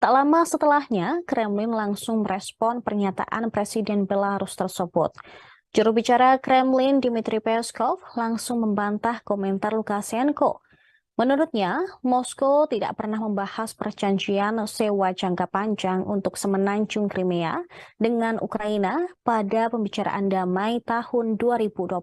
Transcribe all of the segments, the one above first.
Tak lama setelahnya, Kremlin langsung merespon pernyataan Presiden Belarus tersebut. Juru bicara Kremlin Dmitry Peskov langsung membantah komentar Lukashenko. Menurutnya, Moskow tidak pernah membahas perjanjian sewa jangka panjang untuk semenanjung Crimea dengan Ukraina pada pembicaraan damai tahun 2022.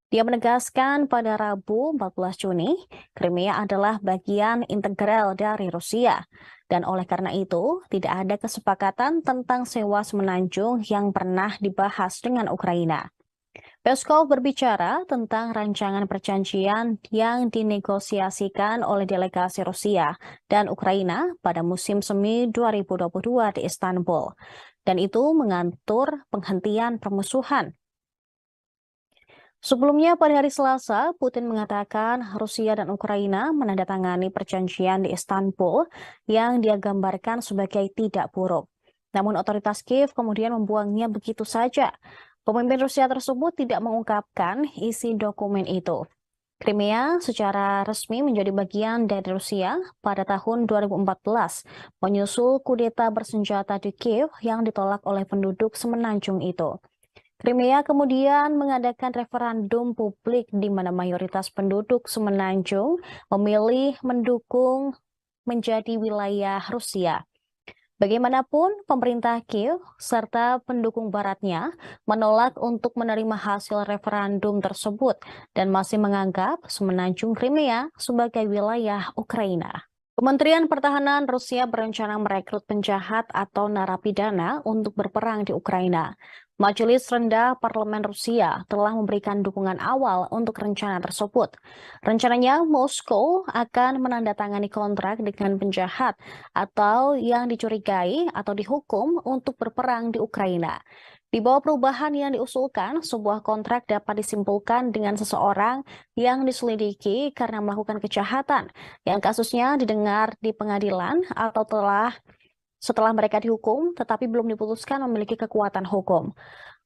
Dia menegaskan pada Rabu 14 Juni, Crimea adalah bagian integral dari Rusia. Dan oleh karena itu, tidak ada kesepakatan tentang sewa semenanjung yang pernah dibahas dengan Ukraina. Peskov berbicara tentang rancangan perjanjian yang dinegosiasikan oleh delegasi Rusia dan Ukraina pada musim semi 2022 di Istanbul. Dan itu mengatur penghentian permusuhan. Sebelumnya pada hari Selasa, Putin mengatakan Rusia dan Ukraina menandatangani perjanjian di Istanbul yang dia gambarkan sebagai tidak buruk. Namun otoritas Kiev kemudian membuangnya begitu saja. Pemimpin Rusia tersebut tidak mengungkapkan isi dokumen itu. Crimea secara resmi menjadi bagian dari Rusia pada tahun 2014, menyusul kudeta bersenjata di Kiev yang ditolak oleh penduduk semenanjung itu. Crimea kemudian mengadakan referendum publik di mana mayoritas penduduk semenanjung memilih mendukung menjadi wilayah Rusia. Bagaimanapun, pemerintah Kiev serta pendukung baratnya menolak untuk menerima hasil referendum tersebut dan masih menganggap semenanjung Crimea sebagai wilayah Ukraina. Kementerian Pertahanan Rusia berencana merekrut penjahat atau narapidana untuk berperang di Ukraina. Majelis Rendah Parlemen Rusia telah memberikan dukungan awal untuk rencana tersebut. Rencananya, Moskow akan menandatangani kontrak dengan penjahat atau yang dicurigai atau dihukum untuk berperang di Ukraina. Di bawah perubahan yang diusulkan, sebuah kontrak dapat disimpulkan dengan seseorang yang diselidiki karena melakukan kejahatan, yang kasusnya didengar di pengadilan atau setelah mereka dihukum, tetapi belum diputuskan memiliki kekuatan hukum.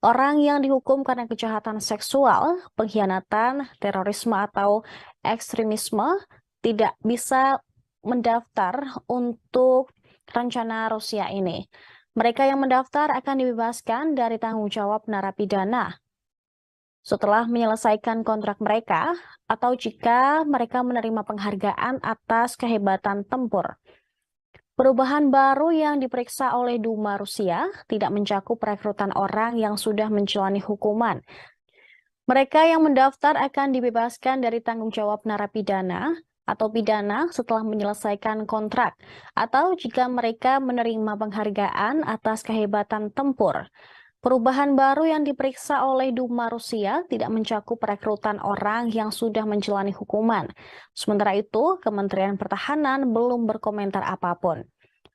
Orang yang dihukum karena kejahatan seksual, pengkhianatan, terorisme, atau ekstremisme tidak bisa mendaftar untuk rencana Rusia ini. Mereka yang mendaftar akan dibebaskan dari tanggung jawab narapidana setelah menyelesaikan kontrak mereka atau jika mereka menerima penghargaan atas kehebatan tempur. Perubahan baru yang diperiksa oleh Duma Rusia tidak mencakup perekrutan orang yang sudah menjalani hukuman. Mereka yang mendaftar akan dibebaskan dari tanggung jawab narapidana atau pidana setelah menyelesaikan kontrak, atau jika mereka menerima penghargaan atas kehebatan tempur. Perubahan baru yang diperiksa oleh Duma Rusia tidak mencakup perekrutan orang yang sudah menjalani hukuman. Sementara itu, Kementerian Pertahanan belum berkomentar apapun.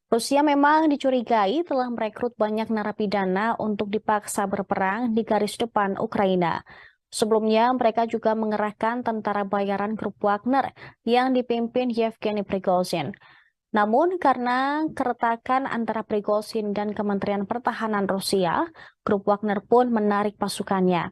Rusia memang dicurigai telah merekrut banyak narapidana untuk dipaksa berperang di garis depan Ukraina. Sebelumnya, mereka juga mengerahkan tentara bayaran grup Wagner yang dipimpin Yevgeny Prigozhin. Namun, karena keretakan antara Prigozhin dan Kementerian Pertahanan Rusia, grup Wagner pun menarik pasukannya.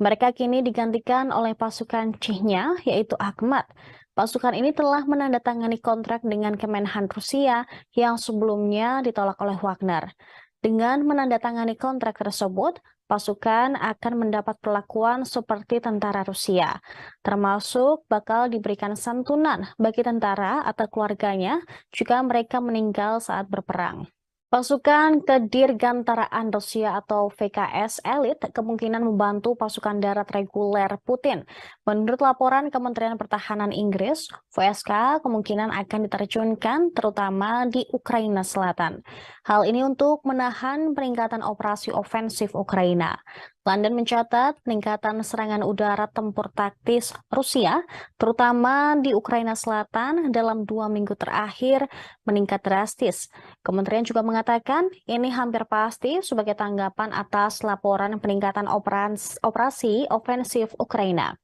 Mereka kini digantikan oleh pasukan Chechnya, yaitu Akhmat. Pasukan ini telah menandatangani kontrak dengan Kemenhan Rusia yang sebelumnya ditolak oleh Wagner. Dengan menandatangani kontrak tersebut, pasukan akan mendapat perlakuan seperti tentara Rusia, termasuk bakal diberikan santunan bagi tentara atau keluarganya jika mereka meninggal saat berperang. Pasukan Kedirgantaraan Rusia atau VKS elit kemungkinan membantu pasukan darat reguler Putin. Menurut laporan Kementerian Pertahanan Inggris, VSK kemungkinan akan diterjunkan terutama di Ukraina Selatan. Hal ini untuk menahan peningkatan operasi ofensif Ukraina. London mencatat peningkatan serangan udara tempur taktis Rusia, terutama di Ukraina Selatan dalam 2 minggu terakhir meningkat drastis. Kementerian juga mengatakan ini hampir pasti sebagai tanggapan atas laporan peningkatan operasi ofensif Ukraina.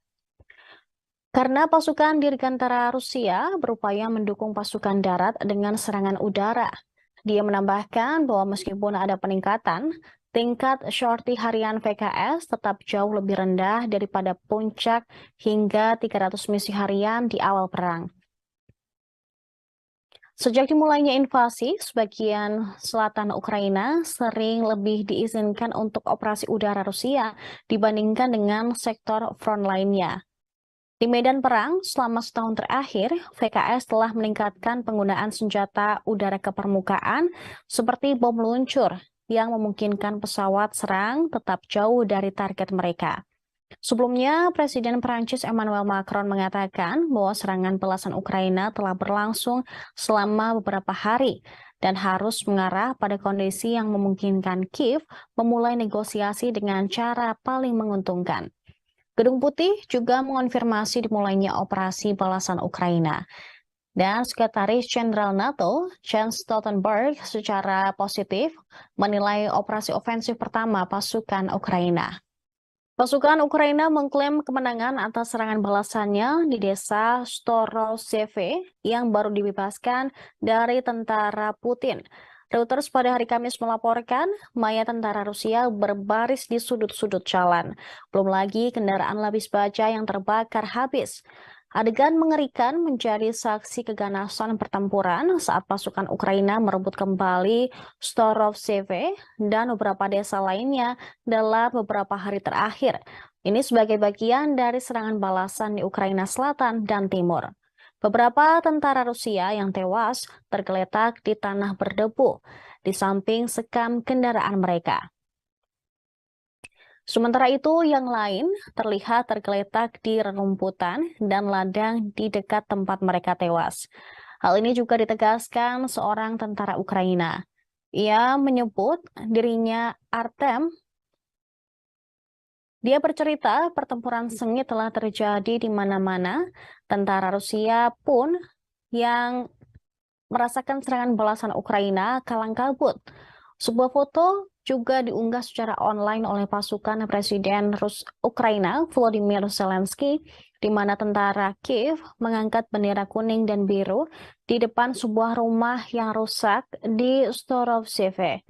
Karena pasukan Dirgantara Rusia berupaya mendukung pasukan darat dengan serangan udara. Dia menambahkan bahwa meskipun ada peningkatan, tingkat sorti harian VKS tetap jauh lebih rendah daripada puncak hingga 300 misi harian di awal perang. Sejak dimulainya invasi, sebagian selatan Ukraina sering lebih diizinkan untuk operasi udara Rusia dibandingkan dengan sektor front lainnya. Di medan perang, selama setahun terakhir, VKS telah meningkatkan penggunaan senjata udara ke permukaan seperti bom meluncur yang memungkinkan pesawat serang tetap jauh dari target mereka. Sebelumnya, Presiden Prancis Emmanuel Macron mengatakan bahwa serangan belasan Ukraina telah berlangsung selama beberapa hari dan harus mengarah pada kondisi yang memungkinkan Kiev memulai negosiasi dengan cara paling menguntungkan. Gedung Putih juga mengonfirmasi dimulainya operasi balasan Ukraina. Dan Sekretaris Jenderal NATO, Jens Stoltenberg, secara positif menilai operasi ofensif pertama pasukan Ukraina. Pasukan Ukraina mengklaim kemenangan atas serangan balasannya di desa Storoseve yang baru dibebaskan dari tentara Putin. Reuters pada hari Kamis melaporkan mayat tentara Rusia berbaris di sudut-sudut jalan. Belum lagi kendaraan lapis baja yang terbakar habis. Adegan mengerikan menjadi saksi keganasan pertempuran saat pasukan Ukraina merebut kembali Storoseve dan beberapa desa lainnya dalam beberapa hari terakhir. Ini sebagai bagian dari serangan balasan di Ukraina Selatan dan Timur. Beberapa tentara Rusia yang tewas tergeletak di tanah berdebu di samping sekam kendaraan mereka. Sementara itu, yang lain terlihat tergeletak di rerumputan dan ladang di dekat tempat mereka tewas. Hal ini juga ditegaskan seorang tentara Ukraina. Ia menyebut dirinya Artem. Dia bercerita pertempuran sengit telah terjadi di mana-mana. Tentara Rusia pun yang merasakan serangan balasan Ukraina kalang kabut. Sebuah foto juga diunggah secara online oleh pasukan Presiden Ukraina Volodymyr Zelensky, di mana tentara Kiev mengangkat bendera kuning dan biru di depan sebuah rumah yang rusak di Storoseve.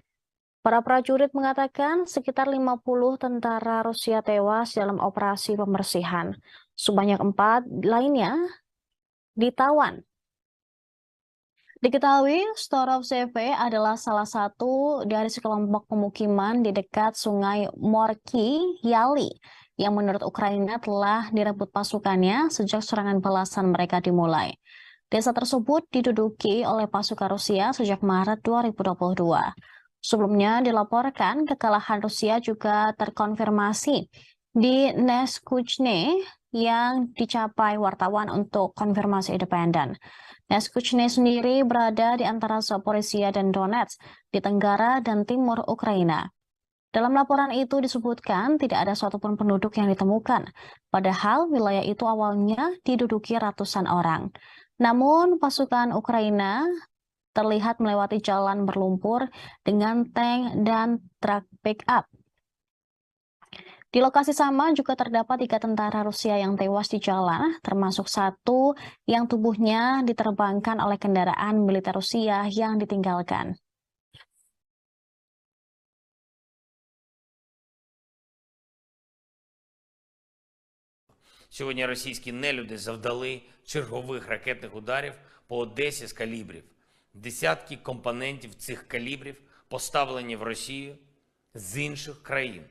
Para prajurit mengatakan sekitar 50 tentara Rusia tewas dalam operasi pembersihan. Sebanyak 4 lainnya ditawan. Diketahui, Storoseve adalah salah satu dari sekelompok pemukiman di dekat sungai Morki Yali yang menurut Ukraina telah direbut pasukannya sejak serangan balasan mereka dimulai. Desa tersebut diduduki oleh pasukan Rusia sejak Maret 2022. Sebelumnya dilaporkan kekalahan Rusia juga terkonfirmasi di Neskuchne yang dicapai wartawan untuk konfirmasi independen. Neskuchne sendiri berada di antara Zaporizhia dan Donetsk di tenggara dan timur Ukraina. Dalam laporan itu disebutkan tidak ada satupun penduduk yang ditemukan, padahal wilayah itu awalnya diduduki ratusan orang. Namun pasukan Ukraina terlihat melewati jalan berlumpur dengan tank dan truk pick-up. Di lokasi sama juga terdapat 3 tentara Rusia yang tewas di jalan, termasuk satu yang tubuhnya diterbangkan oleh kendaraan militer Rusia yang ditinggalkan. Сьогодні російські нелюди завдали чергових ракетних ударів по Одесі з калібрів. Десятки компонентів цих калібрів поставлені в Росію з інших країн.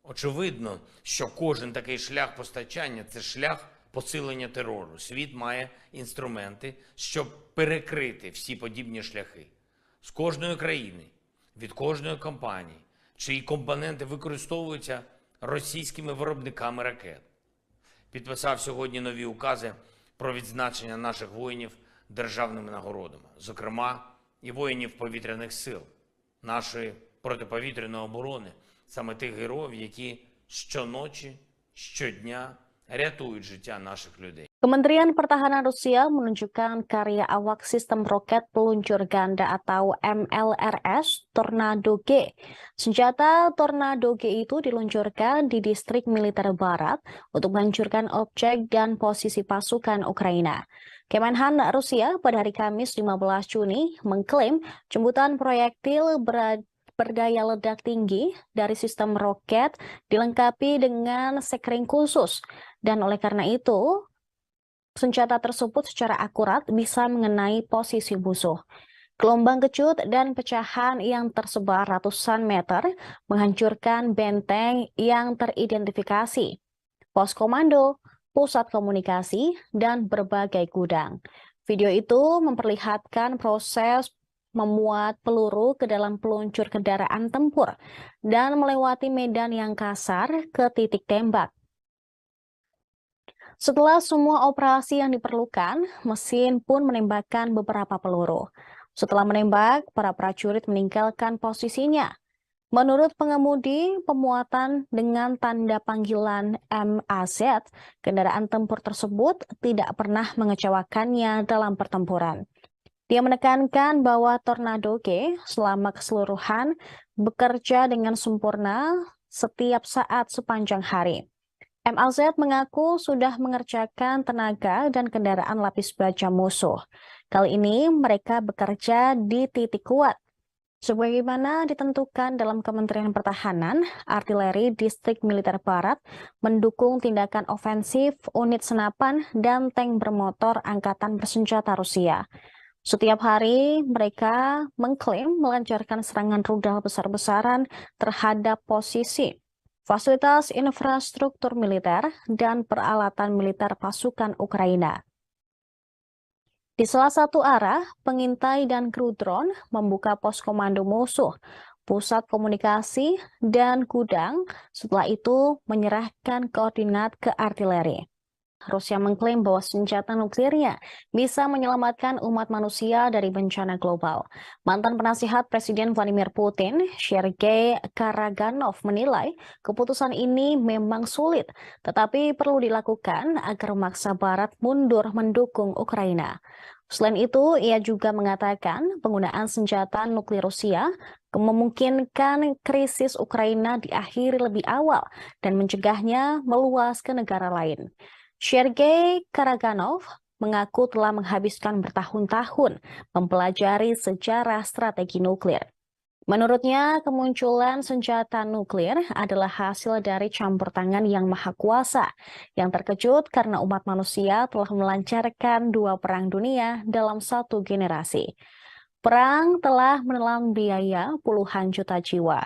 Очевидно, що кожен такий шлях постачання – це шлях посилення терору. Світ має інструменти, щоб перекрити всі подібні шляхи. З кожної країни, від кожної компанії, чиї компоненти використовуються російськими виробниками ракет. Підписав сьогодні нові укази про відзначення наших воїнів державними нагородами, зокрема і воїнів повітряних сил, нашої протиповітряної оборони, саме тих героїв, які щоночі, щодня рятують життя наших людей. Kementerian Pertahanan Rusia menunjukkan karya awak sistem roket peluncur ganda atau MLRS Tornado G. Senjata Tornado G itu diluncurkan di distrik militer barat untuk menghancurkan objek dan posisi pasukan Ukraina. Kemenhan Rusia pada hari Kamis 15 Juni mengklaim jemputan proyektil berdaya ledak tinggi dari sistem roket dilengkapi dengan sekring khusus. Dan oleh karena itu, senjata tersebut secara akurat bisa mengenai posisi musuh. Gelombang kecut dan pecahan yang tersebar ratusan meter menghancurkan benteng yang teridentifikasi, pos komando, pusat komunikasi, dan berbagai gudang. Video itu memperlihatkan proses memuat peluru ke dalam peluncur kendaraan tempur dan melewati medan yang kasar ke titik tembak. Setelah semua operasi yang diperlukan, mesin pun menembakkan beberapa peluru. Setelah menembak, para prajurit meninggalkan posisinya. Menurut pengemudi, pemuatan dengan tanda panggilan MAZ, kendaraan tempur tersebut tidak pernah mengecewakannya dalam pertempuran. Dia menekankan bahwa Tornado G selama keseluruhan bekerja dengan sempurna setiap saat sepanjang hari. MAZ mengaku sudah mengerjakan tenaga dan kendaraan lapis baja musuh. Kali ini mereka bekerja di titik kuat. Sebagaimana ditentukan dalam Kementerian Pertahanan, artileri Distrik Militer Barat mendukung tindakan ofensif unit senapan dan tank bermotor Angkatan Bersenjata Rusia. Setiap hari mereka mengklaim melancarkan serangan rudal besar-besaran terhadap posisi, fasilitas infrastruktur militer, dan peralatan militer pasukan Ukraina. Di salah satu arah, pengintai dan kru drone membuka pos komando musuh, pusat komunikasi, dan gudang, setelah itu menyerahkan koordinat ke artileri. Rusia mengklaim bahwa senjata nuklirnya bisa menyelamatkan umat manusia dari bencana global. Mantan penasihat Presiden Vladimir Putin, Sergei Karaganov, menilai keputusan ini memang sulit, tetapi perlu dilakukan agar memaksa Barat mundur mendukung Ukraina. Selain itu, ia juga mengatakan penggunaan senjata nuklir Rusia memungkinkan krisis Ukraina diakhiri lebih awal dan mencegahnya meluas ke negara lain. Sergei Karaganov mengaku telah menghabiskan bertahun-tahun mempelajari sejarah strategi nuklir. Menurutnya, kemunculan senjata nuklir adalah hasil dari campur tangan yang maha kuasa, yang terkejut karena umat manusia telah melancarkan 2 perang dunia dalam 1 generasi. Perang telah menelan biaya puluhan juta jiwa,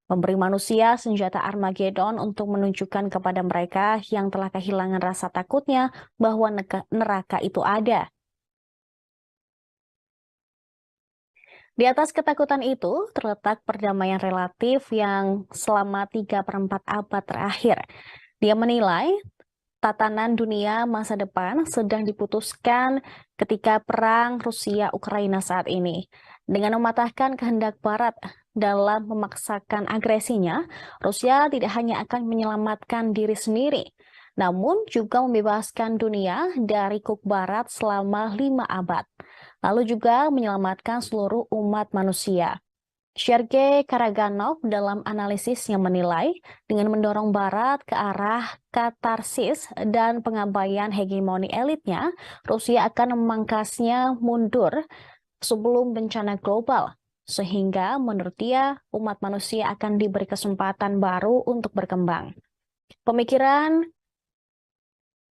memberi manusia senjata Armageddon untuk menunjukkan kepada mereka yang telah kehilangan rasa takutnya bahwa neraka itu ada. Di atas ketakutan itu terletak perdamaian relatif yang selama 3/4 abad terakhir. Dia menilai tatanan dunia masa depan sedang diputuskan ketika perang Rusia-Ukraina saat ini. Dengan mematahkan kehendak Barat dalam memaksakan agresinya, Rusia tidak hanya akan menyelamatkan diri sendiri, namun juga membebaskan dunia dari kuk Barat selama 5 abad, lalu juga menyelamatkan seluruh umat manusia. Sergei Karaganov dalam analisisnya menilai dengan mendorong Barat ke arah katarsis dan pengabaian hegemoni elitnya, Rusia akan memangkasnya mundur sebelum bencana global, sehingga menurut dia umat manusia akan diberi kesempatan baru untuk berkembang. Pemikiran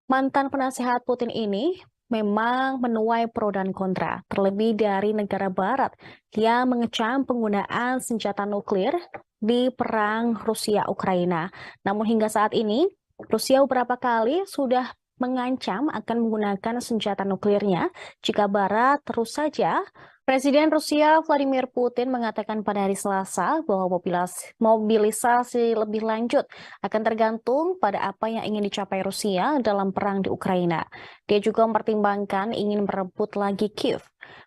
mantan penasihat Putin ini memang menuai pro dan kontra, terlebih dari negara Barat yang mengecam penggunaan senjata nuklir di perang Rusia-Ukraina. Namun hingga saat ini, Rusia beberapa kali sudah mengancam akan menggunakan senjata nuklirnya jika Barat terus saja. Presiden Rusia Vladimir Putin mengatakan pada hari Selasa bahwa mobilisasi lebih lanjut akan tergantung pada apa yang ingin dicapai Rusia dalam perang di Ukraina. Dia juga mempertimbangkan ingin merebut lagi Kiev.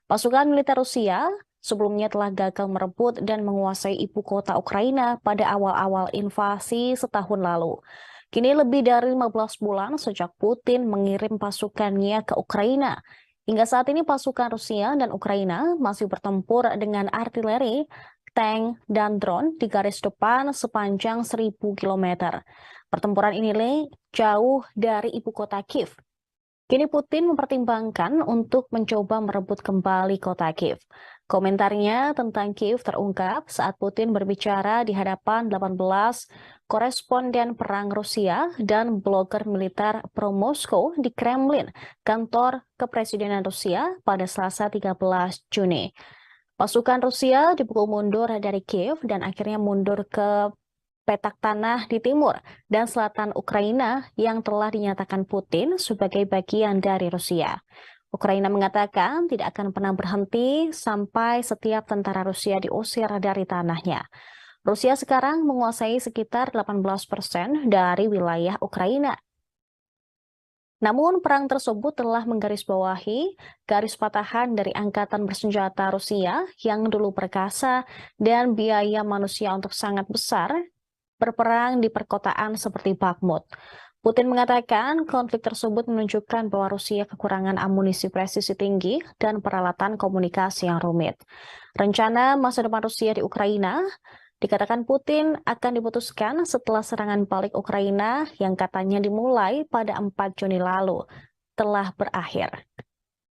Pasukan militer Rusia sebelumnya telah gagal merebut dan menguasai ibu kota Ukraina pada awal-awal invasi setahun lalu. Kini lebih dari 15 bulan sejak Putin mengirim pasukannya ke Ukraina. Hingga saat ini pasukan Rusia dan Ukraina masih bertempur dengan artileri, tank, dan drone di garis depan sepanjang 1.000 km. Pertempuran ini jauh dari ibu kota Kiev. Kini Putin mempertimbangkan untuk mencoba merebut kembali kota Kiev. Komentarnya tentang Kiev terungkap saat Putin berbicara di hadapan 18 koresponden perang Rusia dan blogger militer pro-Moskow di Kremlin, kantor kepresidenan Rusia pada Selasa 13 Juni. Pasukan Rusia dipukul mundur dari Kiev dan akhirnya mundur ke petak tanah di timur dan selatan Ukraina yang telah dinyatakan Putin sebagai bagian dari Rusia. Ukraina mengatakan tidak akan pernah berhenti sampai setiap tentara Rusia diusir dari tanahnya. Rusia sekarang menguasai sekitar 18% dari wilayah Ukraina. Namun perang tersebut telah menggarisbawahi garis patahan dari angkatan bersenjata Rusia yang dulu perkasa dan biaya manusia untuk sangat besar berperang di perkotaan seperti Bakhmut. Putin mengatakan konflik tersebut menunjukkan bahwa Rusia kekurangan amunisi presisi tinggi dan peralatan komunikasi yang rumit. Rencana masa depan Rusia di Ukraina dikatakan Putin akan diputuskan setelah serangan balik Ukraina yang katanya dimulai pada 4 Juni lalu telah berakhir.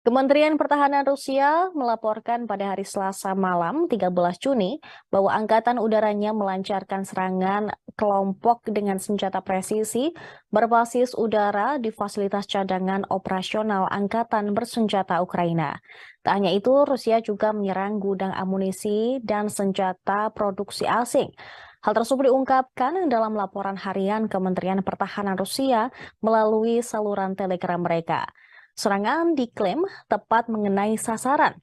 Kementerian Pertahanan Rusia melaporkan pada hari Selasa malam 13 Juni bahwa angkatan udaranya melancarkan serangan kelompok dengan senjata presisi berbasis udara di fasilitas cadangan operasional angkatan bersenjata Ukraina. Tak hanya itu, Rusia juga menyerang gudang amunisi dan senjata produksi asing. Hal tersebut diungkapkan dalam laporan harian Kementerian Pertahanan Rusia melalui saluran Telegram mereka. Serangan diklaim tepat mengenai sasaran.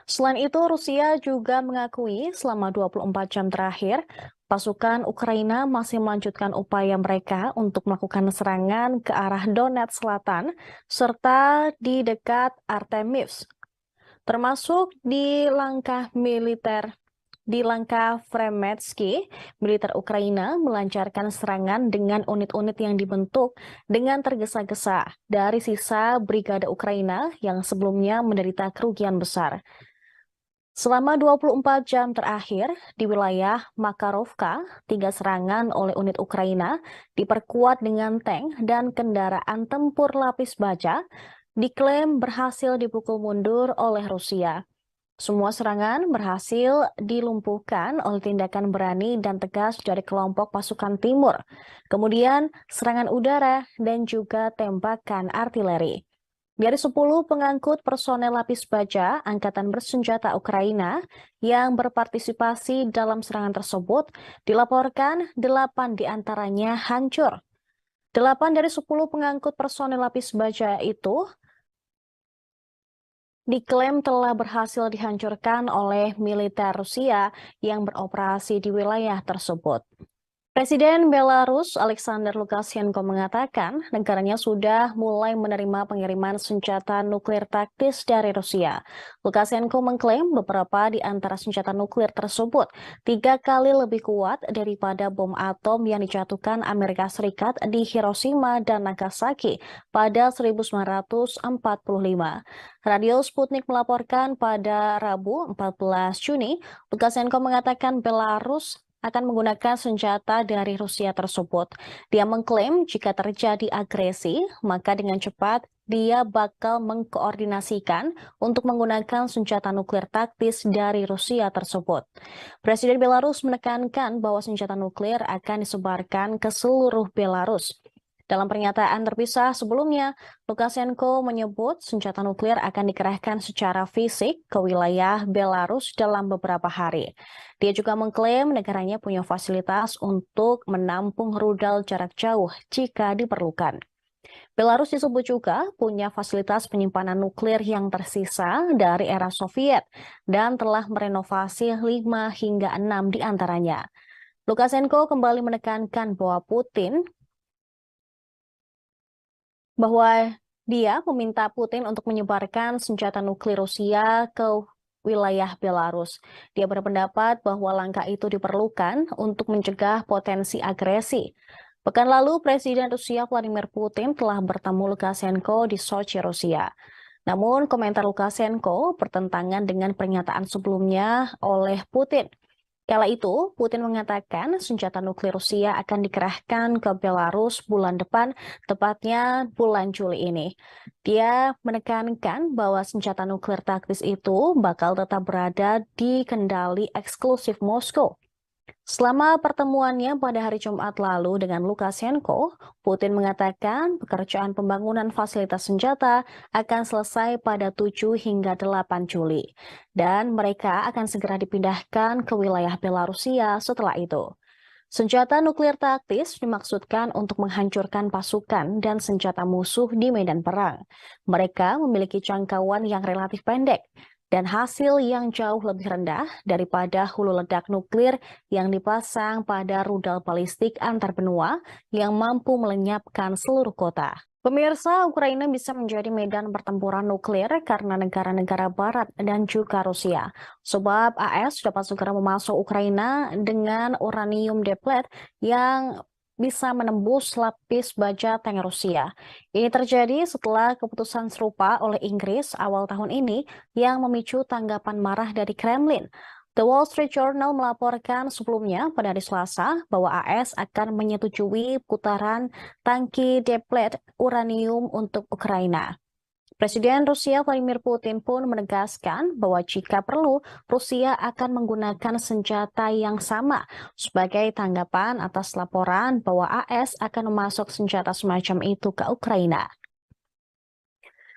Selain itu, Rusia juga mengakui selama 24 jam terakhir, pasukan Ukraina masih melanjutkan upaya mereka untuk melakukan serangan ke arah Donetsk Selatan serta di dekat Artemivsk, termasuk di langkah Fremetsky, militer Ukraina melancarkan serangan dengan unit-unit yang dibentuk dengan tergesa-gesa dari sisa Brigade Ukraina yang sebelumnya menderita kerugian besar. Selama 24 jam terakhir, di wilayah Makarovka, 3 serangan oleh unit Ukraina diperkuat dengan tank dan kendaraan tempur lapis baja diklaim berhasil dipukul mundur oleh Rusia. Semua serangan berhasil dilumpuhkan oleh tindakan berani dan tegas dari kelompok pasukan timur, kemudian serangan udara dan juga tembakan artileri. Dari 10 pengangkut personel lapis baja Angkatan Bersenjata Ukraina yang berpartisipasi dalam serangan tersebut, dilaporkan 8 diantaranya hancur. 8 dari 10 pengangkut personel lapis baja itu diklaim telah berhasil dihancurkan oleh militer Rusia yang beroperasi di wilayah tersebut. Presiden Belarus Alexander Lukashenko mengatakan negaranya sudah mulai menerima pengiriman senjata nuklir taktis dari Rusia. Lukashenko mengklaim beberapa di antara senjata nuklir tersebut 3 kali lebih kuat daripada bom atom yang dijatuhkan Amerika Serikat di Hiroshima dan Nagasaki pada 1945. Radio Sputnik melaporkan pada Rabu 14 Juni, Lukashenko mengatakan Belarus akan menggunakan senjata dari Rusia tersebut. Dia mengklaim jika terjadi agresi, maka dengan cepat dia bakal mengkoordinasikan untuk menggunakan senjata nuklir taktis dari Rusia tersebut. Presiden Belarus menekankan bahwa senjata nuklir akan disebarkan ke seluruh Belarus. Dalam pernyataan terpisah sebelumnya, Lukashenko menyebut senjata nuklir akan dikerahkan secara fisik ke wilayah Belarus dalam beberapa hari. Dia juga mengklaim negaranya punya fasilitas untuk menampung rudal jarak jauh jika diperlukan. Belarus disebut juga punya fasilitas penyimpanan nuklir yang tersisa dari era Soviet dan telah merenovasi 5 hingga 6 diantaranya. Lukashenko kembali menekankan bahwa dia meminta Putin untuk menyebarkan senjata nuklir Rusia ke wilayah Belarus. Dia berpendapat bahwa langkah itu diperlukan untuk mencegah potensi agresi. Pekan lalu, Presiden Rusia Vladimir Putin telah bertemu Lukashenko di Sochi, Rusia. Namun, komentar Lukashenko bertentangan dengan pernyataan sebelumnya oleh Putin. Kala itu, Putin mengatakan senjata nuklir Rusia akan dikerahkan ke Belarus bulan depan, tepatnya bulan Juli ini. Dia menekankan bahwa senjata nuklir taktis itu bakal tetap berada di kendali eksklusif Moskow. Selama pertemuannya pada hari Jumat lalu dengan Lukashenko, Putin mengatakan pekerjaan pembangunan fasilitas senjata akan selesai pada 7 hingga 8 Juli. Dan mereka akan segera dipindahkan ke wilayah Belarusia setelah itu. Senjata nuklir taktis dimaksudkan untuk menghancurkan pasukan dan senjata musuh di medan perang. Mereka memiliki jangkauan yang relatif pendek dan hasil yang jauh lebih rendah daripada hulu ledak nuklir yang dipasang pada rudal balistik antar benua yang mampu melenyapkan seluruh kota. Pemirsa, Ukraina bisa menjadi medan pertempuran nuklir karena negara-negara Barat dan juga Rusia. Sebab AS dapat segera memasuk Ukraina dengan uranium deplet yang bisa menembus lapis baja tank Rusia. Ini terjadi setelah keputusan serupa oleh Inggris awal tahun ini yang memicu tanggapan marah dari Kremlin. The Wall Street Journal melaporkan sebelumnya pada hari Selasa bahwa AS akan menyetujui putaran tangki deplet uranium untuk Ukraina. Presiden Rusia Vladimir Putin pun menegaskan bahwa jika perlu, Rusia akan menggunakan senjata yang sama sebagai tanggapan atas laporan bahwa AS akan memasok senjata semacam itu ke Ukraina.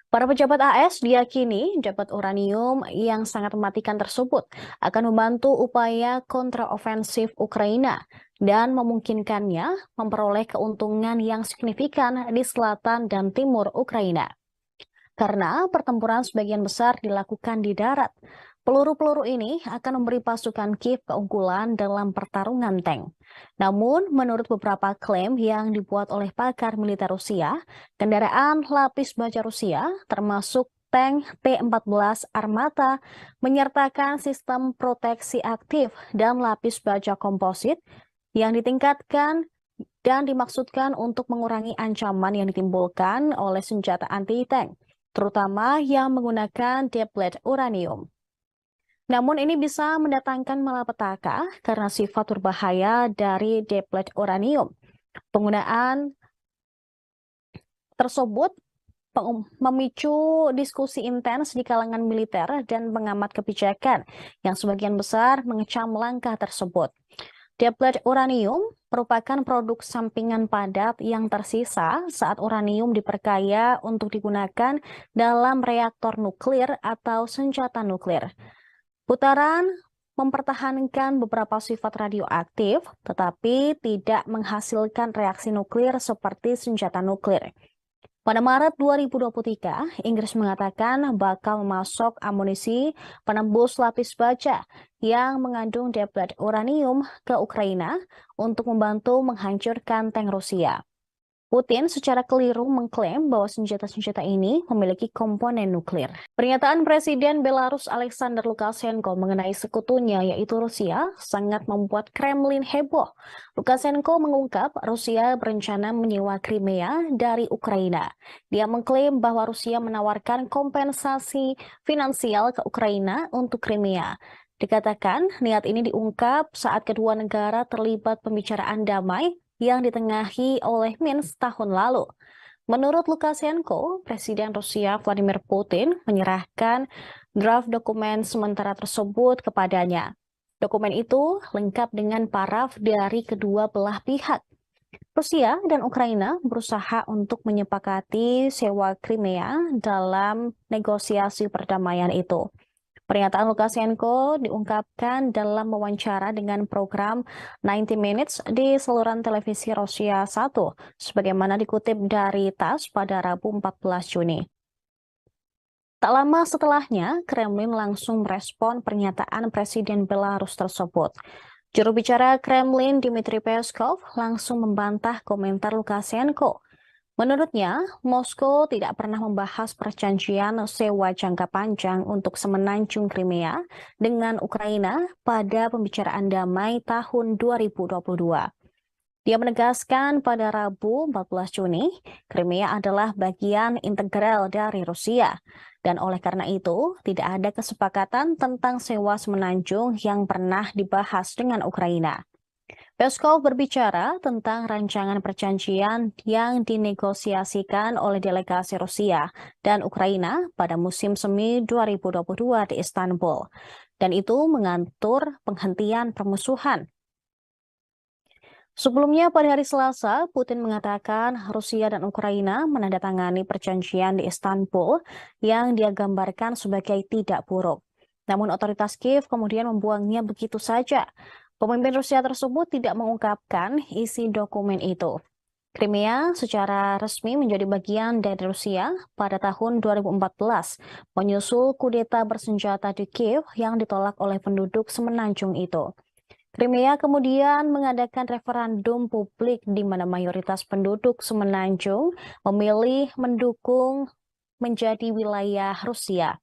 Para pejabat AS diyakini dapat uranium yang sangat mematikan tersebut akan membantu upaya kontraofensif Ukraina dan memungkinkannya memperoleh keuntungan yang signifikan di selatan dan timur Ukraina. Karena pertempuran sebagian besar dilakukan di darat, peluru-peluru ini akan memberi pasukan Kiev keunggulan dalam pertarungan tank. Namun, menurut beberapa klaim yang dibuat oleh pakar militer Rusia, kendaraan lapis baja Rusia, termasuk tank T-14 Armata, menyertakan sistem proteksi aktif dan lapis baja komposit yang ditingkatkan dan dimaksudkan untuk mengurangi ancaman yang ditimbulkan oleh senjata anti-tank, terutama yang menggunakan deplet uranium. Namun ini bisa mendatangkan malapetaka karena sifat berbahaya dari deplet uranium. Penggunaan tersebut memicu diskusi intens di kalangan militer dan pengamat kebijakan yang sebagian besar mengecam langkah tersebut. Deplet uranium merupakan produk sampingan padat yang tersisa saat uranium diperkaya untuk digunakan dalam reaktor nuklir atau senjata nuklir. Putaran mempertahankan beberapa sifat radioaktif, tetapi tidak menghasilkan reaksi nuklir seperti senjata nuklir. Pada Maret 2023, Inggris mengatakan bakal memasok amunisi penembus lapis baja yang mengandung deplet uranium ke Ukraina untuk membantu menghancurkan tank Rusia. Putin secara keliru mengklaim bahwa senjata-senjata ini memiliki komponen nuklir. Pernyataan Presiden Belarus Alexander Lukashenko mengenai sekutunya yaitu Rusia sangat membuat Kremlin heboh. Lukashenko mengungkap Rusia berencana menyewa Crimea dari Ukraina. Dia mengklaim bahwa Rusia menawarkan kompensasi finansial ke Ukraina untuk Crimea. Dikatakan niat ini diungkap saat kedua negara terlibat pembicaraan damai yang ditengahi oleh Minsk tahun lalu. Menurut Lukashenko, Presiden Rusia Vladimir Putin menyerahkan draft dokumen sementara tersebut kepadanya. Dokumen itu lengkap dengan paraf dari kedua belah pihak. Rusia dan Ukraina berusaha untuk menyepakati sewa Crimea dalam negosiasi perdamaian itu. Pernyataan Lukashenko diungkapkan dalam wawancara dengan program 90 Minutes di saluran televisi Rusia 1, sebagaimana dikutip dari TASS pada Rabu 14 Juni. Tak lama setelahnya, Kremlin langsung merespon pernyataan Presiden Belarus tersebut. Juru bicara Kremlin Dmitry Peskov langsung membantah komentar Lukashenko. Menurutnya, Moskow tidak pernah membahas perjanjian sewa jangka panjang untuk semenanjung Crimea dengan Ukraina pada pembicaraan damai tahun 2022. Dia menegaskan pada Rabu 14 Juni, Crimea adalah bagian integral dari Rusia. Dan oleh karena itu, tidak ada kesepakatan tentang sewa semenanjung yang pernah dibahas dengan Ukraina. Peskov berbicara tentang rancangan perjanjian yang dinegosiasikan oleh delegasi Rusia dan Ukraina pada musim semi 2022 di Istanbul. Dan itu mengatur penghentian permusuhan. Sebelumnya pada hari Selasa, Putin mengatakan Rusia dan Ukraina menandatangani perjanjian di Istanbul yang dia gambarkan sebagai tidak buruk. Namun otoritas Kiev kemudian membuangnya begitu saja. Pemimpin Rusia tersebut tidak mengungkapkan isi dokumen itu. Crimea secara resmi menjadi bagian dari Rusia pada tahun 2014, menyusul kudeta bersenjata di Kiev yang ditolak oleh penduduk semenanjung itu. Crimea kemudian mengadakan referendum publik di mana mayoritas penduduk semenanjung memilih mendukung menjadi wilayah Rusia.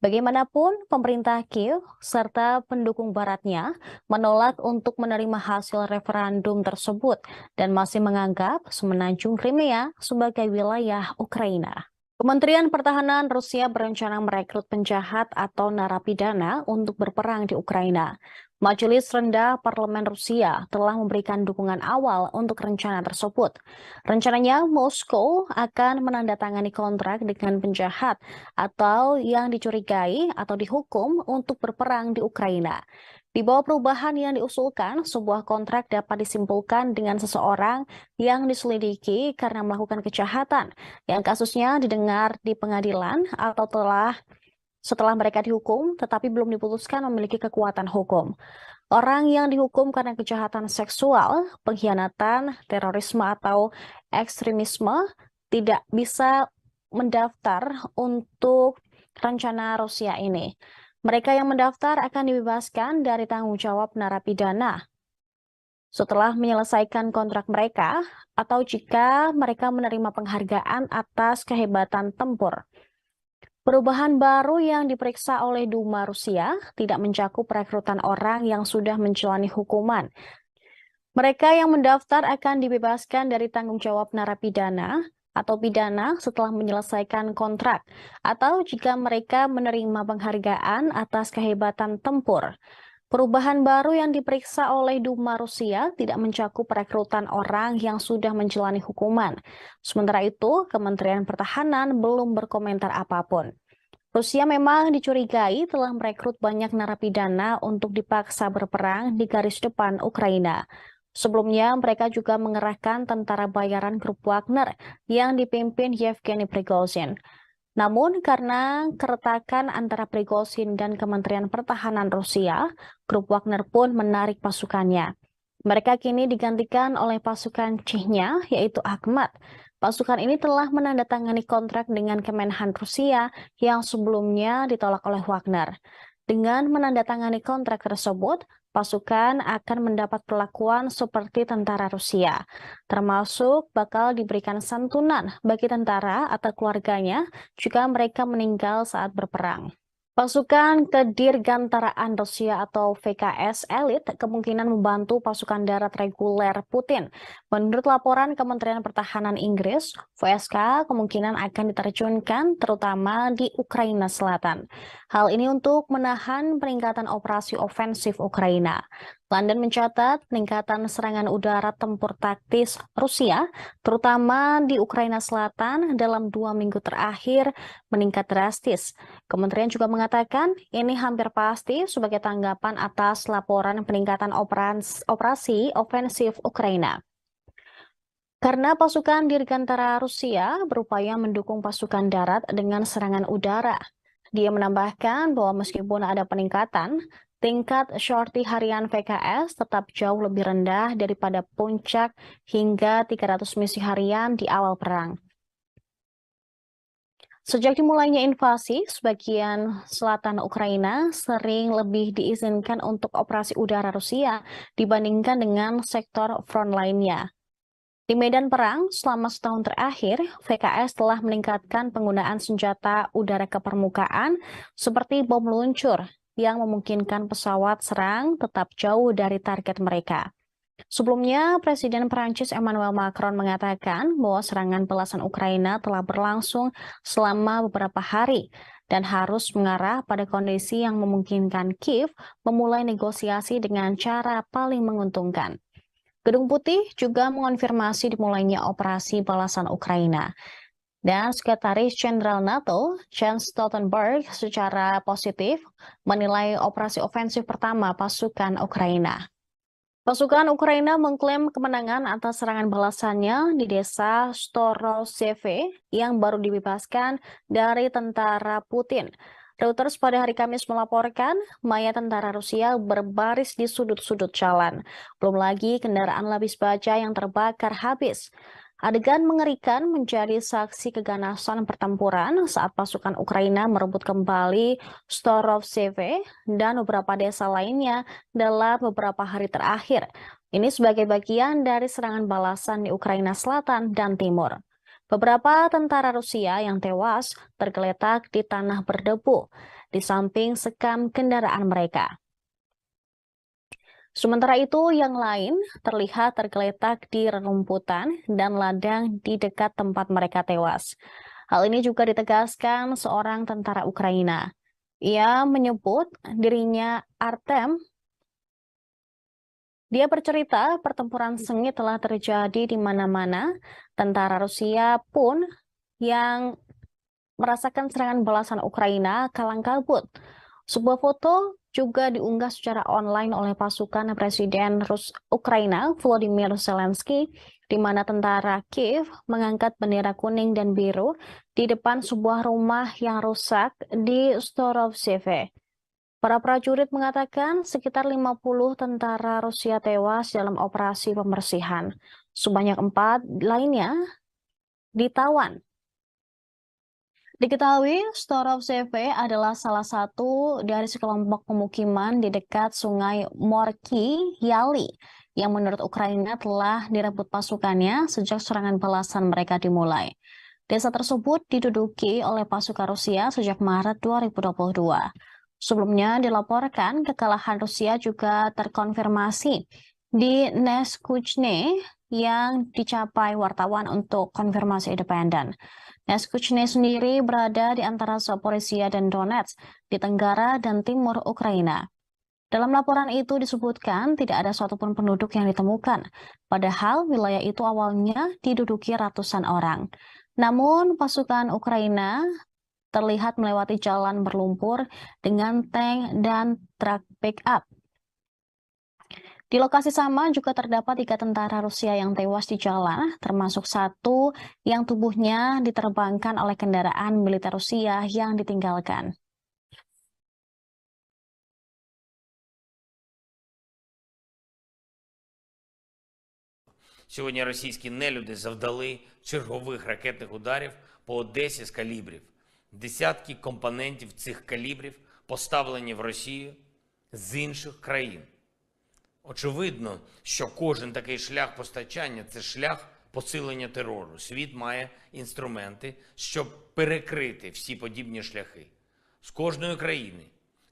Bagaimanapun, pemerintah Kiev serta pendukung baratnya menolak untuk menerima hasil referendum tersebut dan masih menganggap semenanjung Crimea sebagai wilayah Ukraina. Kementerian Pertahanan Rusia berencana merekrut penjahat atau narapidana untuk berperang di Ukraina. Majelis Rendah Parlemen Rusia telah memberikan dukungan awal untuk rencana tersebut. Rencananya, Moskow akan menandatangani kontrak dengan penjahat atau yang dicurigai atau dihukum untuk berperang di Ukraina. Di bawah perubahan yang diusulkan, sebuah kontrak dapat disimpulkan dengan seseorang yang diselidiki karena melakukan kejahatan, yang kasusnya didengar di pengadilan atau setelah mereka dihukum, tetapi belum diputuskan memiliki kekuatan hukum. Orang yang dihukum karena kejahatan seksual, pengkhianatan, terorisme, atau ekstremisme tidak bisa mendaftar untuk rencana Rusia ini. Mereka yang mendaftar akan dibebaskan dari tanggung jawab narapidana setelah menyelesaikan kontrak mereka atau jika mereka menerima penghargaan atas kehebatan tempur. Perubahan baru yang diperiksa oleh Duma Rusia tidak mencakup perekrutan orang yang sudah menjalani hukuman. Mereka yang mendaftar akan dibebaskan dari tanggung jawab narapidana atau pidana setelah menyelesaikan kontrak, atau jika mereka menerima penghargaan atas kehebatan tempur. Perubahan baru yang diperiksa oleh Duma Rusia tidak mencakup perekrutan orang yang sudah menjalani hukuman. Sementara itu, Kementerian Pertahanan belum berkomentar apapun. Rusia memang dicurigai telah merekrut banyak narapidana untuk dipaksa berperang di garis depan Ukraina. Sebelumnya, mereka juga mengerahkan tentara bayaran grup Wagner yang dipimpin Yevgeny Prigozhin. Namun, karena keretakan antara Prigozhin dan Kementerian Pertahanan Rusia, grup Wagner pun menarik pasukannya. Mereka kini digantikan oleh pasukan Chechnya, yaitu Akhmat. Pasukan ini telah menandatangani kontrak dengan Kemenhan Rusia yang sebelumnya ditolak oleh Wagner. Dengan menandatangani kontrak tersebut, pasukan akan mendapat perlakuan seperti tentara Rusia, termasuk bakal diberikan santunan bagi tentara atau keluarganya jika mereka meninggal saat berperang. Pasukan Kedirgantaraan Rusia atau VKS elit kemungkinan membantu pasukan darat reguler Putin. Menurut laporan Kementerian Pertahanan Inggris, VSK kemungkinan akan diterjunkan terutama di Ukraina Selatan. Hal ini untuk menahan peningkatan operasi ofensif Ukraina. London mencatat peningkatan serangan udara tempur taktis Rusia, terutama di Ukraina Selatan dalam 2 minggu terakhir meningkat drastis. Kementerian juga mengatakan ini hampir pasti sebagai tanggapan atas laporan peningkatan operasi ofensif Ukraina. Karena pasukan Dirgantara Rusia berupaya mendukung pasukan darat dengan serangan udara. Dia menambahkan bahwa meskipun ada peningkatan, tingkat sorti harian VKS tetap jauh lebih rendah daripada puncak hingga 300 misi harian di awal perang. Sejak dimulainya invasi, sebagian selatan Ukraina sering lebih diizinkan untuk operasi udara Rusia dibandingkan dengan sektor front lainnya. Di medan perang, selama setahun terakhir, VKS telah meningkatkan penggunaan senjata udara ke permukaan seperti bom meluncur yang memungkinkan pesawat serang tetap jauh dari target mereka. Sebelumnya, Presiden Prancis Emmanuel Macron mengatakan bahwa serangan belasan Ukraina telah berlangsung selama beberapa hari dan harus mengarah pada kondisi yang memungkinkan Kiev memulai negosiasi dengan cara paling menguntungkan. Gedung Putih juga mengonfirmasi dimulainya operasi balasan Ukraina. Dan Sekretaris Jenderal NATO, Jens Stoltenberg, secara positif menilai operasi ofensif pertama pasukan Ukraina. Pasukan Ukraina mengklaim kemenangan atas serangan balasannya di desa Storoseve yang baru dibebaskan dari tentara Putin. Reuters pada hari Kamis melaporkan mayat tentara Rusia berbaris di sudut-sudut jalan. Belum lagi kendaraan lapis baja yang terbakar habis. Adegan mengerikan menjadi saksi keganasan pertempuran saat pasukan Ukraina merebut kembali Storoseve dan beberapa desa lainnya dalam beberapa hari terakhir. Ini sebagai bagian dari serangan balasan di Ukraina Selatan dan Timur. Beberapa tentara Rusia yang tewas tergeletak di tanah berdebu di samping sekam kendaraan mereka. Sementara itu, yang lain terlihat tergeletak di rerumputan dan ladang di dekat tempat mereka tewas. Hal ini juga ditegaskan seorang tentara Ukraina. Ia menyebut dirinya Artem. Dia bercerita pertempuran sengit telah terjadi di mana-mana. Tentara Rusia pun yang merasakan serangan balasan Ukraina kalang kabut. Sebuah foto juga diunggah secara online oleh pasukan Presiden Ukraina Volodymyr Zelensky, di mana tentara Kiev mengangkat bendera kuning dan biru di depan sebuah rumah yang rusak di Storoseve. Para prajurit mengatakan sekitar 50 tentara Rusia tewas dalam operasi pembersihan. Sebanyak 4 lainnya ditawan. Diketahui, Storoseve adalah salah satu dari sekelompok pemukiman di dekat sungai Morki Yali yang menurut Ukraina telah direbut pasukannya sejak serangan balasan mereka dimulai. Desa tersebut diduduki oleh pasukan Rusia sejak Maret 2022. Sebelumnya dilaporkan kekalahan Rusia juga terkonfirmasi di Neskuchne yang dicapai wartawan untuk konfirmasi independen. Neskuchne sendiri berada di antara Zaporizhia dan Donetsk di tenggara dan timur Ukraina. Dalam laporan itu disebutkan tidak ada satupun penduduk yang ditemukan, padahal wilayah itu awalnya diduduki ratusan orang. Namun pasukan Ukraina terlihat melewati jalan berlumpur dengan tank dan truk pick-up. Di lokasi sama juga terdapat 3 tentara Rusia yang tewas di jalan, termasuk satu yang tubuhnya diterbangkan oleh kendaraan militer Rusia yang ditinggalkan. Сьогодні російські нелюди завдали чергових ракетних ударів по Одесі з калібрів. Десятки компонентів цих калібрів поставлені в Росію з інших країн. Очевидно, що кожен такий шлях постачання – це шлях посилення терору. Світ має інструменти, щоб перекрити всі подібні шляхи. З кожної країни,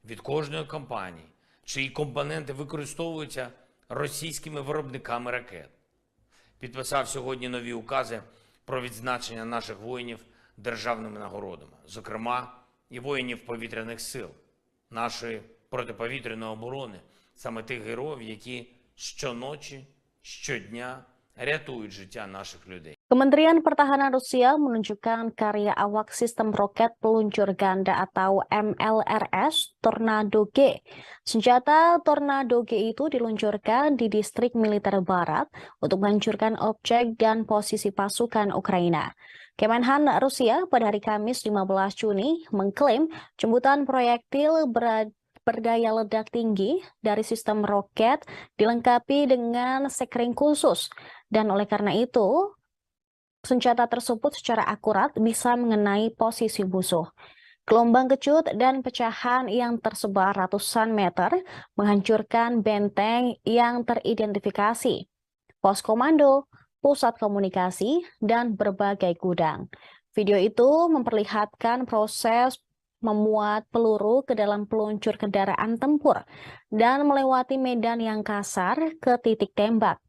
від кожної компанії, чиї компоненти використовуються російськими виробниками ракет. Підписав сьогодні нові укази про відзначення наших воїнів державними нагородами, зокрема і воїнів повітряних сил, нашої протиповітряної оборони, саме тих героїв, які щоночі, щодня рятують життя наших людей. Kementerian Pertahanan Rusia menunjukkan karya awak sistem roket peluncur ganda atau MLRS Tornado G. Senjata Tornado G itu diluncurkan di distrik militer barat untuk menghancurkan objek dan posisi pasukan Ukraina. Kemenhan Rusia pada hari Kamis 15 Juni mengklaim jemputan proyektil berdaya ledak tinggi dari sistem roket dilengkapi dengan sekring khusus, dan oleh karena itu senjata tersebut secara akurat bisa mengenai posisi musuh. Gelombang kecut dan pecahan yang tersebar ratusan meter menghancurkan benteng yang teridentifikasi, pos komando, pusat komunikasi, dan berbagai gudang. Video itu memperlihatkan proses memuat peluru ke dalam peluncur kendaraan tempur dan melewati medan yang kasar ke titik tembak.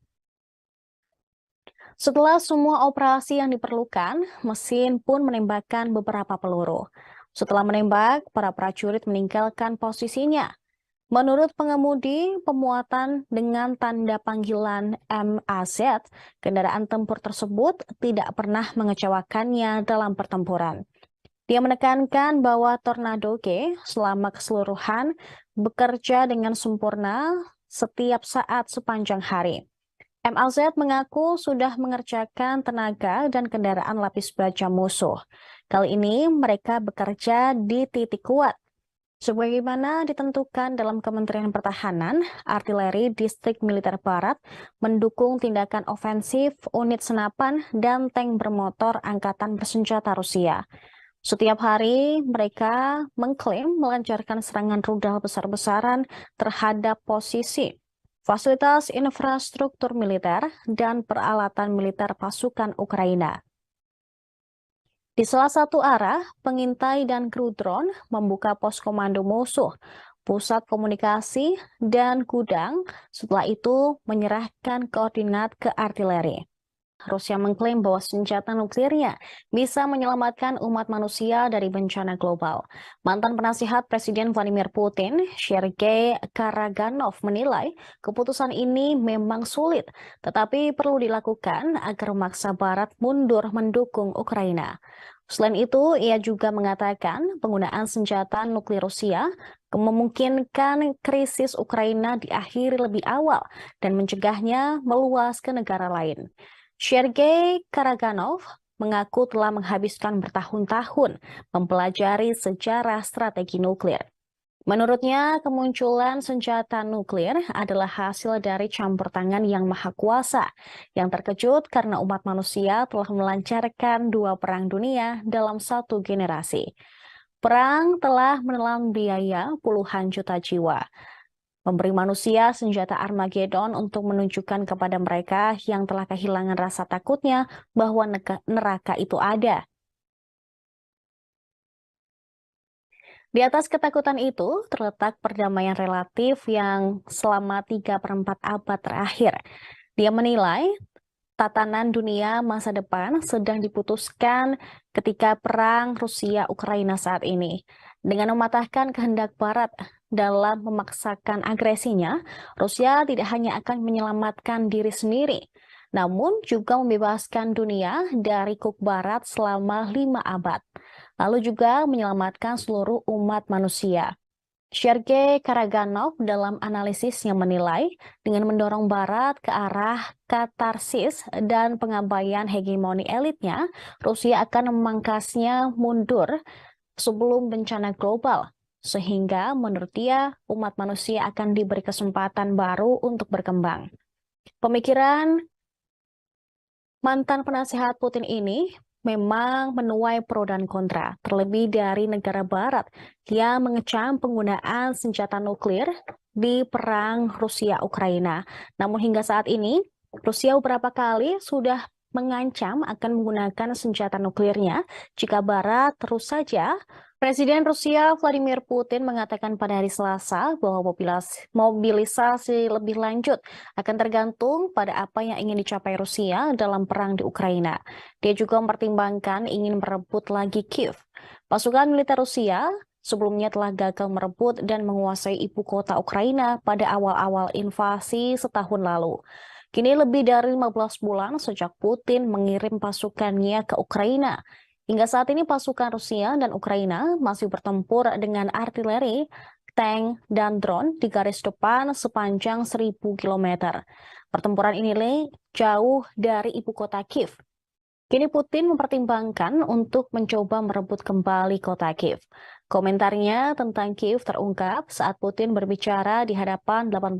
Setelah semua operasi yang diperlukan, mesin pun menembakkan beberapa peluru. Setelah menembak, para prajurit meninggalkan posisinya. Menurut pengemudi pemuatan dengan tanda panggilan MAZ, kendaraan tempur tersebut tidak pernah mengecewakannya dalam pertempuran. Dia menekankan bahwa Tornado G selama keseluruhan bekerja dengan sempurna setiap saat sepanjang hari. MLZ mengaku sudah mengerjakan tenaga dan kendaraan lapis baja musuh. Kali ini mereka bekerja di titik kuat. Sebagaimana ditentukan dalam Kementerian Pertahanan, artileri Distrik Militer Barat mendukung tindakan ofensif unit senapan dan tank bermotor Angkatan Bersenjata Rusia. Setiap hari mereka mengklaim melancarkan serangan rudal besar-besaran terhadap posisi, fasilitas infrastruktur militer, dan peralatan militer pasukan Ukraina. Di salah satu arah, pengintai dan kru drone membuka pos komando musuh, pusat komunikasi, dan gudang, setelah itu menyerahkan koordinat ke artileri. Rusia mengklaim bahwa senjata nuklirnya bisa menyelamatkan umat manusia dari bencana global. Mantan penasihat Presiden Vladimir Putin, Sergei Karaganov, menilai keputusan ini memang sulit, tetapi perlu dilakukan agar memaksa Barat mundur mendukung Ukraina. Selain itu, ia juga mengatakan penggunaan senjata nuklir Rusia memungkinkan krisis Ukraina diakhiri lebih awal dan mencegahnya meluas ke negara lain. Sergei Karaganov mengaku telah menghabiskan bertahun-tahun mempelajari sejarah strategi nuklir. Menurutnya, kemunculan senjata nuklir adalah hasil dari campur tangan yang maha kuasa, yang terkejut karena umat manusia telah melancarkan 2 perang dunia dalam 1 generasi. Perang telah menelan biaya puluhan juta jiwa, memberi manusia senjata Armageddon untuk menunjukkan kepada mereka yang telah kehilangan rasa takutnya bahwa neraka itu ada. Di atas ketakutan itu terletak perdamaian relatif yang selama 3/4 abad terakhir. Dia menilai tatanan dunia masa depan sedang diputuskan ketika perang Rusia-Ukraina saat ini. Dengan mematahkan kehendak Barat dalam memaksakan agresinya, Rusia tidak hanya akan menyelamatkan diri sendiri, namun juga membebaskan dunia dari kuk Barat selama 5 abad, lalu juga menyelamatkan seluruh umat manusia. Sergei Karaganov dalam analisisnya menilai dengan mendorong Barat ke arah katarsis dan pengabaian hegemoni elitnya, Rusia akan memangkasnya mundur sebelum bencana global, sehingga menurut dia umat manusia akan diberi kesempatan baru untuk berkembang. Pemikiran mantan penasihat Putin ini memang menuai pro dan kontra, terlebih dari negara Barat yang mengecam penggunaan senjata nuklir di perang Rusia-Ukraina. Namun hingga saat ini, Rusia beberapa kali sudah mengancam akan menggunakan senjata nuklirnya jika Barat terus saja. Presiden Rusia Vladimir Putin mengatakan pada hari Selasa bahwa mobilisasi lebih lanjut akan tergantung pada apa yang ingin dicapai Rusia dalam perang di Ukraina. Dia juga mempertimbangkan ingin merebut lagi Kiev. Pasukan militer Rusia sebelumnya telah gagal merebut dan menguasai ibu kota Ukraina pada awal-awal invasi setahun lalu. Kini lebih dari 15 bulan sejak Putin mengirim pasukannya ke Ukraina. Hingga saat ini pasukan Rusia dan Ukraina masih bertempur dengan artileri, tank, dan drone di garis depan sepanjang 1.000 km. Pertempuran ini jauh dari ibu kota Kiev. Kini Putin mempertimbangkan untuk mencoba merebut kembali kota Kiev. Komentarnya tentang Kiev terungkap saat Putin berbicara di hadapan 18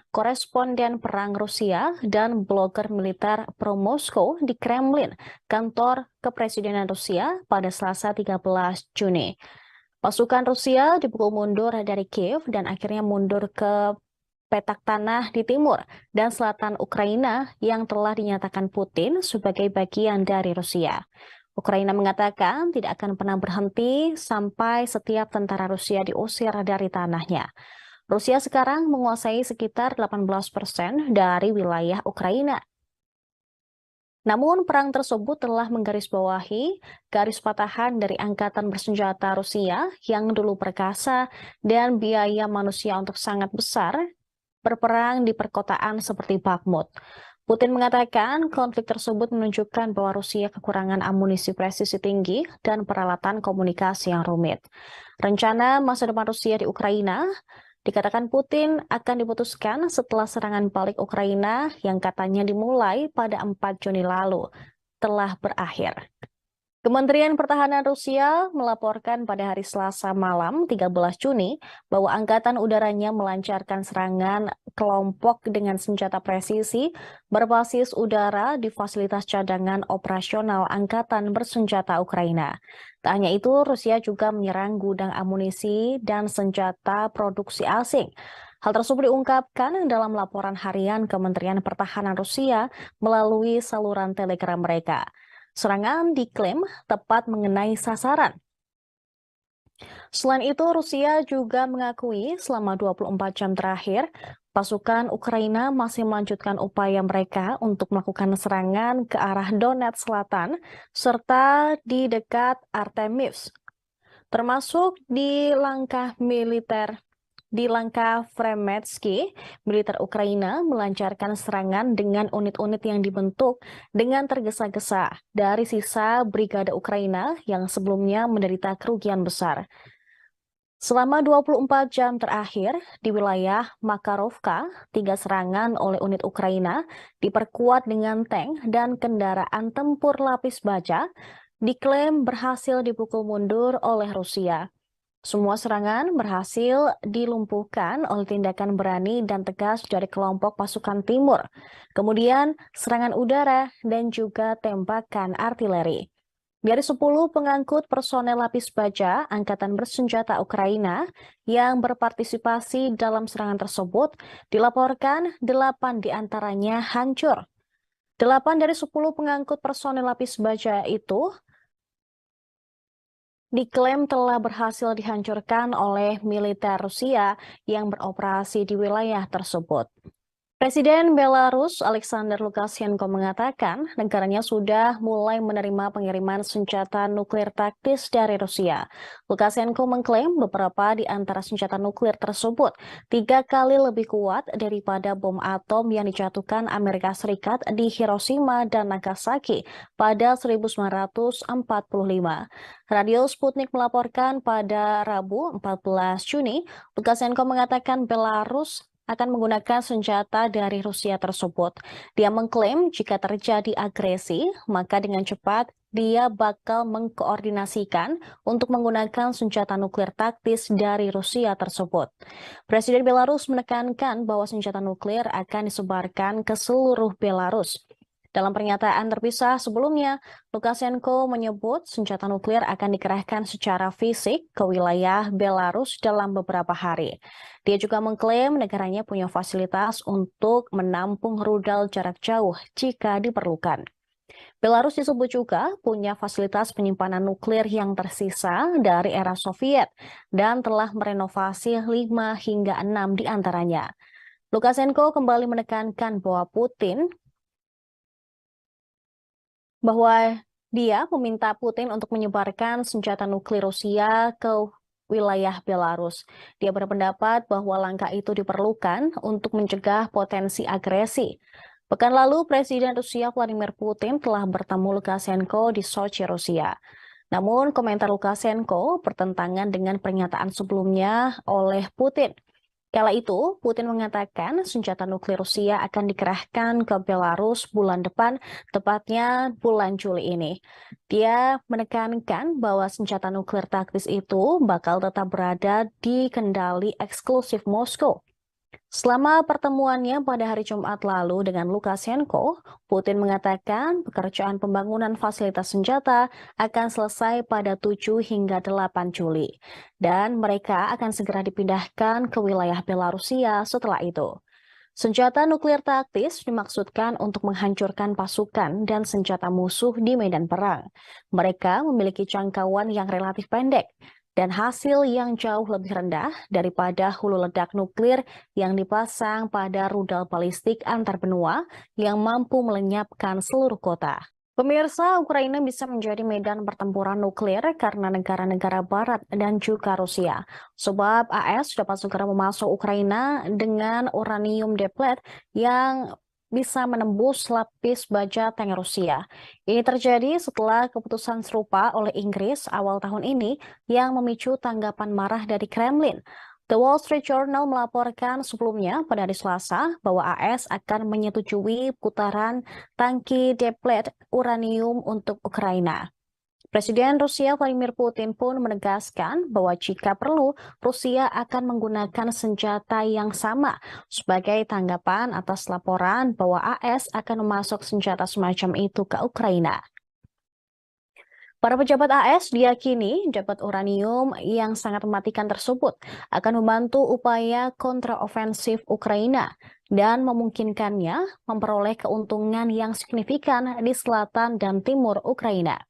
koresponden perang Rusia dan blogger militer pro-Moskow di Kremlin, kantor kepresidenan Rusia pada Selasa 13 Juni. Pasukan Rusia dipukul mundur dari Kiev dan akhirnya mundur ke petak tanah di timur dan selatan Ukraina yang telah dinyatakan Putin sebagai bagian dari Rusia. Ukraina mengatakan tidak akan pernah berhenti sampai setiap tentara Rusia diusir dari tanahnya. Rusia sekarang menguasai sekitar 18% dari wilayah Ukraina. Namun perang tersebut telah menggarisbawahi garis patahan dari angkatan bersenjata Rusia yang dulu perkasa dan biaya manusia untuk sangat besar berperang di perkotaan seperti Bakhmut. Putin mengatakan konflik tersebut menunjukkan bahwa Rusia kekurangan amunisi presisi tinggi dan peralatan komunikasi yang rumit. Rencana masa depan Rusia di Ukraina Dikatakan Putin akan diputuskan setelah serangan balik Ukraina yang katanya dimulai pada 4 Juni lalu telah berakhir. Kementerian Pertahanan Rusia melaporkan pada hari Selasa malam 13 Juni bahwa angkatan udaranya melancarkan serangan kelompok dengan senjata presisi berbasis udara di fasilitas cadangan operasional Angkatan Bersenjata Ukraina. Tak hanya itu, Rusia juga menyerang gudang amunisi dan senjata produksi asing. Hal tersebut diungkapkan dalam laporan harian Kementerian Pertahanan Rusia melalui saluran Telegram mereka. Serangan diklaim tepat mengenai sasaran. Selain itu, Rusia juga mengakui selama 24 jam terakhir, pasukan Ukraina masih melanjutkan upaya mereka untuk melakukan serangan ke arah Donetsk Selatan serta di dekat Artemivsk, termasuk di langkah militer. Di langkah Fremetsky, militer Ukraina melancarkan serangan dengan unit-unit yang dibentuk dengan tergesa-gesa dari sisa Brigade Ukraina yang sebelumnya menderita kerugian besar. Selama 24 jam terakhir, di wilayah Makarovka, 3 serangan oleh unit Ukraina diperkuat dengan tank dan kendaraan tempur lapis baja diklaim berhasil dipukul mundur oleh Rusia. Semua serangan berhasil dilumpuhkan oleh tindakan berani dan tegas dari kelompok pasukan timur, kemudian serangan udara dan juga tembakan artileri. Dari 10 pengangkut personel lapis baja Angkatan Bersenjata Ukraina yang berpartisipasi dalam serangan tersebut, dilaporkan 8 diantaranya hancur. 8 dari 10 pengangkut personel lapis baja itu diklaim telah berhasil dihancurkan oleh militer Rusia yang beroperasi di wilayah tersebut. Presiden Belarus Alexander Lukashenko mengatakan negaranya sudah mulai menerima pengiriman senjata nuklir taktis dari Rusia. Lukashenko mengklaim beberapa di antara senjata nuklir tersebut 3 kali lebih kuat daripada bom atom yang dijatuhkan Amerika Serikat di Hiroshima dan Nagasaki pada 1945. Radio Sputnik melaporkan pada Rabu 14 Juni, Lukashenko mengatakan Belarus akan menggunakan senjata dari Rusia tersebut. Dia mengklaim jika terjadi agresi, maka dengan cepat dia bakal mengkoordinasikan untuk menggunakan senjata nuklir taktis dari Rusia tersebut. Presiden Belarus menekankan bahwa senjata nuklir akan disebarkan ke seluruh Belarus. Dalam pernyataan terpisah sebelumnya, Lukashenko menyebut senjata nuklir akan dikerahkan secara fisik ke wilayah Belarus dalam beberapa hari. Dia juga mengklaim negaranya punya fasilitas untuk menampung rudal jarak jauh jika diperlukan. Belarus disebut juga punya fasilitas penyimpanan nuklir yang tersisa dari era Soviet dan telah merenovasi 5 hingga 6 diantaranya. Lukashenko kembali menekankan bahwa dia meminta Putin untuk menyebarkan senjata nuklir Rusia ke wilayah Belarus. Dia berpendapat bahwa langkah itu diperlukan untuk mencegah potensi agresi. Pekan lalu, Presiden Rusia Vladimir Putin telah bertemu Lukashenko di Sochi, Rusia. Namun, komentar Lukashenko bertentangan dengan pernyataan sebelumnya oleh Putin. Kala itu, Putin mengatakan senjata nuklir Rusia akan dikerahkan ke Belarus bulan depan, tepatnya bulan Juli ini. Dia menekankan bahwa senjata nuklir taktis itu bakal tetap berada di kendali eksklusif Moskow. Selama pertemuannya pada hari Jumat lalu dengan Lukashenko, Putin mengatakan pekerjaan pembangunan fasilitas senjata akan selesai pada 7 hingga 8 Juli. Dan mereka akan segera dipindahkan ke wilayah Belarusia setelah itu. Senjata nuklir taktis dimaksudkan untuk menghancurkan pasukan dan senjata musuh di medan perang. Mereka memiliki jangkauan yang relatif pendek dan hasil yang jauh lebih rendah daripada hulu ledak nuklir yang dipasang pada rudal balistik antar benua yang mampu melenyapkan seluruh kota. Pemirsa, Ukraina bisa menjadi medan pertempuran nuklir karena negara-negara Barat dan juga Rusia. Sebab AS dapat segera memasuk Ukraina dengan uranium deplet yang bisa menembus lapis baja tank Rusia. Ini terjadi setelah keputusan serupa oleh Inggris awal tahun ini yang memicu tanggapan marah dari Kremlin. The Wall Street Journal melaporkan sebelumnya pada hari Selasa bahwa AS akan menyetujui putaran tangki deplet uranium untuk Ukraina. Presiden Rusia Vladimir Putin pun menegaskan bahwa jika perlu, Rusia akan menggunakan senjata yang sama sebagai tanggapan atas laporan bahwa AS akan memasok senjata semacam itu ke Ukraina. Para pejabat AS diyakini dapat uranium yang sangat mematikan tersebut akan membantu upaya kontraofensif Ukraina dan memungkinkannya memperoleh keuntungan yang signifikan di selatan dan timur Ukraina.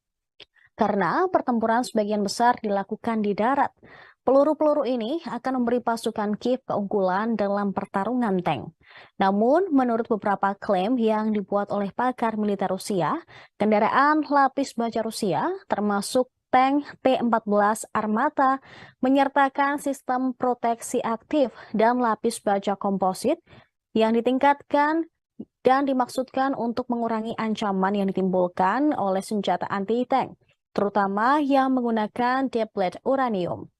Karena pertempuran sebagian besar dilakukan di darat, peluru-peluru ini akan memberi pasukan Kiev keunggulan dalam pertarungan tank. Namun, menurut beberapa klaim yang dibuat oleh pakar militer Rusia, kendaraan lapis baja Rusia, termasuk tank T-14 Armata, menyertakan sistem proteksi aktif dan lapis baja komposit yang ditingkatkan dan dimaksudkan untuk mengurangi ancaman yang ditimbulkan oleh senjata anti-tank, terutama yang menggunakan deplet uranium.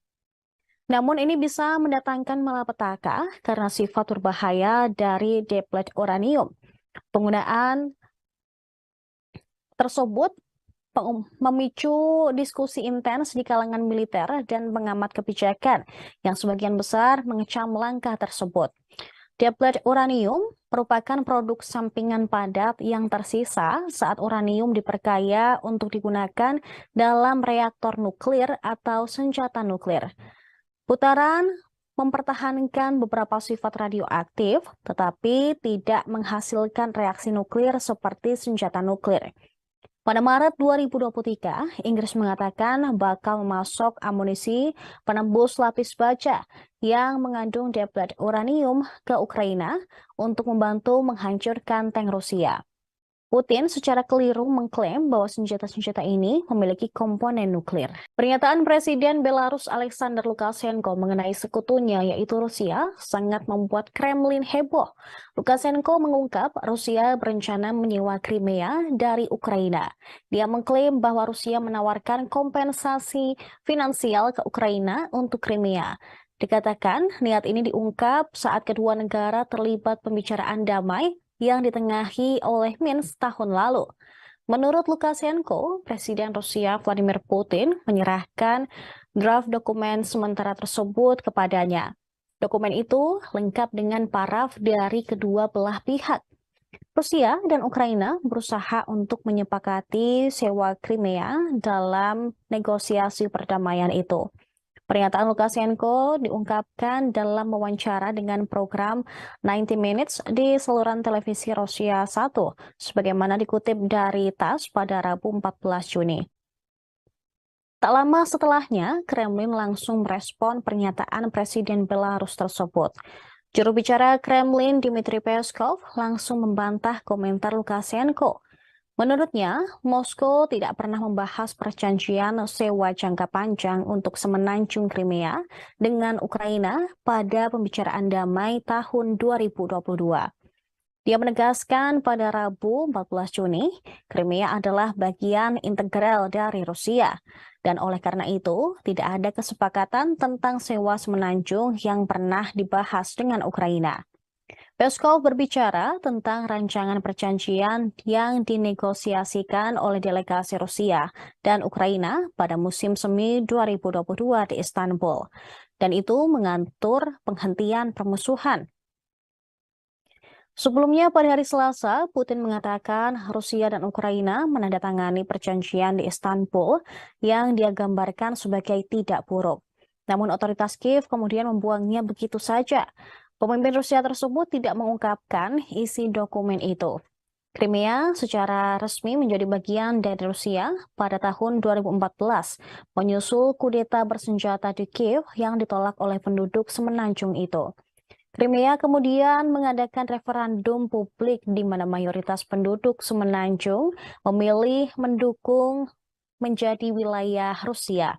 Namun ini bisa mendatangkan malapetaka karena sifat berbahaya dari deplet uranium. Penggunaan tersebut memicu diskusi intens di kalangan militer dan pengamat kebijakan yang sebagian besar mengecam langkah tersebut. Deplet uranium merupakan produk sampingan padat yang tersisa saat uranium diperkaya untuk digunakan dalam reaktor nuklir atau senjata nuklir. Putaran mempertahankan beberapa sifat radioaktif, tetapi tidak menghasilkan reaksi nuklir seperti senjata nuklir. Pada Maret 2023, Inggris mengatakan bakal memasok amunisi penembus lapis baja yang mengandung deplet uranium ke Ukraina untuk membantu menghancurkan tank Rusia. Putin secara keliru mengklaim bahwa senjata-senjata ini memiliki komponen nuklir. Pernyataan Presiden Belarus Alexander Lukashenko mengenai sekutunya yaitu Rusia sangat membuat Kremlin heboh. Lukashenko mengungkap Rusia berencana menyewa Crimea dari Ukraina. Dia mengklaim bahwa Rusia menawarkan kompensasi finansial ke Ukraina untuk Crimea. Dikatakan niat ini diungkap saat kedua negara terlibat pembicaraan damai yang ditengahi oleh Minsk tahun lalu. Menurut Lukashenko, Presiden Rusia Vladimir Putin menyerahkan draft dokumen sementara tersebut kepadanya. Dokumen itu lengkap dengan paraf dari kedua belah pihak. Rusia dan Ukraina berusaha untuk menyepakati sewa Crimea dalam negosiasi perdamaian itu. Pernyataan Lukashenko diungkapkan dalam wawancara dengan program 90 Minutes di saluran televisi Rusia 1, sebagaimana dikutip dari TASS pada Rabu 14 Juni. Tak lama setelahnya, Kremlin langsung merespon pernyataan Presiden Belarus tersebut. Juru bicara Kremlin Dmitry Peskov langsung membantah komentar Lukashenko. Menurutnya, Moskow tidak pernah membahas perjanjian sewa jangka panjang untuk semenanjung Crimea dengan Ukraina pada pembicaraan damai tahun 2022. Dia menegaskan pada Rabu 14 Juni, Crimea adalah bagian integral dari Rusia, dan oleh karena itu tidak ada kesepakatan tentang sewa semenanjung yang pernah dibahas dengan Ukraina. Peskov berbicara tentang rancangan perjanjian yang dinegosiasikan oleh delegasi Rusia dan Ukraina pada musim semi 2022 di Istanbul, dan itu mengatur penghentian permusuhan. Sebelumnya pada hari Selasa, Putin mengatakan Rusia dan Ukraina menandatangani perjanjian di Istanbul yang dia gambarkan sebagai tidak buruk. Namun otoritas Kiev kemudian membuangnya begitu saja. Pemimpin Rusia tersebut tidak mengungkapkan isi dokumen itu. Crimea secara resmi menjadi bagian dari Rusia pada tahun 2014, menyusul kudeta bersenjata di Kiev yang ditolak oleh penduduk semenanjung itu. Crimea kemudian mengadakan referendum publik di mana mayoritas penduduk semenanjung memilih mendukung menjadi wilayah Rusia.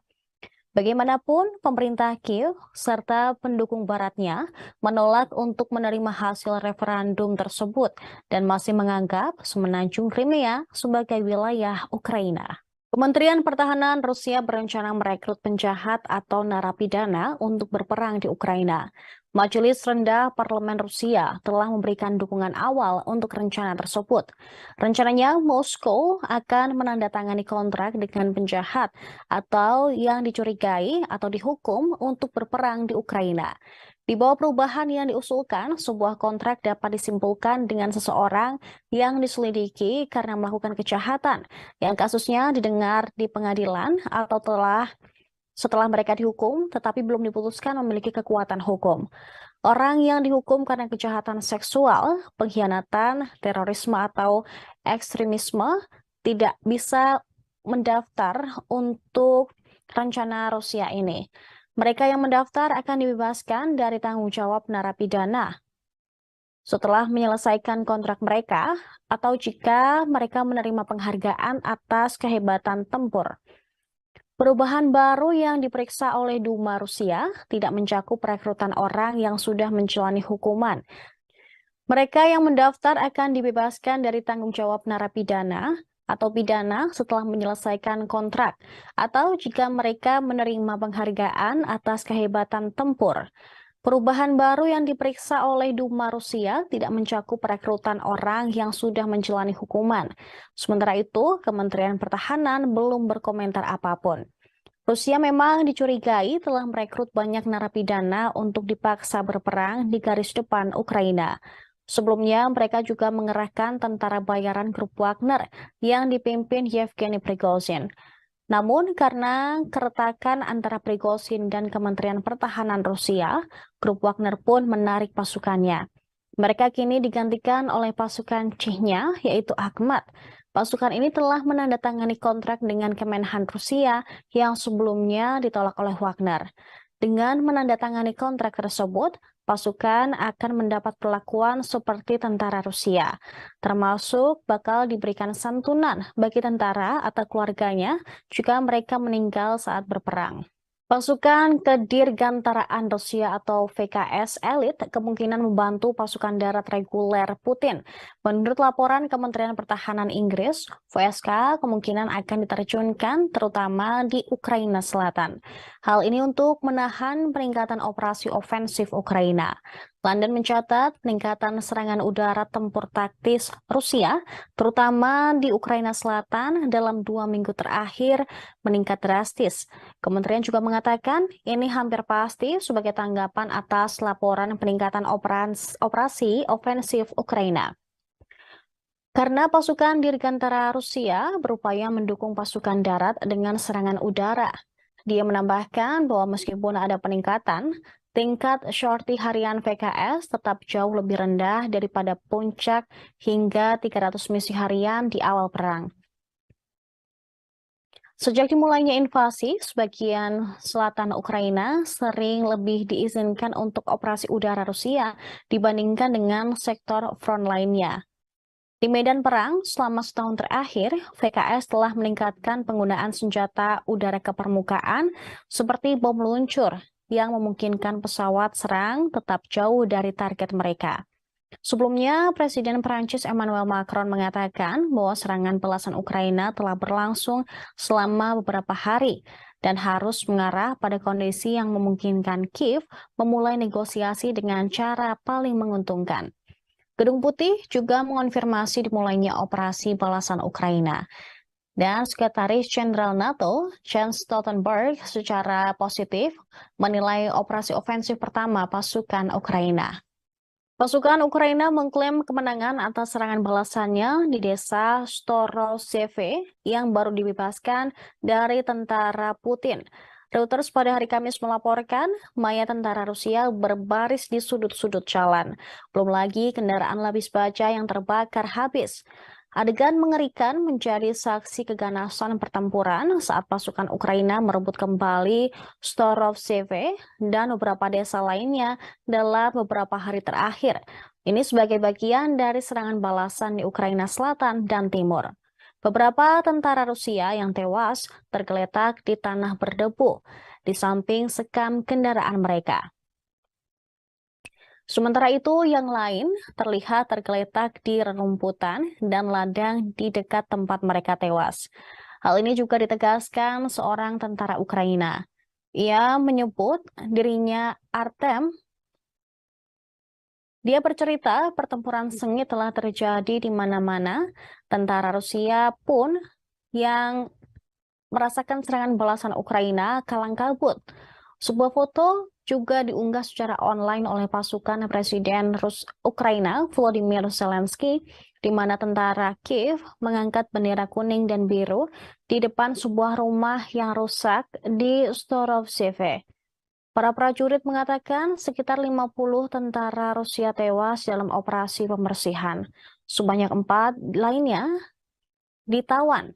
Bagaimanapun, pemerintah Kiev serta pendukung baratnya menolak untuk menerima hasil referendum tersebut dan masih menganggap semenanjung Crimea sebagai wilayah Ukraina. Kementerian Pertahanan Rusia berencana merekrut penjahat atau narapidana untuk berperang di Ukraina. Majelis Rendah Parlemen Rusia telah memberikan dukungan awal untuk rencana tersebut. Rencananya, Moskow akan menandatangani kontrak dengan penjahat atau yang dicurigai atau dihukum untuk berperang di Ukraina. Di bawah perubahan yang diusulkan, sebuah kontrak dapat disimpulkan dengan seseorang yang diselidiki karena melakukan kejahatan yang kasusnya didengar di pengadilan atau setelah mereka dihukum tetapi belum diputuskan memiliki kekuatan hukum. Orang yang dihukum karena kejahatan seksual, pengkhianatan, terorisme atau ekstremisme tidak bisa mendaftar untuk rencana Rusia ini. Mereka yang mendaftar akan dibebaskan dari tanggung jawab narapidana setelah menyelesaikan kontrak mereka atau jika mereka menerima penghargaan atas kehebatan tempur. Perubahan baru yang diperiksa oleh Duma Rusia tidak mencakup rekrutan orang yang sudah menjalani hukuman. Mereka yang mendaftar akan dibebaskan dari tanggung jawab narapidana atau pidana setelah menyelesaikan kontrak, atau jika mereka menerima penghargaan atas kehebatan tempur. Perubahan baru yang diperiksa oleh Duma Rusia tidak mencakup rekrutan orang yang sudah menjalani hukuman. Sementara itu, Kementerian Pertahanan belum berkomentar apapun. Rusia memang dicurigai telah merekrut banyak narapidana untuk dipaksa berperang di garis depan Ukraina. Sebelumnya, mereka juga mengerahkan tentara bayaran grup Wagner yang dipimpin Yevgeny Prigozhin. Namun, karena keretakan antara Prigozhin dan Kementerian Pertahanan Rusia, grup Wagner pun menarik pasukannya. Mereka kini digantikan oleh pasukan Chechnya, yaitu Akhmat. Pasukan ini telah menandatangani kontrak dengan Kemenhan Rusia yang sebelumnya ditolak oleh Wagner. Dengan menandatangani kontrak tersebut, pasukan akan mendapat perlakuan seperti tentara Rusia, termasuk bakal diberikan santunan bagi tentara atau keluarganya jika mereka meninggal saat berperang. Pasukan Kedirgantaraan Rusia atau VKS elit kemungkinan membantu pasukan darat reguler Putin. Menurut laporan Kementerian Pertahanan Inggris, VSK kemungkinan akan diterjunkan terutama di Ukraina Selatan. Hal ini untuk menahan peningkatan operasi ofensif Ukraina. London mencatat peningkatan serangan udara tempur taktis Rusia, terutama di Ukraina Selatan dalam 2 minggu terakhir meningkat drastis. Kementerian juga mengatakan ini hampir pasti sebagai tanggapan atas laporan peningkatan operasi ofensif Ukraina. Karena pasukan Dirgantara Rusia berupaya mendukung pasukan darat dengan serangan udara. Dia menambahkan bahwa meskipun ada peningkatan, tingkat shorty harian VKS tetap jauh lebih rendah daripada puncak hingga 300 misi harian di awal perang. Sejak dimulainya invasi, sebagian selatan Ukraina sering lebih diizinkan untuk operasi udara Rusia dibandingkan dengan sektor front lainnya. Di medan perang, selama setahun terakhir, VKS telah meningkatkan penggunaan senjata udara ke permukaan seperti bom meluncur yang memungkinkan pesawat serang tetap jauh dari target mereka. Sebelumnya, Presiden Prancis Emmanuel Macron mengatakan bahwa serangan belasan Ukraina telah berlangsung selama beberapa hari dan harus mengarah pada kondisi yang memungkinkan Kiev memulai negosiasi dengan cara paling menguntungkan. Gedung Putih juga mengonfirmasi dimulainya operasi balasan Ukraina. Dan Sekretaris Jenderal NATO, Jens Stoltenberg, secara positif menilai operasi ofensif pertama pasukan Ukraina. Pasukan Ukraina mengklaim kemenangan atas serangan balasannya di desa Storozheve yang baru dibebaskan dari tentara Putin. Reuters pada hari Kamis melaporkan mayat tentara Rusia berbaris di sudut-sudut jalan. Belum lagi kendaraan lapis baja yang terbakar habis. Adegan mengerikan menjadi saksi keganasan pertempuran saat pasukan Ukraina merebut kembali Storozheve dan beberapa desa lainnya dalam beberapa hari terakhir. Ini sebagai bagian dari serangan balasan di Ukraina Selatan dan Timur. Beberapa tentara Rusia yang tewas tergeletak di tanah berdebu di samping sekam kendaraan mereka. Sementara itu, yang lain terlihat tergeletak di rerumputan dan ladang di dekat tempat mereka tewas. Hal ini juga ditegaskan seorang tentara Ukraina. Ia menyebut dirinya Artem. Dia bercerita pertempuran sengit telah terjadi di mana-mana. Tentara Rusia pun yang merasakan serangan balasan Ukraina kalang kabut. Sebuah foto juga diunggah secara online oleh pasukan Presiden Ukraina Volodymyr Zelensky, di mana tentara Kiev mengangkat bendera kuning dan biru di depan sebuah rumah yang rusak di Storovseve. Para prajurit mengatakan sekitar 50 tentara Rusia tewas dalam operasi pembersihan. Sebanyak 4 lainnya ditawan.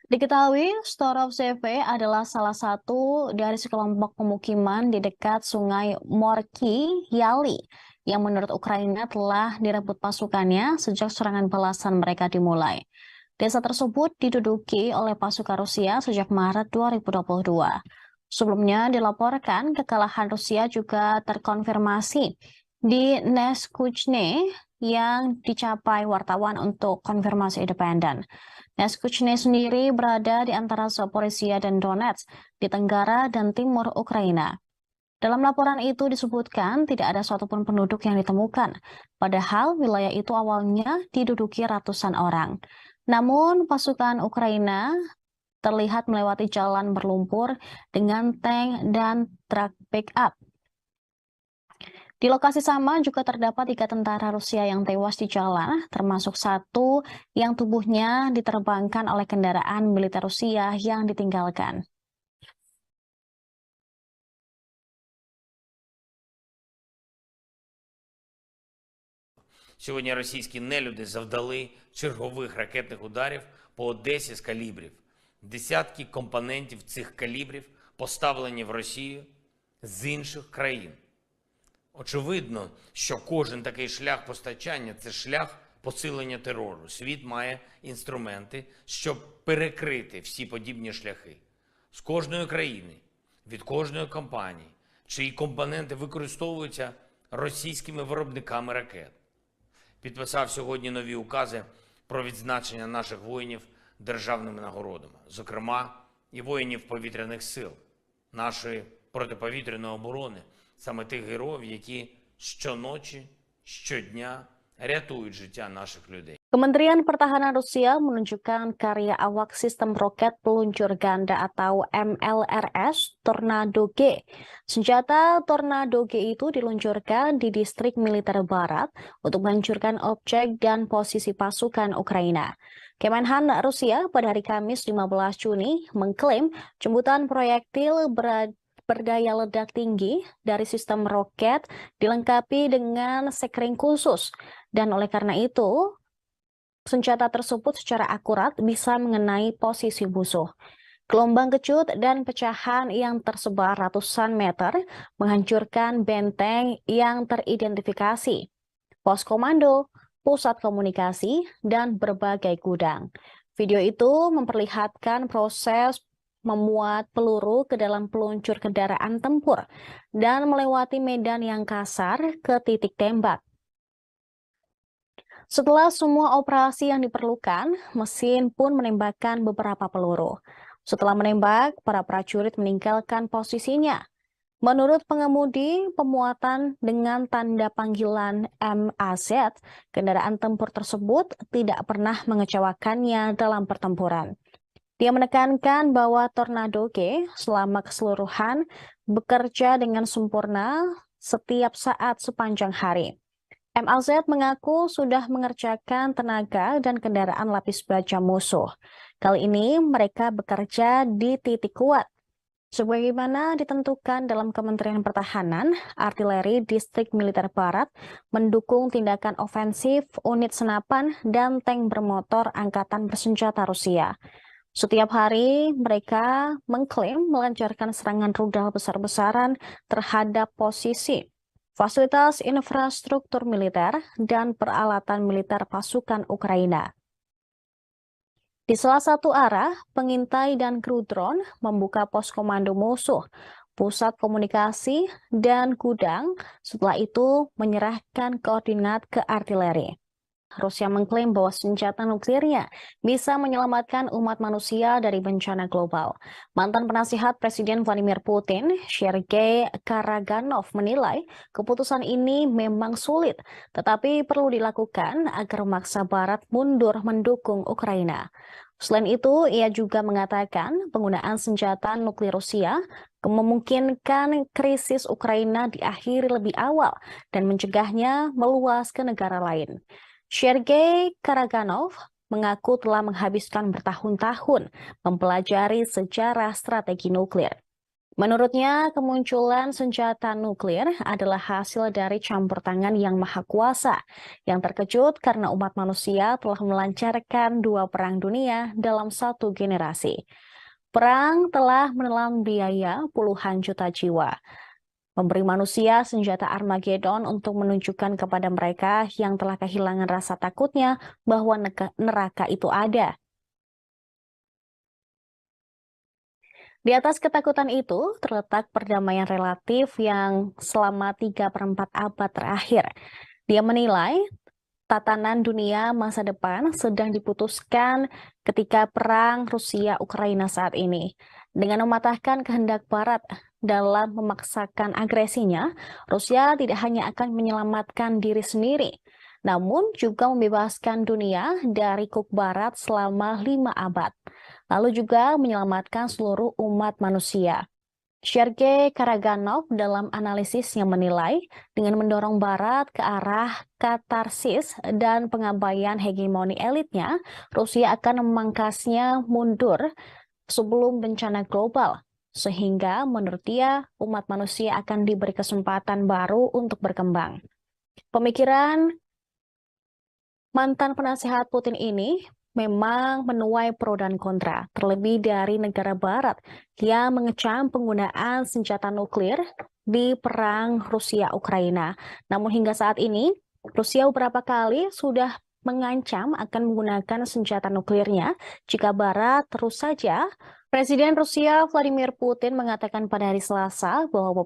Diketahui, Storovseve adalah salah satu dari sekelompok pemukiman di dekat sungai Morki Yali yang menurut Ukraina telah direbut pasukannya sejak serangan balasan mereka dimulai. Desa tersebut diduduki oleh pasukan Rusia sejak Maret 2022. Sebelumnya dilaporkan kekalahan Rusia juga terkonfirmasi di Neskuchne yang dicapai wartawan untuk konfirmasi independen. Neskuchne sendiri berada di antara Zaporizhia dan Donetsk di tenggara dan timur Ukraina. Dalam laporan itu disebutkan tidak ada satupun penduduk yang ditemukan, padahal wilayah itu awalnya diduduki ratusan orang. Namun pasukan Ukraina terlihat melewati jalan berlumpur dengan tank dan truk pick-up. Di lokasi sama juga terdapat 3 tentara Rusia yang tewas di jalan, termasuk satu yang tubuhnya diterbangkan oleh kendaraan militer Rusia yang ditinggalkan. Сьогодні російські нелюди завдали чергових ракетних ударів по Одесі з калібрів. Десятки компонентів цих калібрів поставлені в Росію з інших країн. Очевидно, що кожен такий шлях постачання – це шлях посилення терору. Світ має інструменти, щоб перекрити всі подібні шляхи. З кожної країни, від кожної компанії, чиї компоненти використовуються російськими виробниками ракет. Підписав сьогодні нові укази про відзначення наших воїнів державними нагородами, зокрема і воїнів повітряних сил, нашої протиповітряної оборони, саме тих героїв, які щоночі, щодня рятують життя наших людей. Kementerian Pertahanan Rusia menunjukkan karya awak sistem roket peluncur ganda atau MLRS Tornado G. Senjata Tornado G itu diluncurkan di distrik militer barat untuk menghancurkan objek dan posisi pasukan Ukraina. Kemenhan Rusia pada hari Kamis 15 Juni mengklaim jemputan proyektil berdaya ledak tinggi dari sistem roket dilengkapi dengan sekring khusus, dan oleh karena itu senjata tersebut secara akurat bisa mengenai posisi musuh. Gelombang kecut dan pecahan yang tersebar ratusan meter menghancurkan benteng yang teridentifikasi, pos komando, pusat komunikasi, dan berbagai gudang. Video itu memperlihatkan proses memuat peluru ke dalam peluncur kendaraan tempur dan melewati medan yang kasar ke titik tembak. Setelah semua operasi yang diperlukan, mesin pun menembakkan beberapa peluru. Setelah menembak, para prajurit meninggalkan posisinya. Menurut pengemudi, pemuatan dengan tanda panggilan MAZ, kendaraan tempur tersebut tidak pernah mengecewakannya dalam pertempuran. Dia menekankan bahwa Tornado G selama keseluruhan bekerja dengan sempurna setiap saat sepanjang hari. MAZ mengaku sudah mengerjakan tenaga dan kendaraan lapis baja musuh. Kali ini mereka bekerja di titik kuat. Sebagaimana ditentukan dalam Kementerian Pertahanan, artileri distrik militer barat mendukung tindakan ofensif unit senapan dan tank bermotor angkatan bersenjata Rusia. Setiap hari mereka mengklaim melancarkan serangan rudal besar-besaran terhadap posisi, fasilitas infrastruktur militer, dan peralatan militer pasukan Ukraina. Di salah satu arah, pengintai dan kru drone membuka pos komando musuh, pusat komunikasi, dan gudang, setelah itu menyerahkan koordinat ke artileri. Rusia mengklaim bahwa senjata nuklirnya bisa menyelamatkan umat manusia dari bencana global. Mantan penasihat Presiden Vladimir Putin, Sergei Karaganov, menilai keputusan ini memang sulit, tetapi perlu dilakukan agar memaksa Barat mundur mendukung Ukraina. Selain itu, ia juga mengatakan penggunaan senjata nuklir Rusia memungkinkan krisis Ukraina diakhiri lebih awal dan mencegahnya meluas ke negara lain. Sergei Karaganov mengaku telah menghabiskan bertahun-tahun mempelajari sejarah strategi nuklir. Menurutnya, kemunculan senjata nuklir adalah hasil dari campur tangan yang maha kuasa, yang terkejut karena umat manusia telah melancarkan 2 perang dunia dalam 1 generasi. Perang telah menelan biaya puluhan juta jiwa, memberi manusia senjata Armageddon untuk menunjukkan kepada mereka yang telah kehilangan rasa takutnya bahwa neraka itu ada. Di atas ketakutan itu terletak perdamaian relatif yang selama 3/4 abad terakhir. Dia menilai tatanan dunia masa depan sedang diputuskan ketika perang Rusia-Ukraina saat ini. Dengan mematahkan kehendak Barat dalam memaksakan agresinya, Rusia tidak hanya akan menyelamatkan diri sendiri, namun juga membebaskan dunia dari kuk Barat selama 5 abad, lalu juga menyelamatkan seluruh umat manusia. Sergei Karaganov dalam analisisnya menilai dengan mendorong Barat ke arah katarsis dan pengabaian hegemoni elitnya, Rusia akan memangkasnya mundur sebelum bencana global. Sehingga menurut dia, umat manusia akan diberi kesempatan baru untuk berkembang. Pemikiran mantan penasehat Putin ini memang menuai pro dan kontra, terlebih dari negara Barat yang mengecam penggunaan senjata nuklir di perang Rusia-Ukraina. Namun hingga saat ini, Rusia beberapa kali sudah mengancam akan menggunakan senjata nuklirnya jika Barat terus saja. Presiden Rusia Vladimir Putin mengatakan pada hari Selasa bahwa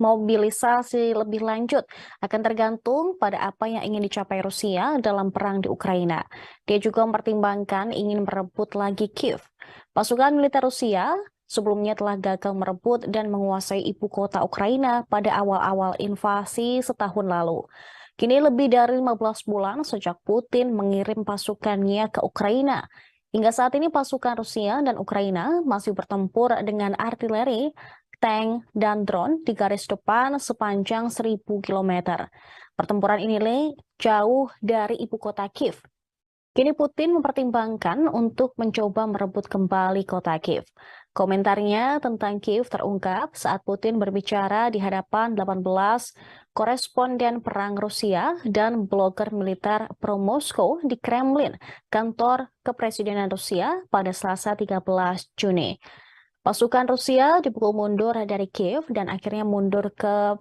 mobilisasi lebih lanjut akan tergantung pada apa yang ingin dicapai Rusia dalam perang di Ukraina. Dia juga mempertimbangkan ingin merebut lagi Kiev. Pasukan militer Rusia sebelumnya telah gagal merebut dan menguasai ibu kota Ukraina pada awal-awal invasi setahun lalu. Kini lebih dari 15 bulan sejak Putin mengirim pasukannya ke Ukraina. Hingga saat ini pasukan Rusia dan Ukraina masih bertempur dengan artileri, tank, dan drone di garis depan sepanjang 1.000 km. Pertempuran ini jauh dari ibu kota Kiev. Kini Putin mempertimbangkan untuk mencoba merebut kembali kota Kiev. Komentarnya tentang Kiev terungkap saat Putin berbicara di hadapan 18 koresponden perang Rusia dan blogger militer pro-Moskow di Kremlin, kantor kepresidenan Rusia pada Selasa 13 Juni. Pasukan Rusia dipukul mundur dari Kiev dan akhirnya mundur ke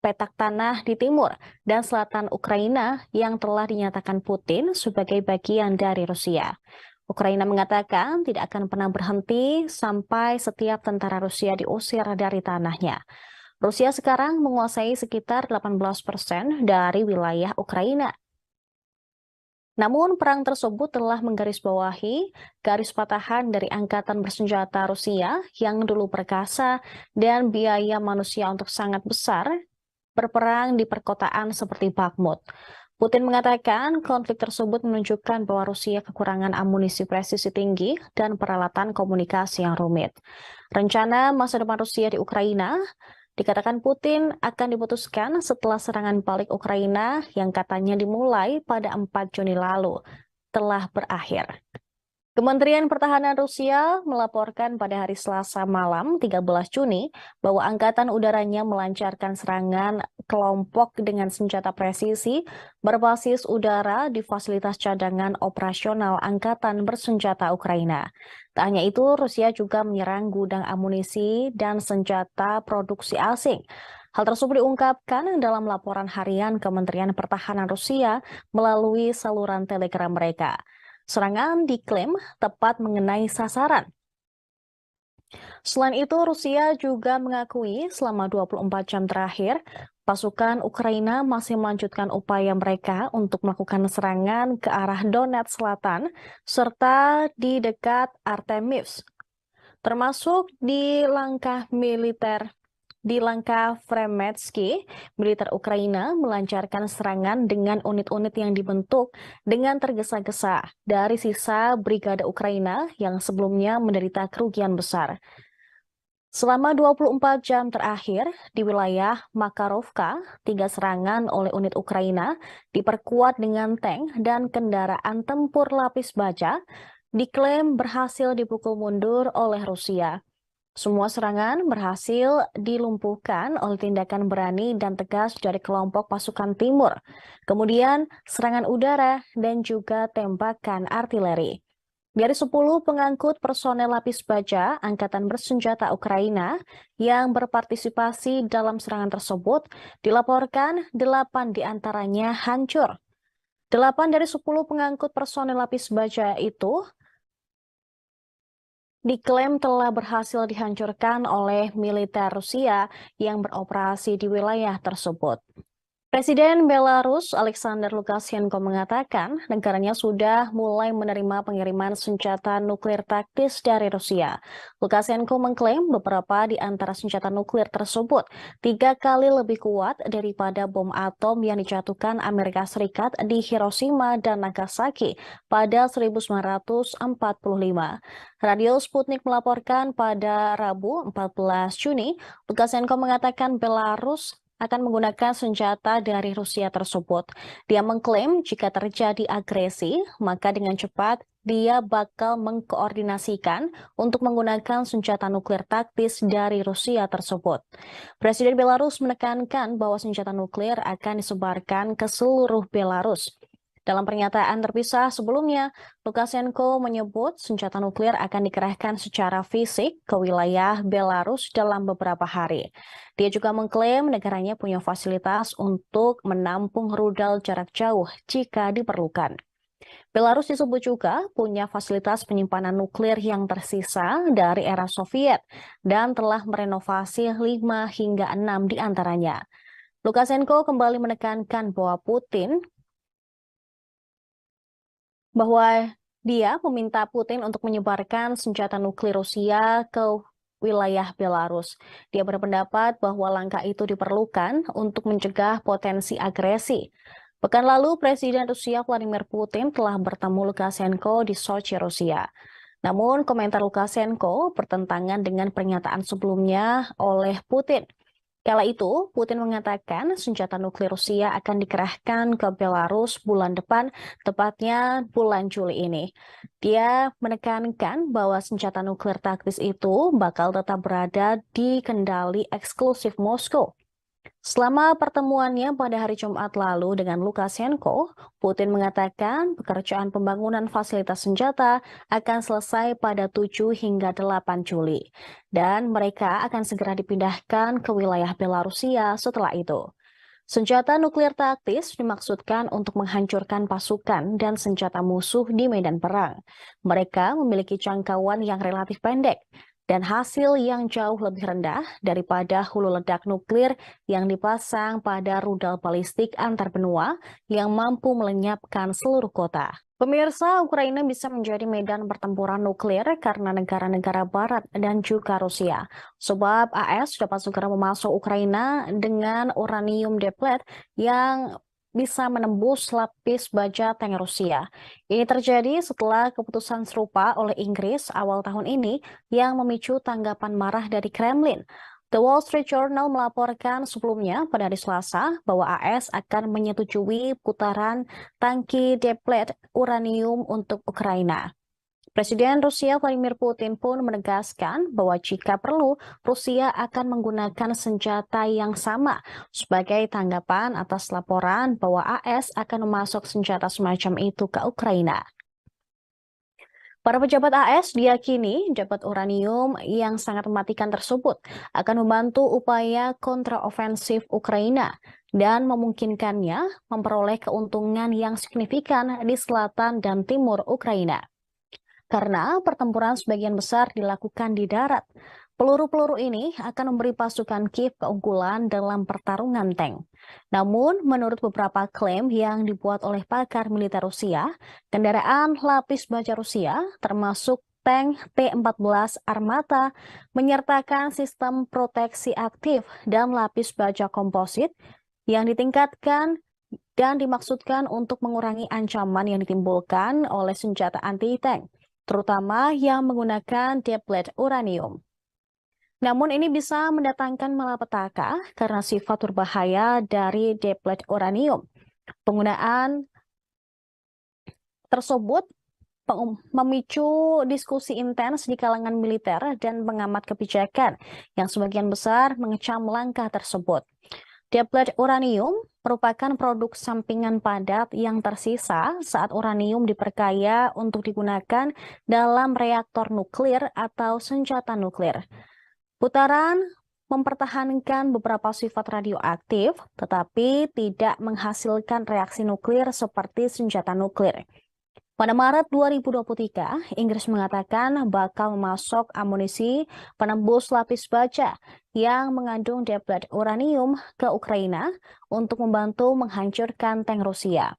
petak tanah di timur dan selatan Ukraina yang telah dinyatakan Putin sebagai bagian dari Rusia. Ukraina mengatakan tidak akan pernah berhenti sampai setiap tentara Rusia diusir dari tanahnya. Rusia sekarang menguasai sekitar 18% dari wilayah Ukraina. Namun perang tersebut telah menggarisbawahi garis patahan dari angkatan bersenjata Rusia yang dulu perkasa dan biaya manusia untuk sangat besar berperang di perkotaan seperti Bakhmut. Putin mengatakan konflik tersebut menunjukkan bahwa Rusia kekurangan amunisi presisi tinggi dan peralatan komunikasi yang rumit. Rencana masa depan Rusia di Ukraina dikatakan Putin akan diputuskan setelah serangan balik Ukraina yang katanya dimulai pada 4 Juni lalu telah berakhir. Kementerian Pertahanan Rusia melaporkan pada hari Selasa malam 13 Juni bahwa Angkatan Udaranya melancarkan serangan kelompok dengan senjata presisi berbasis udara di fasilitas cadangan operasional Angkatan Bersenjata Ukraina. Tak hanya itu, Rusia juga menyerang gudang amunisi dan senjata produksi asing. Hal tersebut diungkapkan dalam laporan harian Kementerian Pertahanan Rusia melalui saluran Telegram mereka. Serangan diklaim tepat mengenai sasaran. Selain itu, Rusia juga mengakui selama 24 jam terakhir, pasukan Ukraina masih melanjutkan upaya mereka untuk melakukan serangan ke arah Donetsk Selatan serta di dekat Artemivsk, termasuk di langkah militer. Di langkah Fremetsky, militer Ukraina melancarkan serangan dengan unit-unit yang dibentuk dengan tergesa-gesa dari sisa brigade Ukraina yang sebelumnya menderita kerugian besar. Selama 24 jam terakhir, di wilayah Makarovka, 3 serangan oleh unit Ukraina diperkuat dengan tank dan kendaraan tempur lapis baja diklaim berhasil dipukul mundur oleh Rusia. Semua serangan berhasil dilumpuhkan oleh tindakan berani dan tegas dari kelompok pasukan timur. Kemudian serangan udara dan juga tembakan artileri. Dari 10 pengangkut personel lapis baja Angkatan Bersenjata Ukraina yang berpartisipasi dalam serangan tersebut, dilaporkan 8 diantaranya hancur. 8 dari 10 pengangkut personel lapis baja itu diklaim telah berhasil dihancurkan oleh militer Rusia yang beroperasi di wilayah tersebut. Presiden Belarus Alexander Lukashenko mengatakan negaranya sudah mulai menerima pengiriman senjata nuklir taktis dari Rusia. Lukashenko mengklaim beberapa di antara senjata nuklir tersebut 3 kali lebih kuat daripada bom atom yang dijatuhkan Amerika Serikat di Hiroshima dan Nagasaki pada 1945. Radio Sputnik melaporkan pada Rabu 14 Juni, Lukashenko mengatakan Belarus akan menggunakan senjata dari Rusia tersebut. Dia mengklaim jika terjadi agresi, maka dengan cepat dia bakal mengkoordinasikan untuk menggunakan senjata nuklir taktis dari Rusia tersebut. Presiden Belarus menekankan bahwa senjata nuklir akan disebarkan ke seluruh Belarus. Dalam pernyataan terpisah sebelumnya, Lukashenko menyebut senjata nuklir akan dikerahkan secara fisik ke wilayah Belarus dalam beberapa hari. Dia juga mengklaim negaranya punya fasilitas untuk menampung rudal jarak jauh jika diperlukan. Belarus disebut juga punya fasilitas penyimpanan nuklir yang tersisa dari era Soviet dan telah merenovasi 5 hingga 6 diantaranya. Lukashenko kembali menekankan bahwa dia meminta Putin untuk menyebarkan senjata nuklir Rusia ke wilayah Belarus. Dia berpendapat bahwa langkah itu diperlukan untuk mencegah potensi agresi. Pekan lalu, Presiden Rusia Vladimir Putin telah bertemu Lukashenko di Sochi, Rusia. Namun, komentar Lukashenko bertentangan dengan pernyataan sebelumnya oleh Putin. Kala itu, Putin mengatakan senjata nuklir Rusia akan dikerahkan ke Belarus bulan depan, tepatnya bulan Juli ini. Dia menekankan bahwa senjata nuklir taktis itu bakal tetap berada di kendali eksklusif Moskow. Selama pertemuannya pada hari Jumat lalu dengan Lukashenko, Putin mengatakan pekerjaan pembangunan fasilitas senjata akan selesai pada 7 hingga 8 Juli. Dan mereka akan segera dipindahkan ke wilayah Belarusia setelah itu. Senjata nuklir taktis dimaksudkan untuk menghancurkan pasukan dan senjata musuh di medan perang. Mereka memiliki jangkauan yang relatif pendek dan hasil yang jauh lebih rendah daripada hulu ledak nuklir yang dipasang pada rudal balistik antar benua yang mampu melenyapkan seluruh kota. Pemirsa, Ukraina bisa menjadi medan pertempuran nuklir karena negara-negara Barat dan juga Rusia. Sebab AS dapat segera memasuk Ukraina dengan uranium deplet yang bisa menembus lapis baja tank Rusia. Ini terjadi setelah keputusan serupa oleh Inggris awal tahun ini yang memicu tanggapan marah dari Kremlin. The Wall Street Journal melaporkan sebelumnya pada hari Selasa bahwa AS akan menyetujui putaran tangki deplet uranium untuk Ukraina. Presiden Rusia Vladimir Putin pun menegaskan bahwa jika perlu, Rusia akan menggunakan senjata yang sama sebagai tanggapan atas laporan bahwa AS akan memasok senjata semacam itu ke Ukraina. Para pejabat AS diyakini dapat uranium yang sangat mematikan tersebut akan membantu upaya kontraofensif Ukraina dan memungkinkannya memperoleh keuntungan yang signifikan di selatan dan timur Ukraina. karena pertempuran sebagian besar dilakukan di darat. Peluru-peluru ini akan memberi pasukan Kiev keunggulan dalam pertarungan tank. Namun, menurut beberapa klaim yang dibuat oleh pakar militer Rusia, kendaraan lapis baja Rusia, termasuk tank T-14 Armata, menyertakan sistem proteksi aktif dan lapis baja komposit yang ditingkatkan dan dimaksudkan untuk mengurangi ancaman yang ditimbulkan oleh senjata anti-tank, terutama yang menggunakan deplet uranium. Namun ini bisa mendatangkan malapetaka karena sifat berbahaya dari deplet uranium. Penggunaan tersebut memicu diskusi intens di kalangan militer dan pengamat kebijakan yang sebagian besar mengecam langkah tersebut. Deplet uranium merupakan produk sampingan padat yang tersisa saat uranium diperkaya untuk digunakan dalam reaktor nuklir atau senjata nuklir. Putaran mempertahankan beberapa sifat radioaktif, tetapi tidak menghasilkan reaksi nuklir seperti senjata nuklir. Pada Maret 2023, Inggris mengatakan bakal memasok amunisi penembus lapis baja yang mengandung deplet uranium ke Ukraina untuk membantu menghancurkan tank Rusia.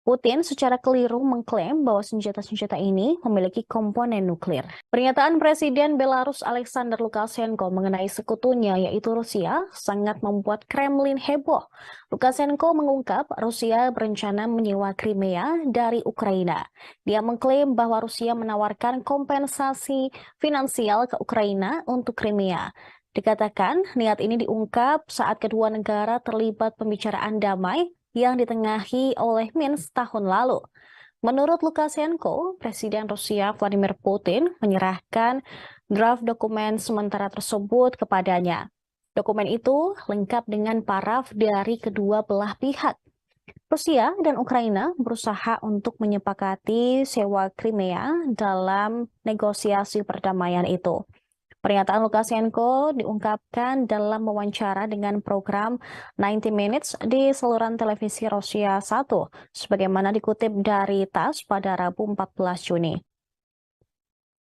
Putin secara keliru mengklaim bahwa senjata-senjata ini memiliki komponen nuklir. Pernyataan Presiden Belarus Alexander Lukashenko mengenai sekutunya yaitu Rusia sangat membuat Kremlin heboh. Lukashenko mengungkap Rusia berencana menyewa Crimea dari Ukraina. Dia mengklaim bahwa Rusia menawarkan kompensasi finansial ke Ukraina untuk Crimea. Dikatakan niat ini diungkap saat kedua negara terlibat pembicaraan damai yang ditengahi oleh Minsk tahun lalu. Menurut Lukashenko, Presiden Rusia Vladimir Putin menyerahkan draft dokumen sementara tersebut kepadanya. Dokumen itu lengkap dengan paraf dari kedua belah pihak. Rusia dan Ukraina berusaha untuk menyepakati sewa Crimea dalam negosiasi perdamaian itu. Pernyataan Lukashenko diungkapkan dalam wawancara dengan program 90 Minutes di saluran televisi Rusia 1, sebagaimana dikutip dari TASS pada Rabu 14 Juni.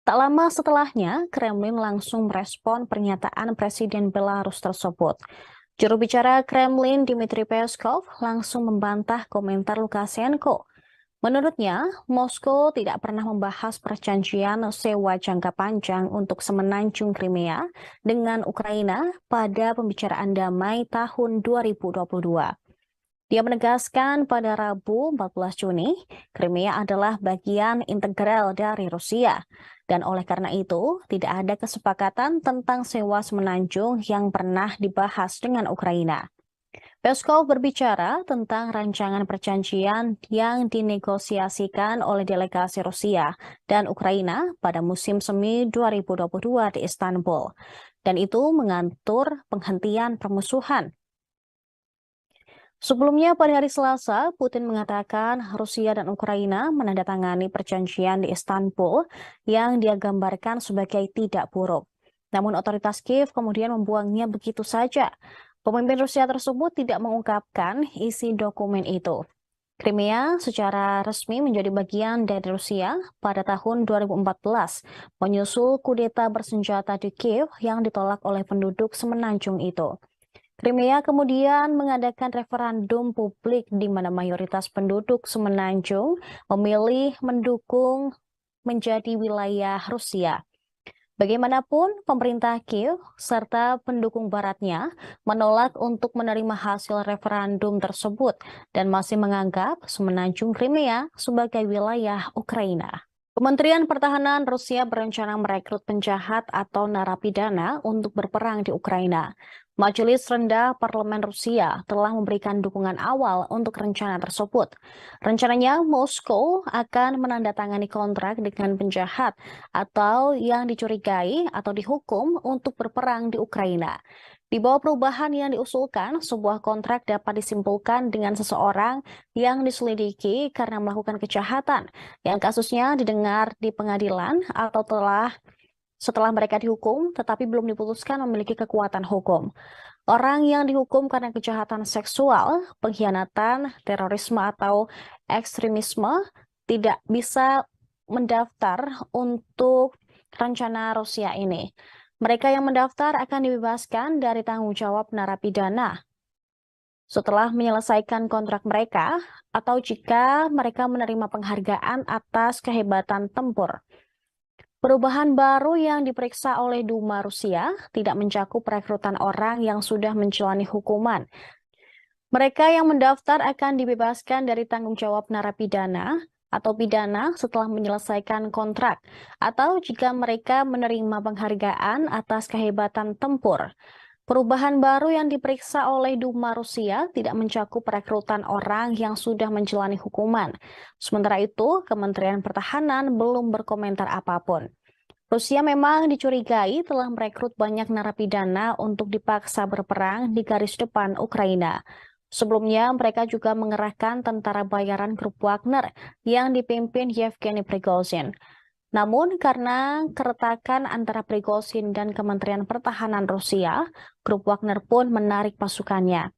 Tak lama setelahnya, Kremlin langsung merespon pernyataan Presiden Belarus tersebut. Juru bicara Kremlin Dmitry Peskov langsung membantah komentar Lukashenko. Menurutnya, Moskow tidak pernah membahas perjanjian sewa jangka panjang untuk semenanjung Crimea dengan Ukraina pada pembicaraan damai tahun 2022. Dia menegaskan pada Rabu 14 Juni, Crimea adalah bagian integral dari Rusia. Dan oleh karena itu, tidak ada kesepakatan tentang sewa semenanjung yang pernah dibahas dengan Ukraina. Peskov berbicara tentang rancangan perjanjian yang dinegosiasikan oleh delegasi Rusia dan Ukraina pada musim semi 2022 di Istanbul, dan itu mengatur penghentian permusuhan. Sebelumnya pada hari Selasa, Putin mengatakan Rusia dan Ukraina menandatangani perjanjian di Istanbul yang dia gambarkan sebagai tidak buruk. Namun otoritas Kiev kemudian membuangnya begitu saja. Pemimpin Rusia tersebut tidak mengungkapkan isi dokumen itu. Crimea secara resmi menjadi bagian dari Rusia pada tahun 2014, menyusul kudeta bersenjata di Kiev yang ditolak oleh penduduk semenanjung itu. Crimea kemudian mengadakan referendum publik di mana mayoritas penduduk semenanjung memilih mendukung menjadi wilayah Rusia. Bagaimanapun, pemerintah Kiev serta pendukung baratnya menolak untuk menerima hasil referendum tersebut dan masih menganggap semenanjung Crimea sebagai wilayah Ukraina. Kementerian Pertahanan Rusia berencana merekrut penjahat atau narapidana untuk berperang di Ukraina. Majelis Rendah Parlemen Rusia telah memberikan dukungan awal untuk rencana tersebut. Rencananya, Moskow akan menandatangani kontrak dengan penjahat atau yang dicurigai atau dihukum untuk berperang di Ukraina. Di bawah perubahan yang diusulkan, sebuah kontrak dapat disimpulkan dengan seseorang yang diselidiki karena melakukan kejahatan, yang kasusnya didengar di pengadilan atau setelah mereka dihukum, tetapi belum diputuskan memiliki kekuatan hukum. Orang yang dihukum karena kejahatan seksual, pengkhianatan, terorisme, atau ekstremisme tidak bisa mendaftar untuk rencana Rusia ini. Mereka yang mendaftar akan dibebaskan dari tanggung jawab narapidana setelah menyelesaikan kontrak mereka atau jika mereka menerima penghargaan atas kehebatan tempur. Perubahan baru yang diperiksa oleh Duma Rusia tidak mencakup rekrutan orang yang sudah menjalani hukuman. Mereka yang mendaftar akan dibebaskan dari tanggung jawab narapidana atau pidana setelah menyelesaikan kontrak, atau jika mereka menerima penghargaan atas kehebatan tempur. Perubahan baru yang diperiksa oleh Duma Rusia tidak mencakup rekrutan orang yang sudah menjalani hukuman. Sementara itu, Kementerian Pertahanan belum berkomentar apapun. Rusia memang dicurigai telah merekrut banyak narapidana untuk dipaksa berperang di garis depan Ukraina. Sebelumnya, mereka juga mengerahkan tentara bayaran grup Wagner yang dipimpin Yevgeny Prigozhin. Namun, karena keretakan antara Prigozhin dan Kementerian Pertahanan Rusia, grup Wagner pun menarik pasukannya.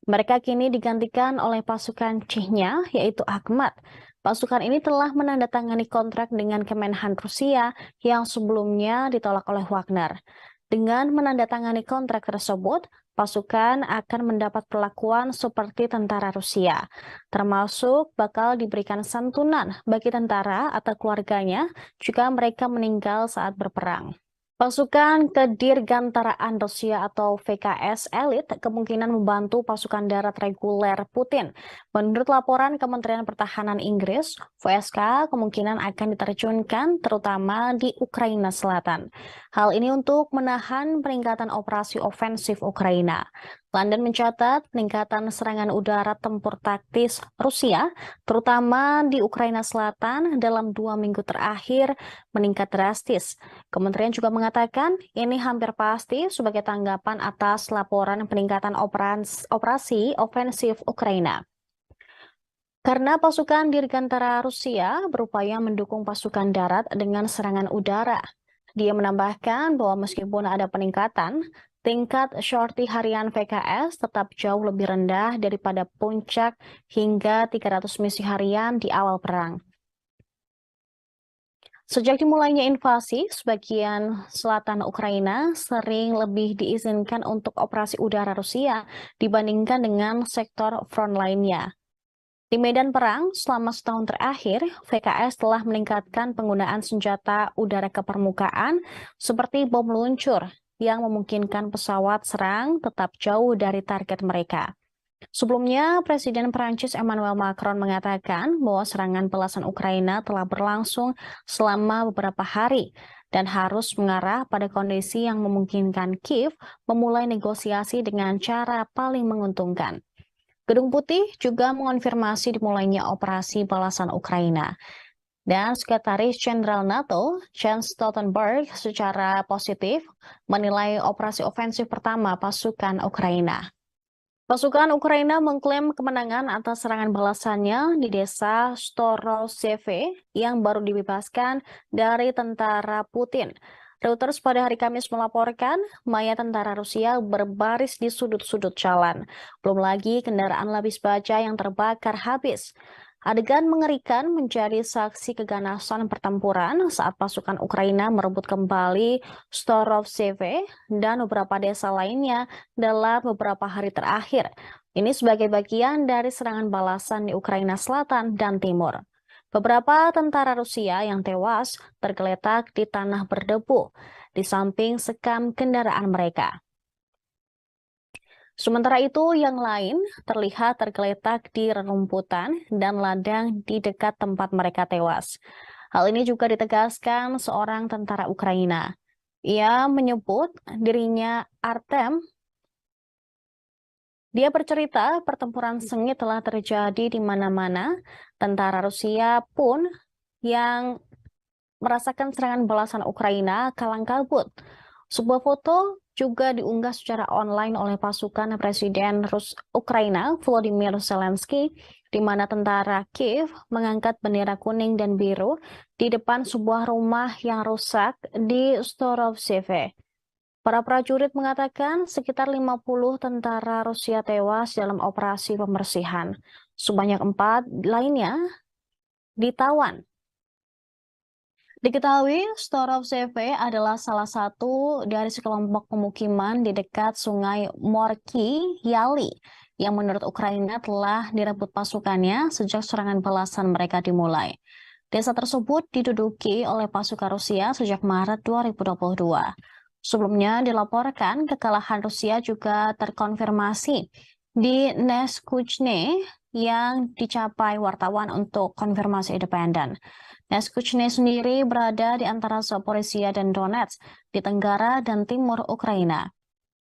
Mereka kini digantikan oleh pasukan Chechnya, yaitu Akhmat. Pasukan ini telah menandatangani kontrak dengan Kemenhan Rusia yang sebelumnya ditolak oleh Wagner. Dengan menandatangani kontrak tersebut, pasukan akan mendapat perlakuan seperti tentara Rusia, termasuk bakal diberikan santunan bagi tentara atau keluarganya jika mereka meninggal saat berperang. Pasukan Kedirgantaraan Rusia atau VKS elit kemungkinan membantu pasukan darat reguler Putin. Menurut laporan Kementerian Pertahanan Inggris, VSK kemungkinan akan diterjunkan terutama di Ukraina Selatan. Hal ini untuk menahan peningkatan operasi ofensif Ukraina. London mencatat peningkatan serangan udara tempur taktis Rusia, terutama di Ukraina Selatan dalam 2 minggu terakhir meningkat drastis. Kementerian juga mengatakan ini hampir pasti sebagai tanggapan atas laporan peningkatan operasi ofensif Ukraina. Karena pasukan Dirgantara Rusia berupaya mendukung pasukan darat dengan serangan udara. Dia menambahkan bahwa meskipun ada peningkatan, tingkat shorty harian VKS tetap jauh lebih rendah daripada puncak hingga 300 misi harian di awal perang. Sejak dimulainya invasi, sebagian selatan Ukraina sering lebih diizinkan untuk operasi udara Rusia dibandingkan dengan sektor front lainnya. Di medan perang, selama setahun terakhir, VKS telah meningkatkan penggunaan senjata udara ke permukaan seperti bom luncur yang memungkinkan pesawat serang tetap jauh dari target mereka. Sebelumnya, Presiden Prancis Emmanuel Macron mengatakan bahwa serangan belasan Ukraina telah berlangsung selama beberapa hari dan harus mengarah pada kondisi yang memungkinkan Kiev memulai negosiasi dengan cara paling menguntungkan. Gedung Putih juga mengonfirmasi dimulainya operasi balasan Ukraina. Dan Sekretaris Jenderal NATO, Jens Stoltenberg, secara positif menilai operasi ofensif pertama pasukan Ukraina. Pasukan Ukraina mengklaim kemenangan atas serangan balasannya di desa Storozheve yang baru dibebaskan dari tentara Putin. Reuters pada hari Kamis melaporkan mayat tentara Rusia berbaris di sudut-sudut jalan. Belum lagi kendaraan lapis baja yang terbakar habis. Adegan mengerikan menjadi saksi keganasan pertempuran saat pasukan Ukraina merebut kembali Storozheve dan beberapa desa lainnya dalam beberapa hari terakhir. Ini sebagai bagian dari serangan balasan di Ukraina Selatan dan Timur. Beberapa tentara Rusia yang tewas tergeletak di tanah berdebu di samping sekam kendaraan mereka. Sementara itu, yang lain terlihat tergeletak di rerumputan dan ladang di dekat tempat mereka tewas. Hal ini juga ditegaskan seorang tentara Ukraina. Ia menyebut dirinya Artem. Dia bercerita pertempuran sengit telah terjadi di mana-mana. Tentara Rusia pun yang merasakan serangan balasan Ukraina kalang kabut. Sebuah foto juga diunggah secara online oleh pasukan Presiden Ukraina Volodymyr Zelensky, di mana tentara Kiev mengangkat bendera kuning dan biru di depan sebuah rumah yang rusak di Storozheve. Para prajurit mengatakan sekitar 50 tentara Rusia tewas dalam operasi pembersihan. Sebanyak 4 lainnya ditawan. Diketahui, Storovzeve adalah salah satu dari sekelompok pemukiman di dekat Sungai Morki Yali yang menurut Ukraina telah direbut pasukannya sejak serangan balasan mereka dimulai. Desa tersebut diduduki oleh pasukan Rusia sejak Maret 2022. Sebelumnya dilaporkan kekalahan Rusia juga terkonfirmasi di Neskuchne yang dicapai wartawan untuk konfirmasi independen. Neskuchne sendiri berada di antara Zaporizhia dan Donetsk di tenggara dan timur Ukraina.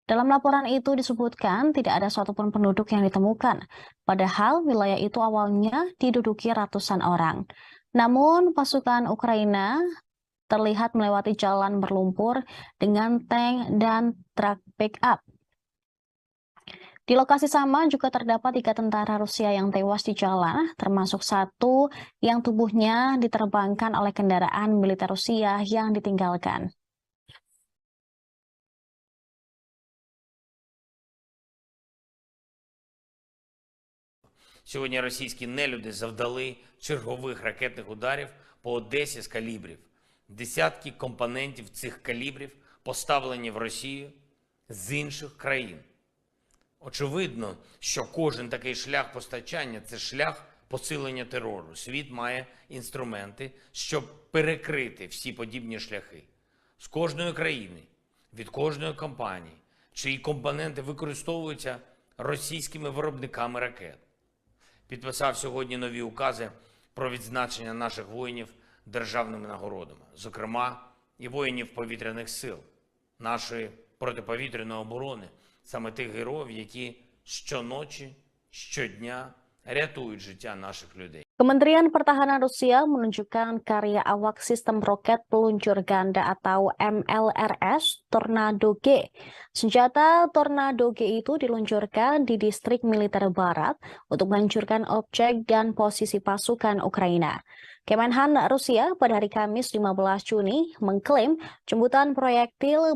Dalam laporan itu disebutkan tidak ada satupun penduduk yang ditemukan, padahal wilayah itu awalnya diduduki ratusan orang. Namun pasukan Ukraina terlihat melewati jalan berlumpur dengan tank dan truk pick-up. Di lokasi sama juga terdapat 3 tentara Rusia yang tewas di jalan, termasuk satu yang tubuhnya diterbangkan oleh kendaraan militer Rusia yang ditinggalkan. Сьогодні російські нелюди завдали чергових ракетних ударів по Одесі з калібрів. Десятки компонентів цих калібрів поставлені в Росію з інших країн. Очевидно, що кожен такий шлях постачання – це шлях посилення терору. Світ має інструменти, щоб перекрити всі подібні шляхи. З кожної країни, від кожної компанії, чиї компоненти використовуються російськими виробниками ракет. Підписав сьогодні нові укази про відзначення наших воїнів державними нагородами, зокрема і воїнів повітряних сил, нашої протиповітряної оборони, саме тих героїв, які щоночі, щодня рятують життя наших людей. Kementerian Pertahanan Rusia menunjukkan karya awak sistem roket peluncur ganda atau MLRS Tornado G. Senjata Tornado G itu diluncurkan di distrik militer barat untuk menghancurkan objek dan posisi pasukan Ukraina. Kemenhan Rusia pada hari Kamis 15 Juni mengklaim jemputan proyektil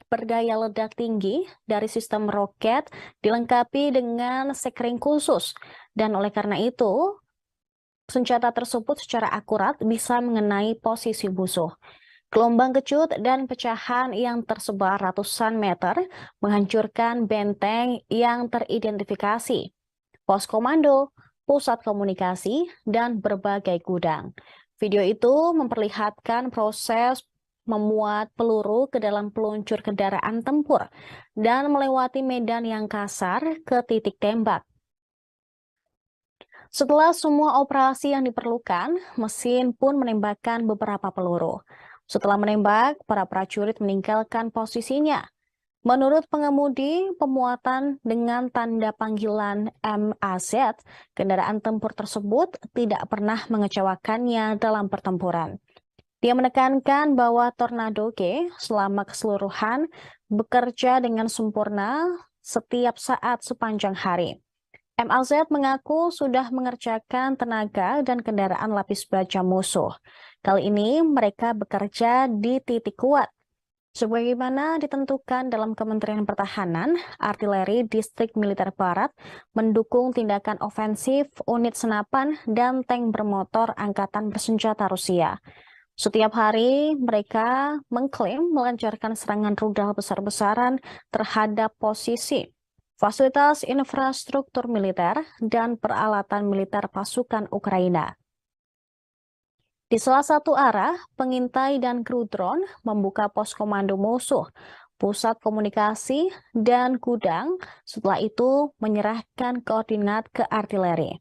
berdaya ledak tinggi dari sistem roket dilengkapi dengan sekring khusus. Dan oleh karena itu, senjata tersebut secara akurat bisa mengenai posisi musuh. Gelombang kecut dan pecahan yang tersebar ratusan meter menghancurkan benteng yang teridentifikasi, pos komando, pusat komunikasi, dan berbagai gudang. Video itu memperlihatkan proses memuat peluru ke dalam peluncur kendaraan tempur dan melewati medan yang kasar ke titik tembak. Setelah semua operasi yang diperlukan, mesin pun menembakkan beberapa peluru. Setelah menembak, para prajurit meninggalkan posisinya. Menurut pengemudi, pemuatan dengan tanda panggilan MAZ, kendaraan tempur tersebut tidak pernah mengecewakannya dalam pertempuran. Dia menekankan bahwa Tornado G selama keseluruhan bekerja dengan sempurna setiap saat sepanjang hari. MAZ mengaku sudah mengerjakan tenaga dan kendaraan lapis baja musuh. Kali ini mereka bekerja di titik kuat. Sebagaimana ditentukan dalam Kementerian Pertahanan, artileri distrik militer barat mendukung tindakan ofensif unit senapan dan tank bermotor angkatan bersenjata Rusia. Setiap hari mereka mengklaim melancarkan serangan rudal besar-besaran terhadap posisi, fasilitas infrastruktur militer, dan peralatan militer pasukan Ukraina. Di salah satu arah, pengintai dan kru drone membuka pos komando musuh, pusat komunikasi, dan gudang, setelah itu menyerahkan koordinat ke artileri.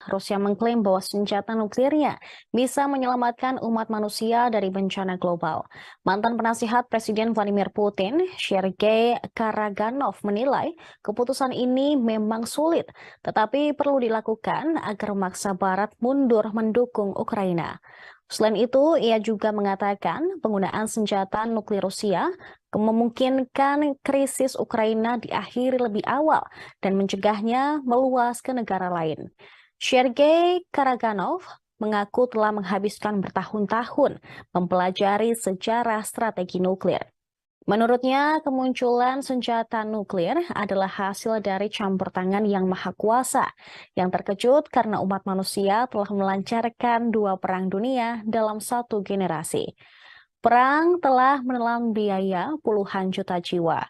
Rusia mengklaim bahwa senjata nuklirnya bisa menyelamatkan umat manusia dari bencana global. Mantan penasihat Presiden Vladimir Putin, Sergei Karaganov, menilai keputusan ini memang sulit, tetapi perlu dilakukan agar memaksa Barat mundur mendukung Ukraina. Selain itu, ia juga mengatakan penggunaan senjata nuklir Rusia memungkinkan krisis Ukraina diakhiri lebih awal dan mencegahnya meluas ke negara lain. Sergei Karaganov mengaku telah menghabiskan bertahun-tahun mempelajari sejarah strategi nuklir. Menurutnya, kemunculan senjata nuklir adalah hasil dari campur tangan yang maha kuasa, yang terkejut karena umat manusia telah melancarkan dua perang dunia dalam satu generasi. Perang telah menelan biaya puluhan juta jiwa,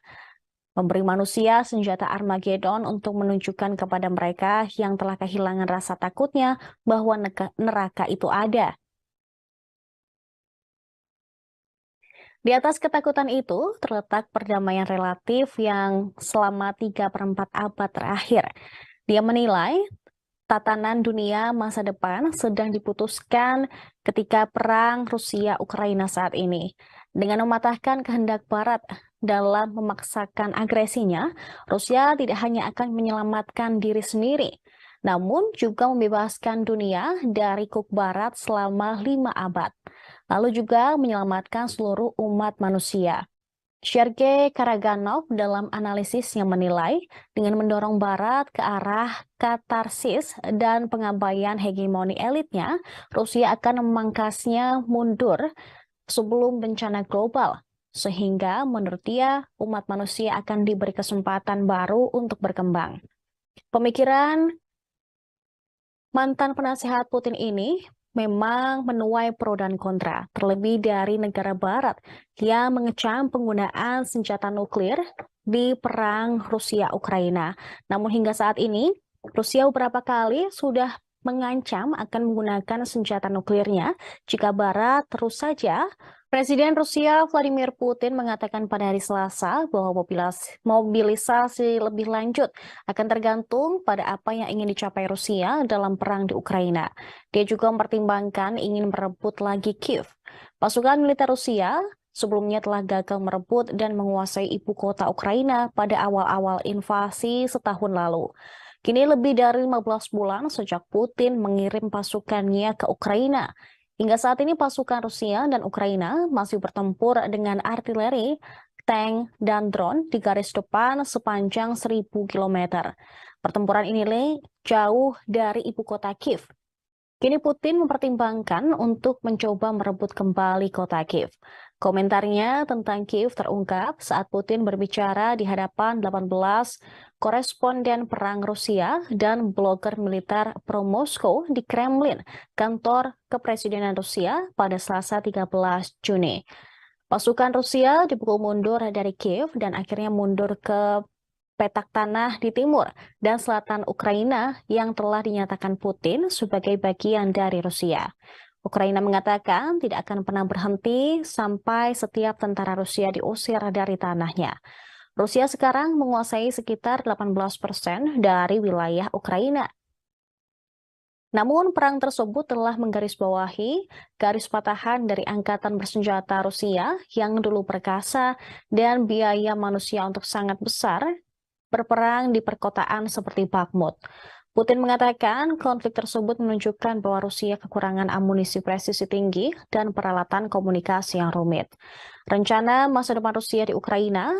memberi manusia senjata Armageddon untuk menunjukkan kepada mereka yang telah kehilangan rasa takutnya bahwa neraka itu ada. Di atas ketakutan itu terletak perdamaian relatif yang selama 3/4 abad terakhir. Dia menilai tatanan dunia masa depan sedang diputuskan ketika perang Rusia-Ukraina saat ini. Dengan mematahkan kehendak Barat dalam memaksakan agresinya, Rusia tidak hanya akan menyelamatkan diri sendiri, namun juga membebaskan dunia dari kuk Barat selama 5 abad, lalu juga menyelamatkan seluruh umat manusia. Sergei Karaganov dalam analisisnya menilai dengan mendorong Barat ke arah katarsis dan pengabaian hegemoni elitnya, Rusia akan memangkasnya mundur sebelum bencana global. Sehingga menurut dia, umat manusia akan diberi kesempatan baru untuk berkembang. Pemikiran mantan penasehat Putin ini memang menuai pro dan kontra, terlebih dari negara Barat yang mengecam penggunaan senjata nuklir di perang Rusia-Ukraina. Namun hingga saat ini, Rusia beberapa kali sudah mengancam akan menggunakan senjata nuklirnya jika Barat terus saja. Presiden Rusia Vladimir Putin mengatakan pada hari Selasa bahwa mobilisasi lebih lanjut akan tergantung pada apa yang ingin dicapai Rusia dalam perang di Ukraina. Dia juga mempertimbangkan ingin merebut lagi Kiev. Pasukan militer Rusia sebelumnya telah gagal merebut dan menguasai ibu kota Ukraina pada awal-awal invasi setahun lalu. Kini lebih dari 15 bulan sejak Putin mengirim pasukannya ke Ukraina. Hingga saat ini pasukan Rusia dan Ukraina masih bertempur dengan artileri, tank, dan drone di garis depan sepanjang 1.000 km. Pertempuran ini jauh dari ibu kota Kiev. Kini Putin mempertimbangkan untuk mencoba merebut kembali kota Kiev. Komentarnya tentang Kiev terungkap saat Putin berbicara di hadapan 18 koresponden perang Rusia dan blogger militer pro-Moskow di Kremlin, kantor kepresidenan Rusia pada Selasa 13 Juni. Pasukan Rusia dipukul mundur dari Kiev dan akhirnya mundur ke petak tanah di timur dan selatan Ukraina yang telah dinyatakan Putin sebagai bagian dari Rusia. Ukraina mengatakan tidak akan pernah berhenti sampai setiap tentara Rusia diusir dari tanahnya. Rusia sekarang menguasai sekitar 18% dari wilayah Ukraina. Namun perang tersebut telah menggarisbawahi garis patahan dari angkatan bersenjata Rusia yang dulu perkasa dan biaya manusia untuk sangat besar berperang di perkotaan seperti Bakhmut. Putin mengatakan konflik tersebut menunjukkan bahwa Rusia kekurangan amunisi presisi tinggi dan peralatan komunikasi yang rumit. Rencana masa depan Rusia di Ukraina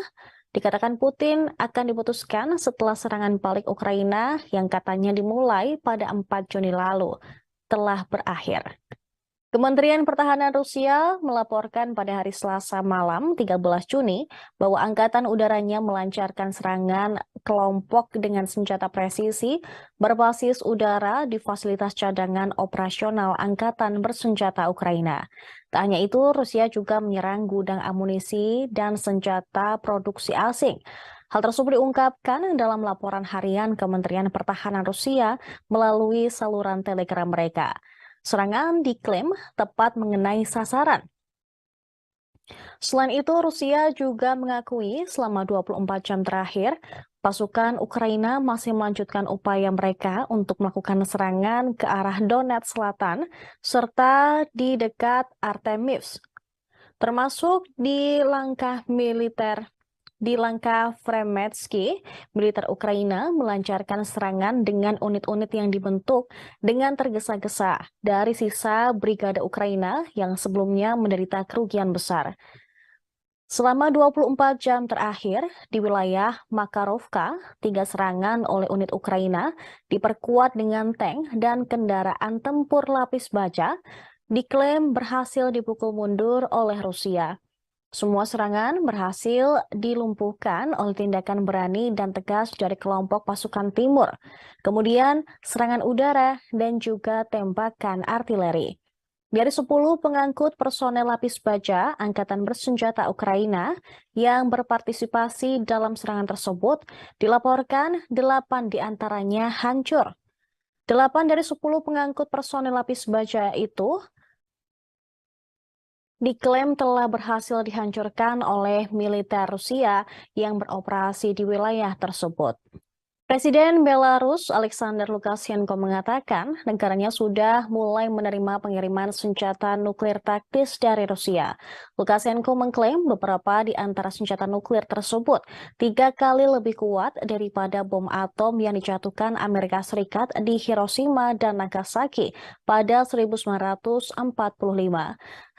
dikatakan Putin akan diputuskan setelah serangan balik Ukraina yang katanya dimulai pada 4 Juni lalu telah berakhir. Kementerian Pertahanan Rusia melaporkan pada hari Selasa malam 13 Juni bahwa angkatan udaranya melancarkan serangan kelompok dengan senjata presisi berbasis udara di fasilitas cadangan operasional angkatan bersenjata Ukraina. Tak hanya itu, Rusia juga menyerang gudang amunisi dan senjata produksi asing. Hal tersebut diungkapkan dalam laporan harian Kementerian Pertahanan Rusia melalui saluran Telegram mereka. Serangan diklaim tepat mengenai sasaran. Selain itu, Rusia juga mengakui selama 24 jam terakhir, pasukan Ukraina masih melanjutkan upaya mereka untuk melakukan serangan ke arah Donetsk Selatan, serta di dekat Artemivsk, termasuk di langkah militer. Di langkah Fremetsky, militer Ukraina melancarkan serangan dengan unit-unit yang dibentuk dengan tergesa-gesa dari sisa Brigade Ukraina yang sebelumnya menderita kerugian besar. Selama 24 jam terakhir, di wilayah Makarovka, 3 serangan oleh unit Ukraina diperkuat dengan tank dan kendaraan tempur lapis baja diklaim berhasil dipukul mundur oleh Rusia. Semua serangan berhasil dilumpuhkan oleh tindakan berani dan tegas dari kelompok pasukan timur. Kemudian serangan udara dan juga tembakan artileri. Dari 10 pengangkut personel lapis baja Angkatan Bersenjata Ukraina yang berpartisipasi dalam serangan tersebut, dilaporkan 8 diantaranya hancur. 8 dari 10 pengangkut personel lapis baja itu diklaim telah berhasil dihancurkan oleh militer Rusia yang beroperasi di wilayah tersebut. Presiden Belarus Alexander Lukashenko mengatakan negaranya sudah mulai menerima pengiriman senjata nuklir taktis dari Rusia. Lukashenko mengklaim beberapa di antara senjata nuklir tersebut 3 kali lebih kuat daripada bom atom yang dijatuhkan Amerika Serikat di Hiroshima dan Nagasaki pada 1945.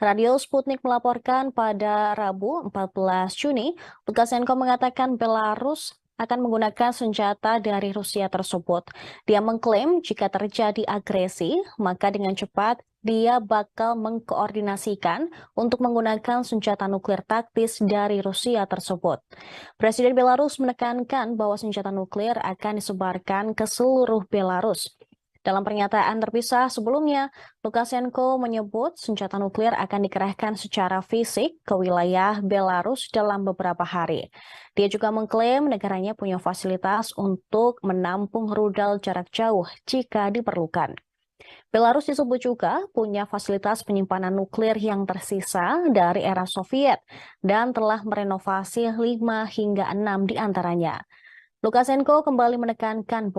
Radio Sputnik melaporkan pada Rabu 14 Juni, Lukashenko mengatakan Belarus akan menggunakan senjata dari Rusia tersebut. Dia mengklaim jika terjadi agresi, maka dengan cepat dia bakal mengkoordinasikan untuk menggunakan senjata nuklir taktis dari Rusia tersebut. Presiden Belarus menekankan bahwa senjata nuklir akan disebarkan ke seluruh Belarus. Dalam pernyataan terpisah sebelumnya, Lukashenko menyebut senjata nuklir akan dikerahkan secara fisik ke wilayah Belarus dalam beberapa hari. Dia juga mengklaim negaranya punya fasilitas untuk menampung rudal jarak jauh jika diperlukan. Belarus disebut juga punya fasilitas penyimpanan nuklir yang tersisa dari era Soviet dan telah merenovasi 5 hingga 6 diantaranya. Lukashenko kembali menekankan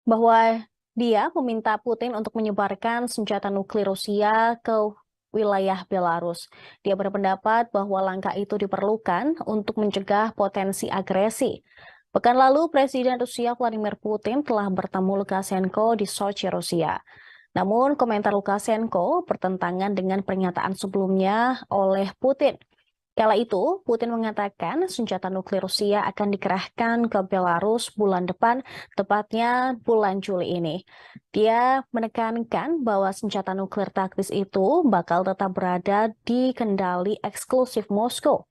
bahwa dia meminta Putin untuk menyebarkan senjata nuklir Rusia ke wilayah Belarus. Dia berpendapat bahwa langkah itu diperlukan untuk mencegah potensi agresi. Pekan lalu, Presiden Rusia Vladimir Putin telah bertemu Lukashenko di Sochi, Rusia. Namun, komentar Lukashenko bertentangan dengan pernyataan sebelumnya oleh Putin. Kala itu, Putin mengatakan senjata nuklir Rusia akan dikerahkan ke Belarus bulan depan, tepatnya bulan Juli ini. Dia menekankan bahwa senjata nuklir taktis itu bakal tetap berada di kendali eksklusif Moskow.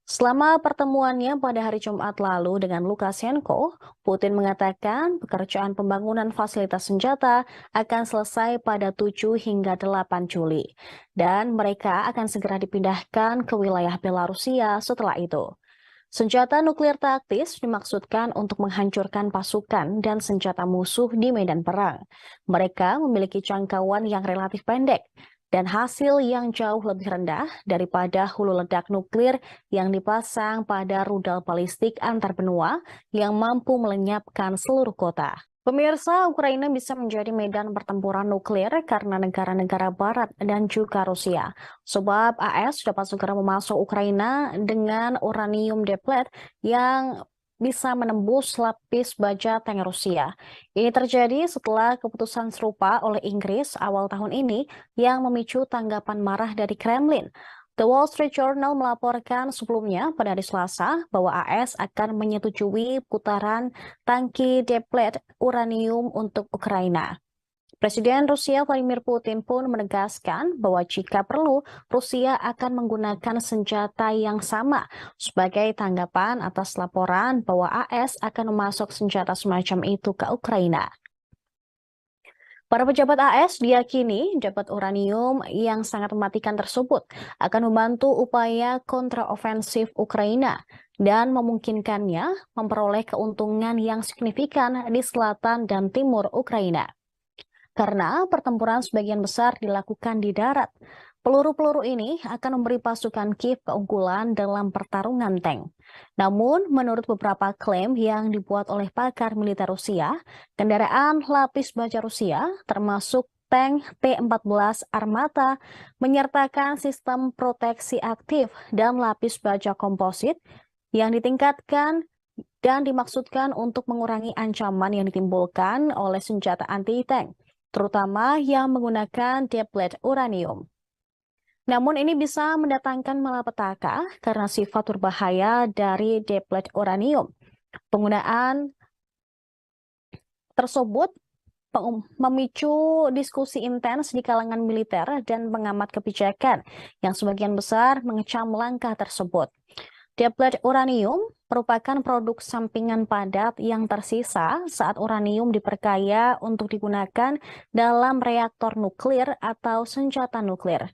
Selama pertemuannya pada hari Jumat lalu dengan Lukashenko, Putin mengatakan pekerjaan pembangunan fasilitas senjata akan selesai pada 7 hingga 8 Juli. Dan mereka akan segera dipindahkan ke wilayah Belarusia setelah itu. Senjata nuklir taktis dimaksudkan untuk menghancurkan pasukan dan senjata musuh di medan perang. Mereka memiliki jangkauan yang relatif pendek dan hasil yang jauh lebih rendah daripada hulu ledak nuklir yang dipasang pada rudal balistik antar benua yang mampu melenyapkan seluruh kota. Pemirsa, Ukraina bisa menjadi medan pertempuran nuklir karena negara-negara Barat dan juga Rusia. Sebab AS dapat segera memasuk Ukraina dengan uranium deplet yang bisa menembus lapis baja tank Rusia. Ini terjadi setelah keputusan serupa oleh Inggris awal tahun ini yang memicu tanggapan marah dari Kremlin. The Wall Street Journal melaporkan sebelumnya pada hari Selasa bahwa AS akan menyetujui putaran tangki deplet uranium untuk Ukraina. Presiden Rusia Vladimir Putin pun menegaskan bahwa jika perlu, Rusia akan menggunakan senjata yang sama sebagai tanggapan atas laporan bahwa AS akan memasok senjata semacam itu ke Ukraina. Para pejabat AS diyakini dapat uranium yang sangat mematikan tersebut akan membantu upaya kontraofensif Ukraina dan memungkinkannya memperoleh keuntungan yang signifikan di selatan dan timur Ukraina. Karena pertempuran sebagian besar dilakukan di darat, peluru-peluru ini akan memberi pasukan Kiev keunggulan dalam pertarungan tank. Namun, menurut beberapa klaim yang dibuat oleh pakar militer Rusia, kendaraan lapis baja Rusia, termasuk tank T-14 Armata, menyertakan sistem proteksi aktif dan lapis baja komposit yang ditingkatkan dan dimaksudkan untuk mengurangi ancaman yang ditimbulkan oleh senjata anti-tank, terutama yang menggunakan deplet uranium. Namun ini bisa mendatangkan malapetaka karena sifat berbahaya dari deplet uranium. Penggunaan tersebut memicu diskusi intens di kalangan militer dan pengamat kebijakan yang sebagian besar mengecam langkah tersebut. Deplet uranium merupakan produk sampingan padat yang tersisa saat uranium diperkaya untuk digunakan dalam reaktor nuklir atau senjata nuklir.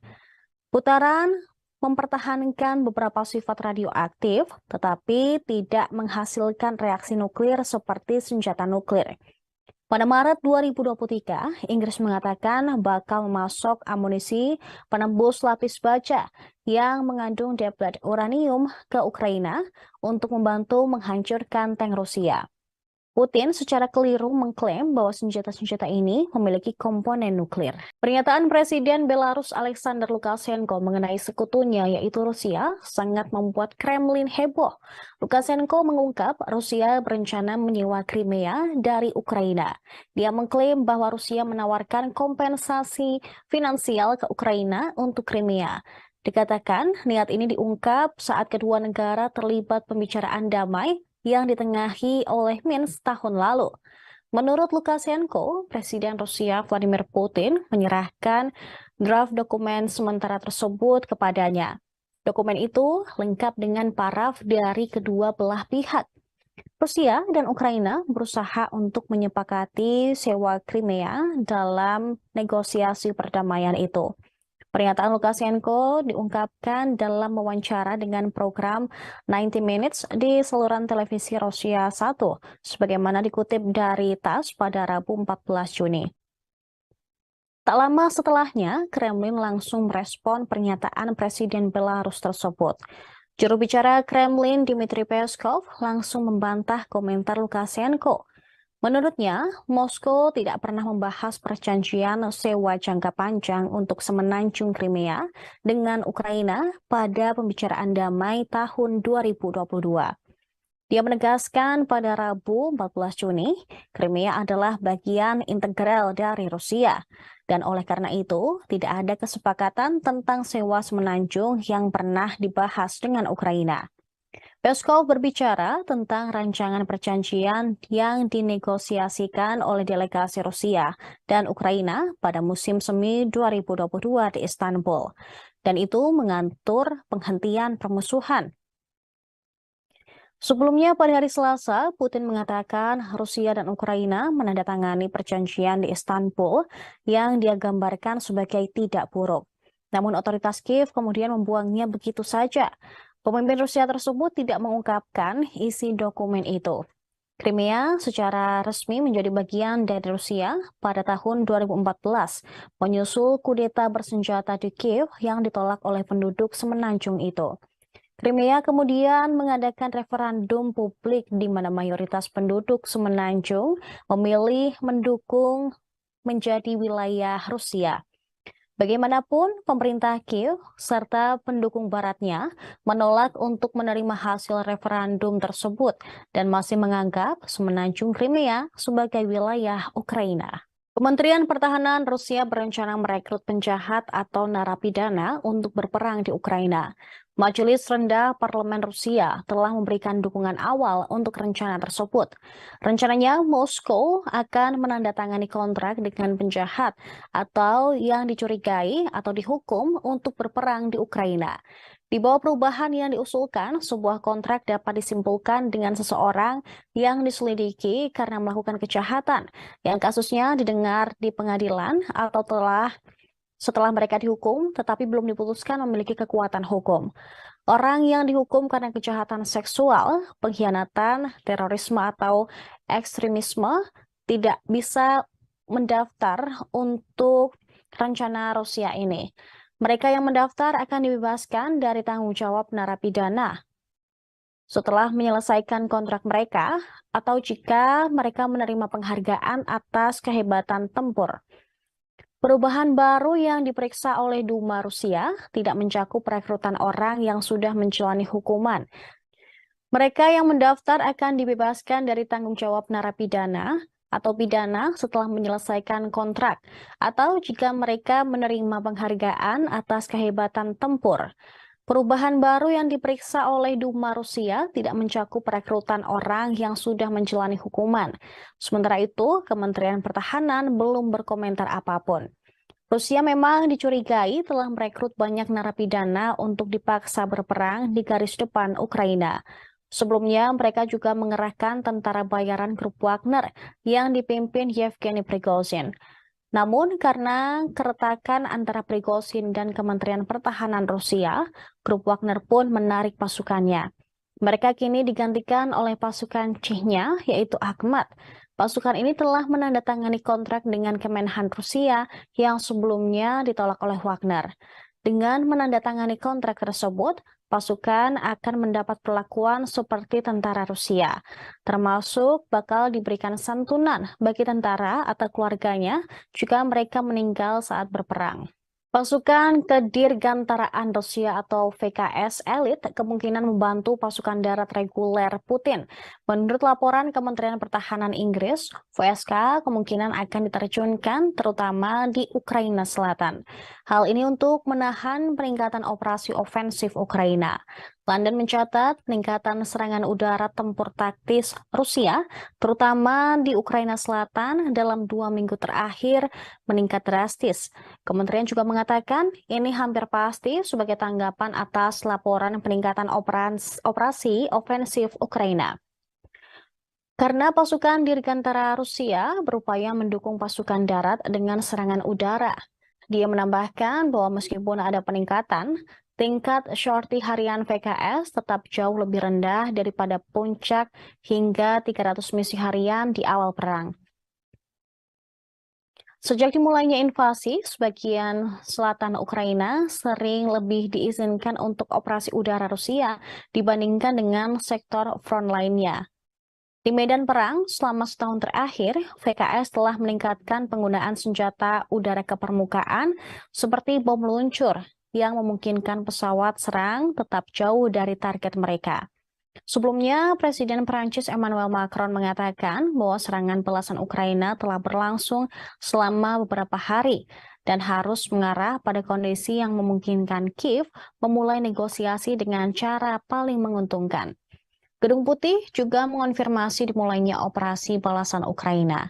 Putaran mempertahankan beberapa sifat radioaktif, tetapi tidak menghasilkan reaksi nuklir seperti senjata nuklir. Pada Maret 2023, Inggris mengatakan bakal memasok amunisi penembus lapis baja yang mengandung deplet uranium ke Ukraina untuk membantu menghancurkan tank Rusia. Putin secara keliru mengklaim bahwa senjata-senjata ini memiliki komponen nuklir. Pernyataan Presiden Belarus Alexander Lukashenko mengenai sekutunya yaitu Rusia sangat membuat Kremlin heboh. Lukashenko mengungkap Rusia berencana menyewa Crimea dari Ukraina. Dia mengklaim bahwa Rusia menawarkan kompensasi finansial ke Ukraina untuk Crimea. Dikatakan niat ini diungkap saat kedua negara terlibat pembicaraan damai yang ditengahi oleh Minsk tahun lalu. Menurut Lukashenko, Presiden Rusia Vladimir Putin menyerahkan draft dokumen sementara tersebut kepadanya. Dokumen itu lengkap dengan paraf dari kedua belah pihak. Rusia dan Ukraina berusaha untuk menyepakati sewa Crimea dalam negosiasi perdamaian itu. Pernyataan Lukashenko diungkapkan dalam wawancara dengan program 90 Minutes di saluran televisi Rusia 1, sebagaimana dikutip dari TASS pada Rabu 14 Juni. Tak lama setelahnya, Kremlin langsung merespon pernyataan Presiden Belarus tersebut. Juru bicara Kremlin Dmitry Peskov langsung membantah komentar Lukashenko. Menurutnya, Moskow tidak pernah membahas perjanjian sewa jangka panjang untuk semenanjung Crimea dengan Ukraina pada pembicaraan damai tahun 2022. Dia menegaskan pada Rabu 14 Juni, Crimea adalah bagian integral dari Rusia, dan oleh karena itu tidak ada kesepakatan tentang sewa semenanjung yang pernah dibahas dengan Ukraina. Peskov berbicara tentang rancangan perjanjian yang dinegosiasikan oleh delegasi Rusia dan Ukraina pada musim semi 2022 di Istanbul, dan itu mengatur penghentian permusuhan. Sebelumnya pada hari Selasa, Putin mengatakan Rusia dan Ukraina menandatangani perjanjian di Istanbul yang dia gambarkan sebagai tidak buruk. Namun otoritas Kiev kemudian membuangnya begitu saja. Pemimpin Rusia tersebut tidak mengungkapkan isi dokumen itu. Crimea secara resmi menjadi bagian dari Rusia pada tahun 2014, menyusul kudeta bersenjata di Kiev yang ditolak oleh penduduk semenanjung itu. Crimea kemudian mengadakan referendum publik di mana mayoritas penduduk semenanjung memilih mendukung menjadi wilayah Rusia. Bagaimanapun, pemerintah Kiev serta pendukung baratnya menolak untuk menerima hasil referendum tersebut dan masih menganggap semenanjung Crimea sebagai wilayah Ukraina. Kementerian Pertahanan Rusia berencana merekrut penjahat atau narapidana untuk berperang di Ukraina. Majelis Rendah Parlemen Rusia telah memberikan dukungan awal untuk rencana tersebut. Rencananya, Moskow akan menandatangani kontrak dengan penjahat atau yang dicurigai atau dihukum untuk berperang di Ukraina. Di bawah perubahan yang diusulkan, sebuah kontrak dapat disimpulkan dengan seseorang yang diselidiki karena melakukan kejahatan, yang kasusnya didengar di pengadilan atau setelah mereka dihukum, tetapi belum diputuskan memiliki kekuatan hukum. Orang yang dihukum karena kejahatan seksual, pengkhianatan, terorisme, atau ekstremisme tidak bisa mendaftar untuk rencana Rusia ini. Mereka yang mendaftar akan dibebaskan dari tanggung jawab narapidana setelah menyelesaikan kontrak mereka atau jika mereka menerima penghargaan atas kehebatan tempur. Perubahan baru yang diperiksa oleh Duma Rusia tidak mencakup rekrutan orang yang sudah menjalani hukuman. Mereka yang mendaftar akan dibebaskan dari tanggung jawab narapidana atau pidana setelah menyelesaikan kontrak, atau jika mereka menerima penghargaan atas kehebatan tempur. Perubahan baru yang diperiksa oleh Duma Rusia tidak mencakup perekrutan orang yang sudah menjalani hukuman. Sementara itu, Kementerian Pertahanan belum berkomentar apapun. Rusia memang dicurigai telah merekrut banyak narapidana untuk dipaksa berperang di garis depan Ukraina. Sebelumnya, mereka juga mengerahkan tentara bayaran grup Wagner yang dipimpin Yevgeny Prigozhin. Namun karena keretakan antara Prigozhin dan Kementerian Pertahanan Rusia, grup Wagner pun menarik pasukannya. Mereka kini digantikan oleh pasukan Chechnya, yaitu Akhmat. Pasukan ini telah menandatangani kontrak dengan Kemenhan Rusia yang sebelumnya ditolak oleh Wagner. Dengan menandatangani kontrak tersebut, pasukan akan mendapat perlakuan seperti tentara Rusia, termasuk bakal diberikan santunan bagi tentara atau keluarganya jika mereka meninggal saat berperang. Pasukan Kedirgantaraan Rusia atau VKS elit kemungkinan membantu pasukan darat reguler Putin. Menurut laporan Kementerian Pertahanan Inggris, VSK kemungkinan akan diterjunkan terutama di Ukraina Selatan. Hal ini untuk menahan peningkatan operasi ofensif Ukraina. London mencatat peningkatan serangan udara tempur taktis Rusia, terutama di Ukraina Selatan dalam 2 minggu terakhir meningkat drastis. Kementerian juga mengatakan ini hampir pasti sebagai tanggapan atas laporan peningkatan operasi ofensif Ukraina. Karena pasukan Dirgantara Rusia berupaya mendukung pasukan darat dengan serangan udara. Dia menambahkan bahwa meskipun ada peningkatan, tingkat sorti harian VKS tetap jauh lebih rendah daripada puncak hingga 300 misi harian di awal perang. Sejak dimulainya invasi, sebagian selatan Ukraina sering lebih diizinkan untuk operasi udara Rusia dibandingkan dengan sektor front lainnya. Di medan perang, selama setahun terakhir, VKS telah meningkatkan penggunaan senjata udara ke permukaan seperti bom luncur yang memungkinkan pesawat serang tetap jauh dari target mereka. Sebelumnya, Presiden Prancis Emmanuel Macron mengatakan bahwa serangan belasan Ukraina telah berlangsung selama beberapa hari dan harus mengarah pada kondisi yang memungkinkan Kiev memulai negosiasi dengan cara paling menguntungkan. Gedung Putih juga mengonfirmasi dimulainya operasi balasan Ukraina.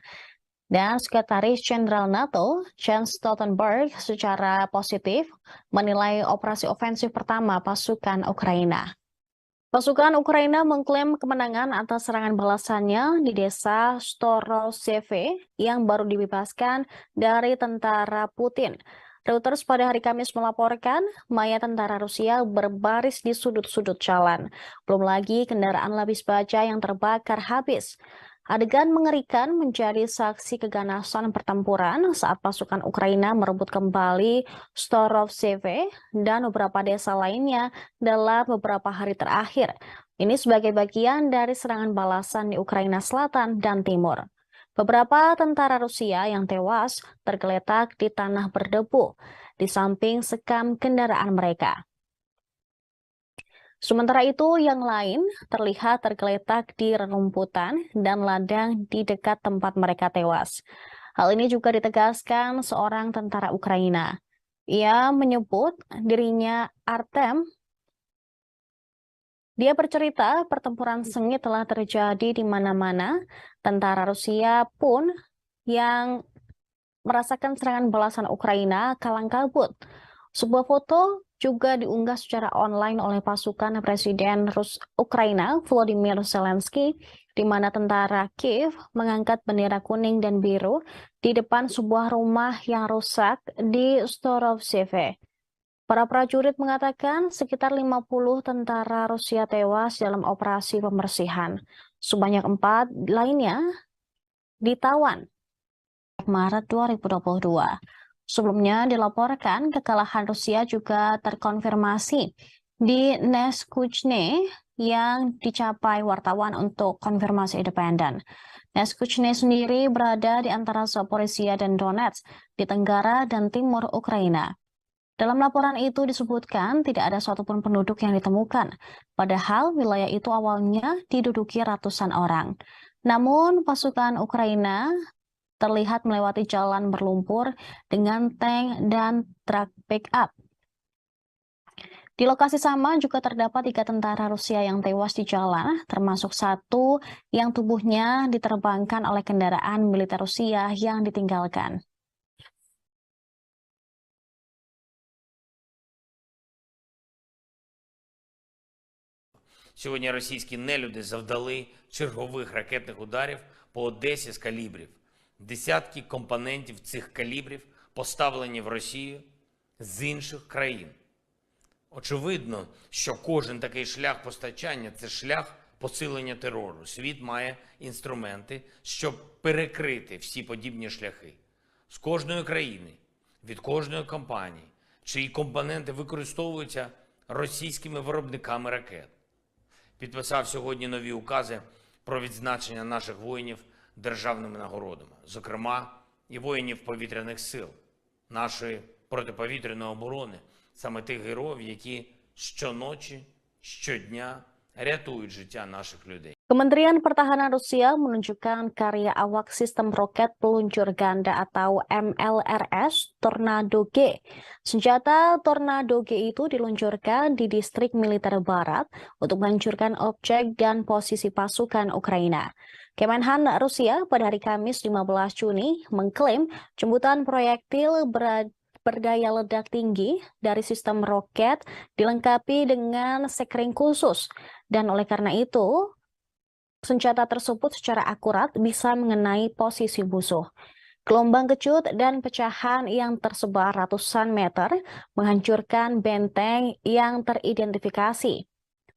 Dan Sekretaris Jenderal NATO, Jens Stoltenberg, secara positif menilai operasi ofensif pertama pasukan Ukraina. Pasukan Ukraina mengklaim kemenangan atas serangan balasannya di desa Storozheve yang baru dibebaskan dari tentara Putin. Reuters pada hari Kamis melaporkan mayat tentara Rusia berbaris di sudut-sudut jalan. Belum lagi kendaraan lapis baja yang terbakar habis. Adegan mengerikan menjadi saksi keganasan pertempuran saat pasukan Ukraina merebut kembali Storozheve dan beberapa desa lainnya dalam beberapa hari terakhir. Ini sebagai bagian dari serangan balasan di Ukraina Selatan dan Timur. Beberapa tentara Rusia yang tewas tergeletak di tanah berdebu di samping sekam kendaraan mereka. Sementara itu, yang lain terlihat tergeletak di rerumputan dan ladang di dekat tempat mereka tewas. Hal ini juga ditegaskan seorang tentara Ukraina. Ia menyebut dirinya Artem. Dia bercerita pertempuran sengit telah terjadi di mana-mana. Tentara Rusia pun yang merasakan serangan balasan Ukraina kalang kabut. Sebuah foto juga diunggah secara online oleh pasukan Presiden Ukraina Volodymyr Zelensky, di mana tentara Kiev mengangkat bendera kuning dan biru di depan sebuah rumah yang rusak di Storozheve. Para prajurit mengatakan sekitar 50 tentara Rusia tewas dalam operasi pembersihan. Sebanyak 4 lainnya ditawan Maret 2022. Sebelumnya dilaporkan kekalahan Rusia juga terkonfirmasi di Neskuchne yang dicapai wartawan untuk konfirmasi independen. Neskuchne sendiri berada di antara Zaporizhia dan Donetsk di tenggara dan timur Ukraina. Dalam laporan itu disebutkan tidak ada satupun penduduk yang ditemukan, padahal wilayah itu awalnya diduduki ratusan orang. Namun pasukan Ukraina terlihat melewati jalan berlumpur dengan tank dan truk pick-up. Di lokasi sama juga terdapat 3 tentara Rusia yang tewas di jalan, termasuk satu yang tubuhnya diterbangkan oleh kendaraan militer Rusia yang ditinggalkan. Сьогодні російські нелюди завдали чергових ракетних ударів по Одесі з калібрів. Десятки компонентів цих калібрів поставлені в Росію з інших країн. Очевидно, що кожен такий шлях постачання – це шлях посилення терору. Світ має інструменти, щоб перекрити всі подібні шляхи. З кожної країни, від кожної компанії, чиї компоненти використовуються російськими виробниками ракет. Підписав сьогодні нові укази про відзначення наших воїнів державними нагородами, зокрема і воїнів повітряних сил, нашої протиповітряної оборони, саме тих героїв, які щоночі, щодня рятують життя наших людей. Kementerian Pertahanan Rusia menunjukkan karya awak sistem roket peluncur ganda atau MLRS Tornado G. Senjata Tornado G itu diluncurkan di distrik militer barat untuk menghancurkan objek dan posisi pasukan Ukraina. Kemenhan Rusia pada hari Kamis 15 Juni mengklaim jemputan proyektil berdaya ledak tinggi dari sistem roket dilengkapi dengan sekring khusus. Dan oleh karena itu, senjata tersebut secara akurat bisa mengenai posisi musuh. Gelombang kecut dan pecahan yang tersebar ratusan meter menghancurkan benteng yang teridentifikasi,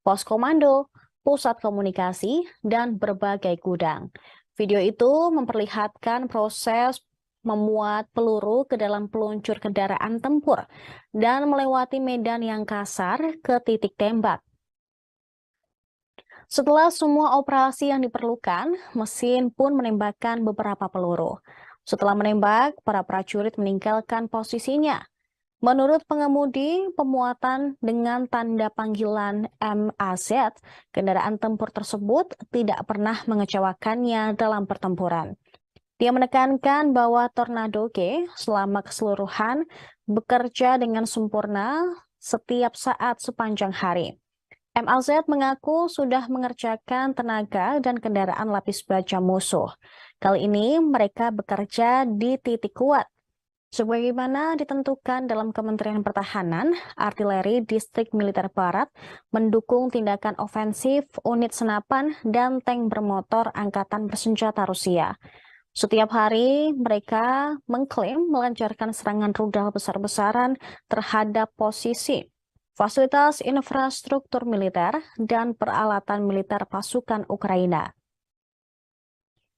pos komando, pusat komunikasi, dan berbagai gudang. Video itu memperlihatkan proses memuat peluru ke dalam peluncur kendaraan tempur dan melewati medan yang kasar ke titik tembak. Setelah semua operasi yang diperlukan, mesin pun menembakkan beberapa peluru. Setelah menembak, para prajurit meninggalkan posisinya. Menurut pengemudi, pemuatan dengan tanda panggilan MAZ, kendaraan tempur tersebut tidak pernah mengecewakannya dalam pertempuran. Dia menekankan bahwa Tornado G selama keseluruhan bekerja dengan sempurna setiap saat sepanjang hari. MLZ mengaku sudah mengerjakan tenaga dan kendaraan lapis baja musuh. Kali ini mereka bekerja di titik kuat. Sebagaimana ditentukan dalam Kementerian Pertahanan, artileri distrik militer barat mendukung tindakan ofensif unit senapan dan tank bermotor angkatan bersenjata Rusia. Setiap hari mereka mengklaim melancarkan serangan rudal besar-besaran terhadap posisi, fasilitas infrastruktur militer, dan peralatan militer pasukan Ukraina.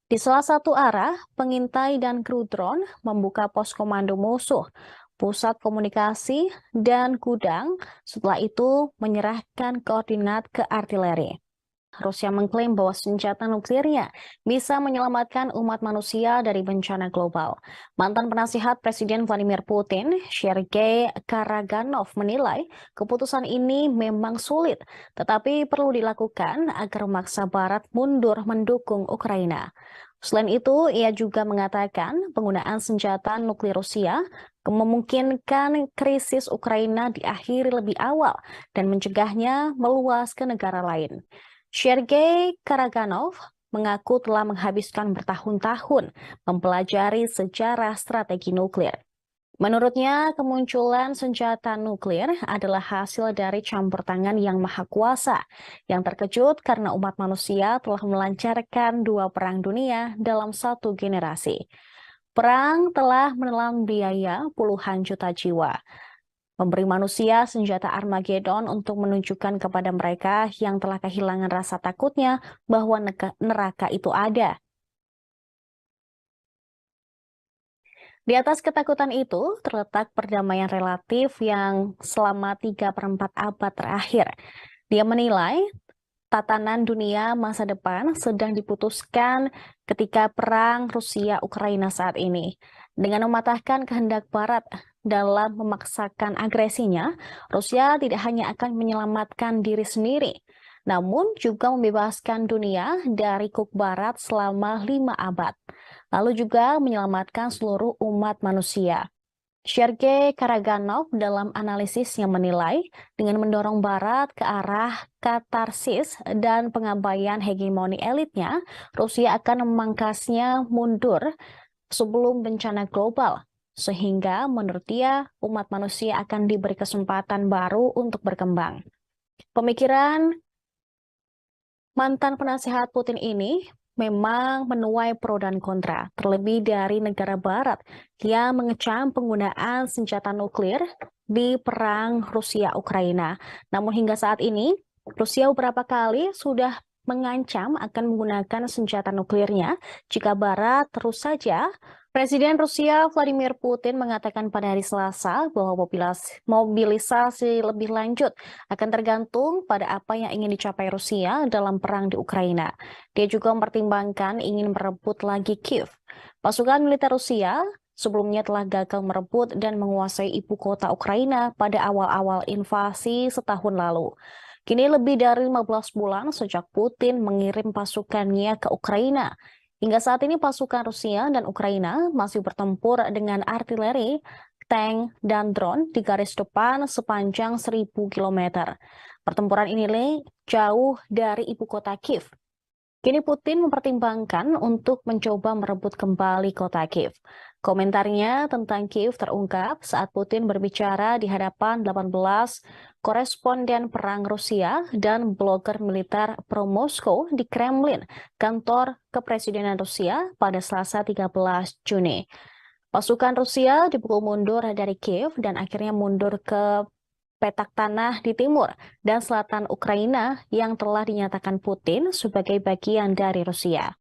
Di salah satu arah, pengintai dan kru drone membuka pos komando musuh, pusat komunikasi, dan gudang, setelah itu menyerahkan koordinat ke artileri. Rusia mengklaim bahwa senjata nuklirnya bisa menyelamatkan umat manusia dari bencana global. Mantan penasihat Presiden Vladimir Putin, Sergei Karaganov, menilai keputusan ini memang sulit, tetapi perlu dilakukan agar memaksa Barat mundur mendukung Ukraina. Selain itu, ia juga mengatakan penggunaan senjata nuklir Rusia memungkinkan krisis Ukraina diakhiri lebih awal dan mencegahnya meluas ke negara lain. Sergei Karaganov mengaku telah menghabiskan bertahun-tahun mempelajari sejarah strategi nuklir. Menurutnya, kemunculan senjata nuklir adalah hasil dari campur tangan yang maha kuasa, yang terkejut karena umat manusia telah melancarkan 2 perang dunia dalam 1 generasi. Perang telah menelan biaya puluhan juta jiwa, memberi manusia senjata Armageddon untuk menunjukkan kepada mereka yang telah kehilangan rasa takutnya bahwa neraka itu ada. Di atas ketakutan itu terletak perdamaian relatif yang selama 3/4 abad terakhir. Dia menilai tatanan dunia masa depan sedang diputuskan ketika perang Rusia-Ukraina saat ini. Dengan mematahkan kehendak Barat dalam memaksakan agresinya, Rusia tidak hanya akan menyelamatkan diri sendiri, namun juga membebaskan dunia dari kuk Barat selama 5 abad, lalu juga menyelamatkan seluruh umat manusia. Sergei Karaganov dalam analisisnya menilai dengan mendorong Barat ke arah katarsis dan pengabaian hegemoni elitnya, Rusia akan memangkasnya mundur sebelum bencana global. Sehingga menurut dia, umat manusia akan diberi kesempatan baru untuk berkembang. Pemikiran mantan penasehat Putin ini memang menuai pro dan kontra, terlebih dari negara barat yang mengecam penggunaan senjata nuklir di perang Rusia-Ukraina. Namun hingga saat ini, Rusia beberapa kali sudah mengancam akan menggunakan senjata nuklirnya jika Barat terus saja. Presiden Rusia Vladimir Putin mengatakan pada hari Selasa bahwa mobilisasi lebih lanjut akan tergantung pada apa yang ingin dicapai Rusia dalam perang di Ukraina. Dia juga mempertimbangkan ingin merebut lagi Kiev. Pasukan militer Rusia sebelumnya telah gagal merebut dan menguasai ibu kota Ukraina pada awal-awal invasi setahun lalu. Kini lebih dari 15 bulan sejak Putin mengirim pasukannya ke Ukraina. Hingga saat ini pasukan Rusia dan Ukraina masih bertempur dengan artileri, tank, dan drone di garis depan sepanjang 1.000 km. Pertempuran ini jauh dari ibu kota Kiev. Kini Putin mempertimbangkan untuk mencoba merebut kembali kota Kiev. Komentarnya tentang Kiev terungkap saat Putin berbicara di hadapan 18 koresponden perang Rusia dan blogger militer pro-Moskow di Kremlin, kantor kepresidenan Rusia pada Selasa 13 Juni. Pasukan Rusia dipukul mundur dari Kiev dan akhirnya mundur ke petak tanah di timur dan selatan Ukraina yang telah dinyatakan Putin sebagai bagian dari Rusia.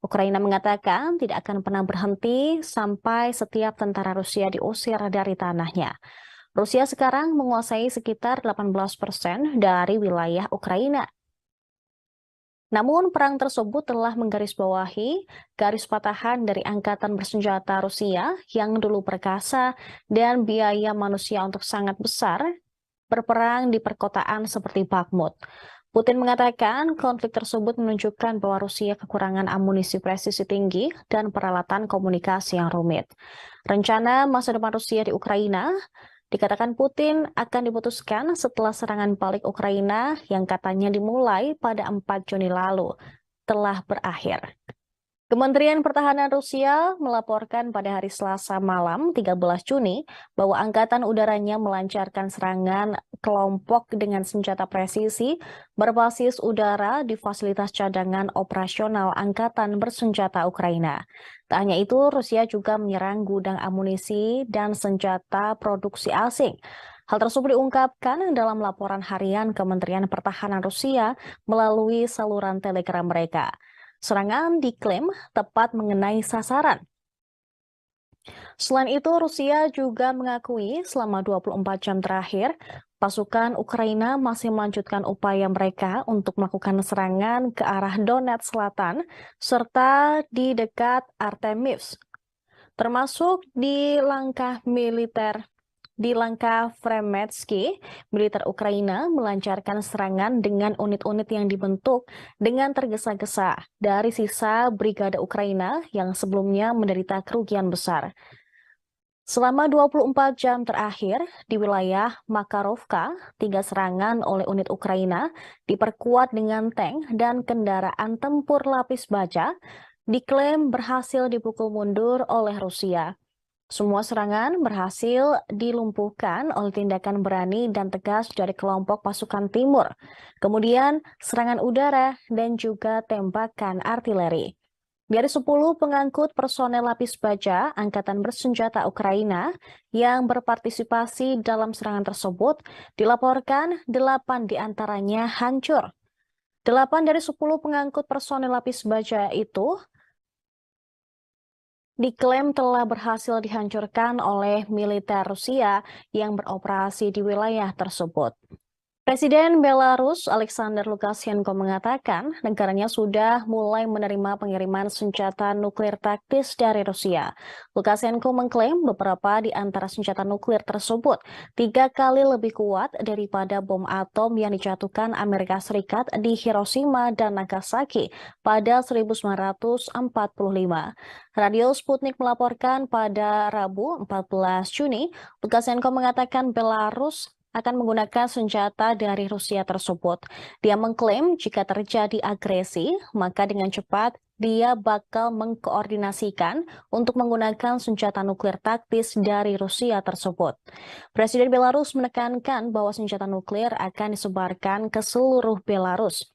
Ukraina mengatakan tidak akan pernah berhenti sampai setiap tentara Rusia diusir dari tanahnya. Rusia sekarang menguasai sekitar 18% dari wilayah Ukraina. Namun perang tersebut telah menggarisbawahi garis patahan dari angkatan bersenjata Rusia yang dulu perkasa dan biaya manusia untuk sangat besar berperang di perkotaan seperti Bakhmut. Putin mengatakan konflik tersebut menunjukkan bahwa Rusia kekurangan amunisi presisi tinggi dan peralatan komunikasi yang rumit. Rencana masa depan Rusia di Ukraina dikatakan Putin akan diputuskan setelah serangan balik Ukraina yang katanya dimulai pada 4 Juni lalu telah berakhir. Kementerian Pertahanan Rusia melaporkan pada hari Selasa malam 13 Juni bahwa angkatan udaranya melancarkan serangan kelompok dengan senjata presisi berbasis udara di fasilitas cadangan operasional angkatan bersenjata Ukraina. Tak hanya itu, Rusia juga menyerang gudang amunisi dan senjata produksi asing. Hal tersebut diungkapkan dalam laporan harian Kementerian Pertahanan Rusia melalui saluran Telegram mereka. Serangan diklaim tepat mengenai sasaran. Selain itu, Rusia juga mengakui selama 24 jam terakhir, pasukan Ukraina masih melanjutkan upaya mereka untuk melakukan serangan ke arah Donetsk Selatan serta di dekat Artemivsk, termasuk di langkah Fremetsky, militer Ukraina melancarkan serangan dengan unit-unit yang dibentuk dengan tergesa-gesa dari sisa brigade Ukraina yang sebelumnya menderita kerugian besar. Selama 24 jam terakhir, di wilayah Makarovka, 3 serangan oleh unit Ukraina diperkuat dengan tank dan kendaraan tempur lapis baja, diklaim berhasil dipukul mundur oleh Rusia. Semua serangan berhasil dilumpuhkan oleh tindakan berani dan tegas dari kelompok pasukan timur. Kemudian serangan udara dan juga tembakan artileri. Dari 10 pengangkut personel lapis baja Angkatan Bersenjata Ukraina yang berpartisipasi dalam serangan tersebut, dilaporkan 8 diantaranya hancur. 8 dari 10 pengangkut personel lapis baja itu diklaim telah berhasil dihancurkan oleh militer Rusia yang beroperasi di wilayah tersebut. Presiden Belarus Alexander Lukashenko mengatakan negaranya sudah mulai menerima pengiriman senjata nuklir taktis dari Rusia. Lukashenko mengklaim beberapa di antara senjata nuklir tersebut 3 kali lebih kuat daripada bom atom yang dijatuhkan Amerika Serikat di Hiroshima dan Nagasaki pada 1945. Radio Sputnik melaporkan pada Rabu 14 Juni, Lukashenko mengatakan Belarus akan menggunakan senjata dari Rusia tersebut. Dia mengklaim jika terjadi agresi, maka dengan cepat dia bakal mengkoordinasikan untuk menggunakan senjata nuklir taktis dari Rusia tersebut. Presiden Belarus menekankan bahwa senjata nuklir akan disebarkan ke seluruh Belarus.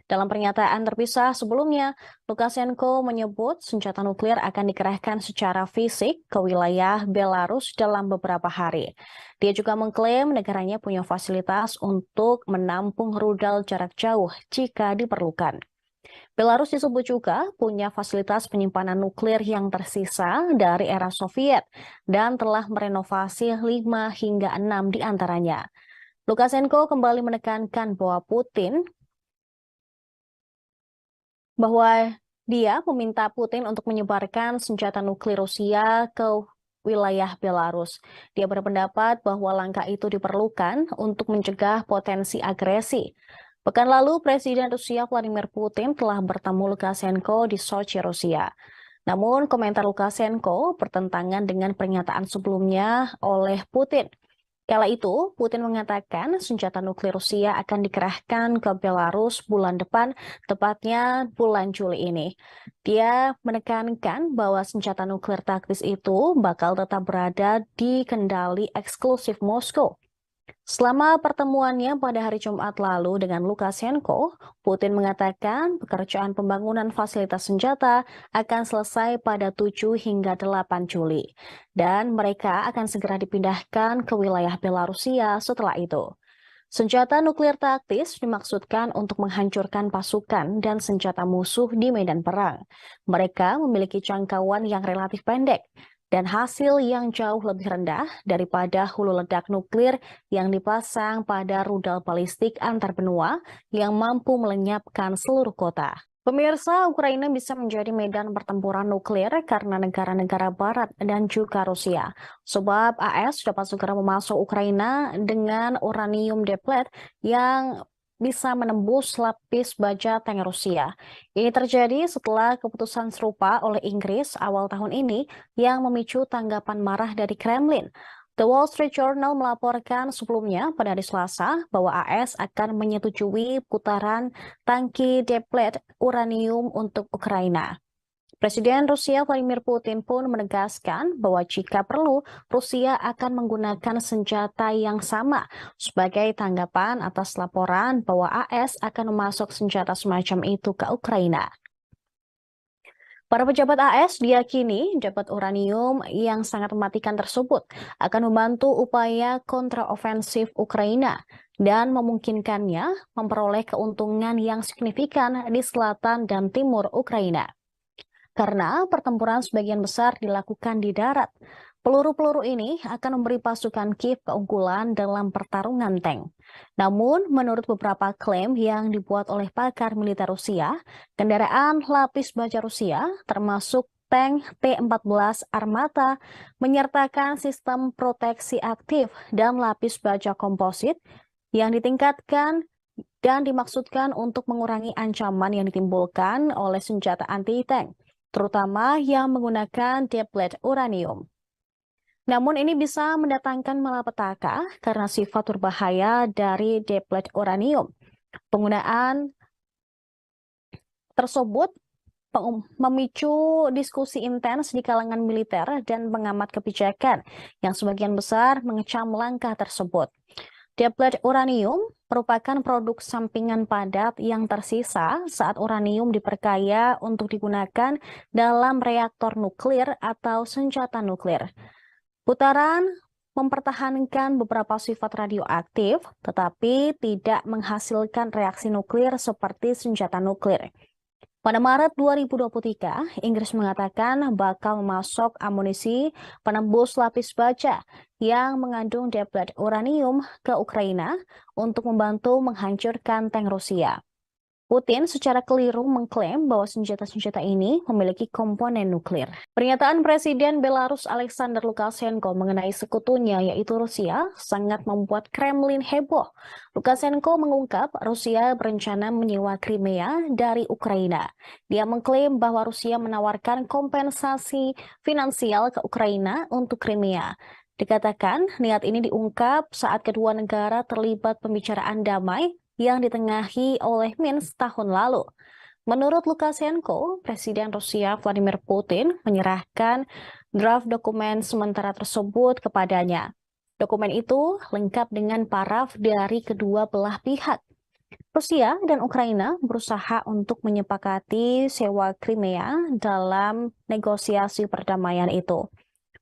Dalam pernyataan terpisah sebelumnya, Lukashenko menyebut senjata nuklir akan dikerahkan secara fisik ke wilayah Belarus dalam beberapa hari. Dia juga mengklaim negaranya punya fasilitas untuk menampung rudal jarak jauh jika diperlukan. Belarus disebut juga punya fasilitas penyimpanan nuklir yang tersisa dari era Soviet dan telah merenovasi 5 hingga 6 di antaranya. Lukashenko kembali menekankan bahwa dia meminta Putin untuk menyebarkan senjata nuklir Rusia ke wilayah Belarus. Dia berpendapat bahwa langkah itu diperlukan untuk mencegah potensi agresi. Pekan lalu, Presiden Rusia Vladimir Putin telah bertemu Lukashenko di Sochi, Rusia. Namun, komentar Lukashenko bertentangan dengan pernyataan sebelumnya oleh Putin. Kala itu, Putin mengatakan senjata nuklir Rusia akan dikerahkan ke Belarus bulan depan, tepatnya bulan Juli ini. Dia menekankan bahwa senjata nuklir taktis itu bakal tetap berada di kendali eksklusif Moskow. Selama pertemuannya pada hari Jumat lalu dengan Lukashenko, Putin mengatakan pekerjaan pembangunan fasilitas senjata akan selesai pada 7 hingga 8 Juli, dan mereka akan segera dipindahkan ke wilayah Belarusia setelah itu. Senjata nuklir taktis dimaksudkan untuk menghancurkan pasukan dan senjata musuh di medan perang. Mereka memiliki jangkauan yang relatif pendek dan hasil yang jauh lebih rendah daripada hulu ledak nuklir yang dipasang pada rudal balistik antar benua yang mampu melenyapkan seluruh kota. Pemirsa, Ukraina bisa menjadi medan pertempuran nuklir karena negara-negara Barat dan juga Rusia. Sebab AS dapat segera memasuk Ukraina dengan uranium deplet yang bisa menembus lapis baja tank Rusia. Ini terjadi setelah keputusan serupa oleh Inggris awal tahun ini yang memicu tanggapan marah dari Kremlin. The Wall Street Journal melaporkan sebelumnya pada hari Selasa bahwa AS akan menyetujui putaran tangki deplet uranium untuk Ukraina. Presiden Rusia Vladimir Putin pun menegaskan bahwa jika perlu, Rusia akan menggunakan senjata yang sama sebagai tanggapan atas laporan bahwa AS akan memasok senjata semacam itu ke Ukraina. Para pejabat AS diyakini dapat uranium yang sangat mematikan tersebut akan membantu upaya kontraofensif Ukraina dan memungkinkannya memperoleh keuntungan yang signifikan di selatan dan timur Ukraina. Karena pertempuran sebagian besar dilakukan di darat, peluru-peluru ini akan memberi pasukan Kiev keunggulan dalam pertarungan tank. Namun, menurut beberapa klaim yang dibuat oleh pakar militer Rusia, kendaraan lapis baja Rusia, termasuk tank T-14 Armata, menyertakan sistem proteksi aktif dan lapis baja komposit yang ditingkatkan dan dimaksudkan untuk mengurangi ancaman yang ditimbulkan oleh senjata anti-tank, terutama yang menggunakan deplet uranium. Namun ini bisa mendatangkan malapetaka karena sifat berbahaya dari deplet uranium. Penggunaan tersebut memicu diskusi intens di kalangan militer dan pengamat kebijakan yang sebagian besar mengecam langkah tersebut. Deplet uranium merupakan produk sampingan padat yang tersisa saat uranium diperkaya untuk digunakan dalam reaktor nuklir atau senjata nuklir. Putaran mempertahankan beberapa sifat radioaktif, tetapi tidak menghasilkan reaksi nuklir seperti senjata nuklir. Pada Maret 2023, Inggris mengatakan bakal memasok amunisi penembus lapis baja yang mengandung deplet uranium ke Ukraina untuk membantu menghancurkan tank Rusia. Putin secara keliru mengklaim bahwa senjata-senjata ini memiliki komponen nuklir. Pernyataan Presiden Belarus Alexander Lukashenko mengenai sekutunya yaitu Rusia sangat membuat Kremlin heboh. Lukashenko mengungkap Rusia berencana menyewa Crimea dari Ukraina. Dia mengklaim bahwa Rusia menawarkan kompensasi finansial ke Ukraina untuk Crimea. Dikatakan niat ini diungkap saat kedua negara terlibat pembicaraan damai yang ditengahi oleh Minsk tahun lalu. Menurut Lukashenko, Presiden Rusia Vladimir Putin menyerahkan draft dokumen sementara tersebut kepadanya. Dokumen itu lengkap dengan paraf dari kedua belah pihak. Rusia dan Ukraina berusaha untuk menyepakati sewa Crimea dalam negosiasi perdamaian itu.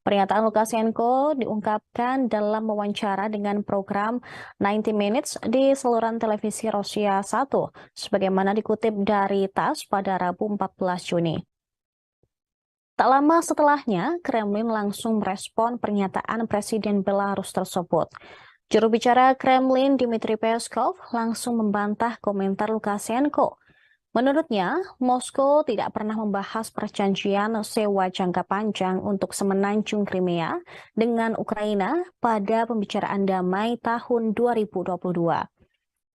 Pernyataan Lukashenko diungkapkan dalam wawancara dengan program 90 Minutes di saluran televisi Rusia 1, sebagaimana dikutip dari TASS pada Rabu 14 Juni. Tak lama setelahnya, Kremlin langsung merespon pernyataan Presiden Belarus tersebut. Juru bicara Kremlin Dmitry Peskov langsung membantah komentar Lukashenko. Menurutnya, Moskow tidak pernah membahas perjanjian sewa jangka panjang untuk semenanjung Crimea dengan Ukraina pada pembicaraan damai tahun 2022.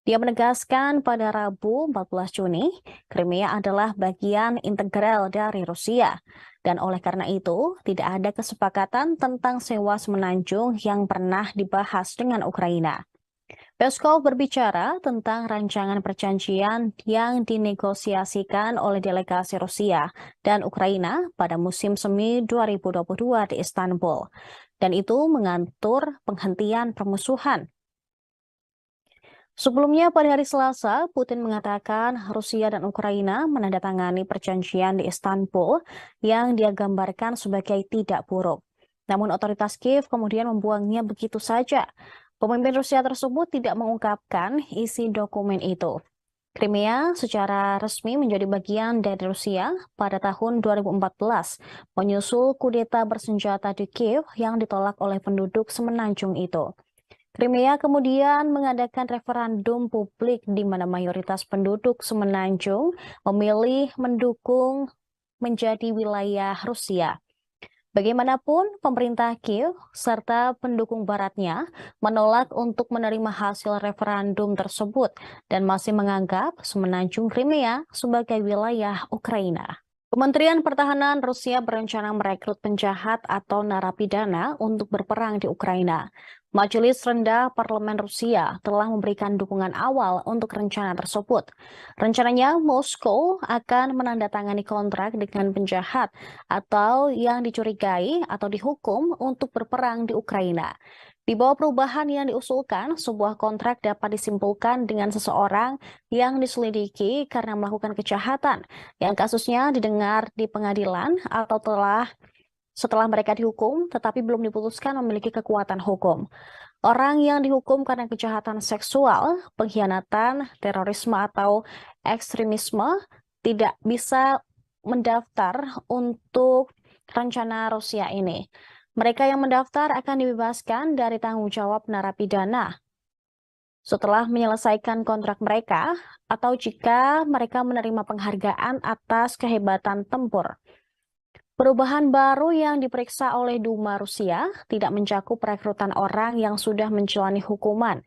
Dia menegaskan pada Rabu 14 Juni, Crimea adalah bagian integral dari Rusia, dan oleh karena itu tidak ada kesepakatan tentang sewa semenanjung yang pernah dibahas dengan Ukraina. Peskov berbicara tentang rancangan perjanjian yang dinegosiasikan oleh delegasi Rusia dan Ukraina pada musim semi 2022 di Istanbul, dan itu mengatur penghentian permusuhan. Sebelumnya pada hari Selasa, Putin mengatakan Rusia dan Ukraina menandatangani perjanjian di Istanbul yang dia gambarkan sebagai tidak buruk. Namun otoritas Kiev kemudian membuangnya begitu saja. Pemimpin Rusia tersebut tidak mengungkapkan isi dokumen itu. Crimea secara resmi menjadi bagian dari Rusia pada tahun 2014, menyusul kudeta bersenjata di Kiev yang ditolak oleh penduduk semenanjung itu. Crimea kemudian mengadakan referendum publik di mana mayoritas penduduk semenanjung memilih mendukung menjadi wilayah Rusia. Bagaimanapun, pemerintah Kiev serta pendukung baratnya menolak untuk menerima hasil referendum tersebut dan masih menganggap semenanjung Crimea sebagai wilayah Ukraina. Kementerian Pertahanan Rusia berencana merekrut penjahat atau narapidana untuk berperang di Ukraina. Majelis Rendah Parlemen Rusia telah memberikan dukungan awal untuk rencana tersebut. Rencananya, Moskow akan menandatangani kontrak dengan penjahat atau yang dicurigai atau dihukum untuk berperang di Ukraina. Di bawah perubahan yang diusulkan, sebuah kontrak dapat disimpulkan dengan seseorang yang diselidiki karena melakukan kejahatan, yang kasusnya didengar di pengadilan atau setelah mereka dihukum, tetapi belum diputuskan memiliki kekuatan hukum. Orang yang dihukum karena kejahatan seksual, pengkhianatan, terorisme, atau ekstremisme tidak bisa mendaftar untuk rencana Rusia ini. Mereka yang mendaftar akan dibebaskan dari tanggung jawab narapidana setelah menyelesaikan kontrak mereka atau jika mereka menerima penghargaan atas kehebatan tempur. Perubahan baru yang diperiksa oleh Duma Rusia tidak mencakup perekrutan orang yang sudah menjalani hukuman.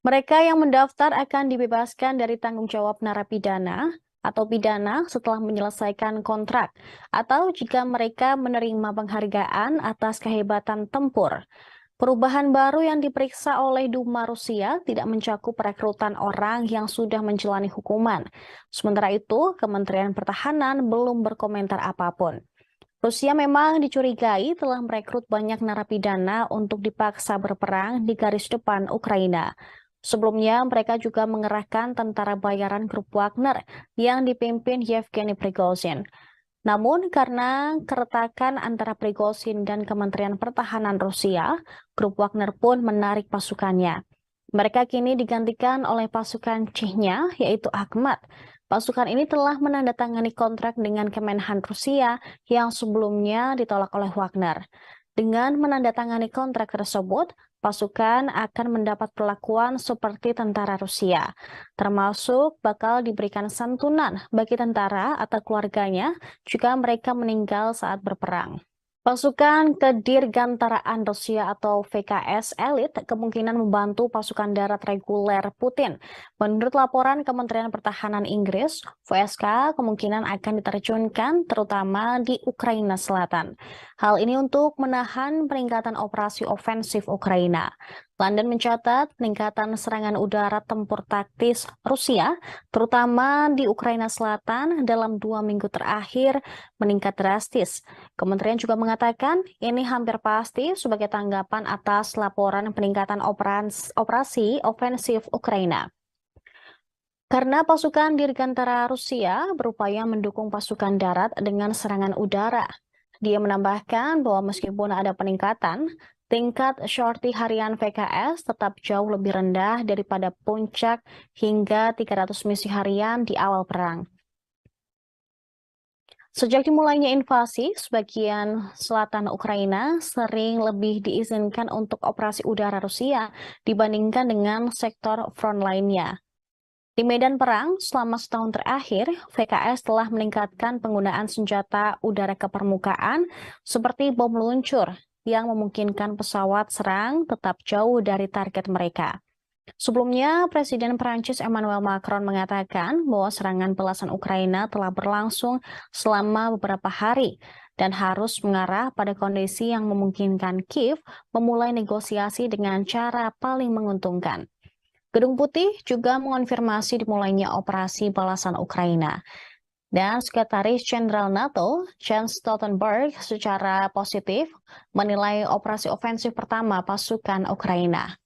Mereka yang mendaftar akan dibebaskan dari tanggung jawab narapidana atau pidana setelah menyelesaikan kontrak, atau jika mereka menerima penghargaan atas kehebatan tempur. Perubahan baru yang diperiksa oleh Duma Rusia tidak mencakup perekrutan orang yang sudah menjalani hukuman. Sementara itu, Kementerian Pertahanan belum berkomentar apapun. Rusia memang dicurigai telah merekrut banyak narapidana untuk dipaksa berperang di garis depan Ukraina. Sebelumnya, mereka juga mengerahkan tentara bayaran grup Wagner yang dipimpin Yevgeny Prigozhin. Namun, karena keretakan antara Prigozhin dan Kementerian Pertahanan Rusia, grup Wagner pun menarik pasukannya. Mereka kini digantikan oleh pasukan Chechnya, yaitu Akhmat. Pasukan ini telah menandatangani kontrak dengan Kemenhan Rusia yang sebelumnya ditolak oleh Wagner. Dengan menandatangani kontrak tersebut, pasukan akan mendapat perlakuan seperti tentara Rusia, termasuk bakal diberikan santunan bagi tentara atau keluarganya jika mereka meninggal saat berperang. Pasukan Kedirgantaraan Rusia atau VKS elit kemungkinan membantu pasukan darat reguler Putin. Menurut laporan Kementerian Pertahanan Inggris, VSK kemungkinan akan diterjunkan terutama di Ukraina Selatan. Hal ini untuk menahan peningkatan operasi ofensif Ukraina. London mencatat peningkatan serangan udara tempur taktis Rusia, terutama di Ukraina Selatan dalam 2 minggu terakhir meningkat drastis. Kementerian juga mengatakan ini hampir pasti sebagai tanggapan atas laporan peningkatan operasi ofensif Ukraina. Karena pasukan dirgantara Rusia berupaya mendukung pasukan darat dengan serangan udara. Dia menambahkan bahwa meskipun ada peningkatan, tingkat sorti harian VKS tetap jauh lebih rendah daripada puncak hingga 300 misi harian di awal perang. Sejak dimulainya invasi, sebagian selatan Ukraina sering lebih diizinkan untuk operasi udara Rusia dibandingkan dengan sektor front lainnya. Di medan perang, selama setahun terakhir, VKS telah meningkatkan penggunaan senjata udara ke permukaan seperti bom luncur yang memungkinkan pesawat serang tetap jauh dari target mereka. Sebelumnya, Presiden Prancis Emmanuel Macron mengatakan bahwa serangan belasan Ukraina telah berlangsung selama beberapa hari dan harus mengarah pada kondisi yang memungkinkan Kiev memulai negosiasi dengan cara paling menguntungkan. Gedung Putih juga mengonfirmasi dimulainya operasi balasan Ukraina. Dan Sekretaris Jenderal NATO, Jens Stoltenberg, secara positif menilai operasi ofensif pertama pasukan Ukraina.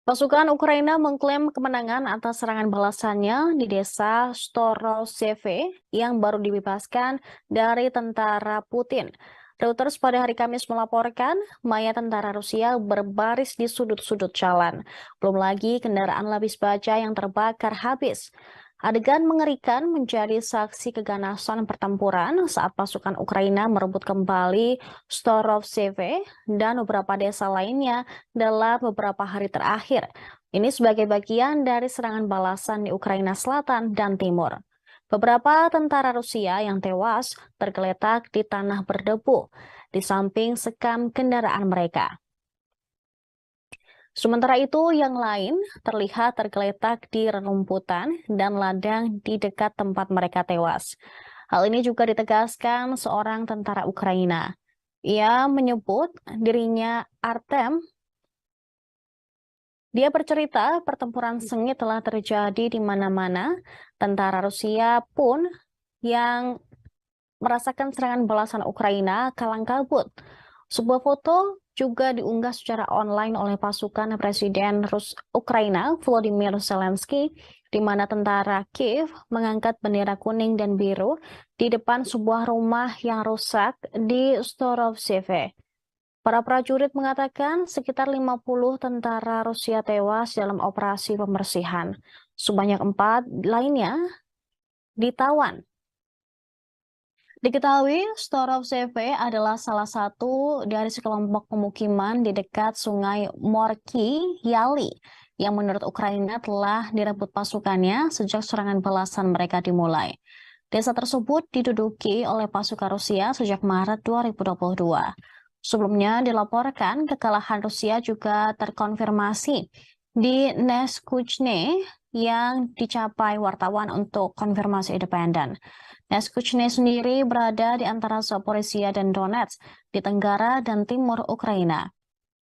Pasukan Ukraina mengklaim kemenangan atas serangan balasannya di desa Storoseve yang baru dibebaskan dari tentara Putin. Reuters pada hari Kamis melaporkan mayat tentara Rusia berbaris di sudut-sudut jalan. Belum lagi kendaraan lapis baja yang terbakar habis. Adegan mengerikan menjadi saksi keganasan pertempuran saat pasukan Ukraina merebut kembali Storoseve dan beberapa desa lainnya dalam beberapa hari terakhir. Ini sebagai bagian dari serangan balasan di Ukraina Selatan dan Timur. Beberapa tentara Rusia yang tewas tergeletak di tanah berdebu di samping sekam kendaraan mereka. Sementara itu, yang lain terlihat tergeletak di rerumputan dan ladang di dekat tempat mereka tewas. Hal ini juga ditegaskan seorang tentara Ukraina. Ia menyebut dirinya Artem. Dia bercerita pertempuran sengit telah terjadi di mana-mana. Tentara Rusia pun yang merasakan serangan balasan Ukraina kalang kabut. Sebuah foto juga diunggah secara online oleh pasukan Presiden Ukraina Volodymyr Zelensky, di mana tentara Kiev mengangkat bendera kuning dan biru di depan sebuah rumah yang rusak di Storoseve. Para prajurit mengatakan sekitar 50 tentara Rusia tewas dalam operasi pembersihan. Sebanyak 4 lainnya ditawan. Diketahui, Storoseve adalah salah satu dari sekelompok pemukiman di dekat sungai Morki Yali yang menurut Ukraina telah direbut pasukannya sejak serangan balasan mereka dimulai. Desa tersebut diduduki oleh pasukan Rusia sejak Maret 2022. Sebelumnya dilaporkan kekalahan Rusia juga terkonfirmasi di Neskuchne yang dicapai wartawan untuk konfirmasi independen. Neskuchne sendiri berada di antara Zaporizhia dan Donetsk di tenggara dan timur Ukraina.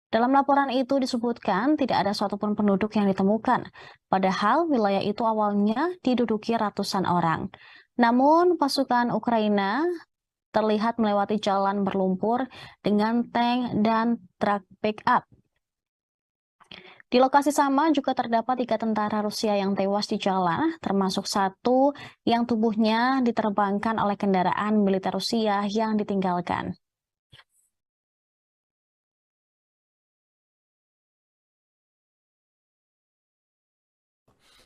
Dalam laporan itu disebutkan tidak ada satupun penduduk yang ditemukan, padahal wilayah itu awalnya diduduki ratusan orang. Namun pasukan Ukraina terlihat melewati jalan berlumpur dengan tank dan truk pick-up. Di lokasi sama juga terdapat 3 tentara Rusia yang tewas di jalan, termasuk 1 yang tubuhnya diterbangkan oleh kendaraan militer Rusia yang ditinggalkan.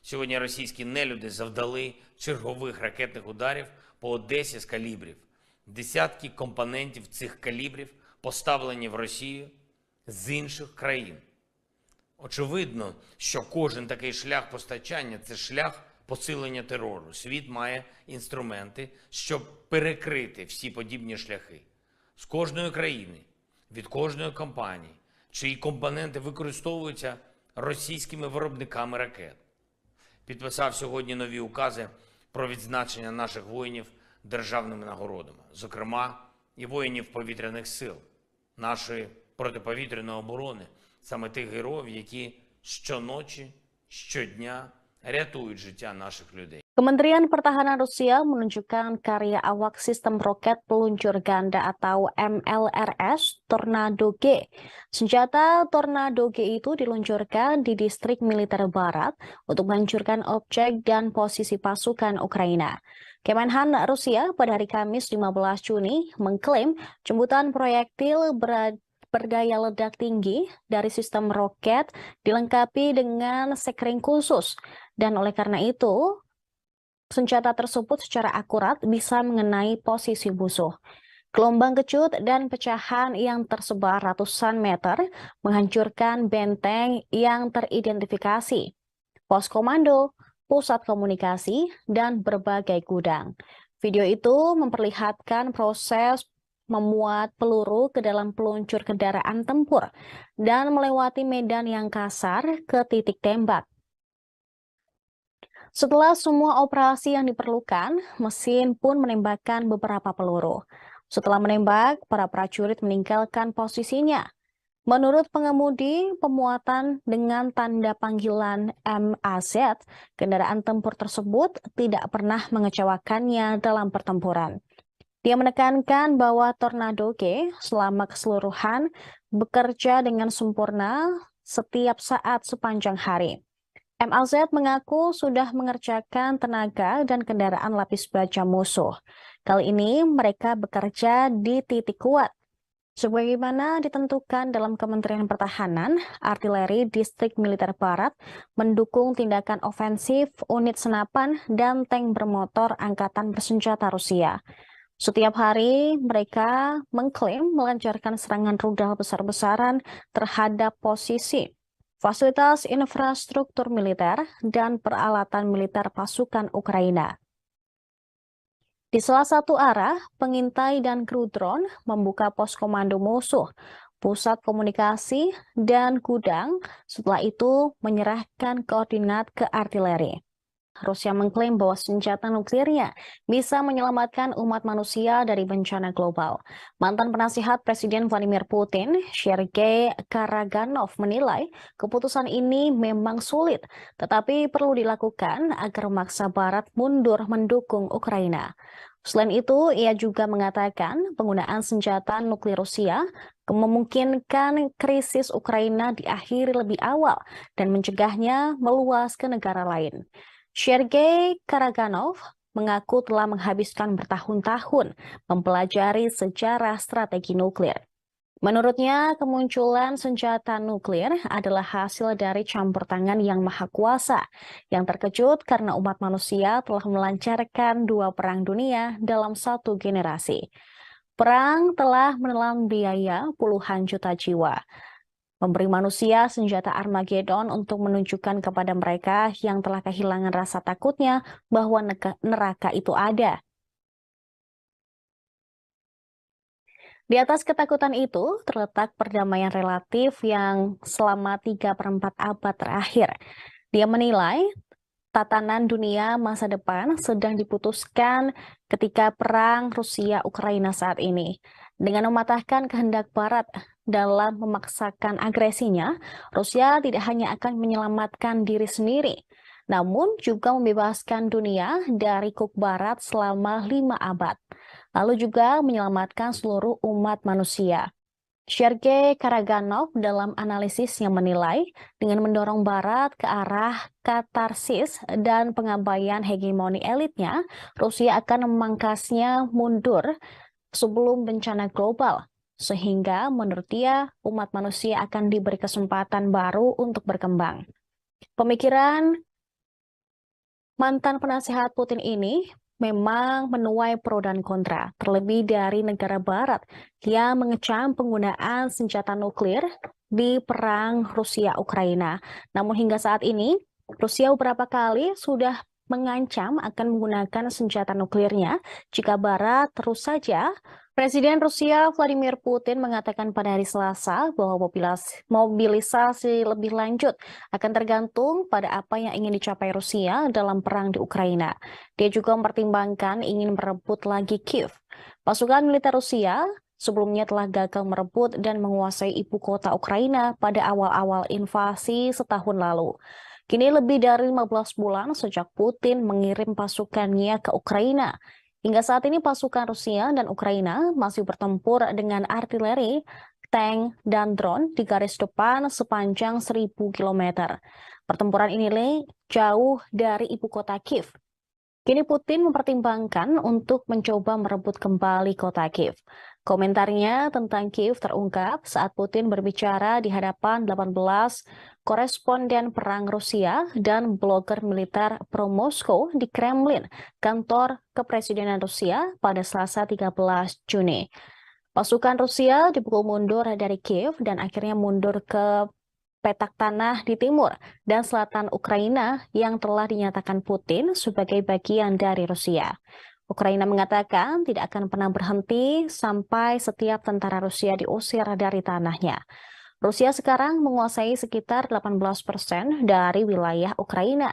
Сьогодні російські нелюди завдали чергових ракетних ударів по Одесі з калібрів. Десятки компонентів цих калібрів поставлені в Росію з інших країн. Очевидно, що кожен такий шлях постачання – це шлях посилення терору. Світ має інструменти, щоб перекрити всі подібні шляхи. З кожної країни, від кожної компанії, чиї компоненти використовуються російськими виробниками ракет. Підписав сьогодні нові укази про відзначення наших воїнів державними нагородами, зокрема і воїнів повітряних сил, нашої протиповітряної оборони, саме тих героїв, які щоночі, щодня рятують життя наших людей. Kementerian Pertahanan Rusia menunjukkan karya awak sistem roket peluncur ganda atau MLRS Tornado G. Senjata Tornado G itu diluncurkan di distrik militer barat untuk menghancurkan objek dan posisi pasukan Ukraina. Kemenhan Rusia pada hari Kamis 15 Juni mengklaim jemputan proyektil berdaya ledak tinggi dari sistem roket dilengkapi dengan sekring khusus. Dan oleh karena itu, senjata tersebut secara akurat bisa mengenai posisi musuh. Gelombang kejut dan pecahan yang tersebar ratusan meter menghancurkan benteng yang teridentifikasi, pos komando, pusat komunikasi, dan berbagai gudang. Video itu memperlihatkan proses memuat peluru ke dalam peluncur kendaraan tempur dan melewati medan yang kasar ke titik tembak. Setelah semua operasi yang diperlukan, mesin pun menembakkan beberapa peluru. Setelah menembak, para prajurit meninggalkan posisinya. Menurut pengemudi, pemuatan dengan tanda panggilan MAZ, kendaraan tempur tersebut tidak pernah mengecewakannya dalam pertempuran. Dia menekankan bahwa Tornado G selama keseluruhan bekerja dengan sempurna setiap saat sepanjang hari. MAZ mengaku sudah mengerjakan tenaga dan kendaraan lapis baja musuh. Kali ini mereka bekerja di titik kuat. Sebagaimana ditentukan dalam Kementerian Pertahanan, artileri distrik militer barat mendukung tindakan ofensif unit senapan dan tank bermotor angkatan bersenjata Rusia. Setiap hari mereka mengklaim melancarkan serangan rudal besar-besaran terhadap posisi, fasilitas infrastruktur militer, dan peralatan militer pasukan Ukraina. Di salah satu arah, pengintai dan kru drone membuka pos komando musuh, pusat komunikasi, dan gudang, setelah itu menyerahkan koordinat ke artileri. Rusia mengklaim bahwa senjata nuklirnya bisa menyelamatkan umat manusia dari bencana global. Mantan penasihat Presiden Vladimir Putin, Sergei Karaganov, menilai keputusan ini memang sulit, tetapi perlu dilakukan agar memaksa Barat mundur mendukung Ukraina. Selain itu, ia juga mengatakan penggunaan senjata nuklir Rusia memungkinkan krisis Ukraina diakhiri lebih awal dan mencegahnya meluas ke negara lain. Sergei Karaganov mengaku telah menghabiskan bertahun-tahun mempelajari sejarah strategi nuklir. Menurutnya, kemunculan senjata nuklir adalah hasil dari campur tangan yang maha kuasa, yang terkejut karena umat manusia telah melancarkan 2 perang dunia dalam 1 generasi. Perang telah menelan biaya puluhan juta jiwa, memberi manusia senjata Armageddon untuk menunjukkan kepada mereka yang telah kehilangan rasa takutnya bahwa neraka itu ada. Di atas ketakutan itu terletak perdamaian relatif yang selama 3/4 abad terakhir. Dia menilai tatanan dunia masa depan sedang diputuskan ketika perang Rusia-Ukraina saat ini. Dengan mematahkan kehendak Barat dalam memaksakan agresinya, Rusia tidak hanya akan menyelamatkan diri sendiri, namun juga membebaskan dunia dari kuk Barat selama 5 abad, lalu juga menyelamatkan seluruh umat manusia. Sergei Karaganov dalam analisisnya menilai dengan mendorong Barat ke arah katarsis dan pengabaian hegemoni elitnya, Rusia akan memangkasnya mundur sebelum bencana global, sehingga menurut dia umat manusia akan diberi kesempatan baru untuk berkembang. Pemikiran Mantan penasehat Putin ini memang menuai pro dan kontra, terlebih dari negara barat yang mengecam penggunaan senjata nuklir di perang Rusia-Ukraina. Namun hingga saat ini, Rusia beberapa kali sudah mengancam akan menggunakan senjata nuklirnya jika barat terus saja. Presiden Rusia Vladimir Putin mengatakan pada hari Selasa bahwa mobilisasi lebih lanjut akan tergantung pada apa yang ingin dicapai Rusia dalam perang di Ukraina. Dia juga mempertimbangkan ingin merebut lagi Kiev. Pasukan militer Rusia sebelumnya telah gagal merebut dan menguasai ibu kota Ukraina pada awal-awal invasi setahun lalu. Kini lebih dari 15 bulan sejak Putin mengirim pasukannya ke Ukraina. Hingga saat ini pasukan Rusia dan Ukraina masih bertempur dengan artileri, tank, dan drone di garis depan sepanjang 1.000 km. Pertempuran ini jauh dari ibu kota Kiev. Kini Putin mempertimbangkan untuk mencoba merebut kembali kota Kiev. Komentarnya tentang Kiev terungkap saat Putin berbicara di hadapan 18 koresponden perang Rusia dan blogger militer pro-Moskow di Kremlin, kantor kepresidenan Rusia pada Selasa 13 Juni. Pasukan Rusia dipukul mundur dari Kiev dan akhirnya mundur ke petak tanah di timur dan selatan Ukraina yang telah dinyatakan Putin sebagai bagian dari Rusia. Ukraina mengatakan tidak akan pernah berhenti sampai setiap tentara Rusia diusir dari tanahnya. Rusia sekarang menguasai sekitar 18% dari wilayah Ukraina.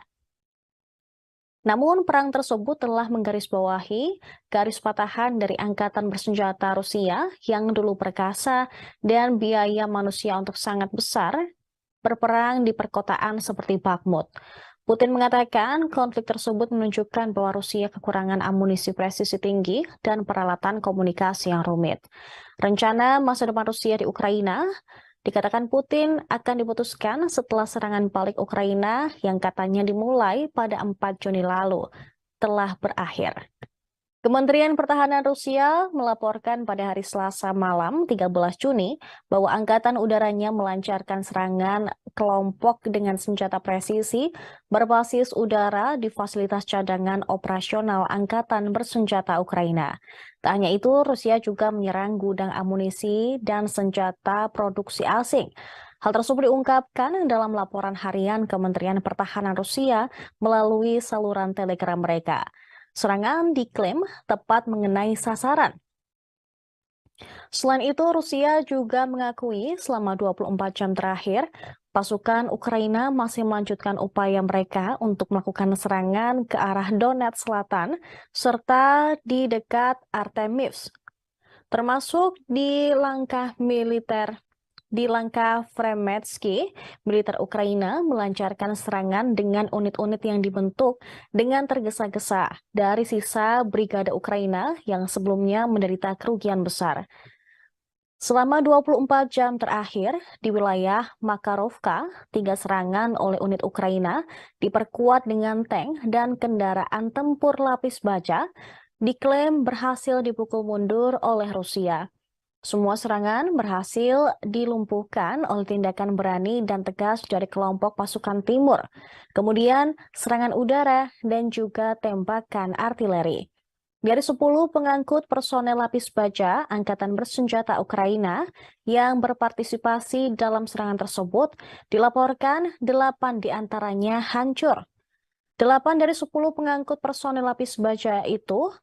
Namun perang tersebut telah menggarisbawahi garis patahan dari angkatan bersenjata Rusia yang dulu perkasa dan biaya manusia untuk sangat besar berperang di perkotaan seperti Bakhmut. Putin mengatakan konflik tersebut menunjukkan bahwa Rusia kekurangan amunisi presisi tinggi dan peralatan komunikasi yang rumit. Rencana masa depan Rusia di Ukraina dikatakan Putin akan diputuskan setelah serangan balik Ukraina yang katanya dimulai pada 4 Juni lalu telah berakhir. Kementerian Pertahanan Rusia melaporkan pada hari Selasa malam 13 Juni bahwa angkatan udaranya melancarkan serangan kelompok dengan senjata presisi berbasis udara di fasilitas cadangan operasional angkatan bersenjata Ukraina. Tak hanya itu, Rusia juga menyerang gudang amunisi dan senjata produksi asing. Hal tersebut diungkapkan dalam laporan harian Kementerian Pertahanan Rusia melalui saluran Telegram mereka. Serangan diklaim tepat mengenai sasaran. Selain itu, Rusia juga mengakui selama 24 jam terakhir, pasukan Ukraina masih melanjutkan upaya mereka untuk melakukan serangan ke arah Donetsk Selatan serta di dekat Artemivsk, termasuk di langkah militer. Di langkah Fremetsky, militer Ukraina melancarkan serangan dengan unit-unit yang dibentuk dengan tergesa-gesa dari sisa Brigade Ukraina yang sebelumnya menderita kerugian besar. Selama 24 jam terakhir, di wilayah Makarovka, 3 serangan oleh unit Ukraina diperkuat dengan tank dan kendaraan tempur lapis baja diklaim berhasil dipukul mundur oleh Rusia. Semua serangan berhasil dilumpuhkan oleh tindakan berani dan tegas dari kelompok pasukan timur. Kemudian serangan udara dan juga tembakan artileri. Dari 10 pengangkut personel lapis baja Angkatan Bersenjata Ukraina yang berpartisipasi dalam serangan tersebut, dilaporkan 8 diantaranya hancur. 8 dari 10 pengangkut personel lapis baja itu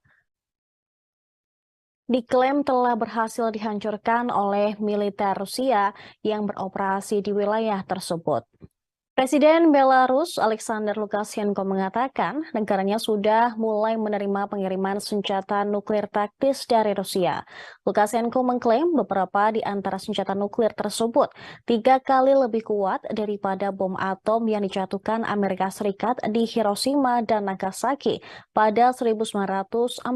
diklaim telah berhasil dihancurkan oleh militer Rusia yang beroperasi di wilayah tersebut. Presiden Belarus Alexander Lukashenko mengatakan negaranya sudah mulai menerima pengiriman senjata nuklir taktis dari Rusia. Lukashenko mengklaim beberapa di antara senjata nuklir tersebut 3 kali lebih kuat daripada bom atom yang dijatuhkan Amerika Serikat di Hiroshima dan Nagasaki pada 1945.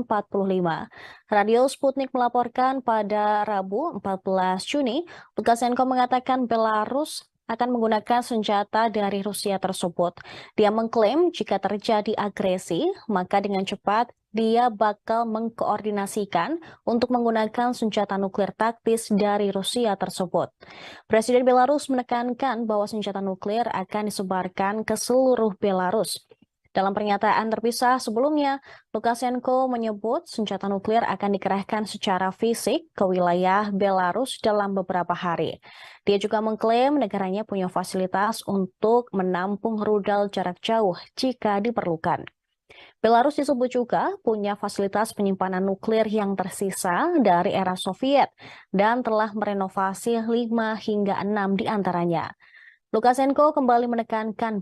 Radio Sputnik melaporkan pada Rabu 14 Juni, Lukashenko mengatakan Belarus akan menggunakan senjata dari Rusia tersebut. Dia mengklaim jika terjadi agresi, maka dengan cepat dia bakal mengkoordinasikan untuk menggunakan senjata nuklir taktis dari Rusia tersebut. Presiden Belarus menekankan bahwa senjata nuklir akan disebarkan ke seluruh Belarus. Dalam pernyataan terpisah sebelumnya, Lukashenko menyebut senjata nuklir akan dikerahkan secara fisik ke wilayah Belarus dalam beberapa hari. Dia juga mengklaim negaranya punya fasilitas untuk menampung rudal jarak jauh jika diperlukan. Belarus disebut juga punya fasilitas penyimpanan nuklir yang tersisa dari era Soviet dan telah merenovasi 5 hingga 6 di antaranya. Lukashenko kembali menekankan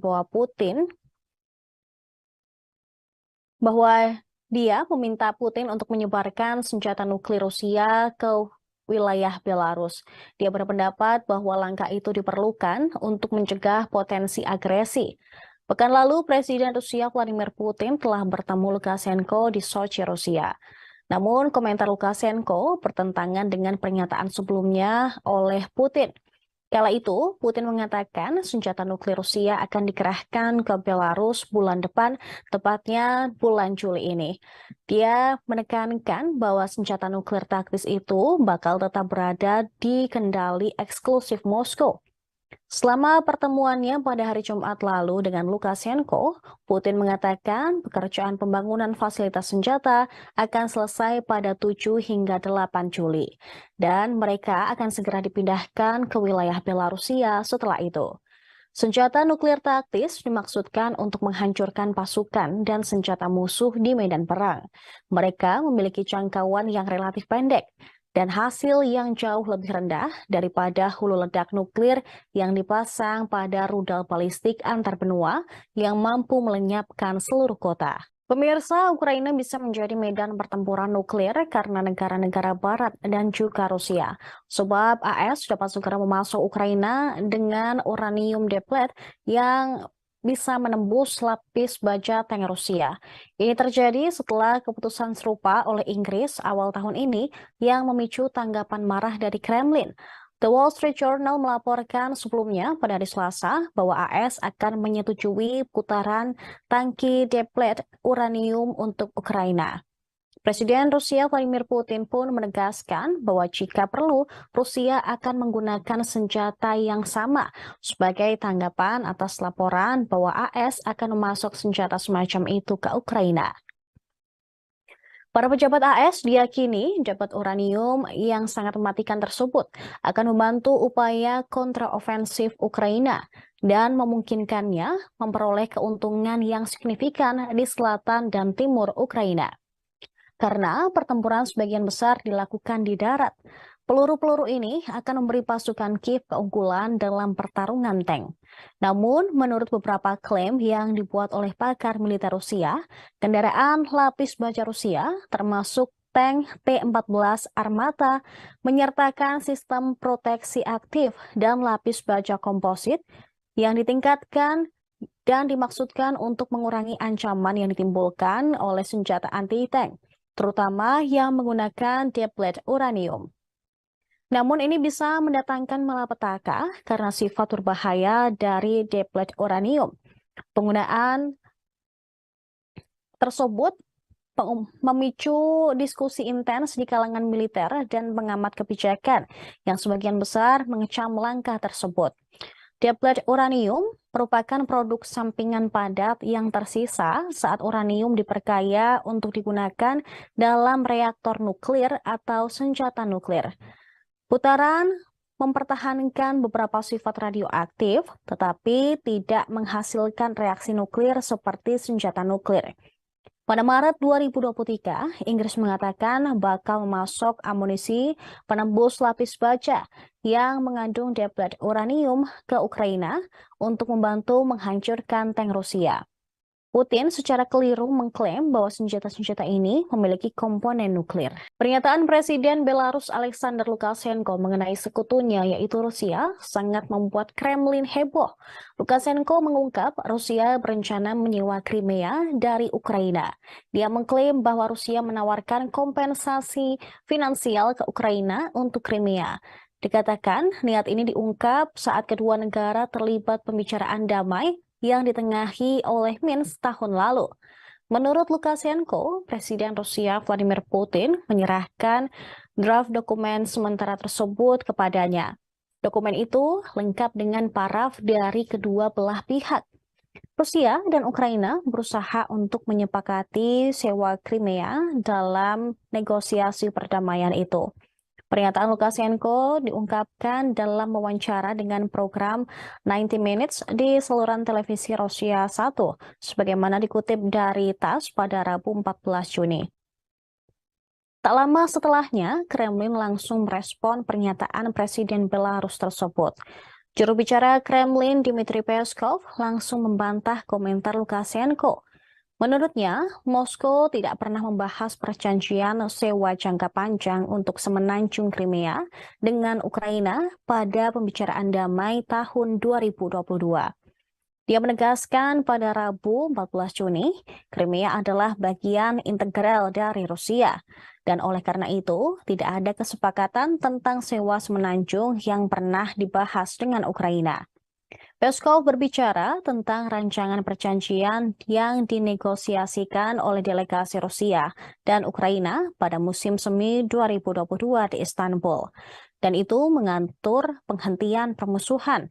bahwa dia meminta Putin untuk menyebarkan senjata nuklir Rusia ke wilayah Belarus. Dia berpendapat bahwa langkah itu diperlukan untuk mencegah potensi agresi. Pekan lalu, Presiden Rusia Vladimir Putin telah bertemu Lukashenko di Sochi, Rusia. Namun, komentar Lukashenko bertentangan dengan pernyataan sebelumnya oleh Putin. Kala itu, Putin mengatakan senjata nuklir Rusia akan dikerahkan ke Belarus bulan depan, tepatnya bulan Juli ini. Dia menekankan bahwa senjata nuklir taktis itu bakal tetap berada di kendali eksklusif Moskow. Selama pertemuannya pada hari Jumat lalu dengan Lukashenko, Putin mengatakan pekerjaan pembangunan fasilitas senjata akan selesai pada 7 hingga 8 Juli. Dan mereka akan segera dipindahkan ke wilayah Belarusia setelah itu. Senjata nuklir taktis dimaksudkan untuk menghancurkan pasukan dan senjata musuh di medan perang. Mereka memiliki jangkauan yang relatif pendek dan hasil yang jauh lebih rendah daripada hulu ledak nuklir yang dipasang pada rudal balistik antar benua yang mampu melenyapkan seluruh kota. Pemirsa, Ukraina bisa menjadi medan pertempuran nuklir karena negara-negara Barat dan juga Rusia. Sebab AS dapat segera memasuk Ukraina dengan uranium deplet yang bisa menembus lapis baja tank Rusia. Ini terjadi setelah keputusan serupa oleh Inggris awal tahun ini yang memicu tanggapan marah dari Kremlin. The Wall Street Journal melaporkan sebelumnya pada hari Selasa bahwa AS akan menyetujui putaran tangki deplet uranium untuk Ukraina. Presiden Rusia Vladimir Putin pun menegaskan bahwa jika perlu, Rusia akan menggunakan senjata yang sama sebagai tanggapan atas laporan bahwa AS akan memasok senjata semacam itu ke Ukraina. Para pejabat AS diyakini dapat uranium yang sangat mematikan tersebut akan membantu upaya kontraofensif Ukraina dan memungkinkannya memperoleh keuntungan yang signifikan di selatan dan timur Ukraina. Karena pertempuran sebagian besar dilakukan di darat, peluru-peluru ini akan memberi pasukan Kiev keunggulan dalam pertarungan tank. Namun, menurut beberapa klaim yang dibuat oleh pakar militer Rusia, kendaraan lapis baja Rusia, termasuk tank T-14 Armata, menyertakan sistem proteksi aktif dan lapis baja komposit yang ditingkatkan dan dimaksudkan untuk mengurangi ancaman yang ditimbulkan oleh senjata anti-tank, terutama yang menggunakan deplet uranium. Namun ini bisa mendatangkan malapetaka karena sifat berbahaya dari deplet uranium. Penggunaan tersebut memicu diskusi intens di kalangan militer dan pengamat kebijakan yang sebagian besar mengecam langkah tersebut. Deplet uranium merupakan produk sampingan padat yang tersisa saat uranium diperkaya untuk digunakan dalam reaktor nuklir atau senjata nuklir. Putaran mempertahankan beberapa sifat radioaktif, tetapi tidak menghasilkan reaksi nuklir seperti senjata nuklir. Pada Maret 2023, Inggris mengatakan bakal memasok amunisi penembus lapis baja yang mengandung deplet uranium ke Ukraina untuk membantu menghancurkan tank Rusia. Putin secara keliru mengklaim bahwa senjata-senjata ini memiliki komponen nuklir. Pernyataan Presiden Belarus Alexander Lukashenko mengenai sekutunya yaitu Rusia sangat membuat Kremlin heboh. Lukashenko mengungkap Rusia berencana menyewa Crimea dari Ukraina. Dia mengklaim bahwa Rusia menawarkan kompensasi finansial ke Ukraina untuk Crimea. Dikatakan niat ini diungkap saat kedua negara terlibat pembicaraan damai yang ditengahi oleh Minsk tahun lalu. Menurut Lukashenko, Presiden Rusia Vladimir Putin menyerahkan draft dokumen sementara tersebut kepadanya. Dokumen itu lengkap dengan paraf dari kedua belah pihak. Rusia dan Ukraina berusaha untuk menyepakati sewa Crimea dalam negosiasi perdamaian itu. Pernyataan Lukashenko diungkapkan dalam wawancara dengan program 90 Minutes di saluran televisi Rusia 1, sebagaimana dikutip dari TASS pada Rabu 14 Juni. Tak lama setelahnya, Kremlin langsung merespon pernyataan Presiden Belarus tersebut. Juru bicara Kremlin Dmitry Peskov langsung membantah komentar Lukashenko. Menurutnya, Moskow tidak pernah membahas perjanjian sewa jangka panjang untuk semenanjung Crimea dengan Ukraina pada pembicaraan damai tahun 2022. Dia menegaskan pada Rabu 14 Juni, Crimea adalah bagian integral dari Rusia. Dan oleh karena itu, tidak ada kesepakatan tentang sewa semenanjung yang pernah dibahas dengan Ukraina. Peskov berbicara tentang rancangan perjanjian yang dinegosiasikan oleh delegasi Rusia dan Ukraina pada musim semi 2022 di Istanbul. Dan itu mengatur penghentian permusuhan.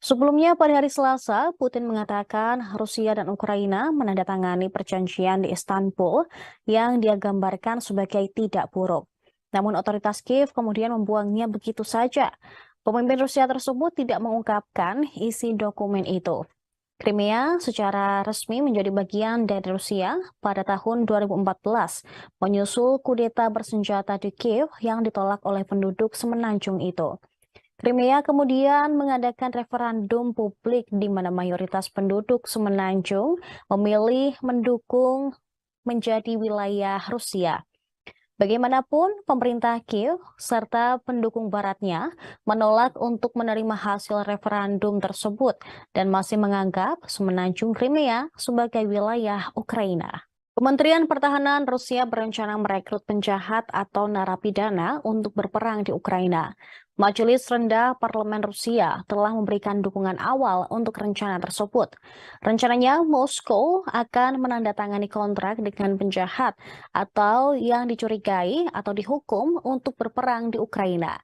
Sebelumnya pada hari Selasa, Putin mengatakan Rusia dan Ukraina menandatangani perjanjian di Istanbul yang dia gambarkan sebagai tidak buruk. Namun otoritas Kiev kemudian membuangnya begitu saja. Pemimpin Rusia tersebut tidak mengungkapkan isi dokumen itu. Crimea secara resmi menjadi bagian dari Rusia pada tahun 2014, menyusul kudeta bersenjata di Kiev yang ditolak oleh penduduk semenanjung itu. Crimea kemudian mengadakan referendum publik di mana mayoritas penduduk semenanjung memilih mendukung menjadi wilayah Rusia. Bagaimanapun, pemerintah Kiev serta pendukung baratnya menolak untuk menerima hasil referendum tersebut dan masih menganggap semenanjung Crimea sebagai wilayah Ukraina. Kementerian Pertahanan Rusia berencana merekrut penjahat atau narapidana untuk berperang di Ukraina. Majelis Rendah Parlemen Rusia telah memberikan dukungan awal untuk rencana tersebut. Rencananya, Moskow akan menandatangani kontrak dengan penjahat atau yang dicurigai atau dihukum untuk berperang di Ukraina.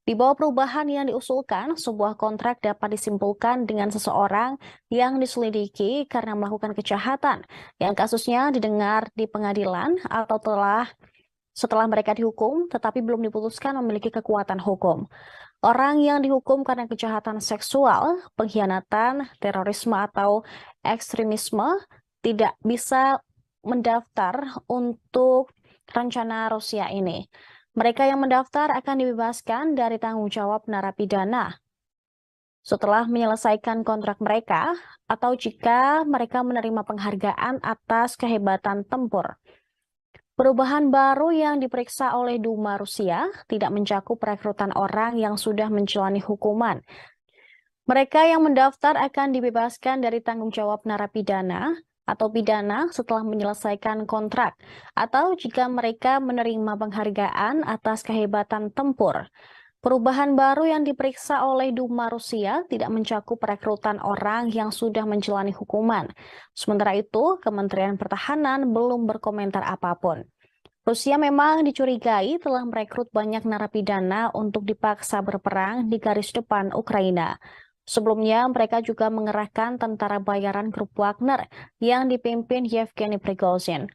Di bawah perubahan yang diusulkan, sebuah kontrak dapat disimpulkan dengan seseorang yang diselidiki karena melakukan kejahatan, yang kasusnya didengar di pengadilan atau setelah mereka dihukum, tetapi belum diputuskan memiliki kekuatan hukum. Orang yang dihukum karena kejahatan seksual, pengkhianatan, terorisme, atau ekstremisme tidak bisa mendaftar untuk rencana Rusia ini. Mereka yang mendaftar akan dibebaskan dari tanggung jawab narapidana setelah menyelesaikan kontrak mereka atau jika mereka menerima penghargaan atas kehebatan tempur. Perubahan baru yang diperiksa oleh Duma Rusia tidak mencakup rekrutan orang yang sudah menjalani hukuman. Mereka yang mendaftar akan dibebaskan dari tanggung jawab narapidana atau pidana setelah menyelesaikan kontrak, atau jika mereka menerima penghargaan atas kehebatan tempur. Perubahan baru yang diperiksa oleh Duma Rusia tidak mencakup rekrutan orang yang sudah menjalani hukuman. Sementara itu, Kementerian Pertahanan belum berkomentar apapun. Rusia memang dicurigai telah merekrut banyak narapidana untuk dipaksa berperang di garis depan Ukraina. Sebelumnya, mereka juga mengerahkan tentara bayaran grup Wagner yang dipimpin Yevgeny Prigozhin.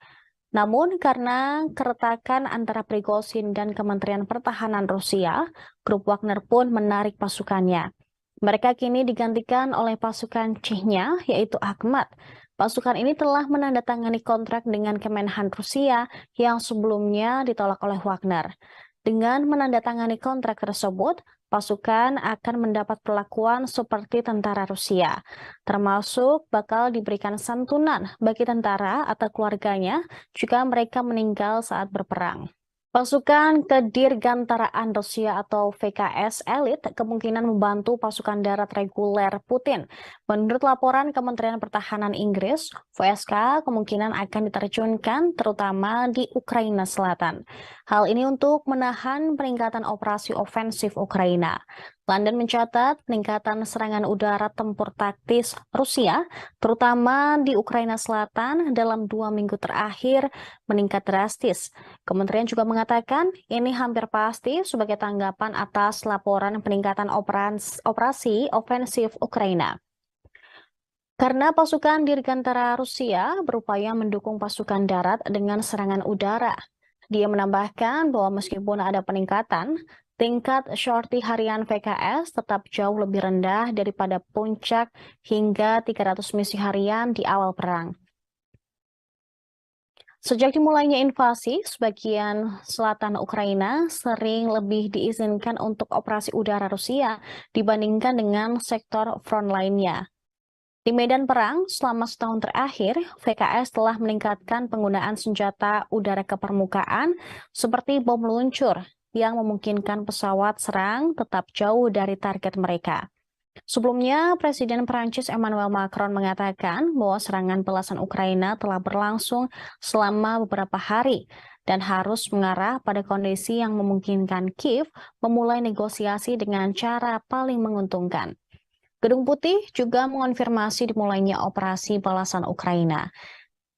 Namun karena keretakan antara Prigozhin dan Kementerian Pertahanan Rusia, grup Wagner pun menarik pasukannya. Mereka kini digantikan oleh pasukan Chechnya, yaitu Akhmat. Pasukan ini telah menandatangani kontrak dengan Kemenhan Rusia yang sebelumnya ditolak oleh Wagner. Dengan menandatangani kontrak tersebut, pasukan akan mendapat perlakuan seperti tentara Rusia, termasuk bakal diberikan santunan bagi tentara atau keluarganya jika mereka meninggal saat berperang. Pasukan Kedirgantaraan Rusia atau VKS elit kemungkinan membantu pasukan darat reguler Putin. Menurut laporan Kementerian Pertahanan Inggris, VSK kemungkinan akan diterjunkan terutama di Ukraina Selatan. Hal ini untuk menahan peningkatan operasi ofensif Ukraina. London mencatat peningkatan serangan udara tempur taktis Rusia, terutama di Ukraina Selatan dalam 2 minggu terakhir meningkat drastis. Kementerian juga mengatakan ini hampir pasti sebagai tanggapan atas laporan peningkatan operasi ofensif Ukraina. Karena pasukan Dirgantara Rusia berupaya mendukung pasukan darat dengan serangan udara. Dia menambahkan bahwa meskipun ada peningkatan, tingkat sorti harian PKS tetap jauh lebih rendah daripada puncak hingga 300 misi harian di awal perang. Sejak dimulainya invasi, sebagian selatan Ukraina sering lebih diizinkan untuk operasi udara Rusia dibandingkan dengan sektor front lainnya. Di medan perang, selama setahun terakhir, VKS telah meningkatkan penggunaan senjata udara ke permukaan seperti bom meluncur yang memungkinkan pesawat serang tetap jauh dari target mereka. Sebelumnya, Presiden Prancis Emmanuel Macron mengatakan bahwa serangan belasan Ukraina telah berlangsung selama beberapa hari dan harus mengarah pada kondisi yang memungkinkan Kiev memulai negosiasi dengan cara paling menguntungkan. Gedung Putih juga mengonfirmasi dimulainya operasi balasan Ukraina.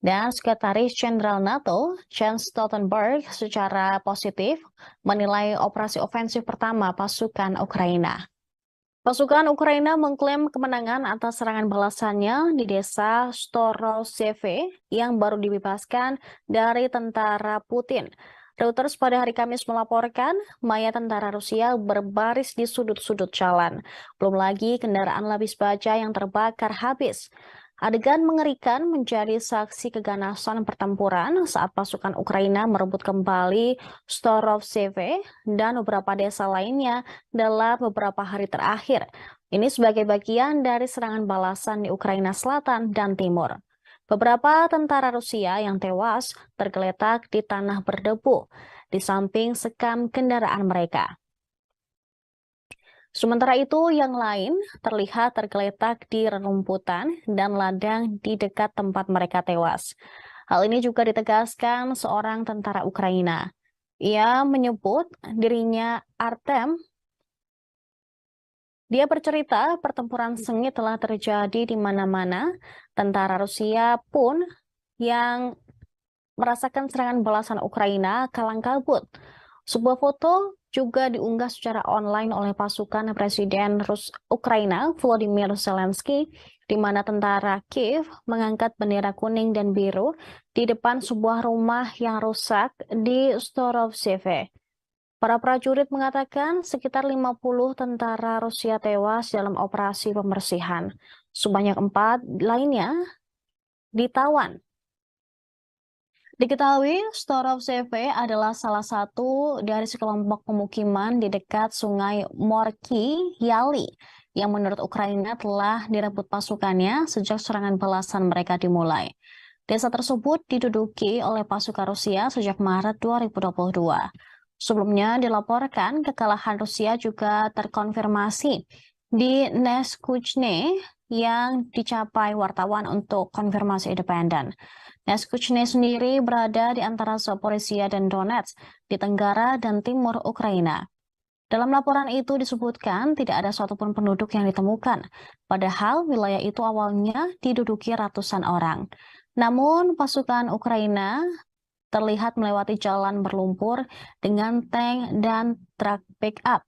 Dan Sekretaris Jenderal NATO, Jens Stoltenberg, secara positif menilai operasi ofensif pertama pasukan Ukraina. Pasukan Ukraina mengklaim kemenangan atas serangan balasannya di desa Storozheve yang baru dibebaskan dari tentara Putin. Reuters pada hari Kamis melaporkan mayat tentara Rusia berbaris di sudut-sudut jalan. Belum lagi kendaraan lapis baja yang terbakar habis. Adegan mengerikan menjadi saksi keganasan pertempuran saat pasukan Ukraina merebut kembali Storozheve dan beberapa desa lainnya dalam beberapa hari terakhir. Ini sebagai bagian dari serangan balasan di Ukraina Selatan dan Timur. Beberapa tentara Rusia yang tewas tergeletak di tanah berdebu di samping sekam kendaraan mereka. Sementara itu, yang lain terlihat tergeletak di rerumputan dan ladang di dekat tempat mereka tewas. Hal ini juga ditegaskan seorang tentara Ukraina. Ia menyebut dirinya Artem. Dia bercerita pertempuran sengit telah terjadi di mana-mana. Tentara Rusia pun yang merasakan serangan balasan Ukraina kalang kabut. Sebuah foto juga diunggah secara online oleh pasukan Presiden Ukraina Volodymyr Zelensky, di mana tentara Kiev mengangkat bendera kuning dan biru di depan sebuah rumah yang rusak di Storozheve. Para prajurit mengatakan sekitar 50 tentara Rusia tewas dalam operasi pembersihan. Sebanyak 4 lainnya ditawan. Diketahui, Storozheve adalah salah satu dari sekelompok pemukiman di dekat sungai Morki Yali yang menurut Ukraina telah direbut pasukannya sejak serangan balasan mereka dimulai. Desa tersebut diduduki oleh pasukan Rusia sejak Maret 2022. Sebelumnya dilaporkan kekalahan Rusia juga terkonfirmasi di Neskuchne yang dicapai wartawan untuk konfirmasi independen. Neskuchne sendiri berada di antara Zaporizhia dan Donetsk di tenggara dan timur Ukraina. Dalam laporan itu disebutkan tidak ada satupun penduduk yang ditemukan, padahal wilayah itu awalnya diduduki ratusan orang. Namun pasukan Ukraina terlihat melewati jalan berlumpur dengan tank dan truk pick-up.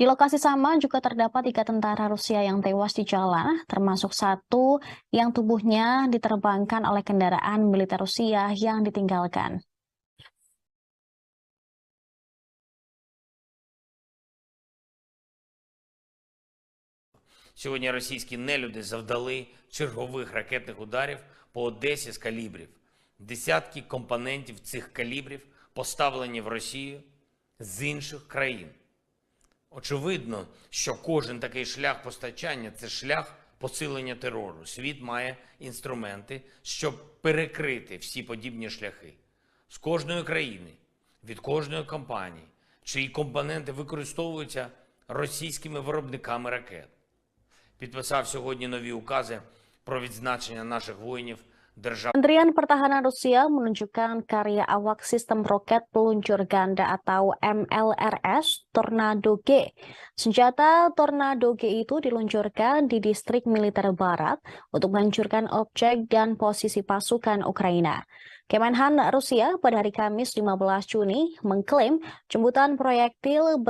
Di lokasi sama juga terdapat 3 tentara Rusia yang tewas di jalan, termasuk satu yang tubuhnya diterbangkan oleh kendaraan militer Rusia yang ditinggalkan. Сьогодні російські нелюди завдали чергових ракетних ударів по Одесі з калібрів. Десятки компонентів цих калібрів поставлені в Росію з інших країн. Очевидно, що кожен такий шлях постачання – це шлях посилення терору. Світ має інструменти, щоб перекрити всі подібні шляхи. З кожної країни, від кожної компанії, чиї компоненти використовуються російськими виробниками ракет. Підписав сьогодні нові укази про відзначення наших воїнів держав. Kementerian Pertahanan Rusia menunjukkan karya awak sistem roket peluncur ganda atau MLRS Tornado G. Senjata Tornado G itu diluncurkan di distrik militer barat untuk menghancurkan objek dan posisi pasukan Ukraina. Kemenhan Rusia pada hari Kamis 15 Juni mengklaim jemputan proyektil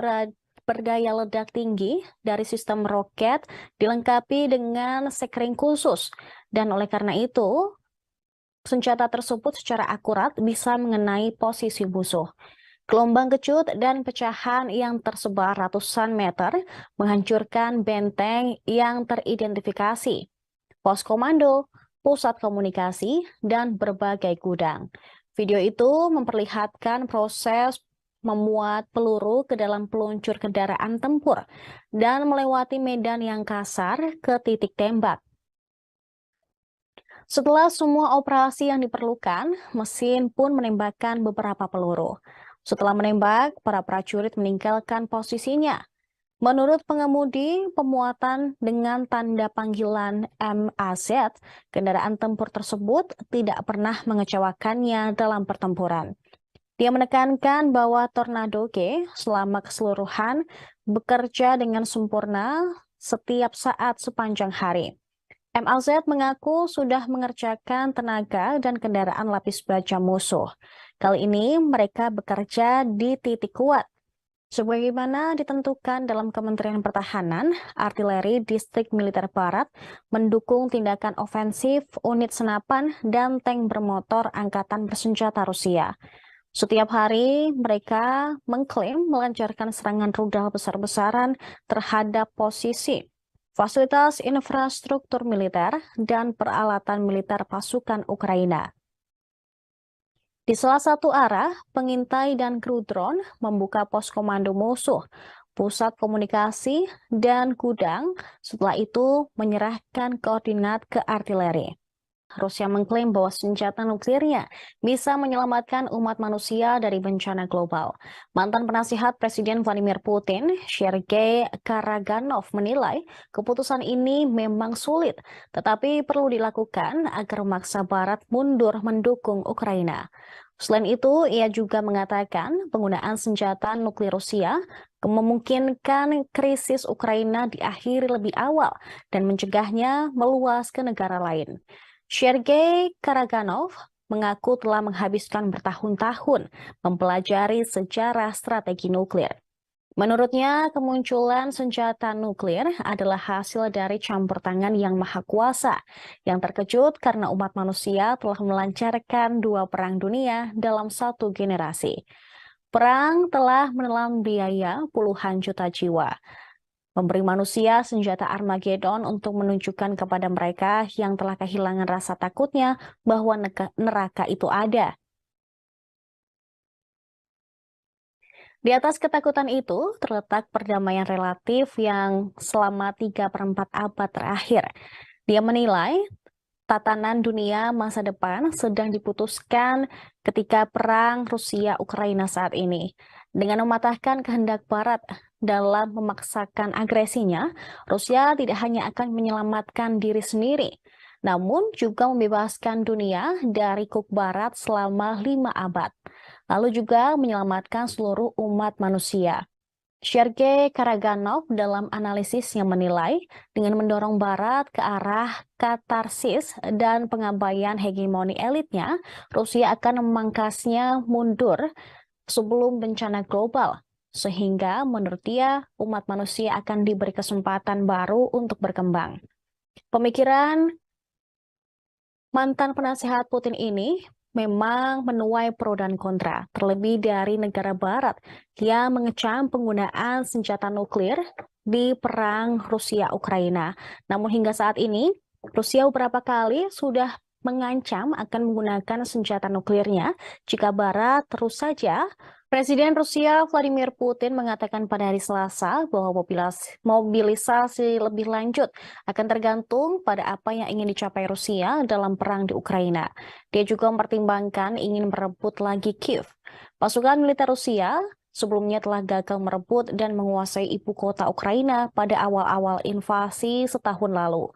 berdaya ledak tinggi dari sistem roket dilengkapi dengan sekring khusus. Dan oleh karena itu, senjata tersebut secara akurat bisa mengenai posisi musuh. Gelombang kecut dan pecahan yang tersebar ratusan meter menghancurkan benteng yang teridentifikasi, pos komando, pusat komunikasi, dan berbagai gudang. Video itu memperlihatkan proses memuat peluru ke dalam peluncur kendaraan tempur dan melewati medan yang kasar ke titik tembak. Setelah semua operasi yang diperlukan, mesin pun menembakkan beberapa peluru. Setelah menembak, para prajurit meninggalkan posisinya. Menurut pengemudi, pemuatan dengan tanda panggilan MAZ, kendaraan tempur tersebut tidak pernah mengecewakannya dalam pertempuran. Dia menekankan bahwa Tornado G selama keseluruhan bekerja dengan sempurna setiap saat sepanjang hari. MAZ mengaku sudah mengerjakan tenaga dan kendaraan lapis baja musuh. Kali ini mereka bekerja di titik kuat. Sebagaimana ditentukan dalam Kementerian Pertahanan, artileri Distrik Militer Barat mendukung tindakan ofensif unit senapan dan tank bermotor Angkatan Bersenjata Rusia. Setiap hari mereka mengklaim melancarkan serangan rudal besar-besaran terhadap posisi, fasilitas infrastruktur militer, dan peralatan militer pasukan Ukraina. Di salah satu arah, pengintai dan kru drone membuka pos komando musuh, pusat komunikasi, dan gudang, setelah itu menyerahkan koordinat ke artileri. Rusia mengklaim bahwa senjata nuklirnya bisa menyelamatkan umat manusia dari bencana global. Mantan penasihat Presiden Vladimir Putin, Sergei Karaganov, menilai keputusan ini memang sulit, tetapi perlu dilakukan agar memaksa Barat mundur mendukung Ukraina. Selain itu, ia juga mengatakan penggunaan senjata nuklir Rusia memungkinkan krisis Ukraina diakhiri lebih awal dan mencegahnya meluas ke negara lain. Sergei Karaganov mengaku telah menghabiskan bertahun-tahun mempelajari sejarah strategi nuklir. Menurutnya, kemunculan senjata nuklir adalah hasil dari campur tangan yang maha kuasa, yang terkejut karena umat manusia telah melancarkan 2 perang dunia dalam 1 generasi. Perang telah menelan biaya puluhan juta jiwa, memberi manusia senjata Armageddon untuk menunjukkan kepada mereka yang telah kehilangan rasa takutnya bahwa neraka itu ada. Di atas ketakutan itu terletak perdamaian relatif yang selama 3/4 abad terakhir. Dia menilai tatanan dunia masa depan sedang diputuskan ketika perang Rusia-Ukraina saat ini. Dengan mematahkan kehendak Barat dalam memaksakan agresinya, Rusia tidak hanya akan menyelamatkan diri sendiri, namun juga membebaskan dunia dari kuk Barat selama 5 abad, lalu juga menyelamatkan seluruh umat manusia. Sergei Karaganov dalam analisisnya menilai dengan mendorong Barat ke arah katarsis dan pengabaian hegemoni elitnya, Rusia akan memangkasnya mundur sebelum bencana global, sehingga menurut dia umat manusia akan diberi kesempatan baru untuk berkembang. Pemikiran mantan penasihat Putin ini memang menuai pro dan kontra, terlebih dari negara Barat yang mengecam penggunaan senjata nuklir di perang Rusia-Ukraina. Namun hingga saat ini, Rusia beberapa kali sudah mengancam akan menggunakan senjata nuklirnya jika Barat terus saja. Presiden Rusia Vladimir Putin mengatakan pada hari Selasa bahwa mobilisasi lebih lanjut akan tergantung pada apa yang ingin dicapai Rusia dalam perang di Ukraina. Dia juga mempertimbangkan ingin merebut lagi Kiev. Pasukan militer Rusia sebelumnya telah gagal merebut dan menguasai ibu kota Ukraina pada awal-awal invasi setahun lalu.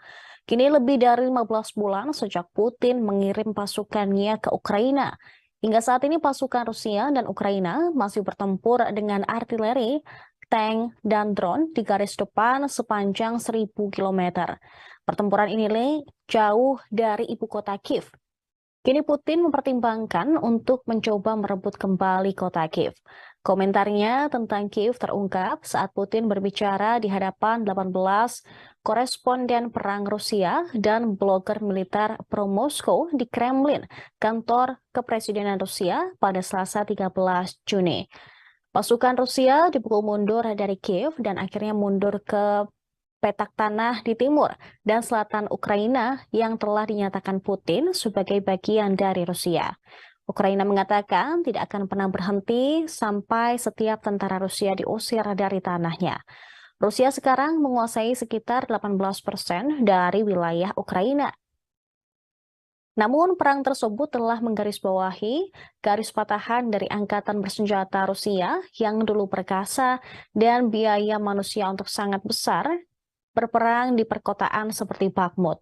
Kini lebih dari 15 bulan sejak Putin mengirim pasukannya ke Ukraina. Hingga saat ini pasukan Rusia dan Ukraina masih bertempur dengan artileri, tank, dan drone di garis depan sepanjang 1.000 km. Pertempuran ini jauh dari ibu kota Kiev. Kini Putin mempertimbangkan untuk mencoba merebut kembali kota Kiev. Komentarnya tentang Kiev terungkap saat Putin berbicara di hadapan 18 koresponden perang Rusia dan blogger militer pro-Moskow di Kremlin, kantor kepresidenan Rusia pada Selasa 13 Juni. Pasukan Rusia dipukul mundur dari Kiev dan akhirnya mundur ke petak tanah di timur dan selatan Ukraina yang telah dinyatakan Putin sebagai bagian dari Rusia. Ukraina mengatakan tidak akan pernah berhenti sampai setiap tentara Rusia diusir dari tanahnya. Rusia sekarang menguasai sekitar 18% dari wilayah Ukraina. Namun perang tersebut telah menggarisbawahi garis patahan dari angkatan bersenjata Rusia yang dulu perkasa dan biaya manusia untuk sangat besar berperang di perkotaan seperti Bakhmut.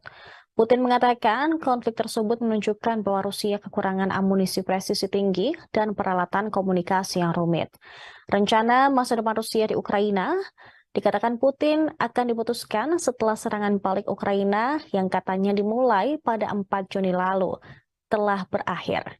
Putin mengatakan konflik tersebut menunjukkan bahwa Rusia kekurangan amunisi presisi tinggi dan peralatan komunikasi yang rumit. Rencana masa depan Rusia di Ukraina dikatakan Putin akan diputuskan setelah serangan balik Ukraina yang katanya dimulai pada 4 Juni lalu telah berakhir.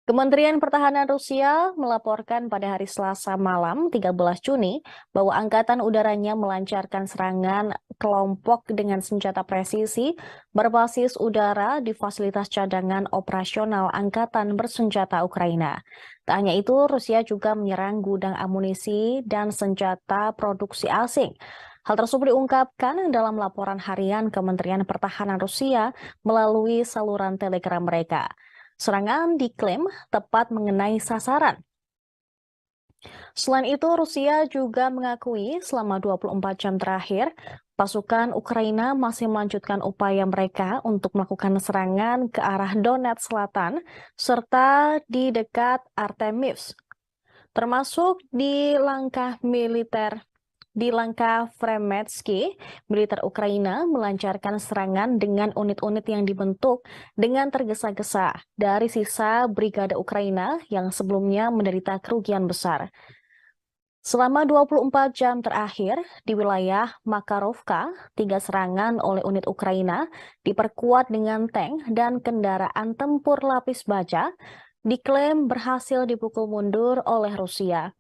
Kementerian Pertahanan Rusia melaporkan pada hari Selasa malam 13 Juni bahwa angkatan udaranya melancarkan serangan kelompok dengan senjata presisi berbasis udara di fasilitas cadangan operasional angkatan bersenjata Ukraina. Tak hanya itu, Rusia juga menyerang gudang amunisi dan senjata produksi asing. Hal tersebut diungkapkan dalam laporan harian Kementerian Pertahanan Rusia melalui saluran Telegram mereka. Serangan diklaim tepat mengenai sasaran. Selain itu, Rusia juga mengakui selama 24 jam terakhir, pasukan Ukraina masih melanjutkan upaya mereka untuk melakukan serangan ke arah Donetsk Selatan serta di dekat Artemivsk, termasuk di langkah Fremetsky, militer Ukraina melancarkan serangan dengan unit-unit yang dibentuk dengan tergesa-gesa dari sisa brigade Ukraina yang sebelumnya menderita kerugian besar. Selama 24 jam terakhir, di wilayah Makarovka, 3 serangan oleh unit Ukraina diperkuat dengan tank dan kendaraan tempur lapis baja diklaim berhasil dipukul mundur oleh Rusia.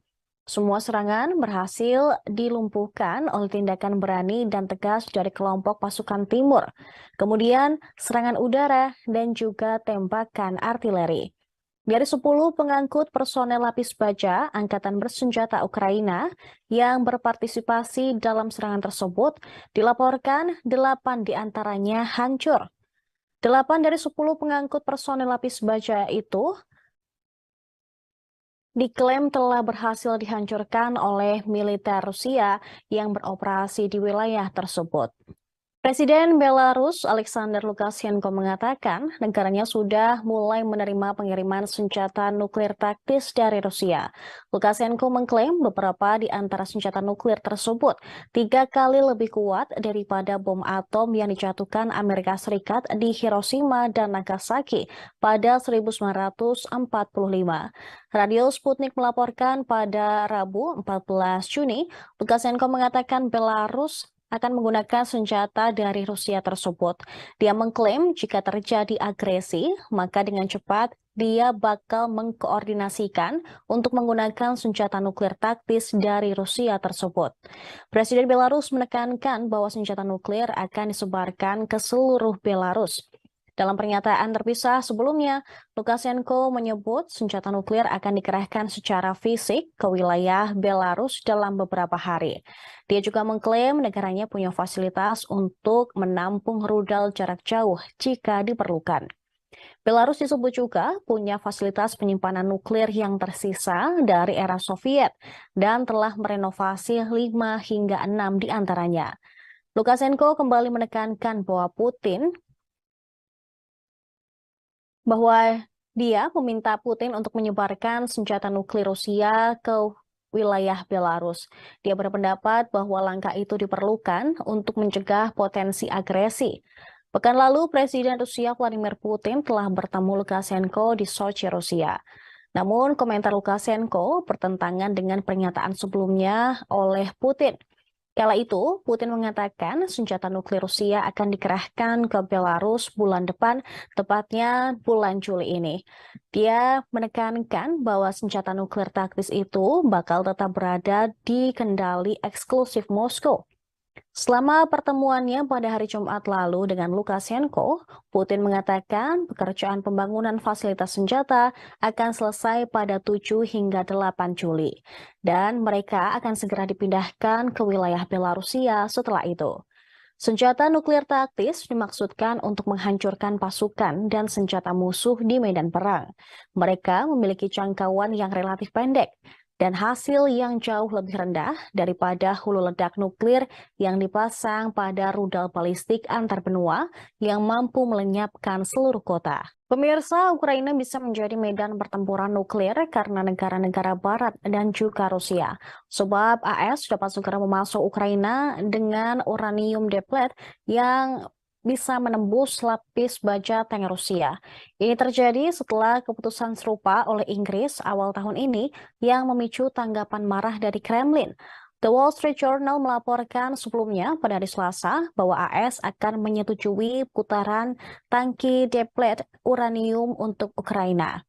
Semua serangan berhasil dilumpuhkan oleh tindakan berani dan tegas dari kelompok pasukan timur. Kemudian serangan udara dan juga tembakan artileri. Dari 10 pengangkut personel lapis baja Angkatan Bersenjata Ukraina yang berpartisipasi dalam serangan tersebut, dilaporkan 8 diantaranya hancur. 8 dari 10 pengangkut personel lapis baja itu diklaim telah berhasil dihancurkan oleh militer Rusia yang beroperasi di wilayah tersebut. Presiden Belarus Alexander Lukashenko mengatakan negaranya sudah mulai menerima pengiriman senjata nuklir taktis dari Rusia. Lukashenko mengklaim beberapa di antara senjata nuklir tersebut 3 kali lebih kuat daripada bom atom yang dijatuhkan Amerika Serikat di Hiroshima dan Nagasaki pada 1945. Radio Sputnik melaporkan pada Rabu 14 Juni, Lukashenko mengatakan Belarus akan menggunakan senjata dari Rusia tersebut. Dia mengklaim jika terjadi agresi, maka dengan cepat dia bakal mengkoordinasikan untuk menggunakan senjata nuklir taktis dari Rusia tersebut. Presiden Belarus menekankan bahwa senjata nuklir akan disebarkan ke seluruh Belarus. Dalam pernyataan terpisah sebelumnya, Lukashenko menyebut senjata nuklir akan dikerahkan secara fisik ke wilayah Belarus dalam beberapa hari. Dia juga mengklaim negaranya punya fasilitas untuk menampung rudal jarak jauh jika diperlukan. Belarus disebut juga punya fasilitas penyimpanan nuklir yang tersisa dari era Soviet dan telah merenovasi 5 hingga 6 di antaranya. Lukashenko kembali menekankan bahwa dia meminta Putin untuk menyebarkan senjata nuklir Rusia ke wilayah Belarus. Dia berpendapat bahwa langkah itu diperlukan untuk mencegah potensi agresi. Pekan lalu, Presiden Rusia Vladimir Putin telah bertemu Lukashenko di Sochi, Rusia. Namun, komentar Lukashenko bertentangan dengan pernyataan sebelumnya oleh Putin. Kala itu, Putin mengatakan senjata nuklir Rusia akan dikerahkan ke Belarus bulan depan, tepatnya bulan Juli ini. Dia menekankan bahwa senjata nuklir taktis itu bakal tetap berada di kendali eksklusif Moskow. Selama pertemuannya pada hari Jumat lalu dengan Lukashenko, Putin mengatakan pekerjaan pembangunan fasilitas senjata akan selesai pada 7 hingga 8 Juli, dan mereka akan segera dipindahkan ke wilayah Belarusia setelah itu. Senjata nuklir taktis dimaksudkan untuk menghancurkan pasukan dan senjata musuh di medan perang. Mereka memiliki jangkauan yang relatif pendek dan hasil yang jauh lebih rendah daripada hulu ledak nuklir yang dipasang pada rudal balistik antar benua yang mampu melenyapkan seluruh kota. Pemirsa, Ukraina bisa menjadi medan pertempuran nuklir karena negara-negara Barat dan juga Rusia. Sebab AS dapat segera memasuk Ukraina dengan uranium deplet yang bisa menembus lapis baja tank Rusia. Ini terjadi setelah keputusan serupa oleh Inggris awal tahun ini yang memicu tanggapan marah dari Kremlin. The Wall Street Journal melaporkan sebelumnya pada hari Selasa bahwa AS akan menyetujui putaran tangki deplet uranium untuk Ukraina.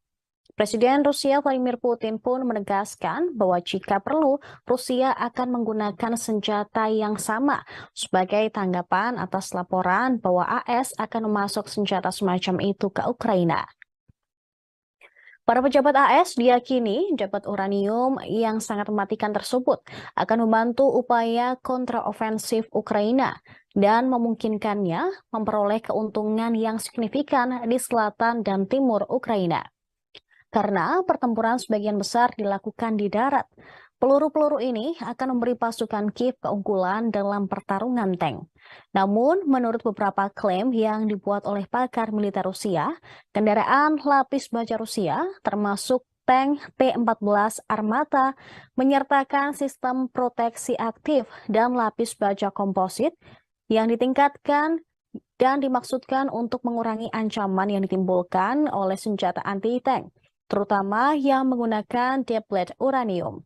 Presiden Rusia Vladimir Putin pun menegaskan bahwa jika perlu, Rusia akan menggunakan senjata yang sama sebagai tanggapan atas laporan bahwa AS akan memasok senjata semacam itu ke Ukraina. Para pejabat AS diyakini dapat uranium yang sangat mematikan tersebut akan membantu upaya kontraofensif Ukraina dan memungkinkannya memperoleh keuntungan yang signifikan di selatan dan timur Ukraina. Karena pertempuran sebagian besar dilakukan di darat, peluru-peluru ini akan memberi pasukan Kiev keunggulan dalam pertarungan tank. Namun, menurut beberapa klaim yang dibuat oleh pakar militer Rusia, kendaraan lapis baja Rusia, termasuk tank T-14 Armata, menyertakan sistem proteksi aktif dan lapis baja komposit yang ditingkatkan dan dimaksudkan untuk mengurangi ancaman yang ditimbulkan oleh senjata anti-tank, terutama yang menggunakan deplet uranium.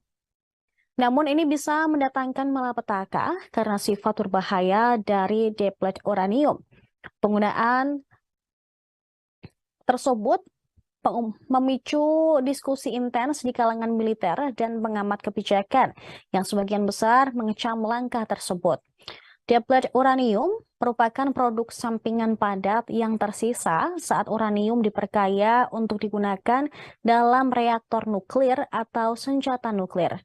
Namun ini bisa mendatangkan malapetaka karena sifat berbahaya dari deplet uranium. Penggunaan tersebut memicu diskusi intens di kalangan militer dan pengamat kebijakan yang sebagian besar mengecam langkah tersebut. Deplet uranium merupakan produk sampingan padat yang tersisa saat uranium diperkaya untuk digunakan dalam reaktor nuklir atau senjata nuklir.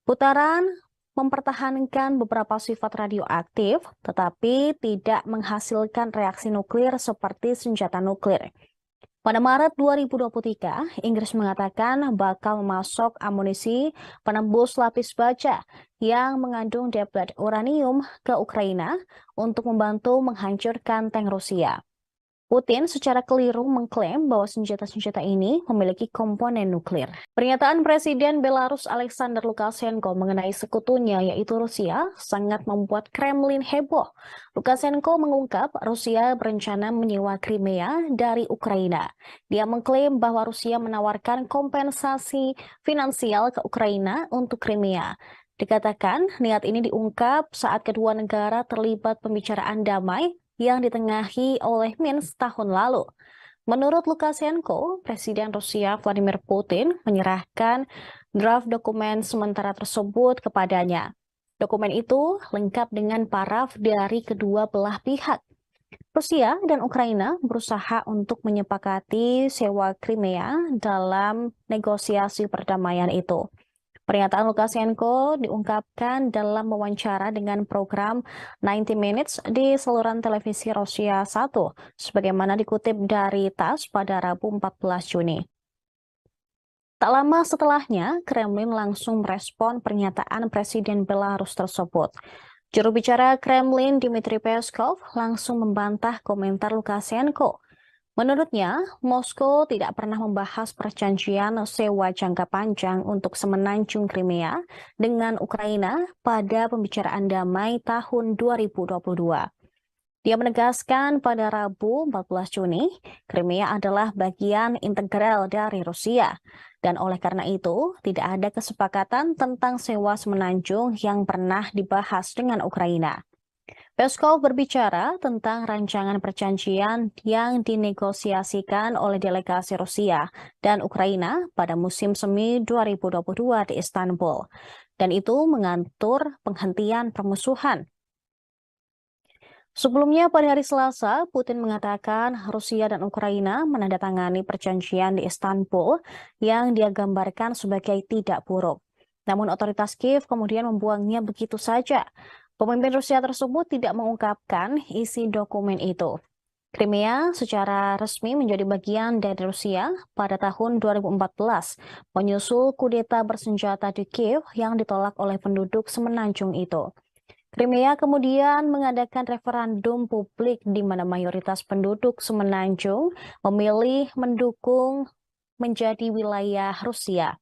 Putaran mempertahankan beberapa sifat radioaktif, tetapi tidak menghasilkan reaksi nuklir seperti senjata nuklir. Pada Maret 2023, Inggris mengatakan bakal memasok amunisi penembus lapis baja yang mengandung deplet uranium ke Ukraina untuk membantu menghancurkan tank Rusia. Putin secara keliru mengklaim bahwa senjata-senjata ini memiliki komponen nuklir. Pernyataan Presiden Belarus Alexander Lukashenko mengenai sekutunya yaitu Rusia sangat membuat Kremlin heboh. Lukashenko mengungkap Rusia berencana menyewa Crimea dari Ukraina. Dia mengklaim bahwa Rusia menawarkan kompensasi finansial ke Ukraina untuk Crimea. Dikatakan niat ini diungkap saat kedua negara terlibat pembicaraan damai yang ditengahi oleh Minsk tahun lalu. Menurut Lukashenko, Presiden Rusia Vladimir Putin menyerahkan draft dokumen sementara tersebut kepadanya. Dokumen itu lengkap dengan paraf dari kedua belah pihak. Rusia dan Ukraina berusaha untuk menyepakati sewa Crimea dalam negosiasi perdamaian itu. Pernyataan Lukashenko diungkapkan dalam wawancara dengan program 90 Minutes di saluran televisi Rusia 1, sebagaimana dikutip dari TASS pada Rabu 14 Juni. Tak lama setelahnya, Kremlin langsung merespon pernyataan Presiden Belarus tersebut. Juru bicara Kremlin Dmitry Peskov langsung membantah komentar Lukashenko. Menurutnya, Moskow tidak pernah membahas perjanjian sewa jangka panjang untuk semenanjung Crimea dengan Ukraina pada pembicaraan damai tahun 2022. Dia menegaskan pada Rabu 14 Juni, Crimea adalah bagian integral dari Rusia. Dan oleh karena itu, tidak ada kesepakatan tentang sewa semenanjung yang pernah dibahas dengan Ukraina. Peskov berbicara tentang rancangan perjanjian yang dinegosiasikan oleh delegasi Rusia dan Ukraina pada musim semi 2022 di Istanbul. Dan itu mengatur penghentian permusuhan. Sebelumnya pada hari Selasa, Putin mengatakan Rusia dan Ukraina menandatangani perjanjian di Istanbul yang dia gambarkan sebagai tidak buruk. Namun otoritas Kiev kemudian membuangnya begitu saja. Pemimpin Rusia tersebut tidak mengungkapkan isi dokumen itu. Crimea secara resmi menjadi bagian dari Rusia pada tahun 2014, menyusul kudeta bersenjata di Kiev yang ditolak oleh penduduk semenanjung itu. Crimea kemudian mengadakan referendum publik di mana mayoritas penduduk semenanjung memilih mendukung menjadi wilayah Rusia.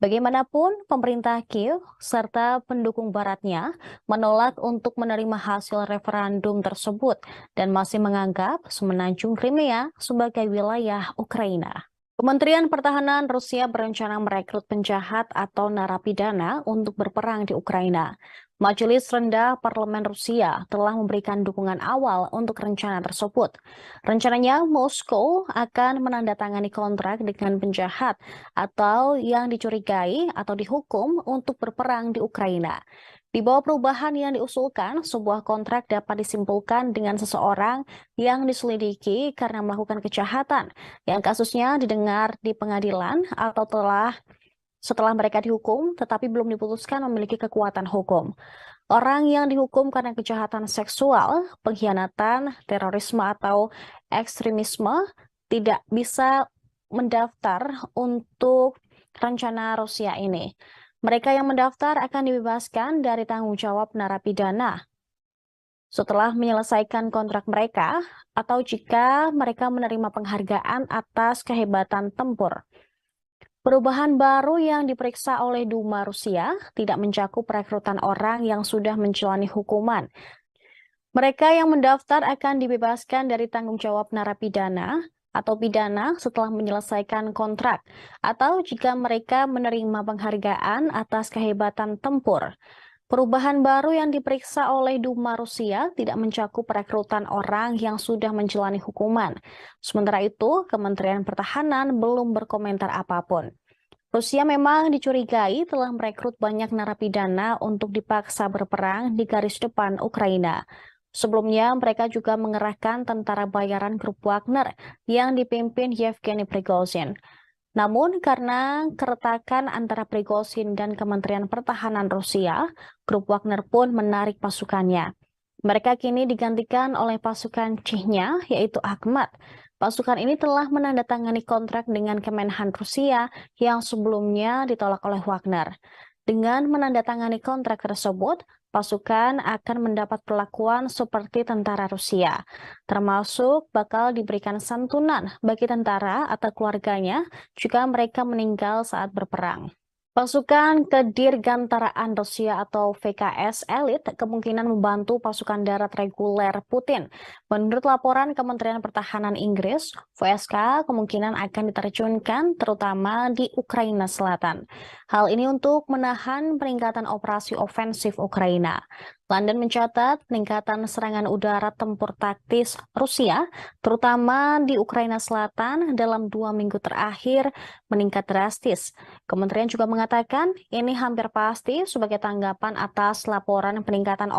Bagaimanapun, pemerintah Kiev serta pendukung baratnya menolak untuk menerima hasil referendum tersebut dan masih menganggap semenanjung Crimea sebagai wilayah Ukraina. Kementerian Pertahanan Rusia berencana merekrut penjahat atau narapidana untuk berperang di Ukraina. Majelis Rendah Parlemen Rusia telah memberikan dukungan awal untuk rencana tersebut. Rencananya, Moskow akan menandatangani kontrak dengan penjahat atau yang dicurigai atau dihukum untuk berperang di Ukraina. Di bawah perubahan yang diusulkan, sebuah kontrak dapat disimpulkan dengan seseorang yang diselidiki karena melakukan kejahatan, yang kasusnya didengar di pengadilan atau setelah mereka dihukum, tetapi belum diputuskan memiliki kekuatan hukum. Orang yang dihukum karena kejahatan seksual, pengkhianatan, terorisme, atau ekstremisme tidak bisa mendaftar untuk rencana Rusia ini. Mereka yang mendaftar akan dibebaskan dari tanggung jawab narapidana setelah menyelesaikan kontrak mereka atau jika mereka menerima penghargaan atas kehebatan tempur. Perubahan baru yang diperiksa oleh Duma Rusia tidak mencakup rekrutan orang yang sudah menjalani hukuman. Mereka yang mendaftar akan dibebaskan dari tanggung jawab narapidana atau pidana setelah menyelesaikan kontrak, atau jika mereka menerima penghargaan atas kehebatan tempur. Perubahan baru yang diperiksa oleh Duma Rusia tidak mencakup rekrutan orang yang sudah menjalani hukuman. Sementara itu, Kementerian Pertahanan belum berkomentar apapun. Rusia memang dicurigai telah merekrut banyak narapidana untuk dipaksa berperang di garis depan Ukraina. Sebelumnya, mereka juga mengerahkan tentara bayaran grup Wagner yang dipimpin Yevgeny Prigozhin. Namun karena keretakan antara Prigozhin dan Kementerian Pertahanan Rusia, grup Wagner pun menarik pasukannya. Mereka kini digantikan oleh pasukan Chechnya, yaitu Akhmat. Pasukan ini telah menandatangani kontrak dengan Kemenhan Rusia yang sebelumnya ditolak oleh Wagner. Dengan menandatangani kontrak tersebut, pasukan akan mendapat perlakuan seperti tentara Rusia, termasuk bakal diberikan santunan bagi tentara atau keluarganya jika mereka meninggal saat berperang. Pasukan Kedirgantaraan Rusia atau VKS elit kemungkinan membantu pasukan darat reguler Putin. Menurut laporan Kementerian Pertahanan Inggris, VSK kemungkinan akan diterjunkan terutama di Ukraina Selatan. Hal ini untuk menahan peningkatan operasi ofensif Ukraina. London mencatat peningkatan serangan udara tempur taktis Rusia, terutama di Ukraina Selatan dalam 2 minggu terakhir meningkat drastis. Kementerian juga mengatakan ini hampir pasti sebagai tanggapan atas laporan peningkatan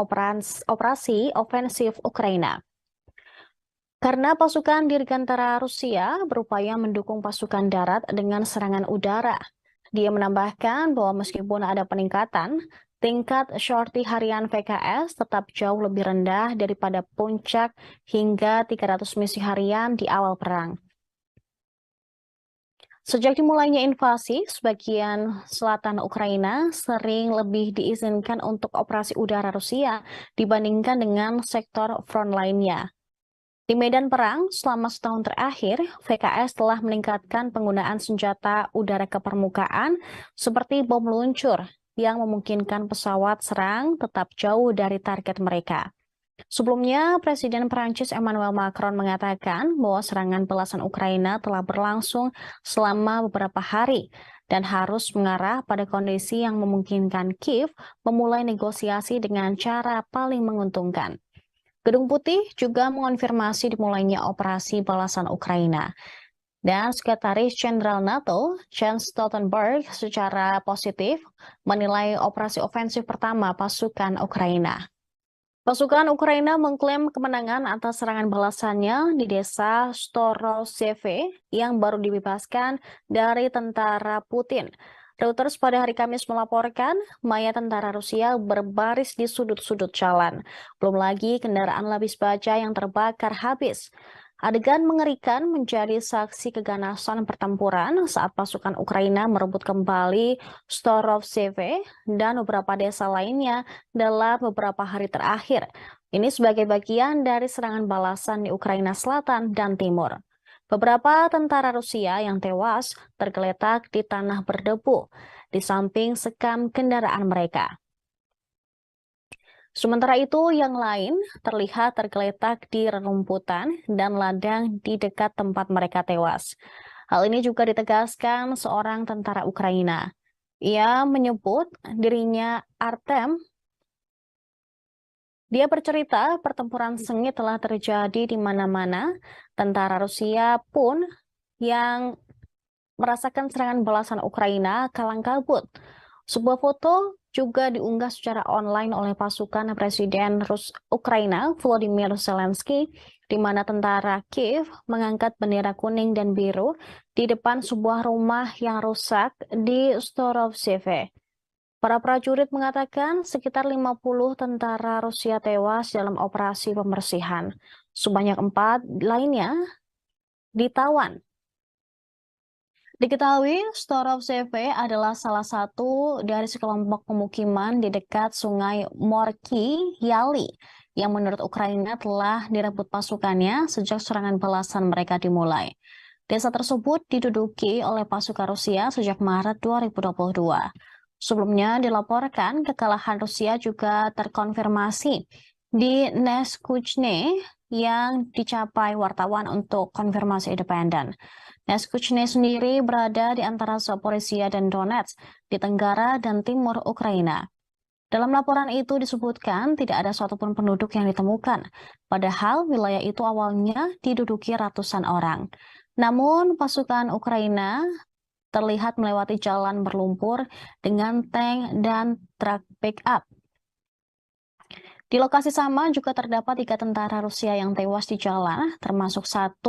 operasi ofensif Ukraina. Karena pasukan dirgantara Rusia berupaya mendukung pasukan darat dengan serangan udara. Dia menambahkan bahwa meskipun ada peningkatan, tingkat sorti harian VKS tetap jauh lebih rendah daripada puncak hingga 300 misi harian di awal perang. Sejak dimulainya invasi, sebagian selatan Ukraina sering lebih diizinkan untuk operasi udara Rusia dibandingkan dengan sektor front lainnya. Di medan perang, selama setahun terakhir, VKS telah meningkatkan penggunaan senjata udara ke permukaan seperti bom meluncur yang memungkinkan pesawat serang tetap jauh dari target mereka. Sebelumnya, Presiden Prancis Emmanuel Macron mengatakan bahwa serangan belasan Ukraina telah berlangsung selama beberapa hari dan harus mengarah pada kondisi yang memungkinkan Kiev memulai negosiasi dengan cara paling menguntungkan. Gedung Putih juga mengonfirmasi dimulainya operasi balasan Ukraina. Dan Sekretaris Jenderal NATO, Jens Stoltenberg, secara positif menilai operasi ofensif pertama pasukan Ukraina. Pasukan Ukraina mengklaim kemenangan atas serangan balasannya di desa Storozheve yang baru dibebaskan dari tentara Putin. Reuters pada hari Kamis melaporkan mayat tentara Rusia berbaris di sudut-sudut jalan. Belum lagi kendaraan lapis baja yang terbakar habis. Adegan mengerikan menjadi saksi keganasan pertempuran saat pasukan Ukraina merebut kembali Storozheve dan beberapa desa lainnya dalam beberapa hari terakhir. Ini sebagai bagian dari serangan balasan di Ukraina Selatan dan Timur. Beberapa tentara Rusia yang tewas tergeletak di tanah berdebu di samping sekam kendaraan mereka. Sementara itu, yang lain terlihat tergeletak di rerumputan dan ladang di dekat tempat mereka tewas. Hal ini juga ditegaskan seorang tentara Ukraina. Ia menyebut dirinya Artem. Dia bercerita pertempuran sengit telah terjadi di mana-mana. Tentara Rusia pun yang merasakan serangan balasan Ukraina kalang kabut. Sebuah foto juga diunggah secara online oleh pasukan Presiden Ukraina Volodymyr Zelensky, di mana tentara Kiev mengangkat bendera kuning dan biru di depan sebuah rumah yang rusak di Storozheve. Para prajurit mengatakan sekitar 50 tentara Rusia tewas dalam operasi pembersihan. Sebanyak 4 lainnya ditawan. Diketahui, Storozheve adalah salah satu dari sekelompok pemukiman di dekat sungai Morki Yali yang menurut Ukraina telah direbut pasukannya sejak serangan balasan mereka dimulai. Desa tersebut diduduki oleh pasukan Rusia sejak Maret 2022. Sebelumnya dilaporkan kekalahan Rusia juga terkonfirmasi di Neskuchne yang dicapai wartawan untuk konfirmasi independen. Neskuchne sendiri berada di antara Zaporizhia dan Donetsk di tenggara dan timur Ukraina. Dalam laporan itu disebutkan tidak ada satupun penduduk yang ditemukan, padahal wilayah itu awalnya diduduki ratusan orang. Namun pasukan Ukraina terlihat melewati jalan berlumpur dengan tank dan truk pick-up. Di lokasi sama juga terdapat 3 tentara Rusia yang tewas di jalan, termasuk 1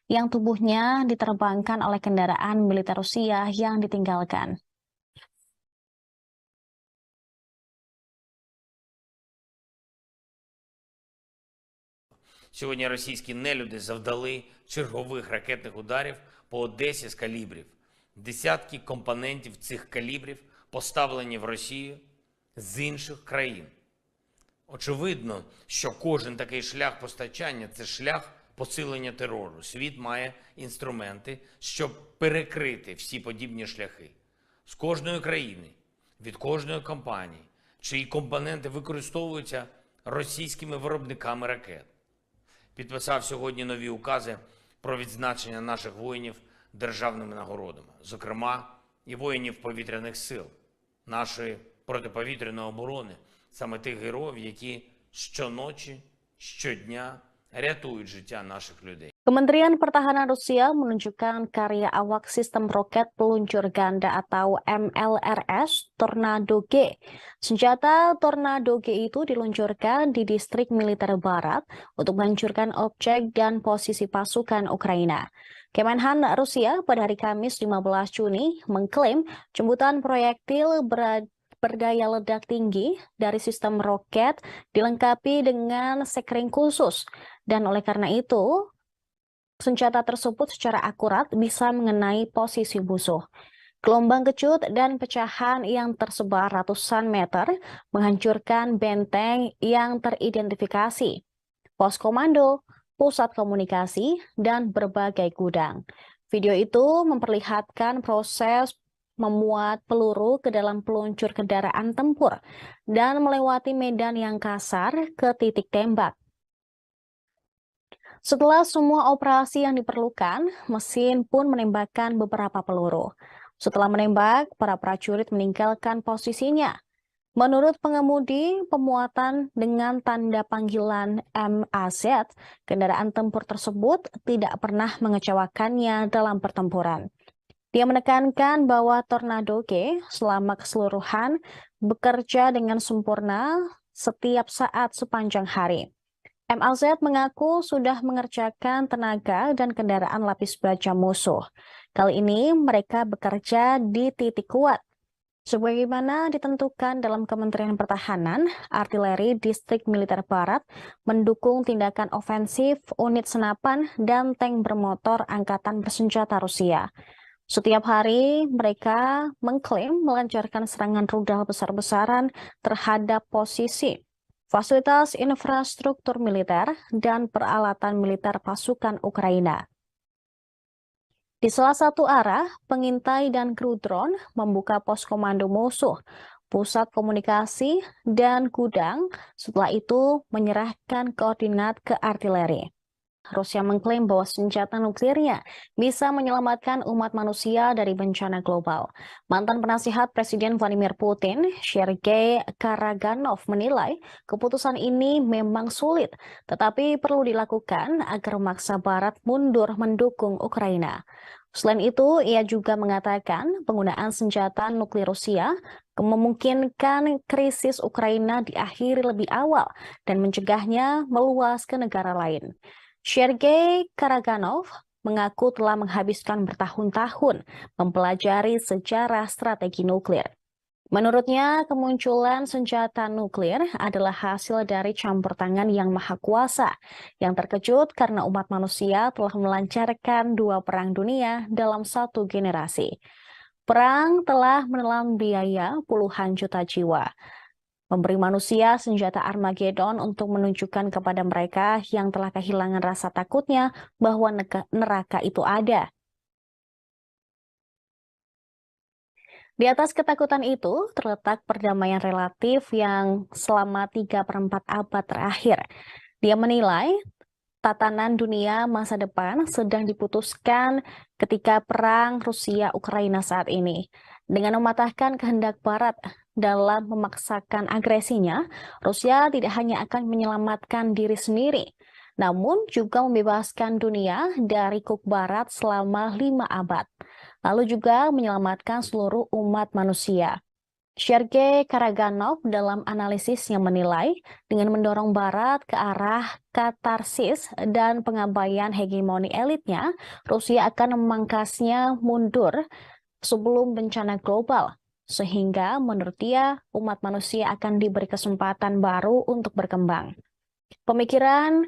yang tubuhnya diterbangkan oleh kendaraan militer Rusia yang ditinggalkan. Сьогодні російські нелюди завдали чергових ракетних ударів по Одесі з калібрів. Десятки компонентів цих калібрів поставлені в Росію з інших країн. Очевидно, що кожен такий шлях постачання – це шлях посилення терору. Світ має інструменти, щоб перекрити всі подібні шляхи. З кожної країни, від кожної компанії, чиї компоненти використовуються російськими виробниками ракет. Підписав сьогодні нові укази про відзначення наших воїнів державними нагородами, зокрема і воїнів повітряних сил, нашої протиповітряної оборони, саме тих героїв, які щоночі, щодня ratuють життя наших людей. Kementerian Pertahanan Rusia menunjukkan karya awak sistem roket peluncur ganda atau MLRS Tornado G. Senjata Tornado G itu diluncurkan di distrik militer barat untuk menghancurkan objek dan posisi pasukan Ukraina. Kemenhan Rusia pada hari Kamis 15 Juni mengklaim jemputan proyektil berdaya ledak tinggi dari sistem roket dilengkapi dengan sekring khusus. Dan oleh karena itu, senjata tersebut secara akurat bisa mengenai posisi musuh. Gelombang kecut dan pecahan yang tersebar ratusan meter menghancurkan benteng yang teridentifikasi, pos komando, pusat komunikasi, dan berbagai gudang. Video itu memperlihatkan proses memuat peluru ke dalam peluncur kendaraan tempur dan melewati medan yang kasar ke titik tembak. Setelah semua operasi yang diperlukan, mesin pun menembakkan beberapa peluru. Setelah menembak, para prajurit meninggalkan posisinya. Menurut pengemudi, pemuatan dengan tanda panggilan MAZ, kendaraan tempur tersebut tidak pernah mengecewakannya dalam pertempuran. Dia menekankan bahwa Tornado G selama keseluruhan bekerja dengan sempurna setiap saat sepanjang hari. MAZ mengaku sudah mengerjakan tenaga dan kendaraan lapis baja musuh. Kali ini mereka bekerja di titik kuat. Sebagaimana ditentukan dalam Kementerian Pertahanan, artileri Distrik Militer Barat mendukung tindakan ofensif unit senapan dan tank bermotor Angkatan Bersenjata Rusia. Setiap hari mereka mengklaim melancarkan serangan rudal besar-besaran terhadap posisi, fasilitas infrastruktur militer, dan peralatan militer pasukan Ukraina. Di salah satu arah, pengintai dan kru drone membuka pos komando musuh, pusat komunikasi, dan gudang, setelah itu menyerahkan koordinat ke artileri. Rusia mengklaim bahwa senjata nuklirnya bisa menyelamatkan umat manusia dari bencana global. Mantan penasihat Presiden Vladimir Putin, Sergei Karaganov, menilai keputusan ini memang sulit, tetapi perlu dilakukan agar memaksa Barat mundur mendukung Ukraina. Selain itu, ia juga mengatakan penggunaan senjata nuklir Rusia memungkinkan krisis Ukraina diakhiri lebih awal dan mencegahnya meluas ke negara lain. Sergei Karaganov mengaku telah menghabiskan bertahun-tahun mempelajari sejarah strategi nuklir. Menurutnya, kemunculan senjata nuklir adalah hasil dari campur tangan yang maha kuasa, yang terkejut karena umat manusia telah melancarkan 2 perang dunia dalam 1 generasi. Perang telah menelan biaya puluhan juta jiwa, memberi manusia senjata Armageddon untuk menunjukkan kepada mereka yang telah kehilangan rasa takutnya bahwa neraka itu ada. Di atas ketakutan itu terletak perdamaian relatif yang selama 3/4 abad terakhir. Dia menilai tatanan dunia masa depan sedang diputuskan ketika perang Rusia-Ukraina saat ini. Dengan mematahkan kehendak Barat dalam memaksakan agresinya, Rusia tidak hanya akan menyelamatkan diri sendiri, namun juga membebaskan dunia dari kuk Barat selama 5 abad, lalu juga menyelamatkan seluruh umat manusia. Sergei Karaganov dalam analisisnya menilai dengan mendorong Barat ke arah katarsis dan pengabaian hegemoni elitnya, Rusia akan memangkasnya mundur sebelum bencana global, sehingga menurut dia umat manusia akan diberi kesempatan baru untuk berkembang. Pemikiran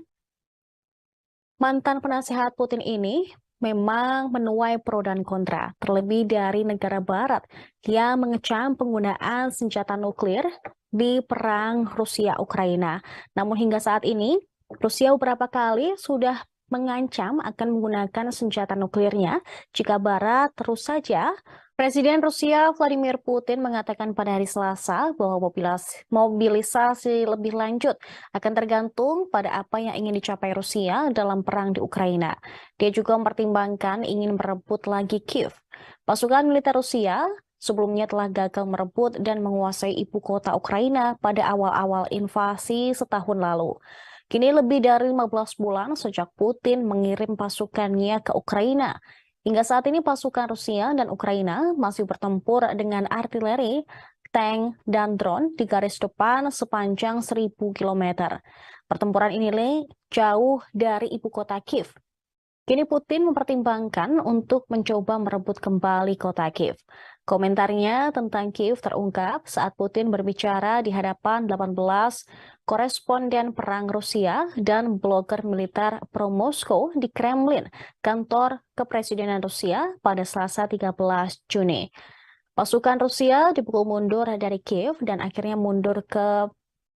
mantan penasihat Putin ini memang menuai pro dan kontra, terlebih dari negara Barat yang mengecam penggunaan senjata nuklir di perang Rusia-Ukraina. Namun hingga saat ini, Rusia beberapa kali sudah mengancam akan menggunakan senjata nuklirnya jika Barat terus saja. Presiden Rusia Vladimir Putin mengatakan pada hari Selasa bahwa mobilisasi lebih lanjut akan tergantung pada apa yang ingin dicapai Rusia dalam perang di Ukraina. Dia juga mempertimbangkan ingin merebut lagi Kiev. Pasukan militer Rusia sebelumnya telah gagal merebut dan menguasai ibu kota Ukraina pada awal-awal invasi setahun lalu. Kini lebih dari 15 bulan sejak Putin mengirim pasukannya ke Ukraina. Hingga saat ini pasukan Rusia dan Ukraina masih bertempur dengan artileri, tank, dan drone di garis depan sepanjang 1.000 km. Pertempuran ini jauh dari ibu kota Kiev. Kini Putin mempertimbangkan untuk mencoba merebut kembali kota Kiev. Komentarnya tentang Kiev terungkap saat Putin berbicara di hadapan 18 koresponden perang Rusia dan blogger militer pro-Moskow di Kremlin, kantor kepresidenan Rusia pada Selasa 13 Juni. Pasukan Rusia dipukul mundur dari Kiev dan akhirnya mundur ke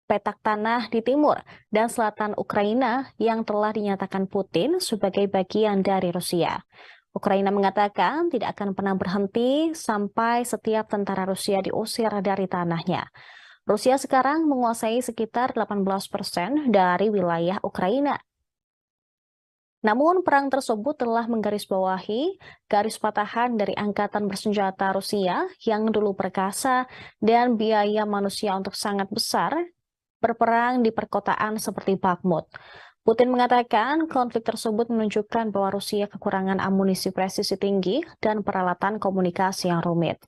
petak tanah di timur dan selatan Ukraina yang telah dinyatakan Putin sebagai bagian dari Rusia. Ukraina mengatakan tidak akan pernah berhenti sampai setiap tentara Rusia diusir dari tanahnya. Rusia sekarang menguasai sekitar 18% dari wilayah Ukraina. Namun perang tersebut telah menggarisbawahi garis patahan dari angkatan bersenjata Rusia yang dulu perkasa dan biaya manusia untuk sangat besar berperang di perkotaan seperti Bakhmut. Putin mengatakan konflik tersebut menunjukkan bahwa Rusia kekurangan amunisi presisi tinggi dan peralatan komunikasi yang rumit.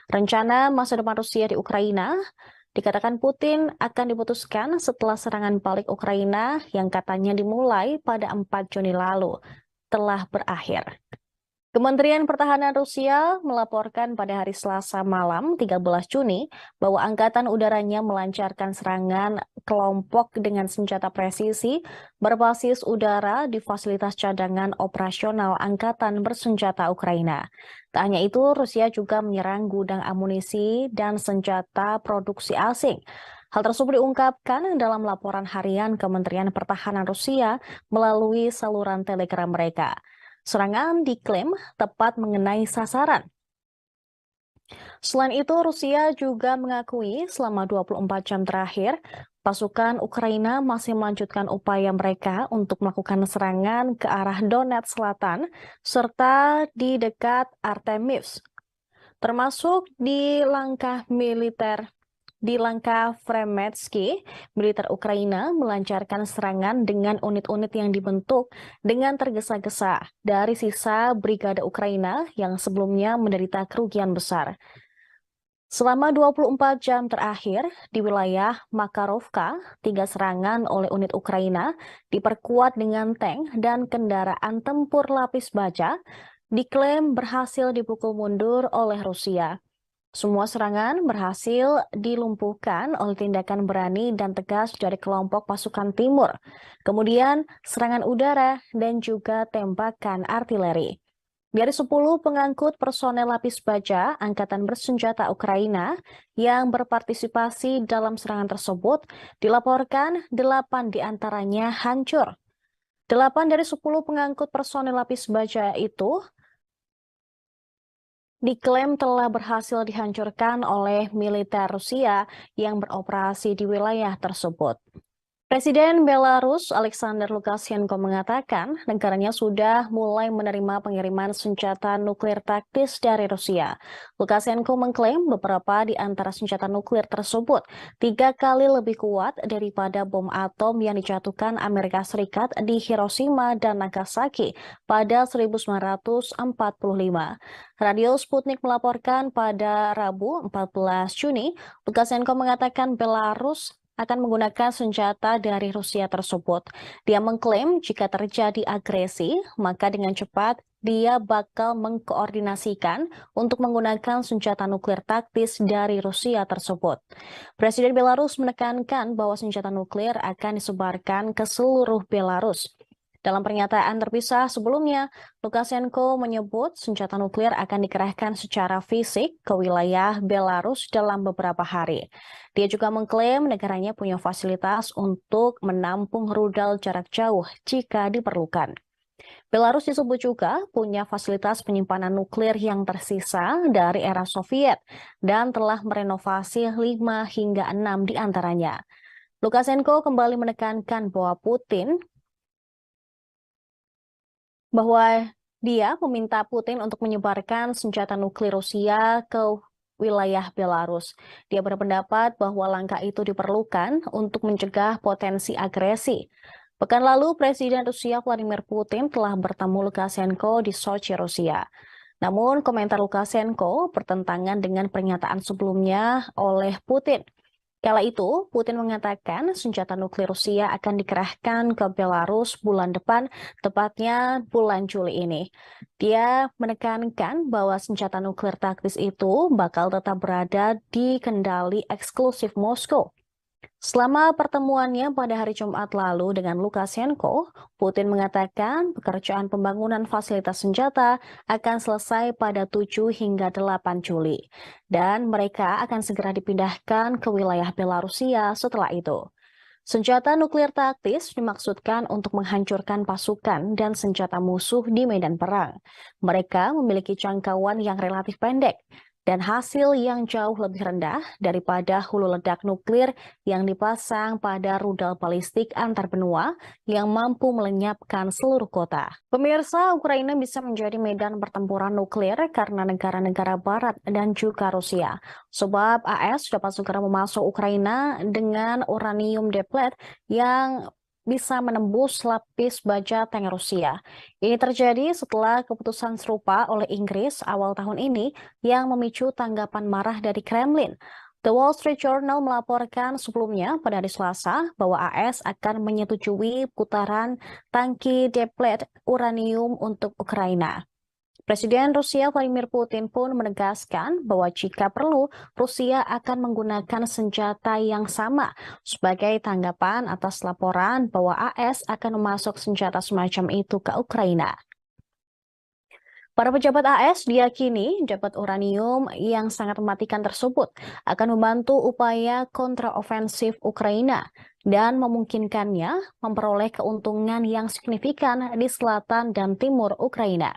Rencana masa depan Rusia di Ukraina dikatakan Putin akan diputuskan setelah serangan balik Ukraina yang katanya dimulai pada 4 Juni lalu telah berakhir. Kementerian Pertahanan Rusia melaporkan pada hari Selasa malam 13 Juni bahwa angkatan udaranya melancarkan serangan kelompok dengan senjata presisi berbasis udara di fasilitas cadangan operasional angkatan bersenjata Ukraina. Tak hanya itu, Rusia juga menyerang gudang amunisi dan senjata produksi asing. Hal tersebut diungkapkan dalam laporan harian Kementerian Pertahanan Rusia melalui saluran Telegram mereka. Serangan diklaim tepat mengenai sasaran. Selain itu, Rusia juga mengakui selama 24 jam terakhir, pasukan Ukraina masih melanjutkan upaya mereka untuk melakukan serangan ke arah Donetsk Selatan serta di dekat Artemivsk, termasuk di langkah Fremetsky, militer Ukraina melancarkan serangan dengan unit-unit yang dibentuk dengan tergesa-gesa dari sisa brigade Ukraina yang sebelumnya menderita kerugian besar. Selama 24 jam terakhir, di wilayah Makarovka, 3 serangan oleh unit Ukraina diperkuat dengan tank dan kendaraan tempur lapis baja diklaim berhasil dipukul mundur oleh Rusia. Semua serangan berhasil dilumpuhkan oleh tindakan berani dan tegas dari kelompok pasukan timur. Kemudian serangan udara dan juga tembakan artileri. Dari 10 pengangkut personel lapis baja Angkatan Bersenjata Ukraina yang berpartisipasi dalam serangan tersebut, dilaporkan 8 diantaranya hancur. 8 dari 10 pengangkut personel lapis baja itu diklaim telah berhasil dihancurkan oleh militer Rusia yang beroperasi di wilayah tersebut. Presiden Belarus Alexander Lukashenko mengatakan negaranya sudah mulai menerima pengiriman senjata nuklir taktis dari Rusia. Lukashenko mengklaim beberapa di antara senjata nuklir tersebut 3 kali lebih kuat daripada bom atom yang dijatuhkan Amerika Serikat di Hiroshima dan Nagasaki pada 1945. Radio Sputnik melaporkan pada Rabu 14 Juni, Lukashenko mengatakan Belarus akan menggunakan senjata dari Rusia tersebut. Dia mengklaim jika terjadi agresi, maka dengan cepat dia bakal mengkoordinasikan untuk menggunakan senjata nuklir taktis dari Rusia tersebut. Presiden Belarus menekankan bahwa senjata nuklir akan disebarkan ke seluruh Belarus. Dalam pernyataan terpisah sebelumnya, Lukashenko menyebut senjata nuklir akan dikerahkan secara fisik ke wilayah Belarus dalam beberapa hari. Dia juga mengklaim negaranya punya fasilitas untuk menampung rudal jarak jauh jika diperlukan. Belarus disebut juga punya fasilitas penyimpanan nuklir yang tersisa dari era Soviet dan telah merenovasi 5 hingga 6 di antaranya. Lukashenko kembali menekankan bahwa dia meminta Putin untuk menyebarkan senjata nuklir Rusia ke wilayah Belarus. Dia berpendapat bahwa langkah itu diperlukan untuk mencegah potensi agresi. Pekan lalu, Presiden Rusia Vladimir Putin telah bertemu Lukashenko di Sochi, Rusia. Namun, komentar Lukashenko bertentangan dengan pernyataan sebelumnya oleh Putin. Kala itu, Putin mengatakan senjata nuklir Rusia akan dikerahkan ke Belarus bulan depan, tepatnya bulan Juli ini. Dia menekankan bahwa senjata nuklir taktis itu bakal tetap berada di kendali eksklusif Moskow. Selama pertemuannya pada hari Jumat lalu dengan Lukashenko, Putin mengatakan pekerjaan pembangunan fasilitas senjata akan selesai pada 7 hingga 8 Juli, dan mereka akan segera dipindahkan ke wilayah Belarusia setelah itu. Senjata nuklir taktis dimaksudkan untuk menghancurkan pasukan dan senjata musuh di medan perang. Mereka memiliki jangkauan yang relatif pendek dan hasil yang jauh lebih rendah daripada hulu ledak nuklir yang dipasang pada rudal balistik antar benua yang mampu melenyapkan seluruh kota. Pemirsa, Ukraina bisa menjadi medan pertempuran nuklir karena negara-negara barat dan juga Rusia. Sebab AS dapat segera memasuk Ukraina dengan uranium deplet yang bisa menembus lapis baja tank Rusia. Ini terjadi setelah keputusan serupa oleh Inggris awal tahun ini yang memicu tanggapan marah dari Kremlin. The Wall Street Journal melaporkan sebelumnya pada hari Selasa bahwa AS akan menyetujui putaran tangki deplet uranium untuk Ukraina. Presiden Rusia Vladimir Putin pun menegaskan bahwa jika perlu, Rusia akan menggunakan senjata yang sama sebagai tanggapan atas laporan bahwa AS akan memasok senjata semacam itu ke Ukraina. Para pejabat AS diyakini dapat uranium yang sangat mematikan tersebut akan membantu upaya kontraofensif Ukraina dan memungkinkannya memperoleh keuntungan yang signifikan di selatan dan timur Ukraina.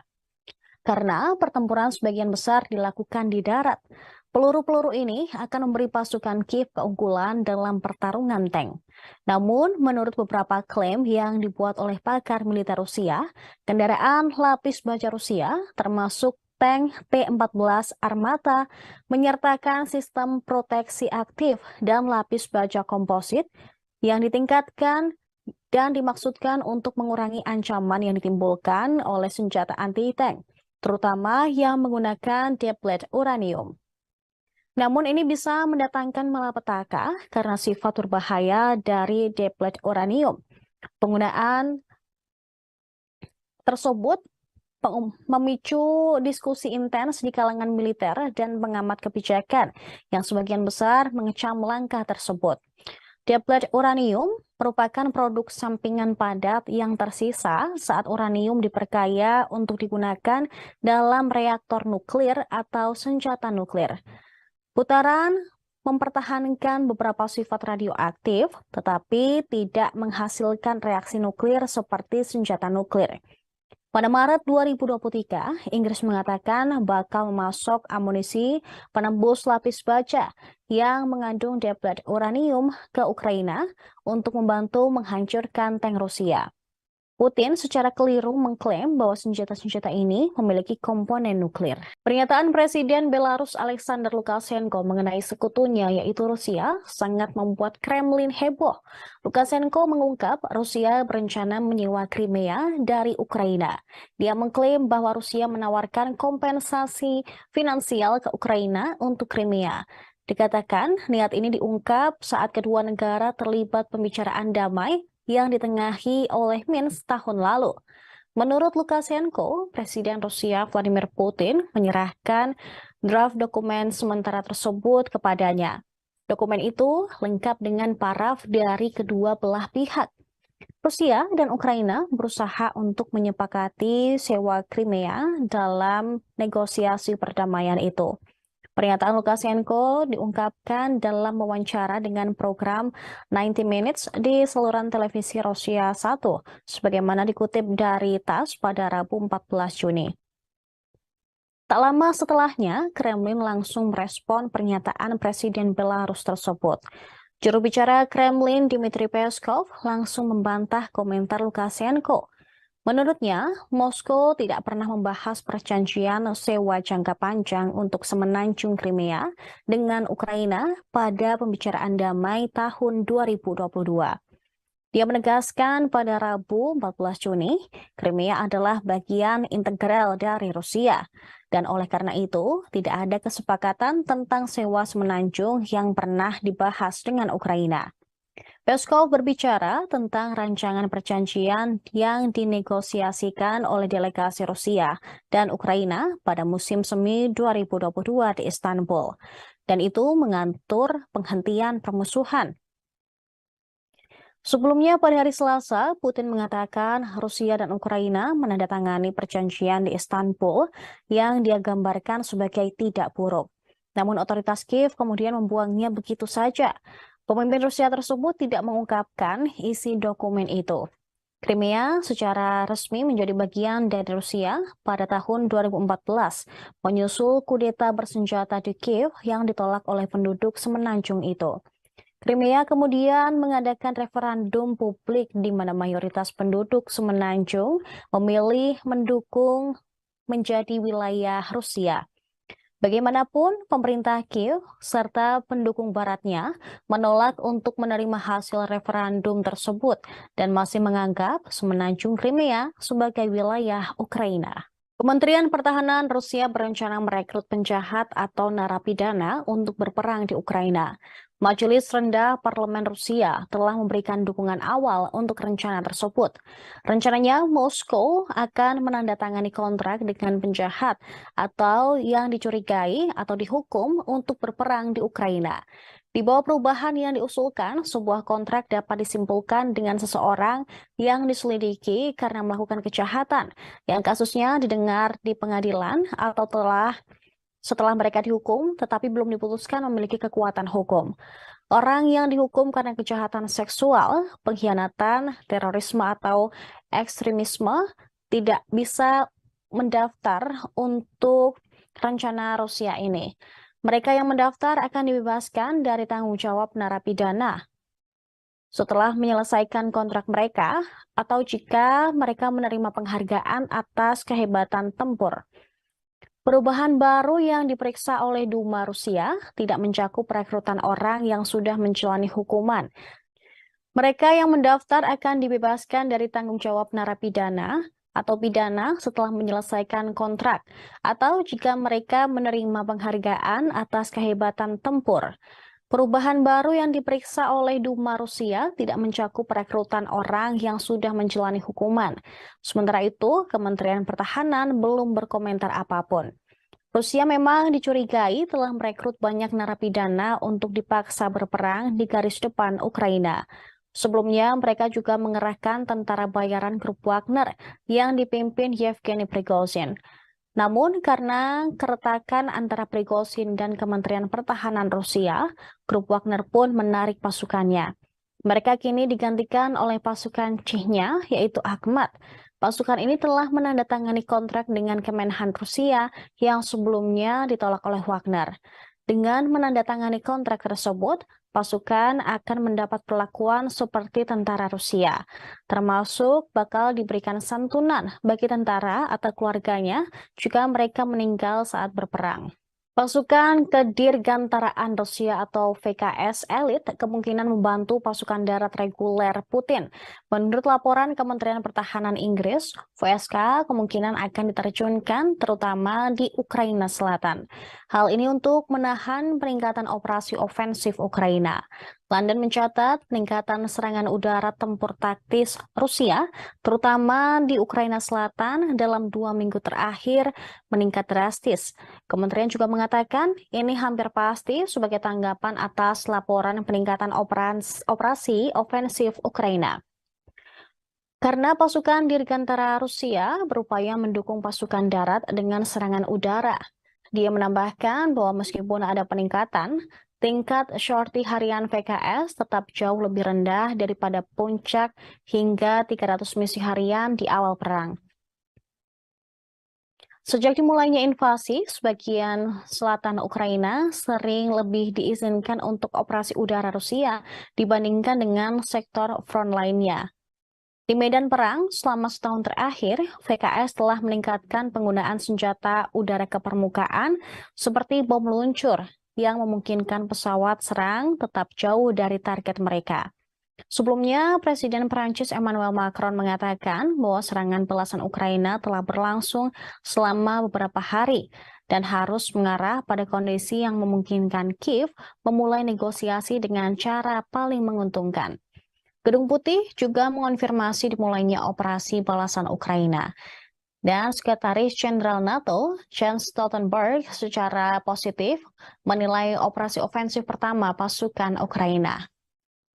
Karena pertempuran sebagian besar dilakukan di darat, peluru-peluru ini akan memberi pasukan Kiev keunggulan dalam pertarungan tank. Namun, menurut beberapa klaim yang dibuat oleh pakar militer Rusia, kendaraan lapis baja Rusia, termasuk tank T-14 Armata, menyertakan sistem proteksi aktif dan lapis baja komposit yang ditingkatkan dan dimaksudkan untuk mengurangi ancaman yang ditimbulkan oleh senjata anti-tank, terutama yang menggunakan deplet uranium. Namun ini bisa mendatangkan malapetaka karena sifat berbahaya dari deplet uranium. Penggunaan tersebut memicu diskusi intens di kalangan militer dan pengamat kebijakan yang sebagian besar mengecam langkah tersebut. Deplet uranium merupakan produk sampingan padat yang tersisa saat uranium diperkaya untuk digunakan dalam reaktor nuklir atau senjata nuklir. Putaran mempertahankan beberapa sifat radioaktif, tetapi tidak menghasilkan reaksi nuklir seperti senjata nuklir. Pada Maret 2023, Inggris mengatakan bakal memasok amunisi penembus lapis baja yang mengandung deplet uranium ke Ukraina untuk membantu menghancurkan tank Rusia. Putin secara keliru mengklaim bahwa senjata-senjata ini memiliki komponen nuklir. Pernyataan Presiden Belarus Alexander Lukashenko mengenai sekutunya yaitu Rusia sangat membuat Kremlin heboh. Lukashenko mengungkap Rusia berencana menyewa Crimea dari Ukraina. Dia mengklaim bahwa Rusia menawarkan kompensasi finansial ke Ukraina untuk Crimea. Dikatakan niat ini diungkap saat kedua negara terlibat pembicaraan damai yang ditengahi oleh Minsk tahun lalu. Menurut Lukashenko, Presiden Rusia Vladimir Putin menyerahkan draft dokumen sementara tersebut kepadanya. Dokumen itu lengkap dengan paraf dari kedua belah pihak. Rusia dan Ukraina berusaha untuk menyepakati sewa Crimea dalam negosiasi perdamaian itu. Pernyataan Lukashenko diungkapkan dalam wawancara dengan program 90 Minutes di saluran televisi Rusia 1, sebagaimana dikutip dari TASS pada Rabu 14 Juni. Tak lama setelahnya, Kremlin langsung merespon pernyataan Presiden Belarus tersebut. Juru bicara Kremlin Dmitry Peskov langsung membantah komentar Lukashenko. Menurutnya, Moskow tidak pernah membahas perjanjian sewa jangka panjang untuk semenanjung Crimea dengan Ukraina pada pembicaraan damai tahun 2022. Dia menegaskan pada Rabu 14 Juni, Crimea adalah bagian integral dari Rusia. Dan oleh karena itu, tidak ada kesepakatan tentang sewa semenanjung yang pernah dibahas dengan Ukraina. Peskov berbicara tentang rancangan perjanjian yang dinegosiasikan oleh delegasi Rusia dan Ukraina pada musim semi 2022 di Istanbul, dan itu mengatur penghentian permusuhan. Sebelumnya pada hari Selasa, Putin mengatakan Rusia dan Ukraina menandatangani perjanjian di Istanbul yang dia gambarkan sebagai tidak buruk. Namun otoritas Kiev kemudian membuangnya begitu saja. Pemimpin Rusia tersebut tidak mengungkapkan isi dokumen itu. Crimea secara resmi menjadi bagian dari Rusia pada tahun 2014, menyusul kudeta bersenjata di Kiev yang ditolak oleh penduduk semenanjung itu. Crimea kemudian mengadakan referendum publik di mana mayoritas penduduk semenanjung memilih mendukung menjadi wilayah Rusia. Bagaimanapun, pemerintah Kiev serta pendukung baratnya menolak untuk menerima hasil referendum tersebut dan masih menganggap semenanjung Crimea sebagai wilayah Ukraina. Kementerian Pertahanan Rusia berencana merekrut penjahat atau narapidana untuk berperang di Ukraina. Majelis Rendah Parlemen Rusia telah memberikan dukungan awal untuk rencana tersebut. Rencananya, Moskow akan menandatangani kontrak dengan penjahat atau yang dicurigai atau dihukum untuk berperang di Ukraina. Di bawah perubahan yang diusulkan, sebuah kontrak dapat disimpulkan dengan seseorang yang diselidiki karena melakukan kejahatan, yang kasusnya didengar di pengadilan atau setelah mereka dihukum, tetapi belum diputuskan memiliki kekuatan hukum. Orang yang dihukum karena kejahatan seksual, pengkhianatan, terorisme, atau ekstremisme tidak bisa mendaftar untuk rencana Rusia ini. Mereka yang mendaftar akan dibebaskan dari tanggung jawab narapidana setelah menyelesaikan kontrak mereka atau jika mereka menerima penghargaan atas kehebatan tempur. Perubahan baru yang diperiksa oleh Duma Rusia tidak mencakup rekrutan orang yang sudah menjalani hukuman. Mereka yang mendaftar akan dibebaskan dari tanggung jawab narapidana atau pidana setelah menyelesaikan kontrak, atau jika mereka menerima penghargaan atas kehebatan tempur. Perubahan baru yang diperiksa oleh Duma Rusia tidak mencakup rekrutan orang yang sudah menjalani hukuman. Sementara itu, Kementerian Pertahanan belum berkomentar apapun. Rusia memang dicurigai telah merekrut banyak narapidana untuk dipaksa berperang di garis depan Ukraina. Sebelumnya, mereka juga mengerahkan tentara bayaran grup Wagner yang dipimpin Yevgeny Prigozhin. Namun, karena keretakan antara Prigozhin dan Kementerian Pertahanan Rusia, grup Wagner pun menarik pasukannya. Mereka kini digantikan oleh pasukan Chechnya, yaitu Akhmat. Pasukan ini telah menandatangani kontrak dengan Kemenhan Rusia yang sebelumnya ditolak oleh Wagner. Dengan menandatangani kontrak tersebut, pasukan akan mendapat perlakuan seperti tentara Rusia, termasuk bakal diberikan santunan bagi tentara atau keluarganya jika mereka meninggal saat berperang. Pasukan Kedirgantaraan Rusia atau VKS elit kemungkinan membantu pasukan darat reguler Putin. Menurut laporan Kementerian Pertahanan Inggris, VSK kemungkinan akan diterjunkan terutama di Ukraina Selatan. Hal ini untuk menahan peningkatan operasi ofensif Ukraina. London mencatat peningkatan serangan udara tempur taktis Rusia, terutama di Ukraina Selatan dalam 2 minggu terakhir meningkat drastis. Kementerian juga mengatakan ini hampir pasti sebagai tanggapan atas laporan peningkatan operasi ofensif Ukraina. Karena pasukan Dirgantara Rusia berupaya mendukung pasukan darat dengan serangan udara. Dia menambahkan bahwa meskipun ada peningkatan, tingkat sorti harian VKS tetap jauh lebih rendah daripada puncak hingga 300 misi harian di awal perang. Sejak dimulainya invasi, sebagian selatan Ukraina sering lebih diizinkan untuk operasi udara Rusia dibandingkan dengan sektor front lainnya. Di medan perang, selama setahun terakhir, VKS telah meningkatkan penggunaan senjata udara ke permukaan seperti bom meluncur yang memungkinkan pesawat serang tetap jauh dari target mereka. Sebelumnya, Presiden Prancis Emmanuel Macron mengatakan bahwa serangan belasan Ukraina telah berlangsung selama beberapa hari dan harus mengarah pada kondisi yang memungkinkan Kiev memulai negosiasi dengan cara paling menguntungkan. Gedung Putih juga mengonfirmasi dimulainya operasi balasan Ukraina. Dan Sekretaris Jenderal NATO, Jens Stoltenberg, secara positif menilai operasi ofensif pertama pasukan Ukraina.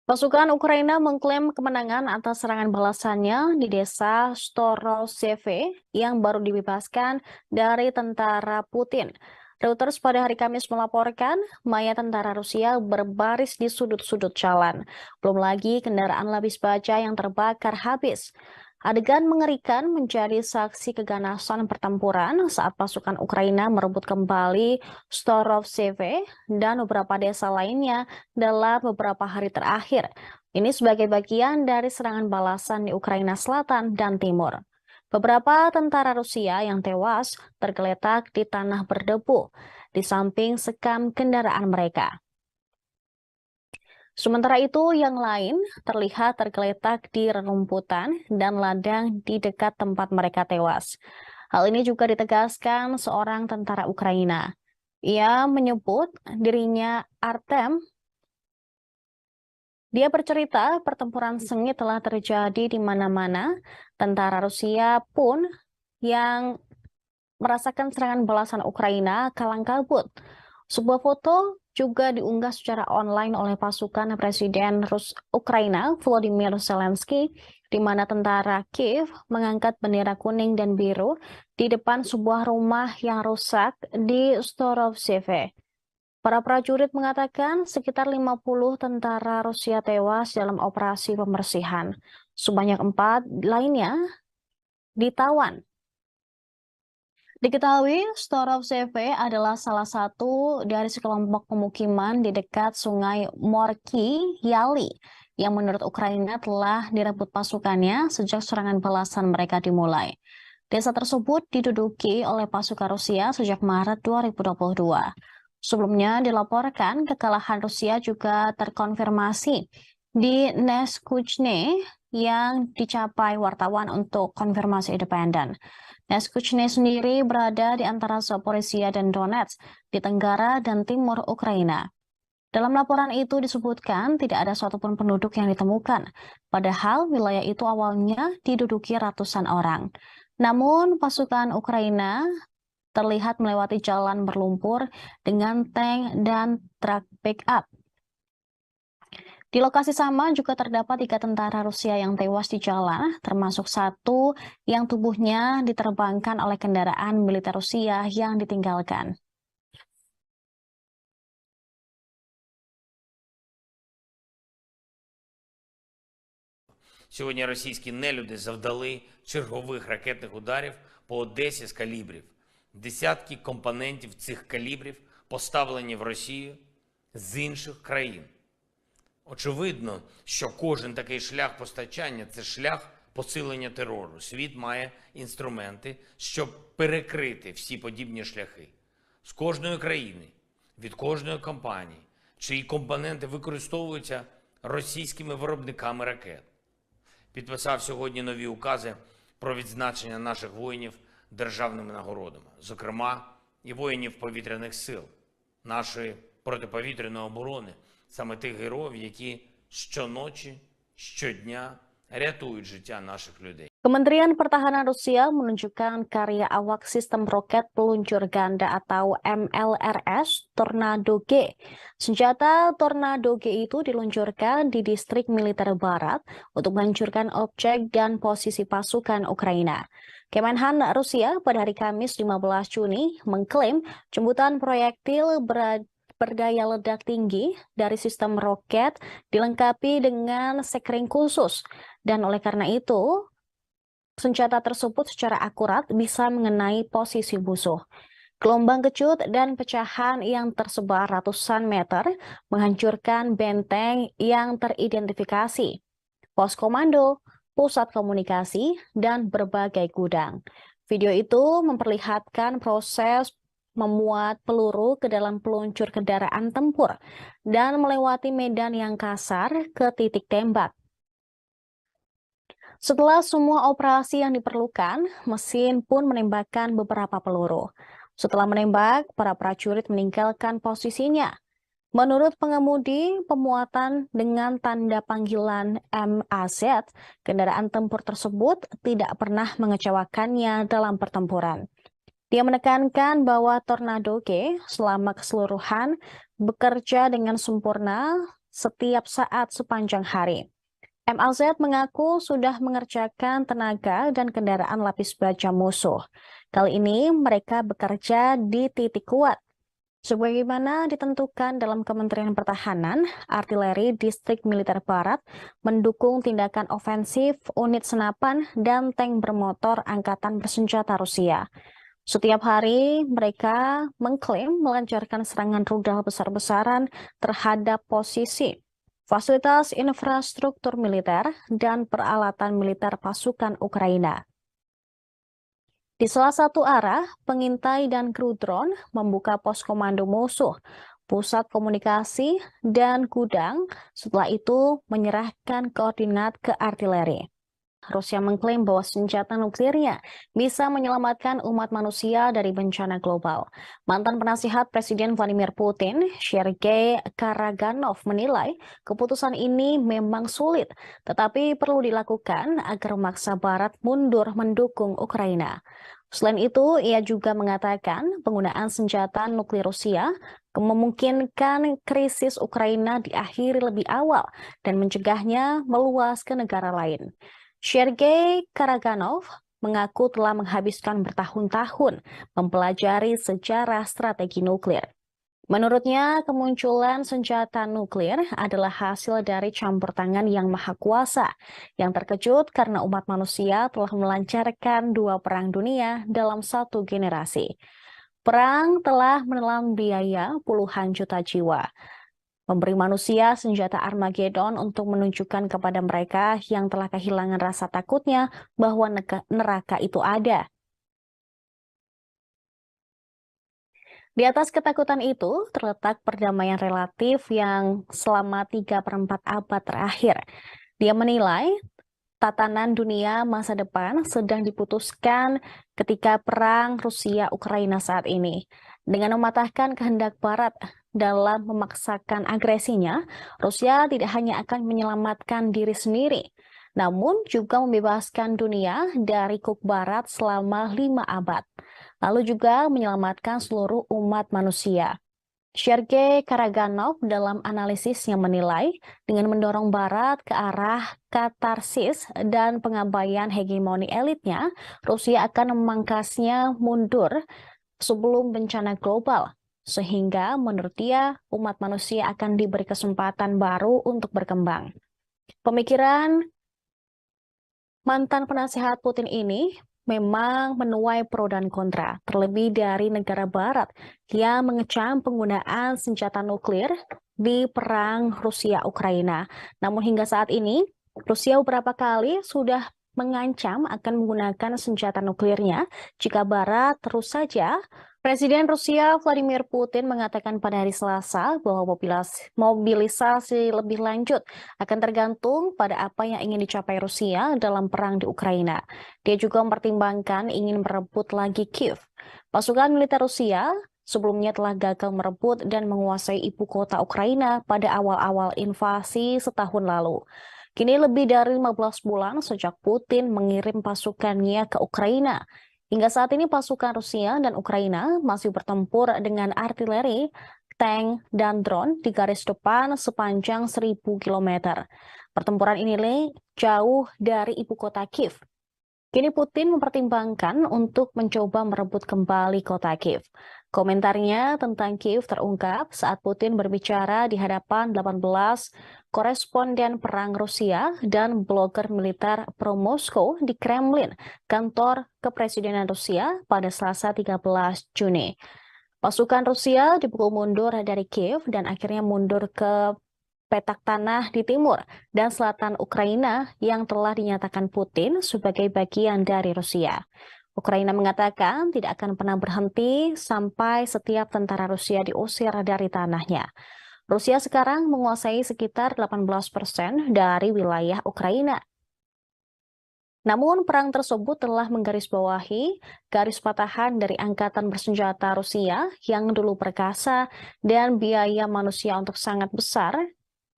Pasukan Ukraina mengklaim kemenangan atas serangan balasannya di desa Storozheve yang baru dibebaskan dari tentara Putin. Reuters pada hari Kamis melaporkan mayat tentara Rusia berbaris di sudut-sudut jalan. Belum lagi kendaraan lapis baja yang terbakar habis. Adegan mengerikan menjadi saksi keganasan pertempuran saat pasukan Ukraina merebut kembali Storovseve dan beberapa desa lainnya dalam beberapa hari terakhir. Ini sebagai bagian dari serangan balasan di Ukraina Selatan dan Timur. Beberapa tentara Rusia yang tewas tergeletak di tanah berdebu di samping sekam kendaraan mereka. Sementara itu, yang lain terlihat tergeletak di rerumputan dan ladang di dekat tempat mereka tewas. Hal ini juga ditegaskan seorang tentara Ukraina. Ia menyebut dirinya Artem. Dia bercerita pertempuran sengit telah terjadi di mana-mana. Tentara Rusia pun yang merasakan serangan balasan Ukraina kalang kabut. Sebuah foto juga diunggah secara online oleh pasukan Presiden Ukraina Volodymyr Zelensky, di mana tentara Kiev mengangkat bendera kuning dan biru di depan sebuah rumah yang rusak di Storovseve. Para prajurit mengatakan sekitar 50 tentara Rusia tewas dalam operasi pembersihan. Sebanyak 4 lainnya ditawan. Diketahui, Storovseve adalah salah satu dari sekelompok pemukiman di dekat sungai Morki Yali yang menurut Ukraina telah direbut pasukannya sejak serangan balasan mereka dimulai. Desa tersebut diduduki oleh pasukan Rusia sejak Maret 2022. Sebelumnya dilaporkan kekalahan Rusia juga terkonfirmasi di Neskuchne yang dicapai wartawan untuk konfirmasi independen. Neskuchne sendiri berada di antara Zaporizhia dan Donetsk di tenggara dan timur Ukraina. Dalam laporan itu disebutkan tidak ada satupun penduduk yang ditemukan, padahal wilayah itu awalnya diduduki ratusan orang. Namun pasukan Ukraina terlihat melewati jalan berlumpur dengan tank dan truk pick-up. Di lokasi sama juga terdapat 3 tentara Rusia yang tewas di jalan, termasuk 1 yang tubuhnya diterbangkan oleh kendaraan militer Rusia yang ditinggalkan. Сьогодні російські нелюди завдали чергових ракетних ударів по Одесі з калібрів. Десятки компонентів цих калібрів поставлені в Росію з інших країн. Очевидно, що кожен такий шлях постачання – це шлях посилення терору. Світ має інструменти, щоб перекрити всі подібні шляхи. З кожної країни, від кожної компанії, чиї компоненти використовуються російськими виробниками ракет. Підписав сьогодні нові укази про відзначення наших воїнів державними нагородами, зокрема і воїнів повітряних сил, нашої протиповітряної оборони, саме тих героїв, які щоночі, щодня рятують життя наших людей. Kementerian Pertahanan Rusia menunjukkan karya awak sistem roket peluncur ganda atau MLRS Tornado G. Senjata Tornado G itu diluncurkan di distrik militer barat untuk menghancurkan objek dan posisi pasukan Ukraina. Kemenhan Rusia pada hari Kamis 15 Juni mengklaim jemputan proyektil berdaya ledak tinggi dari sistem roket dilengkapi dengan sekring khusus, dan oleh karena itu senjata tersebut secara akurat bisa mengenai posisi musuh. Gelombang kejut dan pecahan yang tersebar ratusan meter menghancurkan benteng yang teridentifikasi, pos komando, pusat komunikasi, dan berbagai gudang. Video itu memperlihatkan proses memuat peluru ke dalam peluncur kendaraan tempur dan melewati medan yang kasar ke titik tembak. Setelah semua operasi yang diperlukan, mesin pun menembakkan beberapa peluru. Setelah menembak, para prajurit meninggalkan posisinya. Menurut pengemudi pemuatan dengan tanda panggilan MAZ, kendaraan tempur tersebut tidak pernah mengecewakannya dalam pertempuran. Dia menekankan bahwa Tornado G selama keseluruhan bekerja dengan sempurna setiap saat sepanjang hari. MAZ mengaku sudah mengerjakan tenaga dan kendaraan lapis baja musuh. Kali ini mereka bekerja di titik kuat, Sebagaimana ditentukan dalam Kementerian Pertahanan, artileri distrik militer Barat mendukung tindakan ofensif unit senapan dan tank bermotor angkatan bersenjata Rusia. Setiap hari, mereka mengklaim melancarkan serangan rudal besar-besaran terhadap posisi, fasilitas infrastruktur militer, dan peralatan militer pasukan Ukraina. Di salah satu arah, pengintai dan kru drone membuka pos komando musuh, pusat komunikasi, dan gudang. Setelah itu, menyerahkan koordinat ke artileri. Rusia mengklaim bahwa senjata nuklirnya bisa menyelamatkan umat manusia dari bencana global. Mantan penasihat Presiden Vladimir Putin, Sergei Karaganov, menilai keputusan ini memang sulit, tetapi perlu dilakukan agar memaksa Barat mundur mendukung Ukraina. Selain itu, ia juga mengatakan penggunaan senjata nuklir Rusia memungkinkan krisis Ukraina diakhiri lebih awal dan mencegahnya meluas ke negara lain. Sergei Karaganov mengaku telah menghabiskan bertahun-tahun mempelajari sejarah strategi nuklir. Menurutnya, kemunculan senjata nuklir adalah hasil dari campur tangan yang maha kuasa, yang terkejut karena umat manusia telah melancarkan 2 perang dunia dalam 1 generasi. Perang telah menelan biaya puluhan juta jiwa, memberi manusia senjata Armageddon untuk menunjukkan kepada mereka yang telah kehilangan rasa takutnya bahwa neraka itu ada. Di atas ketakutan itu terletak perdamaian relatif yang selama 3/4 abad terakhir. Dia menilai tatanan dunia masa depan sedang diputuskan ketika perang Rusia-Ukraina saat ini. Dengan mematahkan kehendak Barat dalam memaksakan agresinya, Rusia tidak hanya akan menyelamatkan diri sendiri, namun juga membebaskan dunia dari kuk Barat selama 5 abad, lalu juga menyelamatkan seluruh umat manusia. Sergei Karaganov dalam analisisnya menilai dengan mendorong Barat ke arah katarsis dan pengabaian hegemoni elitnya, Rusia akan memangkasnya mundur sebelum bencana global. Sehingga menurut dia, umat manusia akan diberi kesempatan baru untuk berkembang. Pemikiran mantan penasihat Putin ini memang menuai pro dan kontra, terlebih dari negara Barat yang mengecam penggunaan senjata nuklir di perang Rusia-Ukraina. Namun hingga saat ini, Rusia beberapa kali sudah mengancam akan menggunakan senjata nuklirnya jika Barat terus saja. Presiden Rusia Vladimir Putin mengatakan pada hari Selasa bahwa mobilisasi lebih lanjut akan tergantung pada apa yang ingin dicapai Rusia dalam perang di Ukraina. Dia juga mempertimbangkan ingin merebut lagi Kiev. Pasukan militer Rusia sebelumnya telah gagal merebut dan menguasai ibu kota Ukraina pada awal-awal invasi setahun lalu. Kini lebih dari 15 bulan sejak Putin mengirim pasukannya ke Ukraina. Hingga saat ini pasukan Rusia dan Ukraina masih bertempur dengan artileri, tank, dan drone di garis depan sepanjang 1.000 km. Pertempuran ini jauh dari ibu kota Kiev. Kini Putin mempertimbangkan untuk mencoba merebut kembali kota Kiev. Komentarnya tentang Kiev terungkap saat Putin berbicara di hadapan 18 koresponden perang Rusia dan blogger militer pro-Moskow di Kremlin, kantor kepresidenan Rusia pada Selasa 13 Juni. Pasukan Rusia dipukul mundur dari Kiev dan akhirnya mundur ke petak tanah di timur dan selatan Ukraina yang telah dinyatakan Putin sebagai bagian dari Rusia. Ukraina mengatakan tidak akan pernah berhenti sampai setiap tentara Rusia diusir dari tanahnya. Rusia sekarang menguasai sekitar 18% dari wilayah Ukraina. Namun perang tersebut telah menggarisbawahi garis patahan dari angkatan bersenjata Rusia yang dulu perkasa dan biaya manusia untuk sangat besar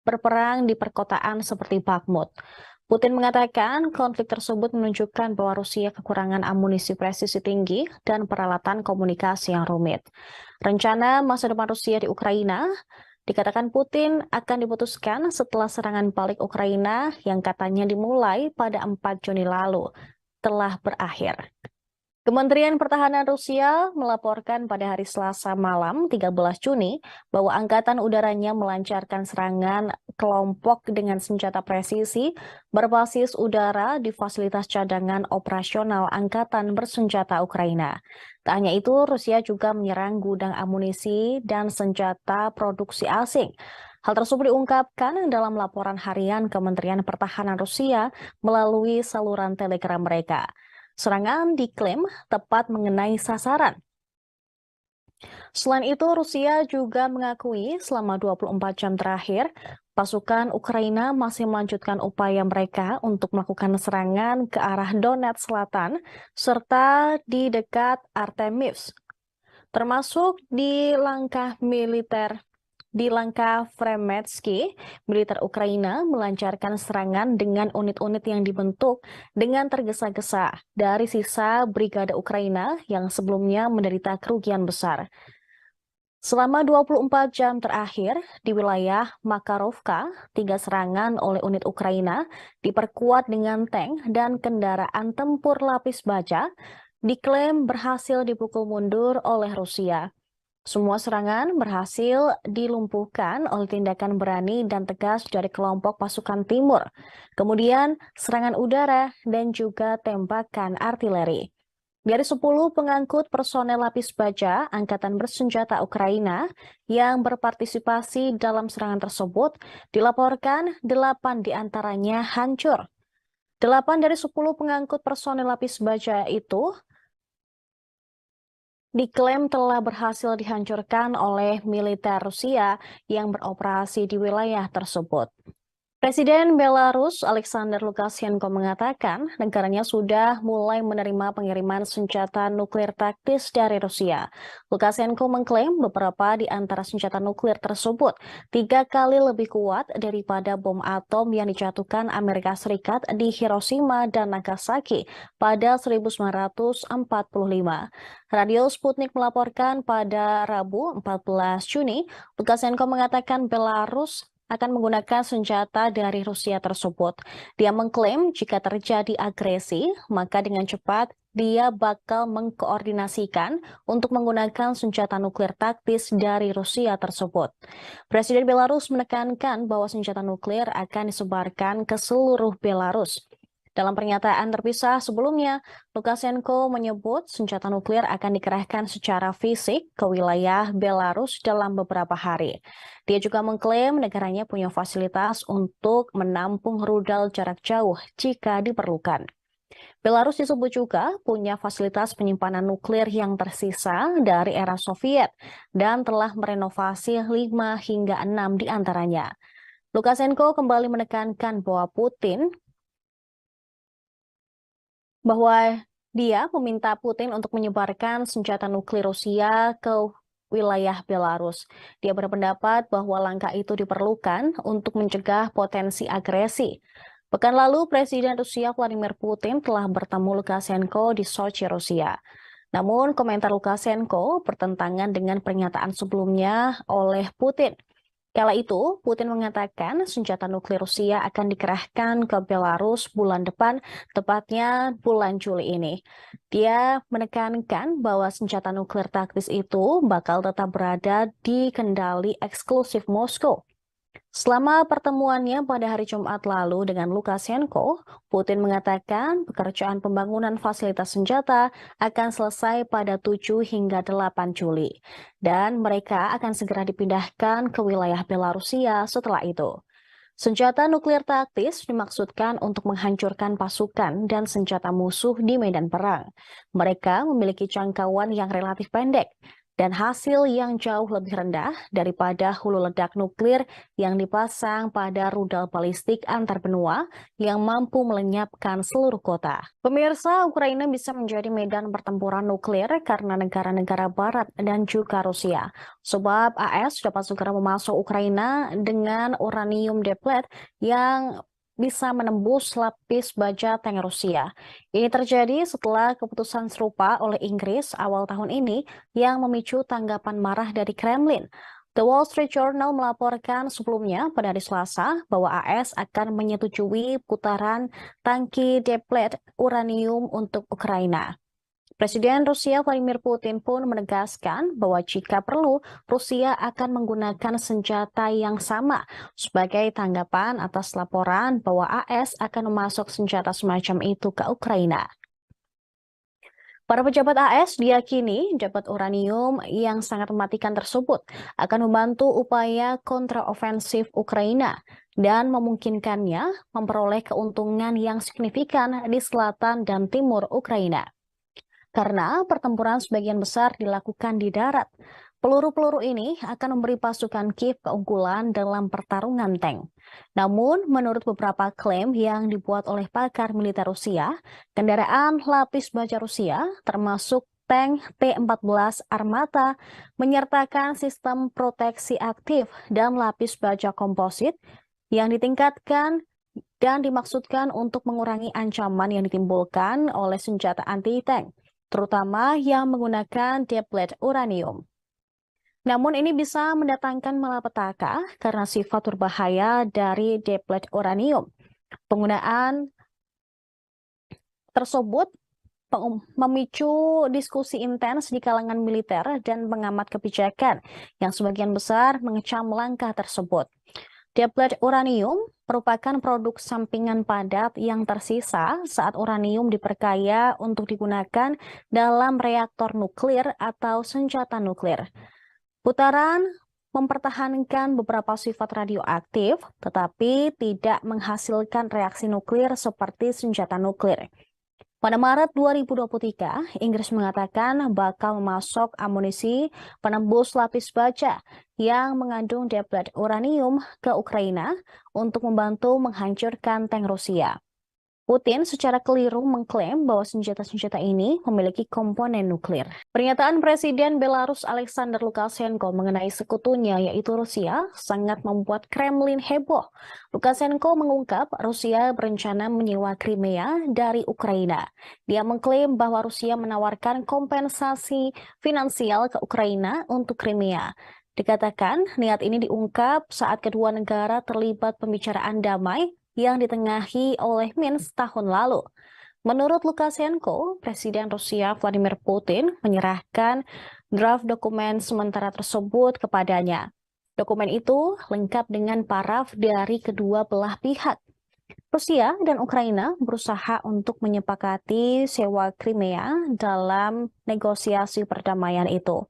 berperang di perkotaan seperti Bakhmut. Putin mengatakan konflik tersebut menunjukkan bahwa Rusia kekurangan amunisi presisi tinggi dan peralatan komunikasi yang rumit. Rencana masa depan Rusia di Ukraina dikatakan Putin akan diputuskan setelah serangan balik Ukraina yang katanya dimulai pada 4 Juni lalu telah berakhir. Kementerian Pertahanan Rusia melaporkan pada hari Selasa malam 13 Juni bahwa Angkatan Udaranya melancarkan serangan kelompok dengan senjata presisi berbasis udara di fasilitas cadangan operasional Angkatan Bersenjata Ukraina. Tak hanya itu, Rusia juga menyerang gudang amunisi dan senjata produksi asing. Hal tersebut diungkapkan dalam laporan harian Kementerian Pertahanan Rusia melalui saluran Telegram mereka. Serangan diklaim tepat mengenai sasaran. Selain itu, Rusia juga mengakui selama 24 jam terakhir, pasukan Ukraina masih melanjutkan upaya mereka untuk melakukan serangan ke arah Donetsk Selatan serta di dekat Artemivsk, termasuk di langkah militer. Di langkah Fremetsky, militer Ukraina melancarkan serangan dengan unit-unit yang dibentuk dengan tergesa-gesa dari sisa Brigade Ukraina yang sebelumnya menderita kerugian besar. Selama 24 jam terakhir, di wilayah Makarovka, 3 serangan oleh unit Ukraina diperkuat dengan tank dan kendaraan tempur lapis baja diklaim berhasil dipukul mundur oleh Rusia. Semua serangan berhasil dilumpuhkan oleh tindakan berani dan tegas dari kelompok pasukan timur, kemudian serangan udara dan juga tembakan artileri. Dari 10 pengangkut personel lapis baja Angkatan Bersenjata Ukraina yang berpartisipasi dalam serangan tersebut, dilaporkan 8 diantaranya hancur. 8 dari 10 pengangkut personel lapis baja itu diklaim telah berhasil dihancurkan oleh militer Rusia yang beroperasi di wilayah tersebut. Presiden Belarus Alexander Lukashenko mengatakan negaranya sudah mulai menerima pengiriman senjata nuklir taktis dari Rusia. Lukashenko mengklaim beberapa di antara senjata nuklir tersebut 3 kali lebih kuat daripada bom atom yang dijatuhkan Amerika Serikat di Hiroshima dan Nagasaki pada 1945. Radio Sputnik melaporkan pada Rabu 14 Juni, Lukashenko mengatakan Belarus akan menggunakan senjata dari Rusia tersebut. Dia mengklaim jika terjadi agresi, maka dengan cepat dia bakal mengkoordinasikan untuk menggunakan senjata nuklir taktis dari Rusia tersebut. Presiden Belarus menekankan bahwa senjata nuklir akan disebarkan ke seluruh Belarus. Dalam pernyataan terpisah sebelumnya, Lukashenko menyebut senjata nuklir akan dikerahkan secara fisik ke wilayah Belarus dalam beberapa hari. Dia juga mengklaim negaranya punya fasilitas untuk menampung rudal jarak jauh jika diperlukan. Belarus disebut juga punya fasilitas penyimpanan nuklir yang tersisa dari era Soviet dan telah merenovasi 5 hingga 6 diantaranya. Lukashenko kembali menekankan bahwa dia meminta Putin untuk menyebarkan senjata nuklir Rusia ke wilayah Belarus. Dia berpendapat bahwa langkah itu diperlukan untuk mencegah potensi agresi. Pekan lalu, Presiden Rusia Vladimir Putin telah bertemu Lukashenko di Sochi, Rusia. Namun, komentar Lukashenko bertentangan dengan pernyataan sebelumnya oleh Putin. Kala itu, Putin mengatakan senjata nuklir Rusia akan dikerahkan ke Belarus bulan depan, tepatnya bulan Juli ini. Dia menekankan bahwa senjata nuklir taktis itu bakal tetap berada di kendali eksklusif Moskow. Selama pertemuannya pada hari Jumat lalu dengan Lukashenko, Putin mengatakan pekerjaan pembangunan fasilitas senjata akan selesai pada 7 hingga 8 Juli, dan mereka akan segera dipindahkan ke wilayah Belarusia setelah itu. Senjata nuklir taktis dimaksudkan untuk menghancurkan pasukan dan senjata musuh di medan perang. Mereka memiliki jangkauan yang relatif pendek dan hasil yang jauh lebih rendah daripada hulu ledak nuklir yang dipasang pada rudal balistik antar benua yang mampu melenyapkan seluruh kota. Pemirsa, Ukraina bisa menjadi medan pertempuran nuklir karena negara-negara Barat dan juga Rusia. Sebab AS dapat segera memasuk Ukraina dengan uranium deplet yang bisa menembus lapis baja tank Rusia. Ini terjadi setelah keputusan serupa oleh Inggris awal tahun ini yang memicu tanggapan marah dari Kremlin. The Wall Street Journal melaporkan sebelumnya pada hari Selasa bahwa AS akan menyetujui putaran tangki deplet uranium untuk Ukraina. Presiden Rusia Vladimir Putin pun menegaskan bahwa jika perlu, Rusia akan menggunakan senjata yang sama sebagai tanggapan atas laporan bahwa AS akan memasok senjata semacam itu ke Ukraina. Para pejabat AS diyakini dapat uranium yang sangat mematikan tersebut akan membantu upaya kontraofensif Ukraina dan memungkinkannya memperoleh keuntungan yang signifikan di selatan dan timur Ukraina. Karena pertempuran sebagian besar dilakukan di darat, peluru-peluru ini akan memberi pasukan Kiev keunggulan dalam pertarungan tank. Namun, menurut beberapa klaim yang dibuat oleh pakar militer Rusia, kendaraan lapis baja Rusia, termasuk tank T-14 Armata, menyertakan sistem proteksi aktif dan lapis baja komposit yang ditingkatkan dan dimaksudkan untuk mengurangi ancaman yang ditimbulkan oleh senjata anti-tank, terutama yang menggunakan depleted uranium. Namun ini bisa mendatangkan malapetaka karena sifat berbahaya dari depleted uranium. Penggunaan tersebut memicu diskusi intens di kalangan militer dan pengamat kebijakan yang sebagian besar mengecam langkah tersebut. Depleted uranium merupakan produk sampingan padat yang tersisa saat uranium diperkaya untuk digunakan dalam reaktor nuklir atau senjata nuklir. Putaran mempertahankan beberapa sifat radioaktif, tetapi tidak menghasilkan reaksi nuklir seperti senjata nuklir. Pada Maret 2023, Inggris mengatakan bakal memasok amunisi penembus lapis baja yang mengandung depleted uranium ke Ukraina untuk membantu menghancurkan tank Rusia. Putin secara keliru mengklaim bahwa senjata-senjata ini memiliki komponen nuklir. Pernyataan Presiden Belarus Alexander Lukashenko mengenai sekutunya yaitu Rusia sangat membuat Kremlin heboh. Lukashenko mengungkap Rusia berencana menyewa Crimea dari Ukraina. Dia mengklaim bahwa Rusia menawarkan kompensasi finansial ke Ukraina untuk Crimea. Dikatakan niat ini diungkap saat kedua negara terlibat pembicaraan damai yang ditengahi oleh Minsk tahun lalu. Menurut Lukashenko, Presiden Rusia Vladimir Putin menyerahkan draft dokumen sementara tersebut kepadanya. Dokumen itu lengkap dengan paraf dari kedua belah pihak. Rusia dan Ukraina berusaha untuk menyepakati sewa Crimea dalam negosiasi perdamaian itu.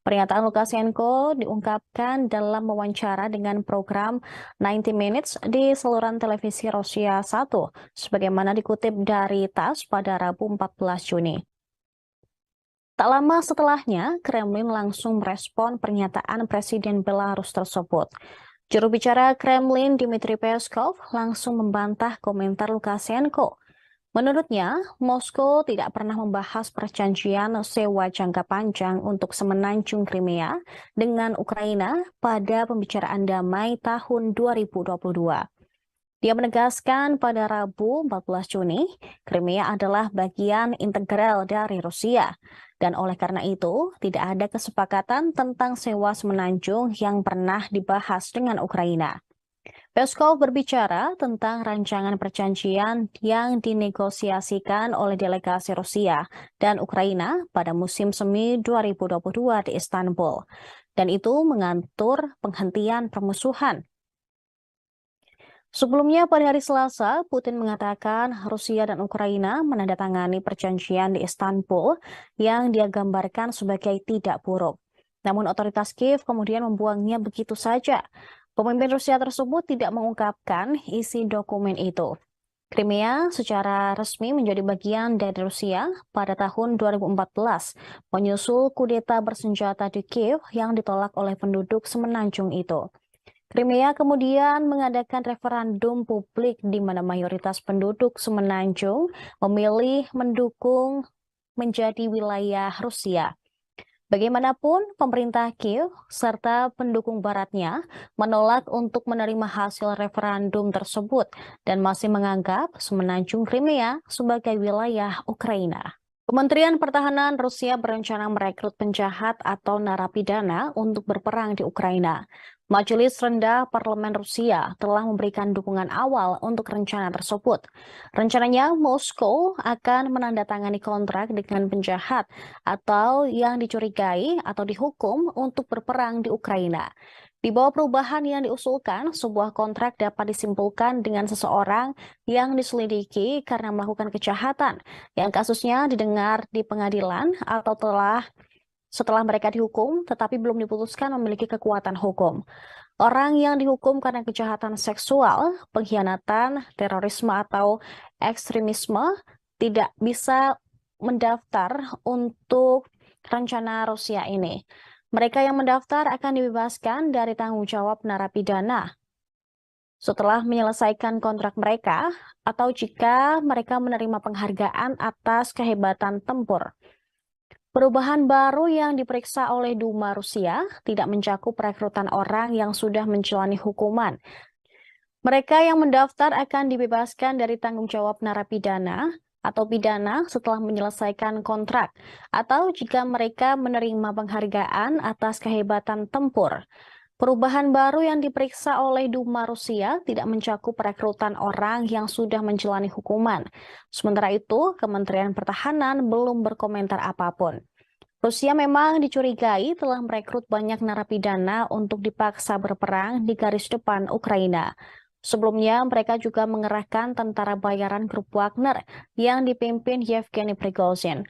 Pernyataan Lukashenko diungkapkan dalam wawancara dengan program 90 Minutes di saluran televisi Rusia 1, sebagaimana dikutip dari TASS pada Rabu 14 Juni. Tak lama setelahnya, Kremlin langsung merespon pernyataan Presiden Belarus tersebut. Juru bicara Kremlin Dmitry Peskov langsung membantah komentar Lukashenko. Menurutnya, Moskow tidak pernah membahas perjanjian sewa jangka panjang untuk semenanjung Crimea dengan Ukraina pada pembicaraan damai tahun 2022. Dia menegaskan pada Rabu 14 Juni, Crimea adalah bagian integral dari Rusia. Dan oleh karena itu, tidak ada kesepakatan tentang sewa semenanjung yang pernah dibahas dengan Ukraina. Peskov berbicara tentang rancangan perjanjian yang dinegosiasikan oleh delegasi Rusia dan Ukraina pada musim semi 2022 di Istanbul, dan itu mengatur penghentian permusuhan. Sebelumnya pada hari Selasa, Putin mengatakan Rusia dan Ukraina menandatangani perjanjian di Istanbul yang dia gambarkan sebagai tidak buruk. Namun otoritas Kiev kemudian membuangnya begitu saja. Pemimpin Rusia tersebut tidak mengungkapkan isi dokumen itu. Crimea secara resmi menjadi bagian dari Rusia pada tahun 2014, menyusul kudeta bersenjata di Kiev yang ditolak oleh penduduk semenanjung itu. Crimea kemudian mengadakan referendum publik di mana mayoritas penduduk semenanjung memilih mendukung menjadi wilayah Rusia. Bagaimanapun, pemerintah Kiev serta pendukung baratnya menolak untuk menerima hasil referendum tersebut dan masih menganggap semenanjung Crimea sebagai wilayah Ukraina. Kementerian Pertahanan Rusia berencana merekrut penjahat atau narapidana untuk berperang di Ukraina. Majelis Rendah Parlemen Rusia telah memberikan dukungan awal untuk rencana tersebut. Rencananya, Moskow akan menandatangani kontrak dengan penjahat atau yang dicurigai atau dihukum untuk berperang di Ukraina. Di bawah perubahan yang diusulkan, sebuah kontrak dapat disimpulkan dengan seseorang yang diselidiki karena melakukan kejahatan, yang kasusnya didengar di pengadilan atau setelah mereka dihukum, tetapi belum diputuskan memiliki kekuatan hukum. Orang yang dihukum karena kejahatan seksual, pengkhianatan, terorisme, atau ekstremisme tidak bisa mendaftar untuk rencana Rusia ini. Mereka yang mendaftar akan dibebaskan dari tanggung jawab narapidana setelah menyelesaikan kontrak mereka atau jika mereka menerima penghargaan atas kehebatan tempur. Perubahan baru yang diperiksa oleh Duma Rusia tidak mencakup rekrutan orang yang sudah menjalani hukuman. Mereka yang mendaftar akan dibebaskan dari tanggung jawab narapidana atau pidana setelah menyelesaikan kontrak, atau jika mereka menerima penghargaan atas kehebatan tempur. Perubahan baru yang diperiksa oleh Duma Rusia tidak mencakup rekrutan orang yang sudah menjalani hukuman. Sementara itu, Kementerian Pertahanan belum berkomentar apapun. Rusia memang dicurigai telah merekrut banyak narapidana untuk dipaksa berperang di garis depan Ukraina. Sebelumnya, mereka juga mengerahkan tentara bayaran grup Wagner yang dipimpin Yevgeny Prigozhin.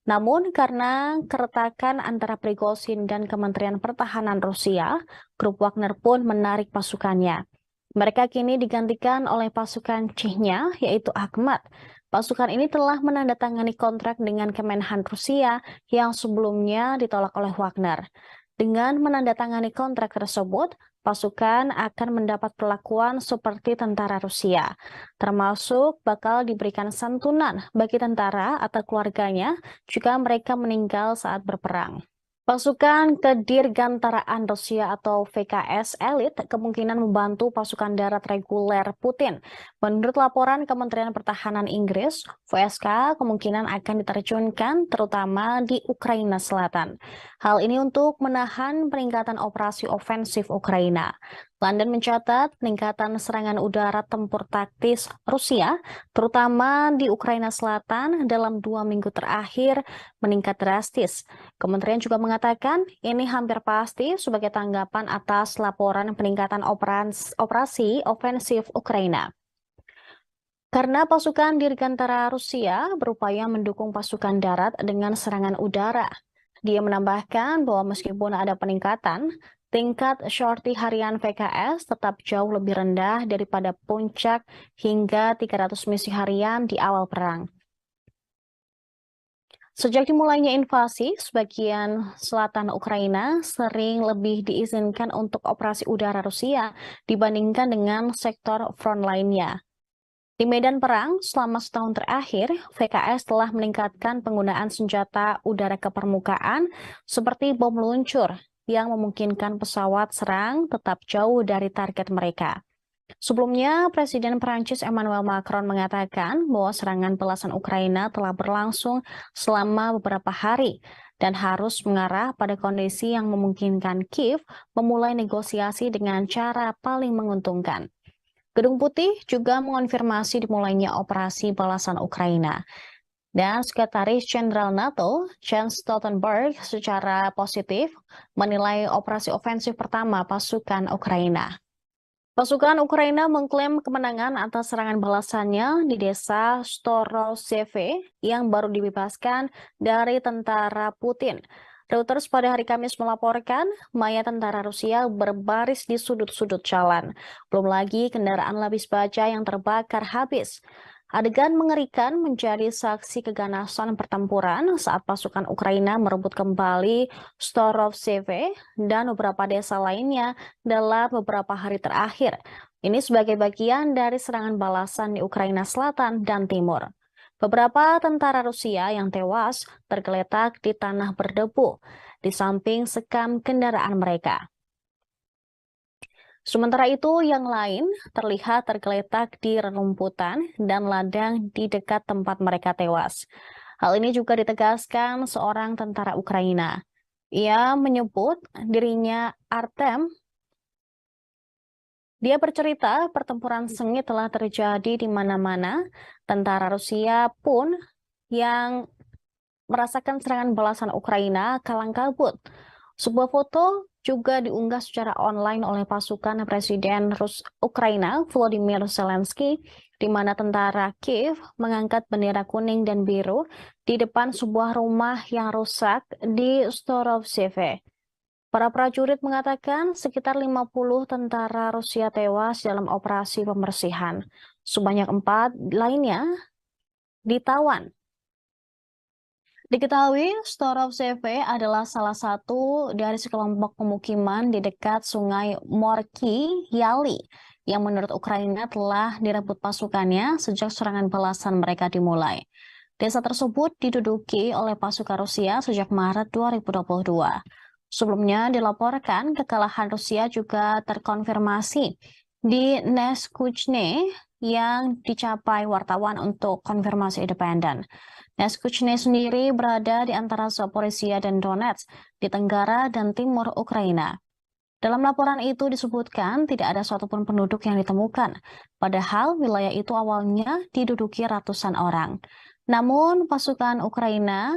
Namun, karena keretakan antara Prigozhin dan Kementerian Pertahanan Rusia, grup Wagner pun menarik pasukannya. Mereka kini digantikan oleh pasukan Chechnya, yaitu Akhmat. Pasukan ini telah menandatangani kontrak dengan Kemenhan Rusia yang sebelumnya ditolak oleh Wagner. Dengan menandatangani kontrak tersebut, pasukan akan mendapat perlakuan seperti tentara Rusia, termasuk bakal diberikan santunan bagi tentara atau keluarganya jika mereka meninggal saat berperang. Pasukan Kedirgantaraan Rusia atau VKS elit kemungkinan membantu pasukan darat reguler Putin. Menurut laporan Kementerian Pertahanan Inggris, VSK kemungkinan akan diterjunkan terutama di Ukraina Selatan. Hal ini untuk menahan peningkatan operasi ofensif Ukraina. London mencatat peningkatan serangan udara tempur taktis Rusia, terutama di Ukraina Selatan dalam 2 minggu terakhir, meningkat drastis. Kementerian juga mengatakan ini hampir pasti sebagai tanggapan atas laporan peningkatan operasi ofensif Ukraina. Karena pasukan dirgantara Rusia berupaya mendukung pasukan darat dengan serangan udara. Dia menambahkan bahwa meskipun ada peningkatan, tingkat sorti harian VKS tetap jauh lebih rendah daripada puncak hingga 300 misi harian di awal perang. Sejak dimulainya invasi, sebagian selatan Ukraina sering lebih diizinkan untuk operasi udara Rusia dibandingkan dengan sektor front lainnya. Di medan perang, selama setahun terakhir, VKS telah meningkatkan penggunaan senjata udara ke permukaan seperti bom meluncur yang memungkinkan pesawat serang tetap jauh dari target mereka. Sebelumnya, Presiden Prancis Emmanuel Macron mengatakan bahwa serangan belasan Ukraina telah berlangsung selama beberapa hari dan harus mengarah pada kondisi yang memungkinkan Kiev memulai negosiasi dengan cara paling menguntungkan. Gedung Putih juga mengonfirmasi dimulainya operasi balasan Ukraina. Dan Sekretaris Jenderal NATO, Jens Stoltenberg, secara positif menilai operasi ofensif pertama pasukan Ukraina. Pasukan Ukraina mengklaim kemenangan atas serangan balasannya di desa Storozheve yang baru dibebaskan dari tentara Putin. Reuters pada hari Kamis melaporkan mayat tentara Rusia berbaris di sudut-sudut jalan. Belum lagi kendaraan lapis baja yang terbakar habis. Adegan mengerikan menjadi saksi keganasan pertempuran saat pasukan Ukraina merebut kembali Storozheve dan beberapa desa lainnya dalam beberapa hari terakhir. Ini sebagai bagian dari serangan balasan di Ukraina Selatan dan Timur. Beberapa tentara Rusia yang tewas tergeletak di tanah berdebu di samping sekam kendaraan mereka. Sementara itu, yang lain terlihat tergeletak di rerumputan dan ladang di dekat tempat mereka tewas. Hal ini juga ditegaskan seorang tentara Ukraina. Ia menyebut dirinya Artem Dia bercerita pertempuran sengit telah terjadi di mana-mana. Tentara Rusia pun yang merasakan serangan balasan Ukraina kalang kabut. Sebuah foto juga diunggah secara online oleh pasukan Presiden Ukraina Volodymyr Zelensky, di mana tentara Kiev mengangkat bendera kuning dan biru di depan sebuah rumah yang rusak di Storovseve. Para prajurit mengatakan sekitar 50 tentara Rusia tewas dalam operasi pembersihan. Sebanyak 4 lainnya ditawan. Diketahui, Storovseve adalah salah satu dari sekelompok pemukiman di dekat sungai Morki Yali yang menurut Ukraina telah direbut pasukannya sejak serangan balasan mereka dimulai. Desa tersebut diduduki oleh pasukan Rusia sejak Maret 2022. Sebelumnya dilaporkan kekalahan Rusia juga terkonfirmasi di Neskuchne yang dicapai wartawan untuk konfirmasi independen. Neskuchne sendiri berada di antara Zaporizhia dan Donetsk di tenggara dan timur Ukraina. Dalam laporan itu disebutkan tidak ada satupun penduduk yang ditemukan, padahal wilayah itu awalnya diduduki ratusan orang. Namun pasukan Ukraina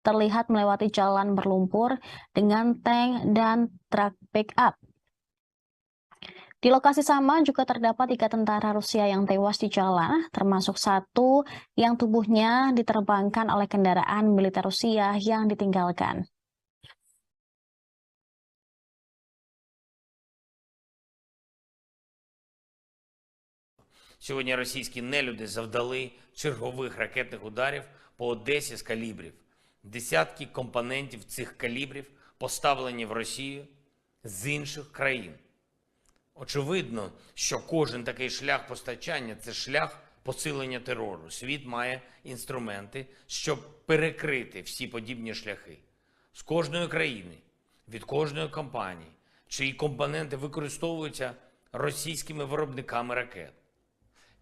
terlihat melewati jalan berlumpur dengan tank dan truk backup. Di lokasi sama juga terdapat 3 tentara Rusia yang tewas di jalan, termasuk 1 yang tubuhnya diterbangkan oleh kendaraan militer Rusia yang ditinggalkan. Сьогодні російські нелюди завдали чергових ракетних ударів по Одесі з калібрів. Десятки компонентів цих калібрів поставлені в Росію з інших країн. Очевидно, що кожен такий шлях постачання – це шлях посилення терору. Світ має інструменти, щоб перекрити всі подібні шляхи. З кожної країни, від кожної компанії, чиї компоненти використовуються російськими виробниками ракет.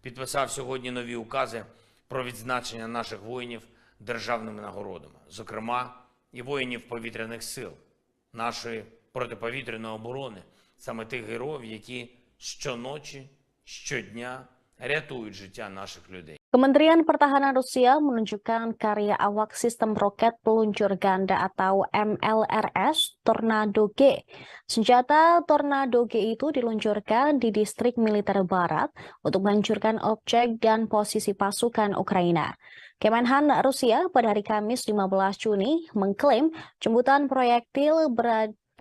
Підписав сьогодні нові укази про відзначення наших воїнів державними нагородами, зокрема і воїнів повітряних сил, нашої протиповітряної оборони, саме тих героїв, які щоночі, щодня рятують життя наших людей. Kementerian Pertahanan Rusia menunjukkan karya awak sistem roket peluncur ganda atau MLRS Tornado G. Senjata Tornado G itu diluncurkan di distrik militer barat untuk menghancurkan objek dan posisi pasukan Ukraina. Kemenhan Rusia pada hari Kamis 15 Juni mengklaim jemputan proyektil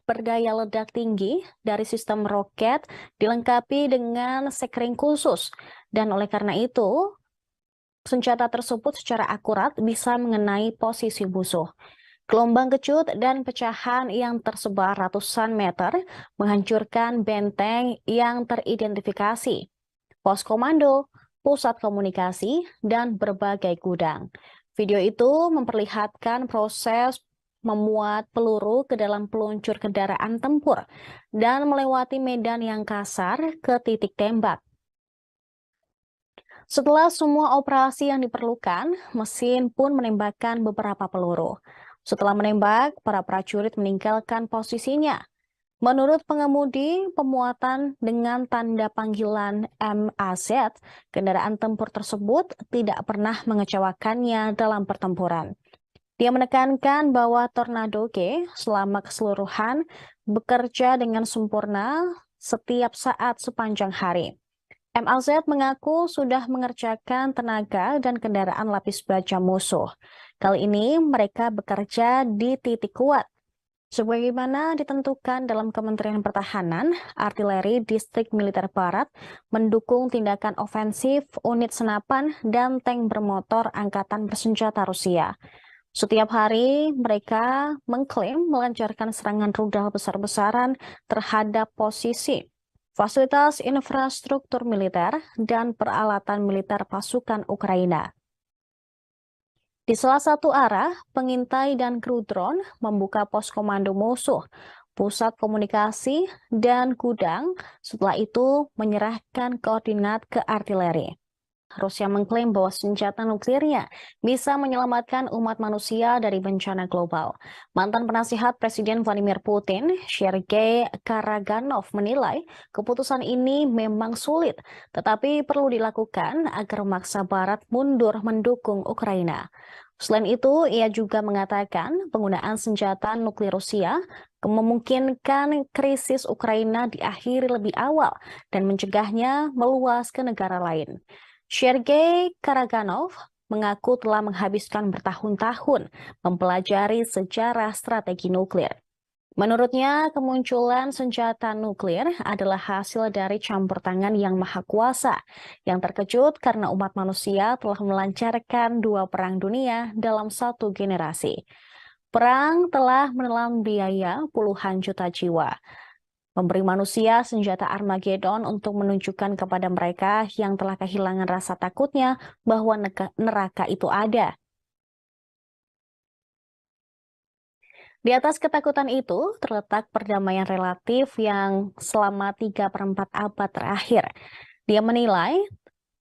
berdaya ledak tinggi dari sistem roket dilengkapi dengan sekring khusus. Dan oleh karena itu, senjata tersebut secara akurat bisa mengenai posisi musuh. Gelombang kecut dan pecahan yang tersebar ratusan meter menghancurkan benteng yang teridentifikasi, pos komando, pusat komunikasi, dan berbagai gudang. Video itu memperlihatkan proses memuat peluru ke dalam peluncur kendaraan tempur dan melewati medan yang kasar ke titik tembak. Setelah semua operasi yang diperlukan, mesin pun menembakkan beberapa peluru. Setelah menembak, para prajurit meninggalkan posisinya. Menurut pengemudi, pemuatan dengan tanda panggilan MAZ, kendaraan tempur tersebut tidak pernah mengecewakannya dalam pertempuran. Dia menekankan bahwa Tornado G selama keseluruhan bekerja dengan sempurna setiap saat sepanjang hari. MLZ mengaku sudah mengerjakan tenaga dan kendaraan lapis baja musuh. Kali ini mereka bekerja di titik kuat. Sebagaimana ditentukan dalam Kementerian Pertahanan, artileri distrik militer barat mendukung tindakan ofensif unit senapan dan tank bermotor angkatan bersenjata Rusia. Setiap hari mereka mengklaim melancarkan serangan rudal besar-besaran terhadap posisi, fasilitas infrastruktur militer, dan peralatan militer pasukan Ukraina. Di salah satu arah, pengintai dan kru drone membuka pos komando musuh, pusat komunikasi, dan gudang, setelah itu menyerahkan koordinat ke artileri. Rusia mengklaim bahwa senjata nuklirnya bisa menyelamatkan umat manusia dari bencana global. Mantan penasihat Presiden Vladimir Putin, Sergei Karaganov, menilai keputusan ini memang sulit, tetapi perlu dilakukan agar memaksa Barat mundur mendukung Ukraina. Selain itu, ia juga mengatakan penggunaan senjata nuklir Rusia memungkinkan krisis Ukraina diakhiri lebih awal dan mencegahnya meluas ke negara lain. Sergei Karaganov mengaku telah menghabiskan bertahun-tahun mempelajari sejarah strategi nuklir. Menurutnya, kemunculan senjata nuklir adalah hasil dari campur tangan yang maha kuasa, yang terkejut karena umat manusia telah melancarkan 2 perang dunia dalam 1 generasi. Perang telah menelan biaya puluhan juta jiwa, memberi manusia senjata Armageddon untuk menunjukkan kepada mereka yang telah kehilangan rasa takutnya bahwa neraka itu ada. Di atas ketakutan itu terletak perdamaian relatif yang selama 3/4 abad terakhir. Dia menilai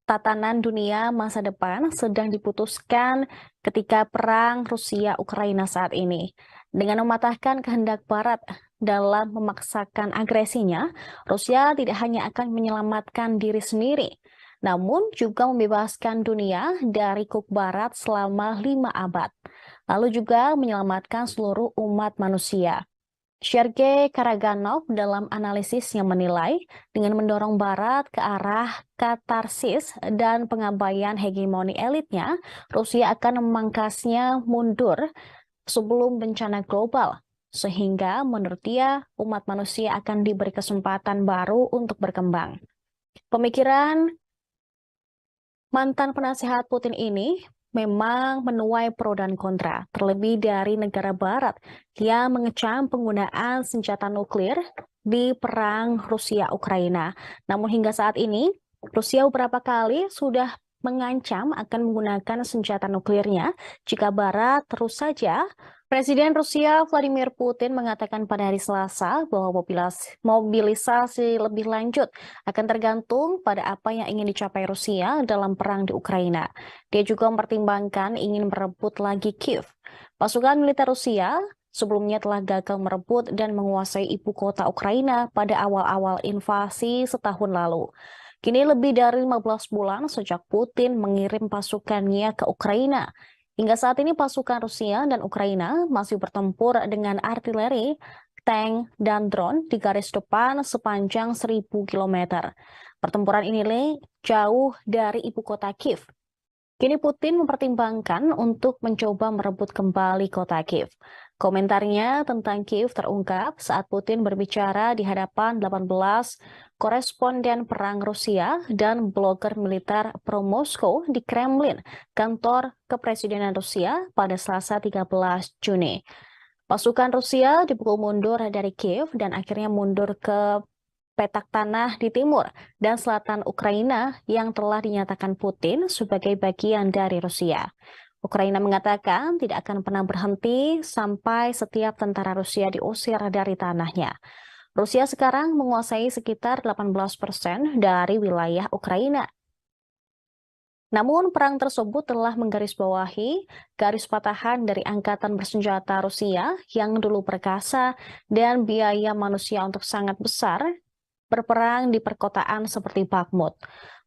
tatanan dunia masa depan sedang diputuskan ketika perang Rusia-Ukraina saat ini. Dengan mematahkan kehendak Barat dalam memaksakan agresinya, Rusia tidak hanya akan menyelamatkan diri sendiri, namun juga membebaskan dunia dari kuk Barat selama 5 abad, lalu juga menyelamatkan seluruh umat manusia. Sergei Karaganov dalam analisisnya menilai dengan mendorong Barat ke arah katarsis dan pengabaian hegemoni elitnya, Rusia akan memangkasnya mundur sebelum bencana global, sehingga menurut dia umat manusia akan diberi kesempatan baru untuk berkembang. Pemikiran mantan penasihat Putin ini memang menuai pro dan kontra, terlebih dari negara Barat yang mengecam penggunaan senjata nuklir di perang Rusia-Ukraina. Namun hingga saat ini, Rusia beberapa kali sudah mengancam akan menggunakan senjata nuklirnya jika Barat terus saja. Presiden Rusia Vladimir Putin mengatakan pada hari Selasa bahwa mobilisasi lebih lanjut akan tergantung pada apa yang ingin dicapai Rusia dalam perang di Ukraina. Dia juga mempertimbangkan ingin merebut lagi Kiev. Pasukan militer Rusia sebelumnya telah gagal merebut dan menguasai ibu kota Ukraina pada awal-awal invasi setahun lalu. Kini lebih dari 15 bulan sejak Putin mengirim pasukannya ke Ukraina. Hingga saat ini pasukan Rusia dan Ukraina masih bertempur dengan artileri, tank, dan drone di garis depan sepanjang 1.000 km. Pertempuran ini jauh dari ibu kota Kiev. Kini Putin mempertimbangkan untuk mencoba merebut kembali kota Kiev. Komentarnya tentang Kiev terungkap saat Putin berbicara di hadapan 18 koresponden perang Rusia dan blogger militer pro-Moskow di Kremlin, kantor kepresidenan Rusia pada Selasa 13 Juni. Pasukan Rusia dipukul mundur dari Kiev dan akhirnya mundur ke petak tanah di timur dan selatan Ukraina yang telah dinyatakan Putin sebagai bagian dari Rusia. Ukraina mengatakan tidak akan pernah berhenti sampai setiap tentara Rusia diusir dari tanahnya. Rusia sekarang menguasai sekitar 18% dari wilayah Ukraina. Namun perang tersebut telah menggarisbawahi garis patahan dari angkatan bersenjata Rusia yang dulu perkasa dan biaya manusia untuk sangat besar berperang di perkotaan seperti Bakhmut.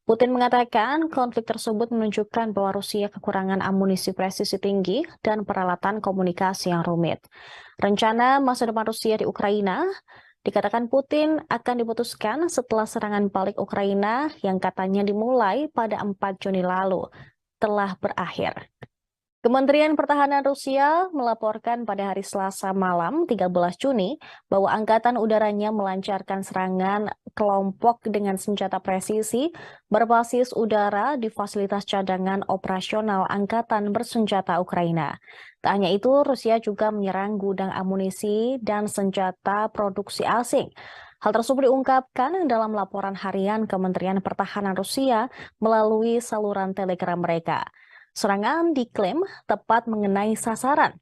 Putin mengatakan konflik tersebut menunjukkan bahwa Rusia kekurangan amunisi presisi tinggi dan peralatan komunikasi yang rumit. Rencana masa depan Rusia di Ukraina dikatakan Putin akan diputuskan setelah serangan balik Ukraina yang katanya dimulai pada 4 Juni lalu telah berakhir. Kementerian Pertahanan Rusia melaporkan pada hari Selasa malam 13 Juni bahwa angkatan udaranya melancarkan serangan kelompok dengan senjata presisi berbasis udara di fasilitas cadangan operasional angkatan bersenjata Ukraina. Tak hanya itu, Rusia juga menyerang gudang amunisi dan senjata produksi asing. Hal tersebut diungkapkan dalam laporan harian Kementerian Pertahanan Rusia melalui saluran Telegram mereka. Serangan diklaim tepat mengenai sasaran.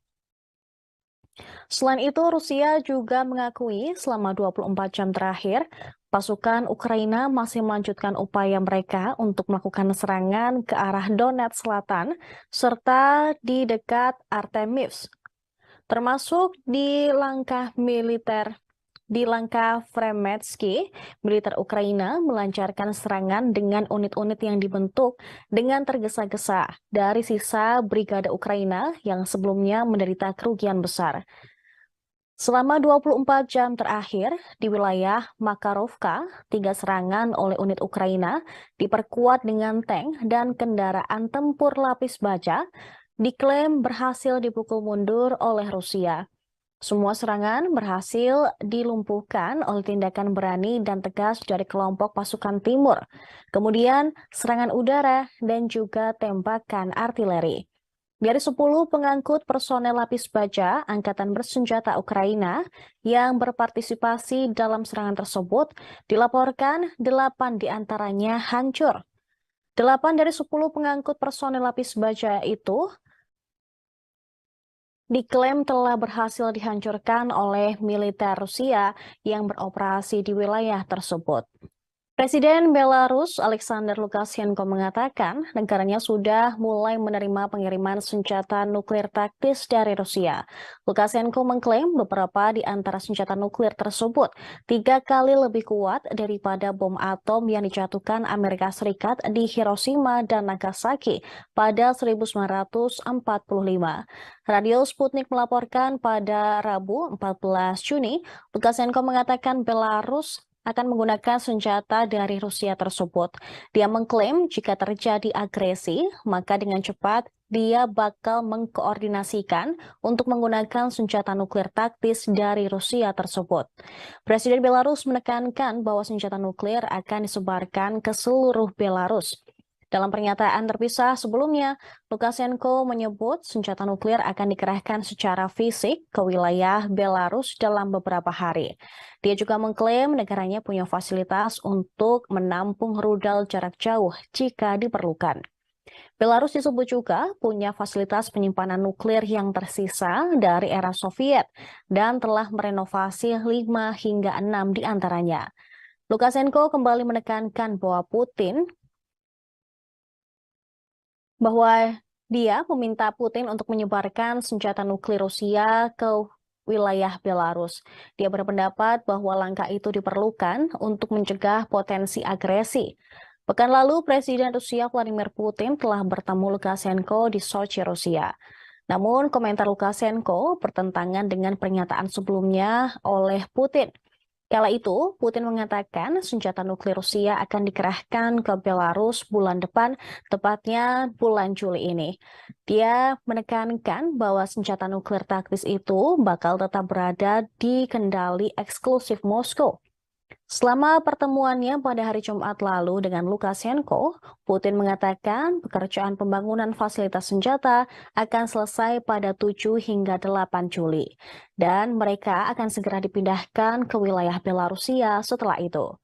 Selain itu, Rusia juga mengakui selama 24 jam terakhir, Pasukan Ukraina masih melanjutkan upaya mereka untuk melakukan serangan ke arah Donetsk Selatan serta di dekat Artemivsk, termasuk di langkah Fremetsky, militer Ukraina melancarkan serangan dengan unit-unit yang dibentuk dengan tergesa-gesa dari sisa brigade Ukraina yang sebelumnya menderita kerugian besar. Selama 24 jam terakhir, di wilayah Makarovka, 3 serangan oleh unit Ukraina diperkuat dengan tank dan kendaraan tempur lapis baja diklaim berhasil dipukul mundur oleh Rusia. Semua serangan berhasil dilumpuhkan oleh tindakan berani dan tegas dari kelompok pasukan timur. Kemudian serangan udara dan juga tembakan artileri. Dari 10 pengangkut personel lapis baja Angkatan Bersenjata Ukraina yang berpartisipasi dalam serangan tersebut, dilaporkan 8 diantaranya hancur. 8 dari 10 pengangkut personel lapis baja itu diklaim telah berhasil dihancurkan oleh militer Rusia yang beroperasi di wilayah tersebut. Presiden Belarus Alexander Lukashenko mengatakan negaranya sudah mulai menerima pengiriman senjata nuklir taktis dari Rusia. Lukashenko mengklaim beberapa di antara senjata nuklir tersebut 3 kali lebih kuat daripada bom atom yang dijatuhkan Amerika Serikat di Hiroshima dan Nagasaki pada 1945. Radio Sputnik melaporkan pada Rabu 14 Juni, Lukashenko mengatakan Belarus akan menggunakan senjata dari Rusia tersebut. Dia mengklaim jika terjadi agresi, maka dengan cepat dia bakal mengkoordinasikan untuk menggunakan senjata nuklir taktis dari Rusia tersebut. Presiden Belarus menekankan bahwa senjata nuklir akan disebarkan ke seluruh Belarus. Dalam pernyataan terpisah sebelumnya, Lukashenko menyebut senjata nuklir akan dikerahkan secara fisik ke wilayah Belarus dalam beberapa hari. Dia juga mengklaim negaranya punya fasilitas untuk menampung rudal jarak jauh jika diperlukan. Belarus disebut juga punya fasilitas penyimpanan nuklir yang tersisa dari era Soviet dan telah merenovasi 5 hingga 6 di antaranya. Lukashenko kembali menekankan bahwa dia meminta Putin untuk menyebarkan senjata nuklir Rusia ke wilayah Belarus. Dia berpendapat bahwa langkah itu diperlukan untuk mencegah potensi agresi. Pekan lalu, Presiden Rusia Vladimir Putin telah bertemu Lukashenko di Sochi, Rusia. Namun, komentar Lukashenko bertentangan dengan pernyataan sebelumnya oleh Putin. Kala itu, Putin mengatakan senjata nuklir Rusia akan dikerahkan ke Belarus bulan depan, tepatnya bulan Juli ini. Dia menekankan bahwa senjata nuklir taktis itu bakal tetap berada di kendali eksklusif Moskow. Selama pertemuannya pada hari Jumat lalu dengan Lukashenko, Putin mengatakan pekerjaan pembangunan fasilitas senjata akan selesai pada 7 hingga 8 Juli. Dan mereka akan segera dipindahkan ke wilayah Belarusia setelah itu.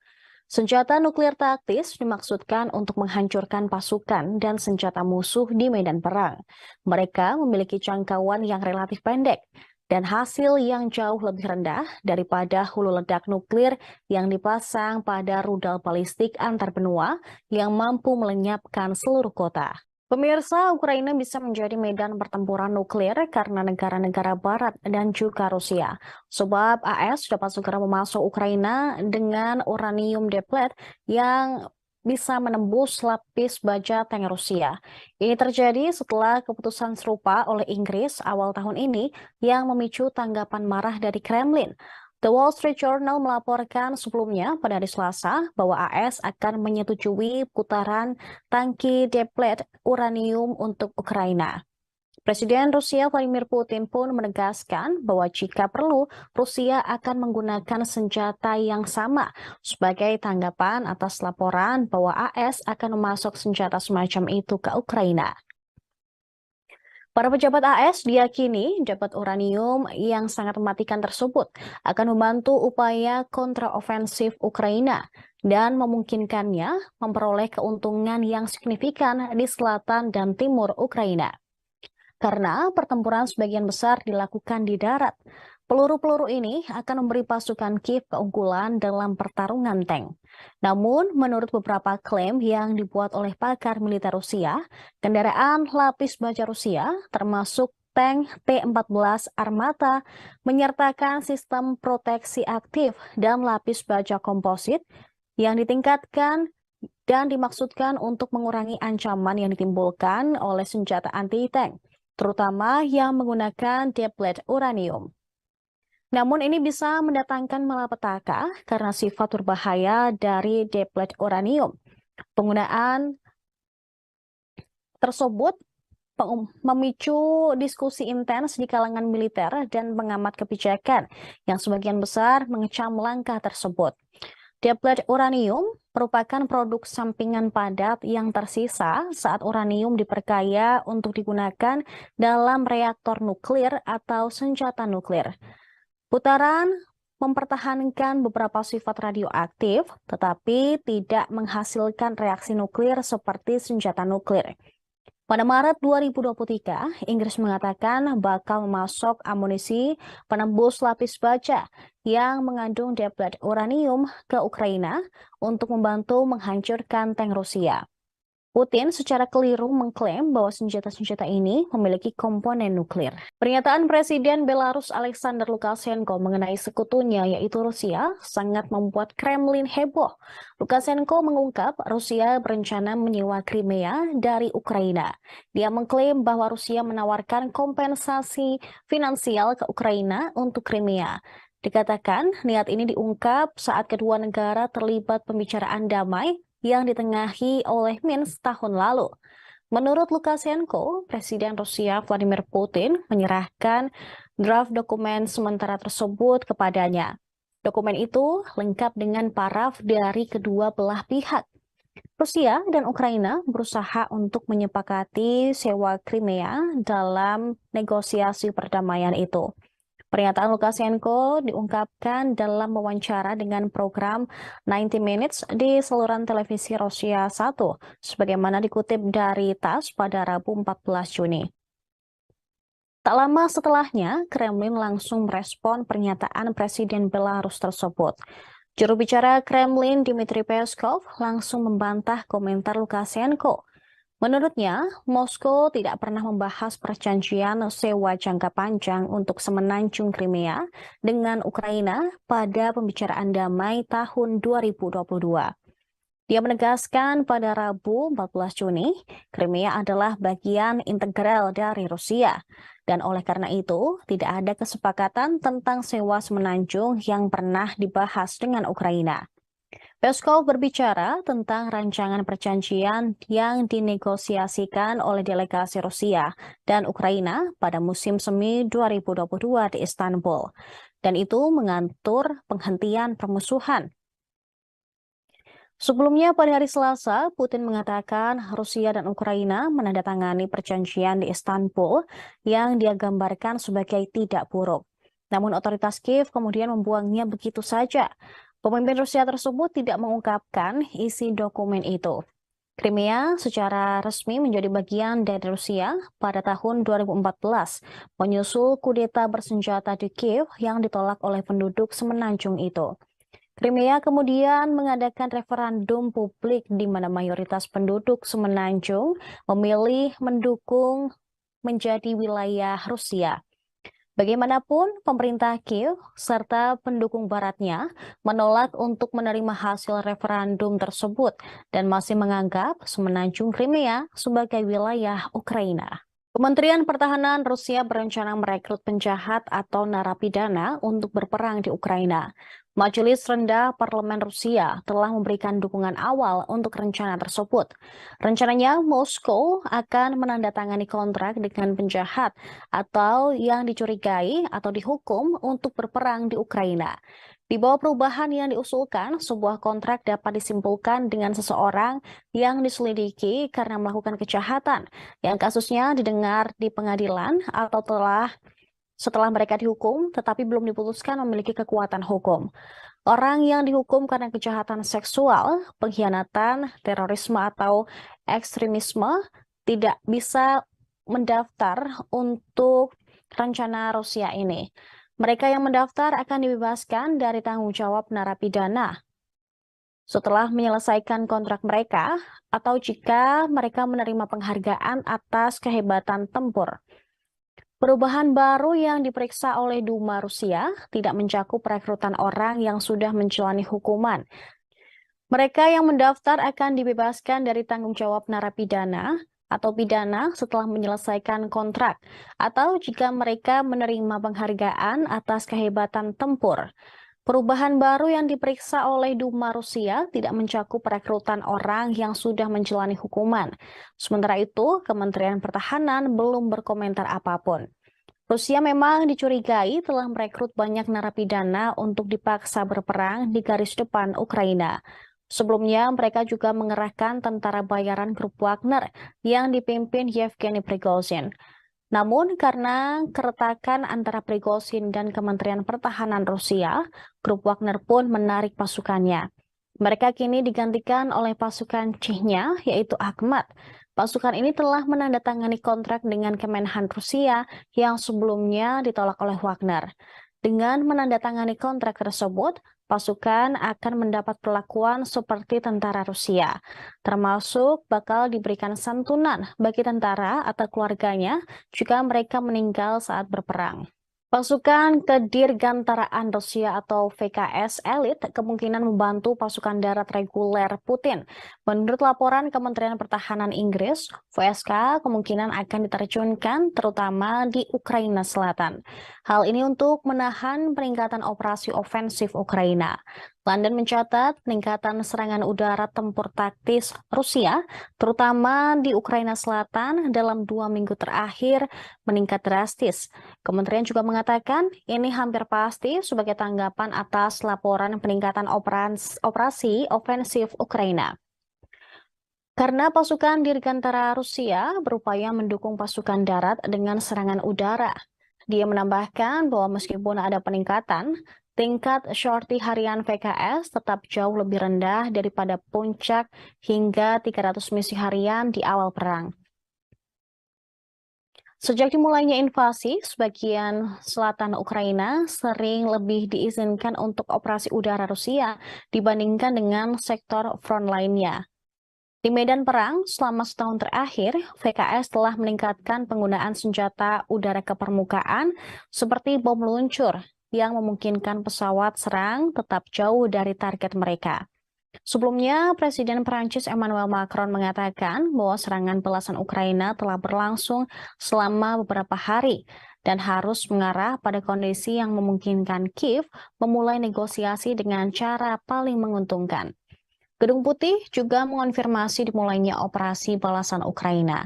Senjata nuklir taktis dimaksudkan untuk menghancurkan pasukan dan senjata musuh di medan perang. Mereka memiliki jangkauan yang relatif pendek dan hasil yang jauh lebih rendah daripada hulu ledak nuklir yang dipasang pada rudal balistik antar benua yang mampu melenyapkan seluruh kota. Pemirsa, Ukraina bisa menjadi medan pertempuran nuklir karena negara-negara Barat dan juga Rusia. Sebab AS dapat segera memasuk Ukraina dengan uranium deplet yang bisa menembus lapis baja tank Rusia. Ini terjadi setelah keputusan serupa oleh Inggris awal tahun ini yang memicu tanggapan marah dari Kremlin. The Wall Street Journal melaporkan sebelumnya pada hari Selasa bahwa AS akan menyetujui putaran tangki deplet uranium untuk Ukraina. Presiden Rusia Vladimir Putin pun menegaskan bahwa jika perlu, Rusia akan menggunakan senjata yang sama sebagai tanggapan atas laporan bahwa AS akan memasok senjata semacam itu ke Ukraina. Para pejabat AS diyakini dapat uranium yang sangat mematikan tersebut akan membantu upaya kontraofensif Ukraina dan memungkinkannya memperoleh keuntungan yang signifikan di selatan dan timur Ukraina. Karena pertempuran sebagian besar dilakukan di darat, Peluru-peluru ini akan memberi pasukan Kiev keunggulan dalam pertarungan tank. Namun, menurut beberapa klaim yang dibuat oleh pakar militer Rusia, kendaraan lapis baja Rusia, termasuk tank T-14 Armata, menyertakan sistem proteksi aktif dan lapis baja komposit yang ditingkatkan dan dimaksudkan untuk mengurangi ancaman yang ditimbulkan oleh senjata anti-tank, terutama yang menggunakan depleted uranium. Namun ini bisa mendatangkan malapetaka karena sifat berbahaya dari depleted uranium. Penggunaan tersebut memicu diskusi intens di kalangan militer dan pengamat kebijakan yang sebagian besar mengecam langkah tersebut. Depleted uranium merupakan produk sampingan padat yang tersisa saat uranium diperkaya untuk digunakan dalam reaktor nuklir atau senjata nuklir. Putaran mempertahankan beberapa sifat radioaktif, tetapi tidak menghasilkan reaksi nuklir seperti senjata nuklir. Pada Maret 2023, Inggris mengatakan bakal memasok amunisi penembus lapis baja yang mengandung depleted uranium ke Ukraina untuk membantu menghancurkan tank Rusia. Putin secara keliru mengklaim bahwa senjata-senjata ini memiliki komponen nuklir. Pernyataan Presiden Belarus Alexander Lukashenko mengenai sekutunya yaitu Rusia sangat membuat Kremlin heboh. Lukashenko mengungkap Rusia berencana menyewa Crimea dari Ukraina. Dia mengklaim bahwa Rusia menawarkan kompensasi finansial ke Ukraina untuk Crimea. Dikatakan niat ini diungkap saat kedua negara terlibat pembicaraan damai yang ditengahi oleh Minsk tahun lalu. Menurut Lukashenko, Presiden Rusia Vladimir Putin menyerahkan draft dokumen sementara tersebut kepadanya. Dokumen itu lengkap dengan paraf dari kedua belah pihak. Rusia dan Ukraina berusaha untuk menyepakati sewa Crimea dalam negosiasi perdamaian itu. Pernyataan Lukashenko diungkapkan dalam wawancara dengan program 90 Minutes di saluran televisi Rusia 1, sebagaimana dikutip dari TASS pada Rabu 14 Juni. Tak lama setelahnya, Kremlin langsung merespon pernyataan Presiden Belarus tersebut. Juru bicara Kremlin Dmitry Peskov langsung membantah komentar Lukashenko. Menurutnya, Moskow tidak pernah membahas perjanjian sewa jangka panjang untuk semenanjung Crimea dengan Ukraina pada pembicaraan damai tahun 2022. Dia menegaskan pada Rabu 14 Juni, Crimea adalah bagian integral dari Rusia. Dan oleh karena itu, tidak ada kesepakatan tentang sewa semenanjung yang pernah dibahas dengan Ukraina. Peskov berbicara tentang rancangan perjanjian yang dinegosiasikan oleh delegasi Rusia dan Ukraina pada musim semi 2022 di Istanbul, dan itu mengatur penghentian permusuhan. Sebelumnya pada hari Selasa, Putin mengatakan Rusia dan Ukraina menandatangani perjanjian di Istanbul yang dia gambarkan sebagai tidak buruk. Namun otoritas Kiev kemudian membuangnya begitu saja. Pemimpin Rusia tersebut tidak mengungkapkan isi dokumen itu. Crimea secara resmi menjadi bagian dari Rusia pada tahun 2014, menyusul kudeta bersenjata di Kiev yang ditolak oleh penduduk semenanjung itu. Crimea kemudian mengadakan referendum publik di mana mayoritas penduduk semenanjung memilih mendukung menjadi wilayah Rusia. Bagaimanapun, pemerintah Kiev serta pendukung baratnya menolak untuk menerima hasil referendum tersebut dan masih menganggap semenanjung Crimea sebagai wilayah Ukraina. Kementerian Pertahanan Rusia berencana merekrut penjahat atau narapidana untuk berperang di Ukraina. Majelis Rendah Parlemen Rusia telah memberikan dukungan awal untuk rencana tersebut. Rencananya, Moskow akan menandatangani kontrak dengan penjahat atau yang dicurigai atau dihukum untuk berperang di Ukraina. Di bawah perubahan yang diusulkan, sebuah kontrak dapat disimpulkan dengan seseorang yang diselidiki karena melakukan kejahatan, yang kasusnya didengar di pengadilan atau setelah mereka dihukum, tetapi belum diputuskan memiliki kekuatan hukum. Orang yang dihukum karena kejahatan seksual, pengkhianatan, terorisme, atau ekstremisme tidak bisa mendaftar untuk rencana Rusia ini. Mereka yang mendaftar akan dibebaskan dari tanggung jawab narapidana setelah menyelesaikan kontrak mereka atau jika mereka menerima penghargaan atas kehebatan tempur. Perubahan baru yang diperiksa oleh Duma Rusia tidak mencakup rekrutan orang yang sudah menjalani hukuman. Mereka yang mendaftar akan dibebaskan dari tanggung jawab narapidana atau pidana setelah menyelesaikan kontrak, atau jika mereka menerima penghargaan atas kehebatan tempur. Perubahan baru yang diperiksa oleh Duma Rusia tidak mencakup rekrutan orang yang sudah menjalani hukuman. Sementara itu, Kementerian Pertahanan belum berkomentar apapun. Rusia memang dicurigai telah merekrut banyak narapidana untuk dipaksa berperang di garis depan Ukraina. Sebelumnya, mereka juga mengerahkan tentara bayaran grup Wagner yang dipimpin Yevgeny Prigozhin. Namun, karena keretakan antara Prigozhin dan Kementerian Pertahanan Rusia, grup Wagner pun menarik pasukannya. Mereka kini digantikan oleh pasukan Chechnya, yaitu Akhmat. Pasukan ini telah menandatangani kontrak dengan Kemenhan Rusia yang sebelumnya ditolak oleh Wagner. Dengan menandatangani kontrak tersebut, pasukan akan mendapat perlakuan seperti tentara Rusia, termasuk bakal diberikan santunan bagi tentara atau keluarganya jika mereka meninggal saat berperang. Pasukan Kedirgantaraan Rusia atau VKS elit kemungkinan membantu pasukan darat reguler Putin. Menurut laporan Kementerian Pertahanan Inggris, VSK kemungkinan akan diterjunkan terutama di Ukraina Selatan. Hal ini untuk menahan peningkatan operasi ofensif Ukraina. London mencatat peningkatan serangan udara tempur taktis Rusia, terutama di Ukraina Selatan dalam 2 minggu terakhir, meningkat drastis. Kementerian juga mengatakan ini hampir pasti sebagai tanggapan atas laporan peningkatan operasi ofensif Ukraina. Karena pasukan Dirgantara Rusia berupaya mendukung pasukan darat dengan serangan udara. Dia menambahkan bahwa meskipun ada peningkatan, tingkat sorti harian VKS tetap jauh lebih rendah daripada puncak hingga 300 misi harian di awal perang. Sejak dimulainya invasi, sebagian selatan Ukraina sering lebih diizinkan untuk operasi udara Rusia dibandingkan dengan sektor front lainnya. Di medan perang, selama setahun terakhir, VKS telah meningkatkan penggunaan senjata udara ke permukaan seperti bom meluncur yang memungkinkan pesawat serang tetap jauh dari target mereka. Sebelumnya, Presiden Prancis Emmanuel Macron mengatakan bahwa serangan belasan Ukraina telah berlangsung selama beberapa hari dan harus mengarah pada kondisi yang memungkinkan Kiev memulai negosiasi dengan cara paling menguntungkan. Gedung Putih juga mengonfirmasi dimulainya operasi balasan Ukraina.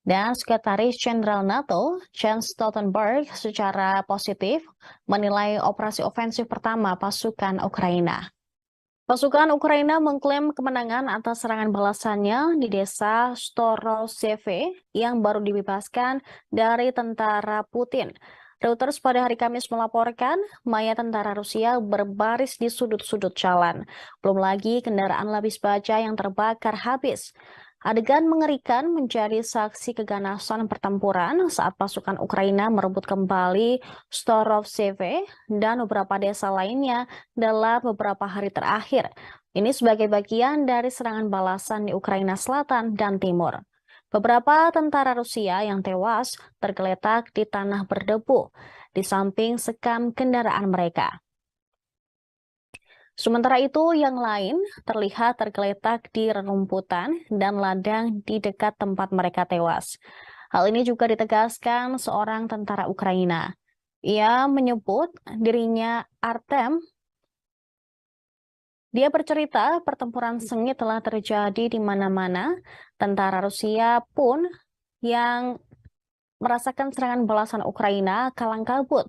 Dan Sekretaris Jenderal NATO, Jens Stoltenberg, secara positif menilai operasi ofensif pertama pasukan Ukraina. Pasukan Ukraina mengklaim kemenangan atas serangan balasannya di desa Storozheve yang baru dibebaskan dari tentara Putin. Reuters pada hari Kamis melaporkan mayat tentara Rusia berbaris di sudut-sudut jalan. Belum lagi kendaraan lapis baja yang terbakar habis. Adegan mengerikan menjadi saksi keganasan pertempuran saat pasukan Ukraina merebut kembali Storozheve dan beberapa desa lainnya dalam beberapa hari terakhir. Ini sebagai bagian dari serangan balasan di Ukraina Selatan dan Timur. Beberapa tentara Rusia yang tewas tergeletak di tanah berdebu di samping sekam kendaraan mereka. Sementara itu, yang lain terlihat tergeletak di rerumputan dan ladang di dekat tempat mereka tewas. Hal ini juga ditegaskan seorang tentara Ukraina. Ia menyebut dirinya Artem. Dia bercerita pertempuran sengit telah terjadi di mana-mana. Tentara Rusia pun yang merasakan serangan balasan Ukraina kalang kabut.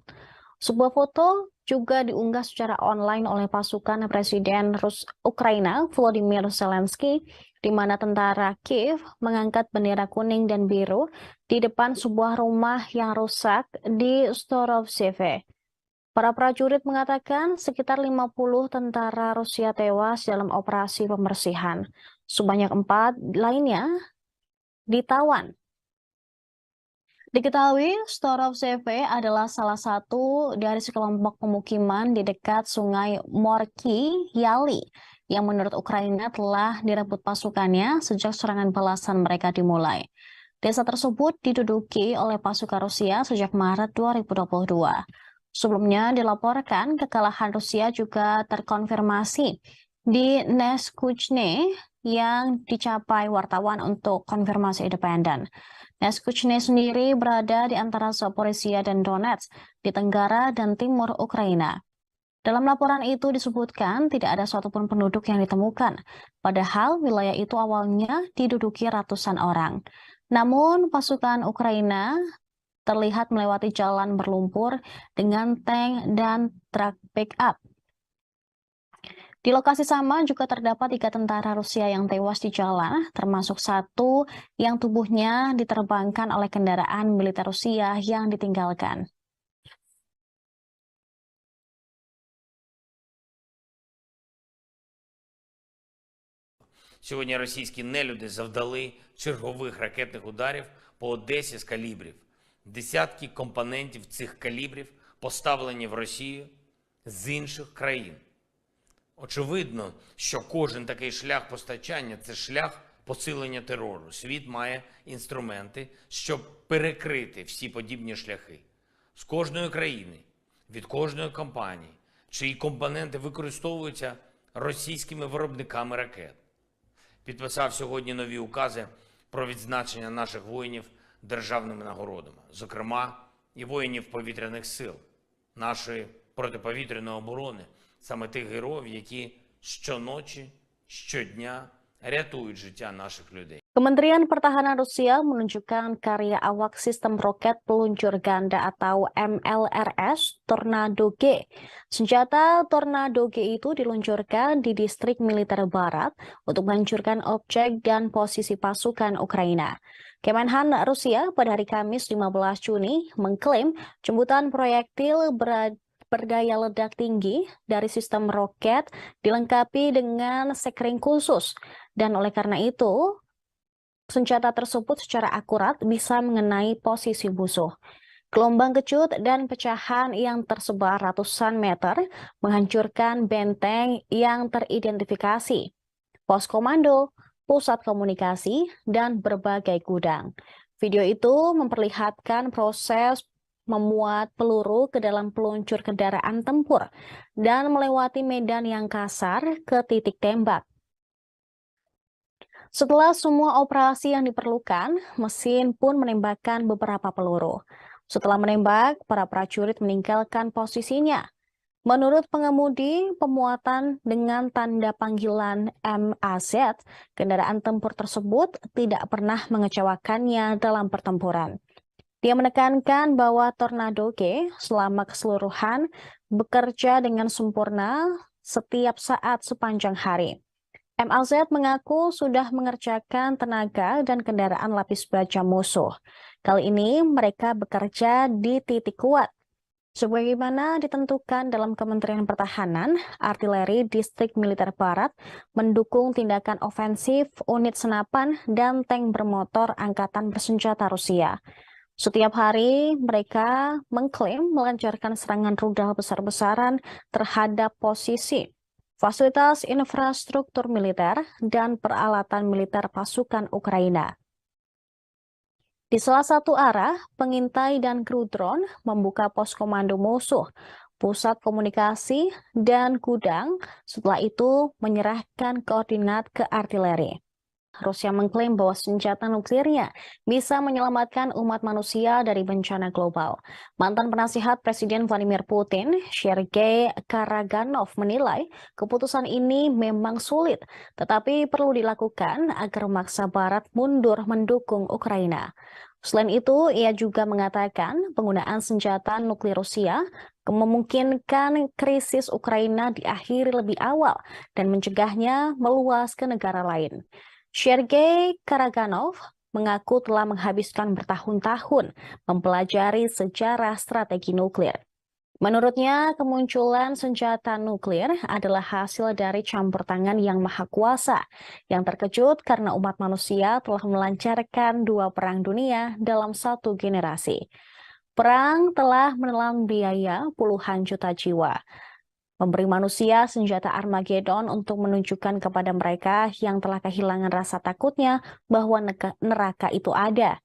Sebuah foto juga diunggah secara online oleh pasukan Presiden Ukraina Volodymyr Zelensky, di mana tentara Kiev mengangkat bendera kuning dan biru di depan sebuah rumah yang rusak di Storozheve. Para prajurit mengatakan sekitar 50 tentara Rusia tewas dalam operasi pembersihan. Sebanyak 4 lainnya ditawan. Diketahui, Storovseve adalah salah satu dari sekelompok pemukiman di dekat Sungai Morki Yali yang menurut Ukraina telah direbut pasukannya sejak serangan balasan mereka dimulai. Desa tersebut diduduki oleh pasukan Rusia sejak Maret 2022. Sebelumnya dilaporkan kekalahan Rusia juga terkonfirmasi di Neskuchne yang dicapai wartawan untuk konfirmasi independen. Neskuchne sendiri berada di antara Zaporizhia dan Donetsk di tenggara dan timur Ukraina. Dalam laporan itu disebutkan tidak ada satupun penduduk yang ditemukan, padahal wilayah itu awalnya diduduki ratusan orang. Namun pasukan Ukraina terlihat melewati jalan berlumpur dengan tank dan truk backup. Di lokasi sama juga terdapat 3 tentara Rusia yang tewas di jalan, termasuk satu yang tubuhnya diterbangkan oleh kendaraan militer Rusia yang ditinggalkan. Сьогодні російські нелюди завдали чергових ракетних ударів по Одесі з калібрів. Десятки компонентів цих калібрів поставлені в Росію з інших країн. Очевидно, що кожен такий шлях постачання – це шлях посилення терору. Світ має інструменти, щоб перекрити всі подібні шляхи. З кожної країни, від кожної компанії, чиї компоненти використовуються російськими виробниками ракет. Підписав сьогодні нові укази про відзначення наших воїнів державними нагородами, зокрема і воїнів повітряних сил, нашої протиповітряної оборони, саме тих героїв, які щоночі, щодня рятують життя наших людей. Kementerian Pertahanan Rusia menunjukkan karya awak sistem roket peluncur ganda atau MLRS Tornado G. Senjata Tornado G itu diluncurkan di distrik militer barat untuk menghancurkan objek dan posisi pasukan Ukraina. Kemenhan Rusia pada hari Kamis 15 Juni mengklaim jemputan proyektil berdaya ledak tinggi dari sistem roket dilengkapi dengan sekring khusus. Dan oleh karena itu, senjata tersebut secara akurat bisa mengenai posisi musuh. Gelombang kecut dan pecahan yang tersebar ratusan meter menghancurkan benteng yang teridentifikasi, pos komando, pusat komunikasi, dan berbagai gudang. Video itu memperlihatkan proses memuat peluru ke dalam peluncur kendaraan tempur dan melewati medan yang kasar ke titik tembak. Setelah semua operasi yang diperlukan, mesin pun menembakkan beberapa peluru. Setelah menembak, para prajurit meninggalkan posisinya. Menurut pengemudi, pemuatan dengan tanda panggilan MAZ, kendaraan tempur tersebut tidak pernah mengecewakannya dalam pertempuran. Dia menekankan bahwa Tornado G selama keseluruhan bekerja dengan sempurna setiap saat sepanjang hari. MLZ mengaku sudah mengerjakan tenaga dan kendaraan lapis baja musuh. Kali ini mereka bekerja di titik kuat. Sebagaimana ditentukan dalam Kementerian Pertahanan, artileri distrik militer barat mendukung tindakan ofensif unit senapan dan tank bermotor angkatan bersenjata Rusia. Setiap hari mereka mengklaim melancarkan serangan rudal besar-besaran terhadap posisi, fasilitas infrastruktur militer, dan peralatan militer pasukan Ukraina. Di salah satu arah, pengintai dan kru drone membuka pos komando musuh, pusat komunikasi, dan gudang, setelah itu menyerahkan koordinat ke artileri. Rusia mengklaim bahwa senjata nuklirnya bisa menyelamatkan umat manusia dari bencana global. Mantan penasihat Presiden Vladimir Putin, Sergei Karaganov, menilai keputusan ini memang sulit, tetapi perlu dilakukan agar memaksa Barat mundur mendukung Ukraina. Selain itu, ia juga mengatakan penggunaan senjata nuklir Rusia memungkinkan krisis Ukraina diakhiri lebih awal dan mencegahnya meluas ke negara lain. Sergei Karaganov mengaku telah menghabiskan bertahun-tahun mempelajari sejarah strategi nuklir. Menurutnya, kemunculan senjata nuklir adalah hasil dari campur tangan yang maha kuasa, yang terkejut karena umat manusia telah melancarkan dua perang dunia dalam satu generasi. Perang telah menelan biaya puluhan juta jiwa, memberi manusia senjata Armageddon untuk menunjukkan kepada mereka yang telah kehilangan rasa takutnya bahwa neraka itu ada.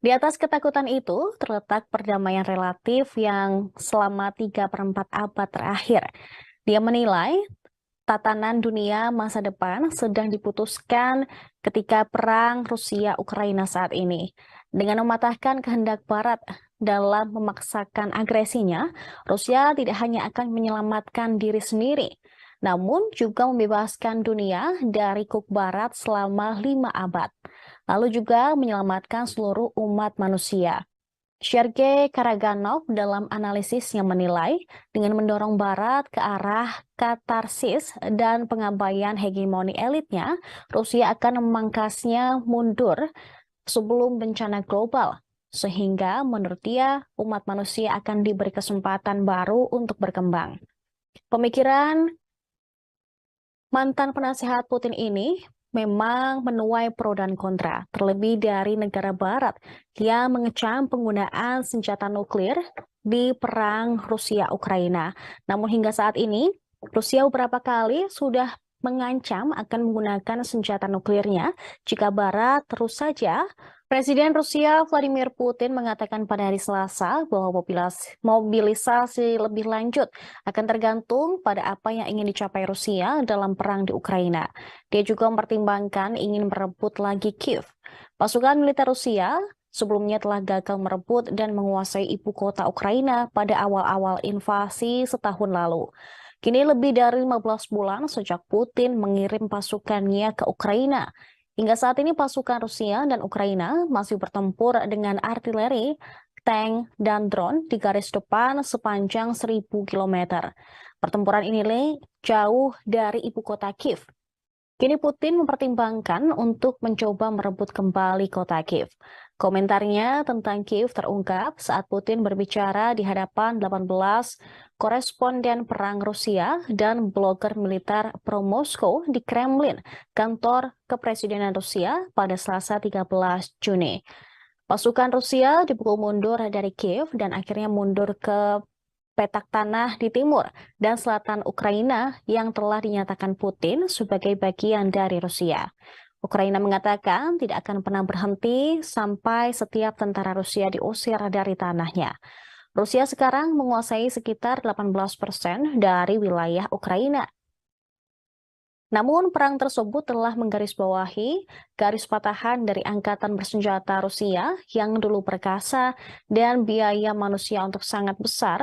Di atas ketakutan itu terletak perdamaian relatif yang selama 3/4 abad terakhir. Dia menilai tatanan dunia masa depan sedang diputuskan ketika perang Rusia-Ukraina saat ini. Dengan mematahkan kehendak Barat dalam memaksakan agresinya, Rusia tidak hanya akan menyelamatkan diri sendiri, namun juga membebaskan dunia dari kuk Barat selama 5 abad, lalu juga menyelamatkan seluruh umat manusia. Sergei Karaganov dalam analisisnya menilai dengan mendorong Barat ke arah katarsis dan pengabaian hegemoni elitnya, Rusia akan memangkasnya mundur sebelum bencana global. Sehingga menurut dia, umat manusia akan diberi kesempatan baru untuk berkembang. Pemikiran mantan penasihat Putin ini memang menuai pro dan kontra, terlebih dari negara barat yang mengecam penggunaan senjata nuklir di perang Rusia-Ukraina. Namun hingga saat ini, Rusia beberapa kali sudah mengancam akan menggunakan senjata nuklirnya jika barat terus saja. Presiden Rusia Vladimir Putin mengatakan pada hari Selasa bahwa mobilisasi lebih lanjut akan tergantung pada apa yang ingin dicapai Rusia dalam perang di Ukraina. Dia juga mempertimbangkan ingin merebut lagi Kiev. Pasukan militer Rusia sebelumnya telah gagal merebut dan menguasai ibu kota Ukraina pada awal-awal invasi setahun lalu. Kini lebih dari 15 bulan sejak Putin mengirim pasukannya ke Ukraina. Hingga saat ini pasukan Rusia dan Ukraina masih bertempur dengan artileri, tank, dan drone di garis depan sepanjang 1.000 km. Pertempuran ini jauh dari ibu kota Kiev. Kini Putin mempertimbangkan untuk mencoba merebut kembali kota Kiev. Komentarnya tentang Kiev terungkap saat Putin berbicara di hadapan 18 koresponden perang Rusia dan blogger militer pro-Moskow di Kremlin, kantor kepresidenan Rusia pada Selasa 13 Juni. Pasukan Rusia dipukul mundur dari Kiev dan akhirnya mundur ke petak tanah di timur dan selatan Ukraina yang telah dinyatakan Putin sebagai bagian dari Rusia. Ukraina mengatakan tidak akan pernah berhenti sampai setiap tentara Rusia diusir dari tanahnya. Rusia sekarang menguasai sekitar 18% dari wilayah Ukraina. Namun perang tersebut telah menggarisbawahi garis patahan dari angkatan bersenjata Rusia yang dulu perkasa dan biaya manusia untuk sangat besar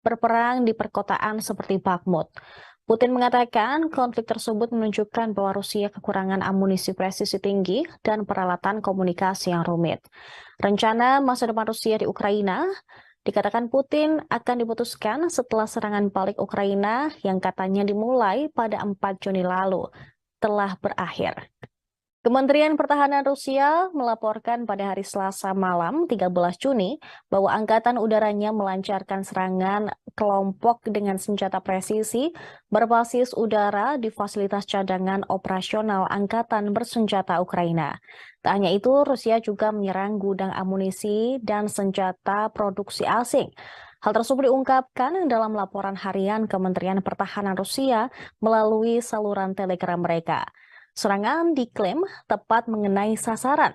berperang di perkotaan seperti Bakhmut. Putin mengatakan konflik tersebut menunjukkan bahwa Rusia kekurangan amunisi presisi tinggi dan peralatan komunikasi yang rumit. Rencana masa depan Rusia di Ukraina dikatakan Putin akan diputuskan setelah serangan balik Ukraina yang katanya dimulai pada 4 Juni lalu telah berakhir. Kementerian Pertahanan Rusia melaporkan pada hari Selasa malam 13 Juni bahwa angkatan udaranya melancarkan serangan kelompok dengan senjata presisi berbasis udara di fasilitas cadangan operasional angkatan bersenjata Ukraina. Tak hanya itu, Rusia juga menyerang gudang amunisi dan senjata produksi asing. Hal tersebut diungkapkan dalam laporan harian Kementerian Pertahanan Rusia melalui saluran Telegram mereka. Serangan diklaim tepat mengenai sasaran.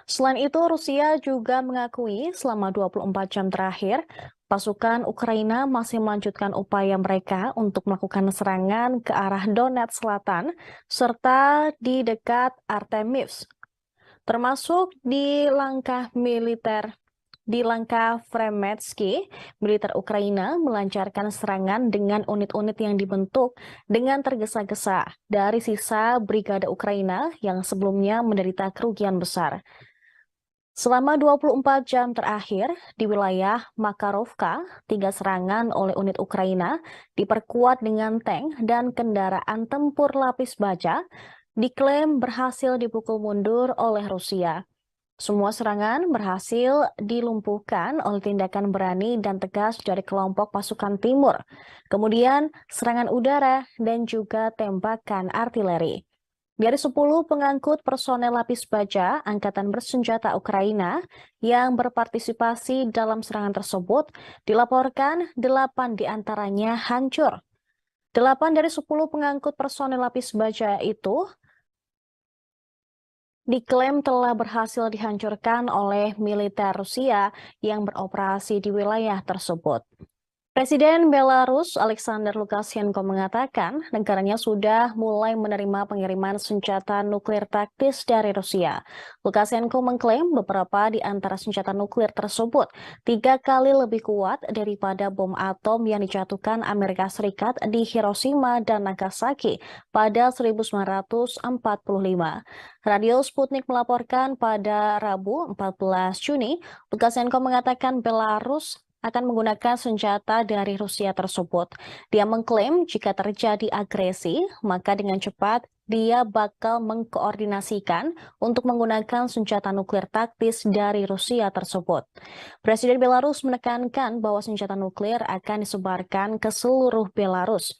Selain itu, Rusia juga mengakui selama 24 jam terakhir, pasukan Ukraina masih melanjutkan upaya mereka untuk melakukan serangan ke arah Donetsk Selatan, serta di dekat Artemivsk, termasuk di langkah militer. Di langkah Fremetsky, militer Ukraina melancarkan serangan dengan unit-unit yang dibentuk dengan tergesa-gesa dari sisa brigade Ukraina yang sebelumnya menderita kerugian besar. Selama 24 jam terakhir, di wilayah Makarovka, 3 serangan oleh unit Ukraina diperkuat dengan tank dan kendaraan tempur lapis baja diklaim berhasil dipukul mundur oleh Rusia. Semua serangan berhasil dilumpuhkan oleh tindakan berani dan tegas dari kelompok pasukan timur. Kemudian serangan udara dan juga tembakan artileri. Dari 10 pengangkut personel lapis baja Angkatan Bersenjata Ukraina yang berpartisipasi dalam serangan tersebut, dilaporkan 8 diantaranya hancur. 8 dari 10 pengangkut personel lapis baja itu diklaim telah berhasil dihancurkan oleh militer Rusia yang beroperasi di wilayah tersebut. Presiden Belarus Alexander Lukashenko mengatakan negaranya sudah mulai menerima pengiriman senjata nuklir taktis dari Rusia. Lukashenko mengklaim beberapa di antara senjata nuklir tersebut 3 kali lebih kuat daripada bom atom yang dijatuhkan Amerika Serikat di Hiroshima dan Nagasaki pada 1945. Radio Sputnik melaporkan pada Rabu 14 Juni, Lukashenko mengatakan Belarus akan menggunakan senjata dari Rusia tersebut. Dia mengklaim jika terjadi agresi, maka dengan cepat dia bakal mengkoordinasikan untuk menggunakan senjata nuklir taktis dari Rusia tersebut. Presiden Belarus menekankan bahwa senjata nuklir akan disebarkan ke seluruh Belarus.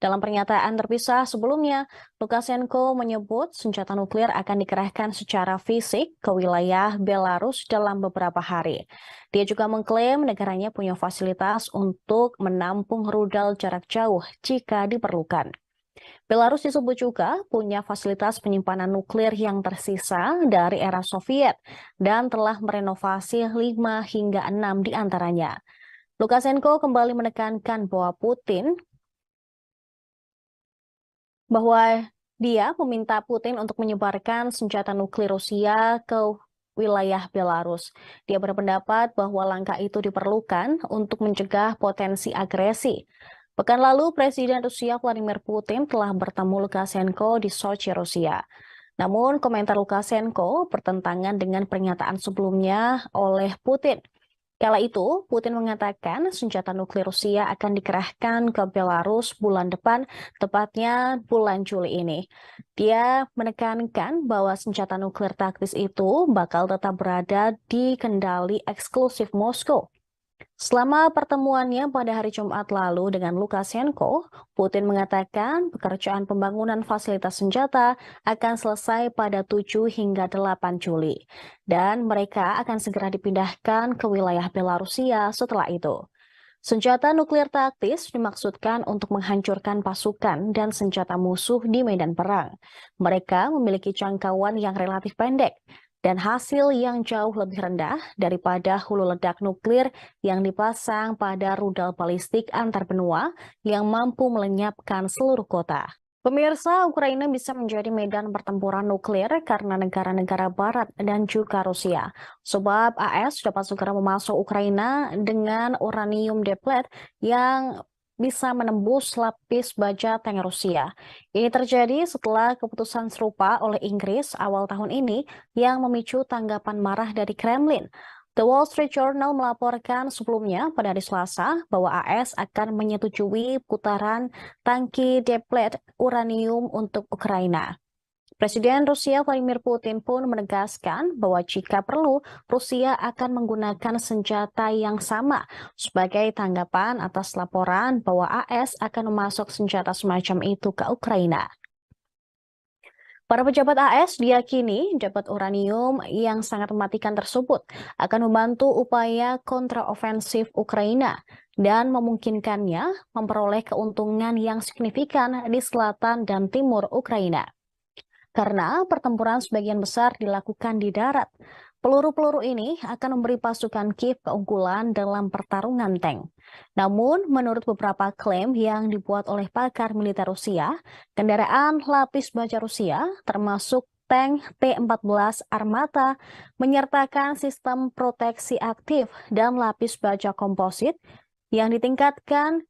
Dalam pernyataan terpisah sebelumnya, Lukashenko menyebut senjata nuklir akan dikerahkan secara fisik ke wilayah Belarus dalam beberapa hari. Dia juga mengklaim negaranya punya fasilitas untuk menampung rudal jarak jauh jika diperlukan. Belarus disebut juga punya fasilitas penyimpanan nuklir yang tersisa dari era Soviet dan telah merenovasi 5 hingga 6 di antaranya. Lukashenko kembali menekankan bahwa dia meminta Putin untuk menyebarkan senjata nuklir Rusia ke wilayah Belarus. Dia berpendapat bahwa langkah itu diperlukan untuk mencegah potensi agresi. Pekan lalu, Presiden Rusia Vladimir Putin telah bertemu Lukashenko di Sochi, Rusia. Namun, komentar Lukashenko bertentangan dengan pernyataan sebelumnya oleh Putin. Kala itu, Putin mengatakan senjata nuklir Rusia akan dikerahkan ke Belarus bulan depan, tepatnya bulan Juli ini. Dia menekankan bahwa senjata nuklir taktis itu bakal tetap berada di kendali eksklusif Moskow. Selama pertemuannya pada hari Jumat lalu dengan Lukashenko, Putin mengatakan pekerjaan pembangunan fasilitas senjata akan selesai pada 7 hingga 8 Juli, dan mereka akan segera dipindahkan ke wilayah Belarusia setelah itu. Senjata nuklir taktis dimaksudkan untuk menghancurkan pasukan dan senjata musuh di medan perang. Mereka memiliki jangkauan yang relatif pendek dan hasil yang jauh lebih rendah daripada hulu ledak nuklir yang dipasang pada rudal balistik antar benua yang mampu melenyapkan seluruh kota. Pemirsa, Ukraina bisa menjadi medan pertempuran nuklir karena negara-negara Barat dan juga Rusia. Sebab AS dapat segera memasuk Ukraina dengan uranium deplet yang bisa menembus lapis baja tank Rusia. Ini terjadi setelah keputusan serupa oleh Inggris awal tahun ini yang memicu tanggapan marah dari Kremlin. The Wall Street Journal melaporkan sebelumnya pada hari Selasa bahwa AS akan menyetujui putaran tangki deplet uranium untuk Ukraina. Presiden Rusia Vladimir Putin pun menegaskan bahwa jika perlu, Rusia akan menggunakan senjata yang sama sebagai tanggapan atas laporan bahwa AS akan memasok senjata semacam itu ke Ukraina. Para pejabat AS diyakini dapat uranium yang sangat mematikan tersebut akan membantu upaya kontraofensif Ukraina dan memungkinkannya memperoleh keuntungan yang signifikan di selatan dan timur Ukraina. Karena pertempuran sebagian besar dilakukan di darat, peluru-peluru ini akan memberi pasukan Kiev keunggulan dalam pertarungan tank. Namun, menurut beberapa klaim yang dibuat oleh pakar militer Rusia, kendaraan lapis baja Rusia, termasuk tank T-14 Armata, menyertakan sistem proteksi aktif dan lapis baja komposit yang ditingkatkan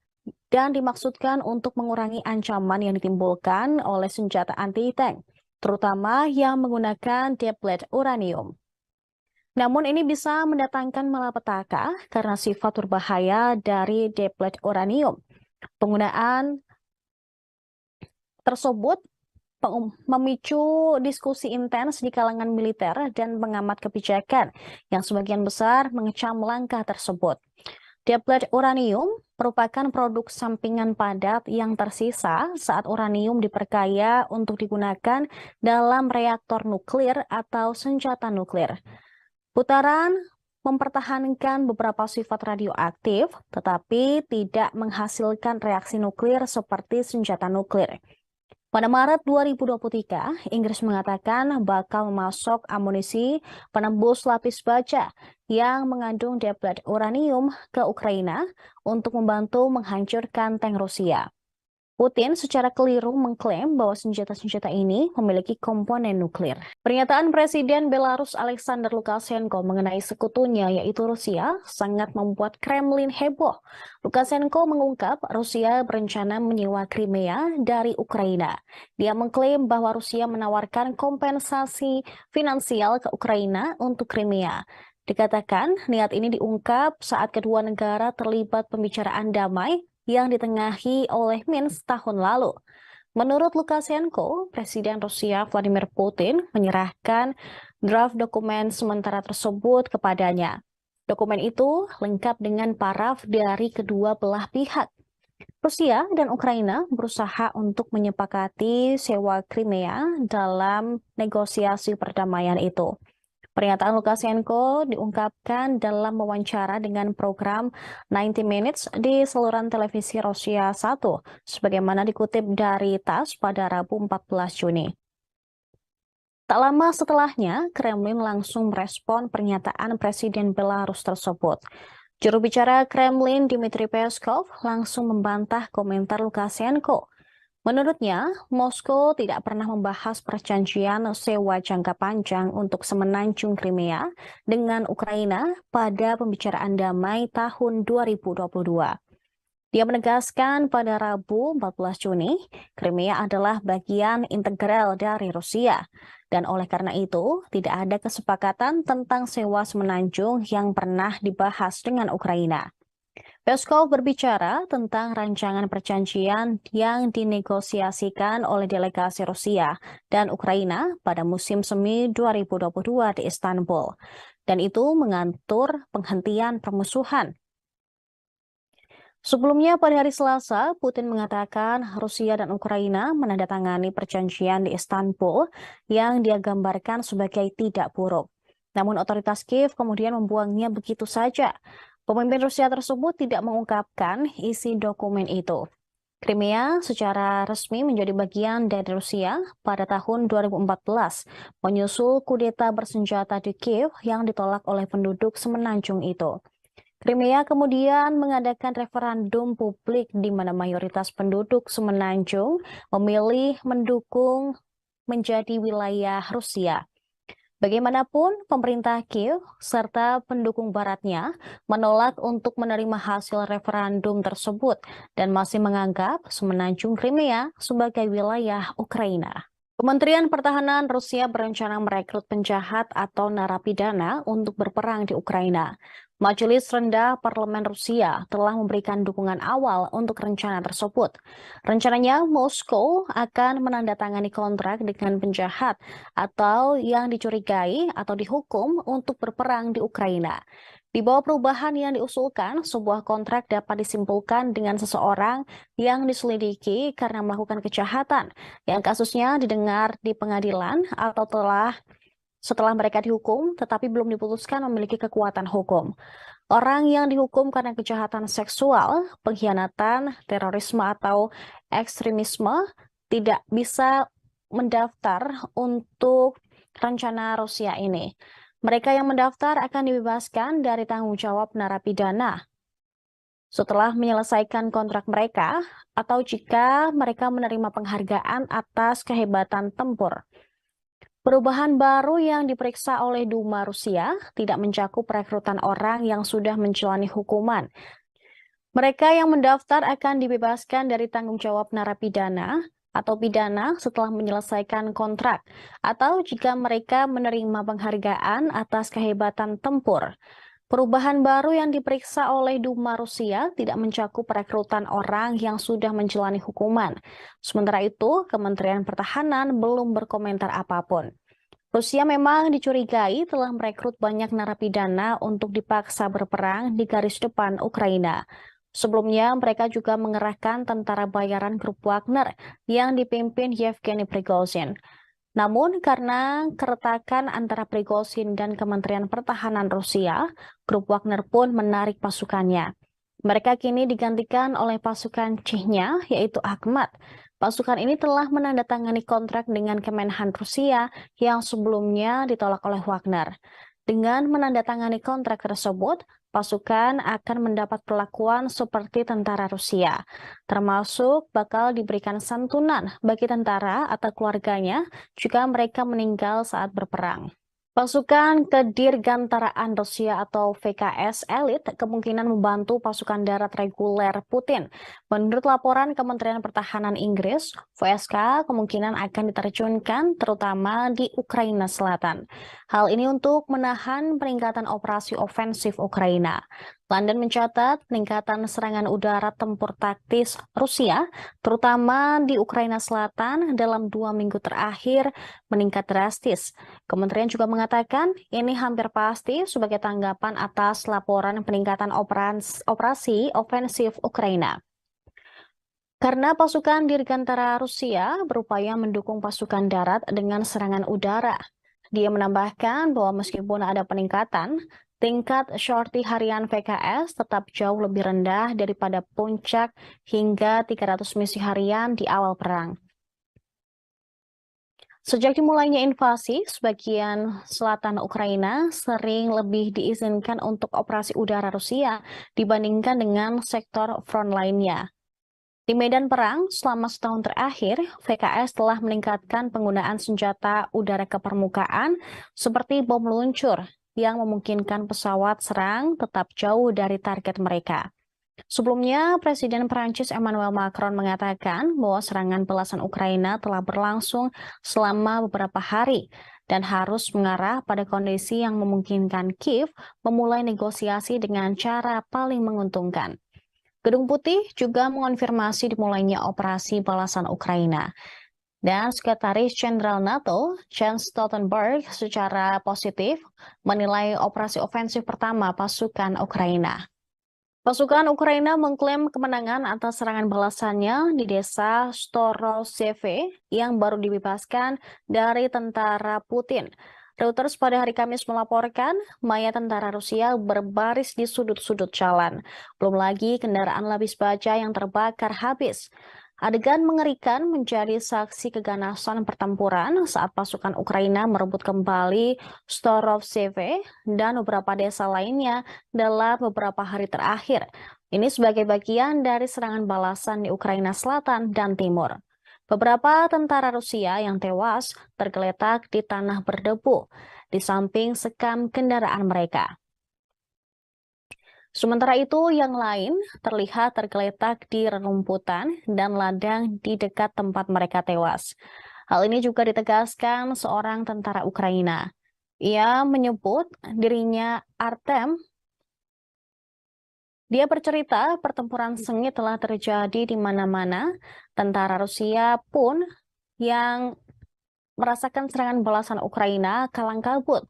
dan dimaksudkan untuk mengurangi ancaman yang ditimbulkan oleh senjata anti-tank, terutama yang menggunakan deplet uranium. Namun ini bisa mendatangkan malapetaka karena sifat berbahaya dari deplet uranium. Penggunaan tersebut memicu diskusi intens di kalangan militer dan pengamat kebijakan yang sebagian besar mengecam langkah tersebut. Deplet uranium merupakan produk sampingan padat yang tersisa saat uranium diperkaya untuk digunakan dalam reaktor nuklir atau senjata nuklir. Putaran mempertahankan beberapa sifat radioaktif, tetapi tidak menghasilkan reaksi nuklir seperti senjata nuklir. Pada Maret 2023, Inggris mengatakan bakal memasok amunisi penembus lapis baja yang mengandung deplet uranium ke Ukraina untuk membantu menghancurkan tank Rusia. Putin secara keliru mengklaim bahwa senjata-senjata ini memiliki komponen nuklir. Pernyataan Presiden Belarus Alexander Lukashenko mengenai sekutunya yaitu Rusia sangat membuat Kremlin heboh. Lukashenko mengungkap Rusia berencana menyewa Crimea dari Ukraina. Dia mengklaim bahwa Rusia menawarkan kompensasi finansial ke Ukraina untuk Crimea. Dikatakan niat ini diungkap saat kedua negara terlibat pembicaraan damai yang ditengahi oleh Minsk tahun lalu. Menurut Lukashenko, Presiden Rusia Vladimir Putin menyerahkan draft dokumen sementara tersebut kepadanya. Dokumen itu lengkap dengan paraf dari kedua belah pihak. Rusia dan Ukraina berusaha untuk menyepakati sewa Crimea dalam negosiasi perdamaian itu. Pernyataan Lukashenko diungkapkan dalam wawancara dengan program 90 Minutes di saluran televisi Rusia 1, sebagaimana dikutip dari TASS pada Rabu 14 Juni. Tak lama setelahnya, Kremlin langsung merespon pernyataan Presiden Belarus tersebut. Juru bicara Kremlin Dmitry Peskov langsung membantah komentar Lukashenko. Menurutnya, Moskow tidak pernah membahas perjanjian sewa jangka panjang untuk semenanjung Crimea dengan Ukraina pada pembicaraan damai tahun 2022. Dia menegaskan pada Rabu 14 Juni, Crimea adalah bagian integral dari Rusia, dan oleh karena itu tidak ada kesepakatan tentang sewa semenanjung yang pernah dibahas dengan Ukraina. Peskov berbicara tentang rancangan perjanjian yang dinegosiasikan oleh delegasi Rusia dan Ukraina pada musim semi 2022 di Istanbul, dan itu mengatur penghentian permusuhan. Sebelumnya pada hari Selasa, Putin mengatakan Rusia dan Ukraina menandatangani perjanjian di Istanbul yang dia gambarkan sebagai tidak buruk. Namun otoritas Kiev kemudian membuangnya begitu saja. Pemimpin Rusia tersebut tidak mengungkapkan isi dokumen itu. Crimea secara resmi menjadi bagian dari Rusia pada tahun 2014, menyusul kudeta bersenjata di Kiev yang ditolak oleh penduduk semenanjung itu. Crimea kemudian mengadakan referendum publik di mana mayoritas penduduk semenanjung memilih mendukung menjadi wilayah Rusia. Bagaimanapun, pemerintah Kiev serta pendukung baratnya menolak untuk menerima hasil referendum tersebut dan masih menganggap semenanjung Crimea sebagai wilayah Ukraina. Kementerian Pertahanan Rusia berencana merekrut penjahat atau narapidana untuk berperang di Ukraina. Majelis Rendah Parlemen Rusia telah memberikan dukungan awal untuk rencana tersebut. Rencananya, Moskow akan menandatangani kontrak dengan penjahat atau yang dicurigai atau dihukum untuk berperang di Ukraina. Di bawah perubahan yang diusulkan, sebuah kontrak dapat disimpulkan dengan seseorang yang diselidiki karena melakukan kejahatan, yang kasusnya didengar di pengadilan atau setelah mereka dihukum, tetapi belum diputuskan memiliki kekuatan hukum. Orang yang dihukum karena kejahatan seksual, pengkhianatan, terorisme, atau ekstremisme tidak bisa mendaftar untuk rencana Rusia ini. Mereka yang mendaftar akan dibebaskan dari tanggung jawab narapidana setelah menyelesaikan kontrak mereka atau jika mereka menerima penghargaan atas kehebatan tempur. Perubahan baru yang diperiksa oleh Duma Rusia tidak mencakup rekrutan orang yang sudah menjalani hukuman. Mereka yang mendaftar akan dibebaskan dari tanggung jawab narapidana atau pidana setelah menyelesaikan kontrak, atau jika mereka menerima penghargaan atas kehebatan tempur. Perubahan baru yang diperiksa oleh Duma Rusia tidak mencakup perekrutan orang yang sudah menjalani hukuman. Sementara itu, Kementerian Pertahanan belum berkomentar apapun. Rusia memang dicurigai telah merekrut banyak narapidana untuk dipaksa berperang di garis depan Ukraina. Sebelumnya, mereka juga mengerahkan tentara bayaran grup Wagner yang dipimpin Yevgeny Prigozhin. Namun karena keretakan antara Prigozhin dan Kementerian Pertahanan Rusia, grup Wagner pun menarik pasukannya. Mereka kini digantikan oleh pasukan Chechnya, yaitu Akhmat. Pasukan ini telah menandatangani kontrak dengan Kemenhan Rusia yang sebelumnya ditolak oleh Wagner. Dengan menandatangani kontrak tersebut, pasukan akan mendapat perlakuan seperti tentara Rusia, termasuk bakal diberikan santunan bagi tentara atau keluarganya jika mereka meninggal saat berperang. Pasukan Kedirgantaraan Rusia atau VKS elit kemungkinan membantu pasukan darat reguler Putin. Menurut laporan Kementerian Pertahanan Inggris, VSK kemungkinan akan diterjunkan terutama di Ukraina Selatan. Hal ini untuk menahan peningkatan operasi ofensif Ukraina. London mencatat peningkatan serangan udara tempur taktis Rusia, terutama di Ukraina Selatan dalam 2 minggu terakhir meningkat drastis. Kementerian juga mengatakan ini hampir pasti sebagai tanggapan atas laporan peningkatan operasi ofensif Ukraina. Karena pasukan Dirgantara Rusia berupaya mendukung pasukan darat dengan serangan udara. Dia menambahkan bahwa meskipun ada peningkatan, tingkat sorti harian VKS tetap jauh lebih rendah daripada puncak hingga 300 misi harian di awal perang. Sejak dimulainya invasi, sebagian selatan Ukraina sering lebih diizinkan untuk operasi udara Rusia dibandingkan dengan sektor front lainnya. Di medan perang, selama setahun terakhir, VKS telah meningkatkan penggunaan senjata udara ke permukaan seperti bom meluncur yang memungkinkan pesawat serang tetap jauh dari target mereka. Sebelumnya, Presiden Prancis Emmanuel Macron mengatakan bahwa serangan belasan Ukraina telah berlangsung selama beberapa hari dan harus mengarah pada kondisi yang memungkinkan Kiev memulai negosiasi dengan cara paling menguntungkan. Gedung Putih juga mengonfirmasi dimulainya operasi balasan Ukraina. Dan Sekretaris Jenderal NATO, Jens Stoltenberg, secara positif menilai operasi ofensif pertama pasukan Ukraina. Pasukan Ukraina mengklaim kemenangan atas serangan balasannya di desa Storoseve yang baru dibebaskan dari tentara Putin. Reuters pada hari Kamis melaporkan mayat tentara Rusia berbaris di sudut-sudut jalan. Belum lagi kendaraan lapis baja yang terbakar habis. Adegan mengerikan menjadi saksi keganasan pertempuran saat pasukan Ukraina merebut kembali Storovseve dan beberapa desa lainnya dalam beberapa hari terakhir. Ini sebagai bagian dari serangan balasan di Ukraina Selatan dan Timur. Beberapa tentara Rusia yang tewas tergeletak di tanah berdebu di samping sekam kendaraan mereka. Sementara itu, yang lain terlihat tergeletak di rerumputan dan ladang di dekat tempat mereka tewas. Hal ini juga ditegaskan seorang tentara Ukraina. Ia menyebut dirinya Artem. Dia bercerita pertempuran sengit telah terjadi di mana-mana. Tentara Rusia pun yang merasakan serangan balasan Ukraina kalang kabut.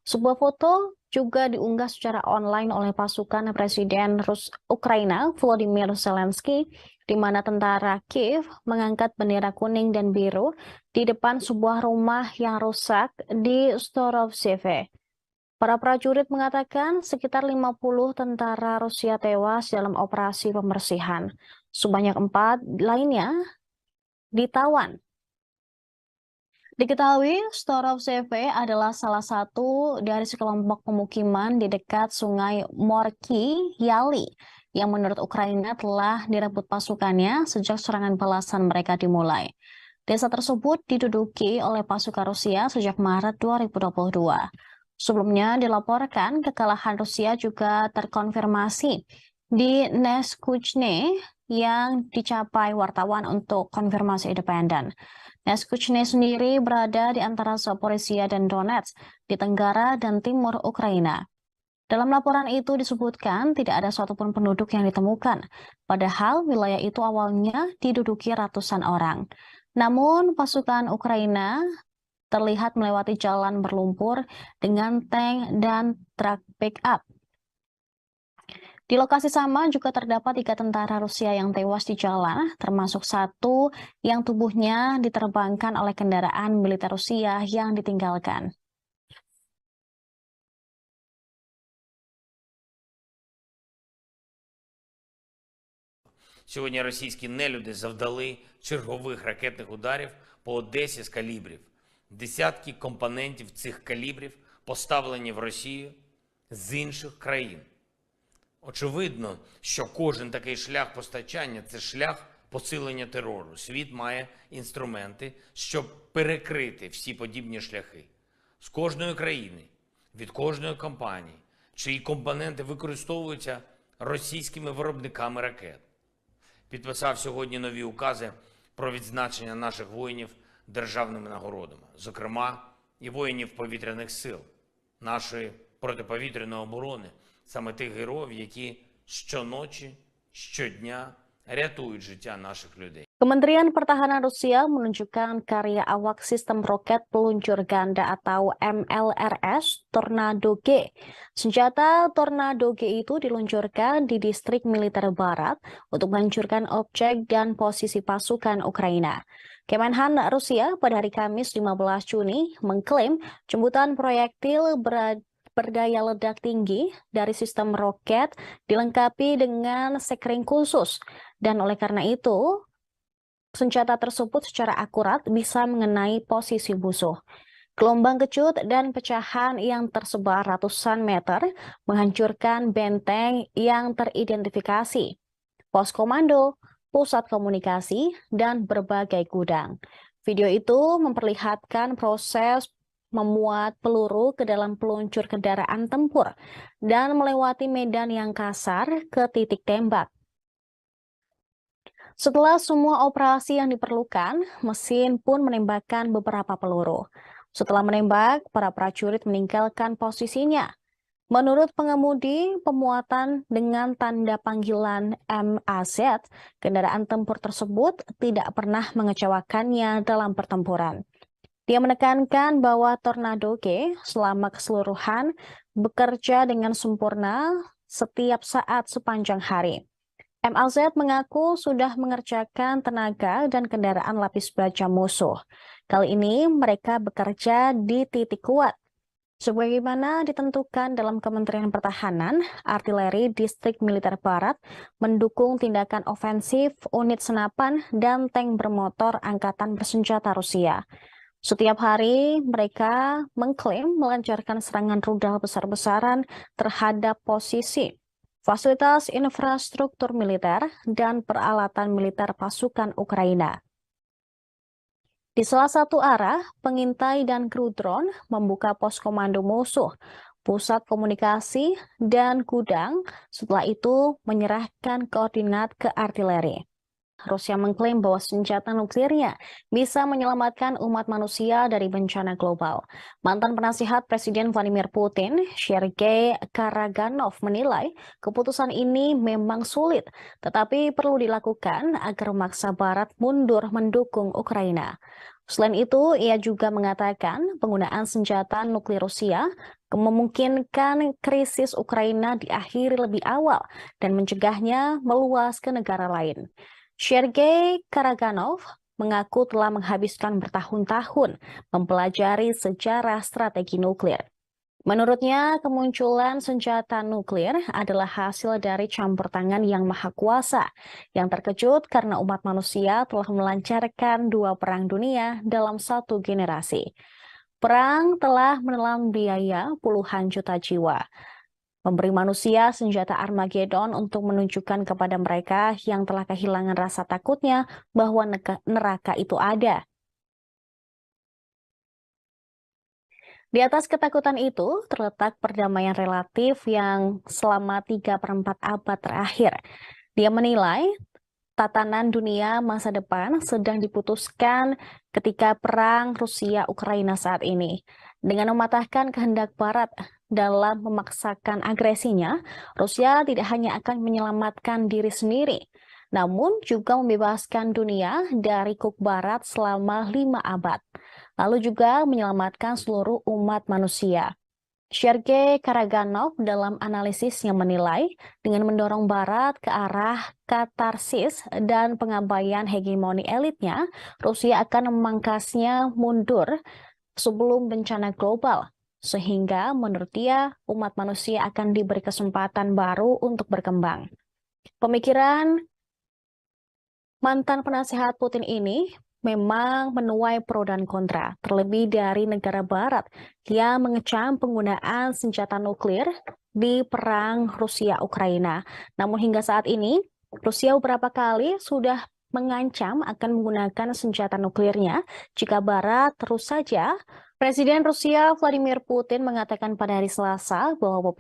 Sebuah foto juga diunggah secara online oleh pasukan Presiden Ukraina Volodymyr Zelensky, di mana tentara Kiev mengangkat bendera kuning dan biru di depan sebuah rumah yang rusak di Storovseve. Para prajurit mengatakan sekitar 50 tentara Rusia tewas dalam operasi pembersihan. Sebanyak 4 lainnya ditawan. Diketahui, Storovseve adalah salah satu dari sekelompok pemukiman di dekat sungai Morki Yali yang menurut Ukraina telah direbut pasukannya sejak serangan balasan mereka dimulai. Desa tersebut diduduki oleh pasukan Rusia sejak Maret 2022. Sebelumnya dilaporkan kekalahan Rusia juga terkonfirmasi di Neskuchne yang dicapai wartawan untuk konfirmasi independen. Neskuchne sendiri berada di antara Zaporizhia dan Donetsk di tenggara dan timur Ukraina. Dalam laporan itu disebutkan tidak ada satupun penduduk yang ditemukan, padahal wilayah itu awalnya diduduki ratusan orang. Namun, pasukan Ukraina terlihat melewati jalan berlumpur dengan tank dan truk pick-up. Di lokasi sama juga terdapat 3 tentara Rusia yang tewas di jalan, termasuk satu yang tubuhnya diterbangkan oleh kendaraan militer Rusia yang ditinggalkan. Сьогодні російські нелюди завдали чергових ракетних ударів по Одесі з калібрів. Десятки компонентів цих калібрів поставлені в Росію з інших країн. Очевидно, що кожен такий шлях постачання – це шлях посилення терору. Світ має інструменти, щоб перекрити всі подібні шляхи. З кожної країни, від кожної компанії, чиї компоненти використовуються російськими виробниками ракет. Підписав сьогодні нові укази про відзначення наших воїнів державними нагородами, зокрема і воїнів повітряних сил, нашої протиповітряної оборони, саме тих героїв, які щоночі, щодня рятують життя наших людей. Kementerian Pertahanan Rusia menunjukkan karya awak sistem roket peluncur ganda atau MLRS Tornado G. Senjata Tornado G itu diluncurkan di distrik militer barat untuk menghancurkan objek dan posisi pasukan Ukraina. Kemenhan Rusia pada hari Kamis 15 Juni mengklaim jemputan proyektil berdaya ledak tinggi dari sistem roket dilengkapi dengan sekring khusus. Dan oleh karena itu, senjata tersebut secara akurat bisa mengenai posisi musuh. Gelombang kecut dan pecahan yang tersebar ratusan meter menghancurkan benteng yang teridentifikasi, pos komando, pusat komunikasi, dan berbagai gudang. Video itu memperlihatkan proses memuat peluru ke dalam peluncur kendaraan tempur dan melewati medan yang kasar ke titik tembak. Setelah semua operasi yang diperlukan, mesin pun menembakkan beberapa peluru. Setelah menembak, para prajurit meninggalkan posisinya. Menurut pengemudi, pemuatan dengan tanda panggilan MAZ, kendaraan tempur tersebut tidak pernah mengecewakannya dalam pertempuran. Dia menekankan bahwa Tornado G selama keseluruhan bekerja dengan sempurna setiap saat sepanjang hari. MLZ mengaku sudah mengerjakan tenaga dan kendaraan lapis baja musuh. Kali ini mereka bekerja di titik kuat. Sebagaimana ditentukan dalam Kementerian Pertahanan, artileri distrik militer barat mendukung tindakan ofensif unit senapan dan tank bermotor angkatan bersenjata Rusia. Setiap hari mereka mengklaim melancarkan serangan rudal besar-besaran terhadap posisi, fasilitas infrastruktur militer, dan peralatan militer pasukan Ukraina. Di salah satu arah, pengintai dan kru drone membuka pos komando musuh, pusat komunikasi, dan gudang, setelah itu menyerahkan koordinat ke artileri. Rusia mengklaim bahwa senjata nuklirnya bisa menyelamatkan umat manusia dari bencana global. Mantan penasihat Presiden Vladimir Putin, Sergei Karaganov, menilai keputusan ini memang sulit, tetapi perlu dilakukan agar memaksa Barat mundur mendukung Ukraina. Selain itu, ia juga mengatakan penggunaan senjata nuklir Rusia memungkinkan krisis Ukraina diakhiri lebih awal dan mencegahnya meluas ke negara lain. Sergei Karaganov mengaku telah menghabiskan bertahun-tahun mempelajari sejarah strategi nuklir. Menurutnya, kemunculan senjata nuklir adalah hasil dari campur tangan yang maha kuasa, yang terkejut karena umat manusia telah melancarkan 2 perang dunia dalam 1 generasi. Perang telah menelan biaya puluhan juta jiwa, memberi manusia senjata Armageddon untuk menunjukkan kepada mereka yang telah kehilangan rasa takutnya bahwa neraka itu ada. Di atas ketakutan itu terletak perdamaian relatif yang selama 3/4 abad terakhir. Dia menilai tatanan dunia masa depan sedang diputuskan ketika perang Rusia-Ukraina saat ini. Dengan mematahkan kehendak Barat dalam memaksakan agresinya, Rusia tidak hanya akan menyelamatkan diri sendiri, namun juga membebaskan dunia dari kuk barat selama 5 abad, lalu juga menyelamatkan seluruh umat manusia. Sergei Karaganov dalam analisisnya menilai dengan mendorong Barat ke arah katarsis dan pengabaian hegemoni elitnya, Rusia akan memangkasnya mundur sebelum bencana global. Sehingga menurut dia, umat manusia akan diberi kesempatan baru untuk berkembang. Pemikiran mantan penasehat Putin ini memang menuai pro dan kontra, terlebih dari negara barat yang mengecam penggunaan senjata nuklir di perang Rusia-Ukraina. Namun hingga saat ini, Rusia beberapa kali sudah mengancam akan menggunakan senjata nuklirnya jika barat terus saja. Presiden Rusia Vladimir Putin mengatakan pada hari Selasa bahwa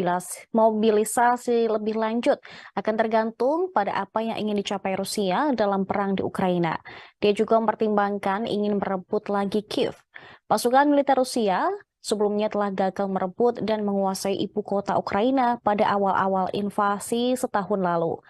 mobilisasi lebih lanjut akan tergantung pada apa yang ingin dicapai Rusia dalam perang di Ukraina. Dia juga mempertimbangkan ingin merebut lagi Kiev. Pasukan militer Rusia sebelumnya telah gagal merebut dan menguasai ibu kota Ukraina pada awal-awal invasi setahun lalu.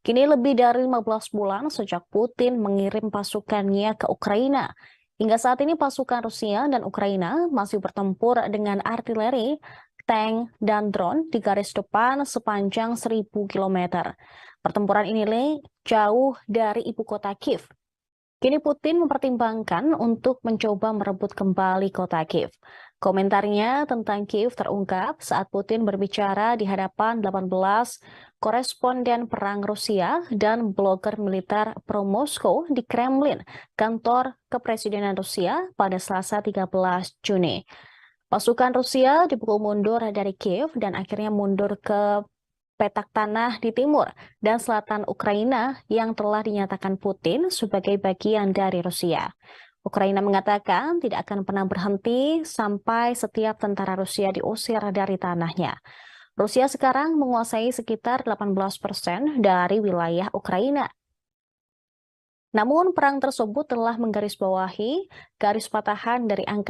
Kini lebih dari 15 bulan sejak Putin mengirim pasukannya ke Ukraina. Hingga saat ini pasukan Rusia dan Ukraina masih bertempur dengan artileri, tank, dan drone di garis depan sepanjang 1.000 km. Pertempuran ini jauh dari ibu kota Kiev. Kini Putin mempertimbangkan untuk mencoba merebut kembali kota Kiev. Komentarnya tentang Kiev terungkap saat Putin berbicara di hadapan 18 koresponden perang Rusia dan blogger militer pro-Moskow di Kremlin, kantor kepresidenan Rusia pada Selasa 13 Juni. Pasukan Rusia dipukul mundur dari Kiev dan akhirnya mundur ke petak tanah di timur dan selatan Ukraina yang telah dinyatakan Putin sebagai bagian dari Rusia. Ukraina mengatakan tidak akan pernah berhenti sampai setiap tentara Rusia diusir dari tanahnya. Rusia sekarang menguasai sekitar 18% dari wilayah Ukraina. Namun perang tersebut telah menggarisbawahi garis patahan dari angka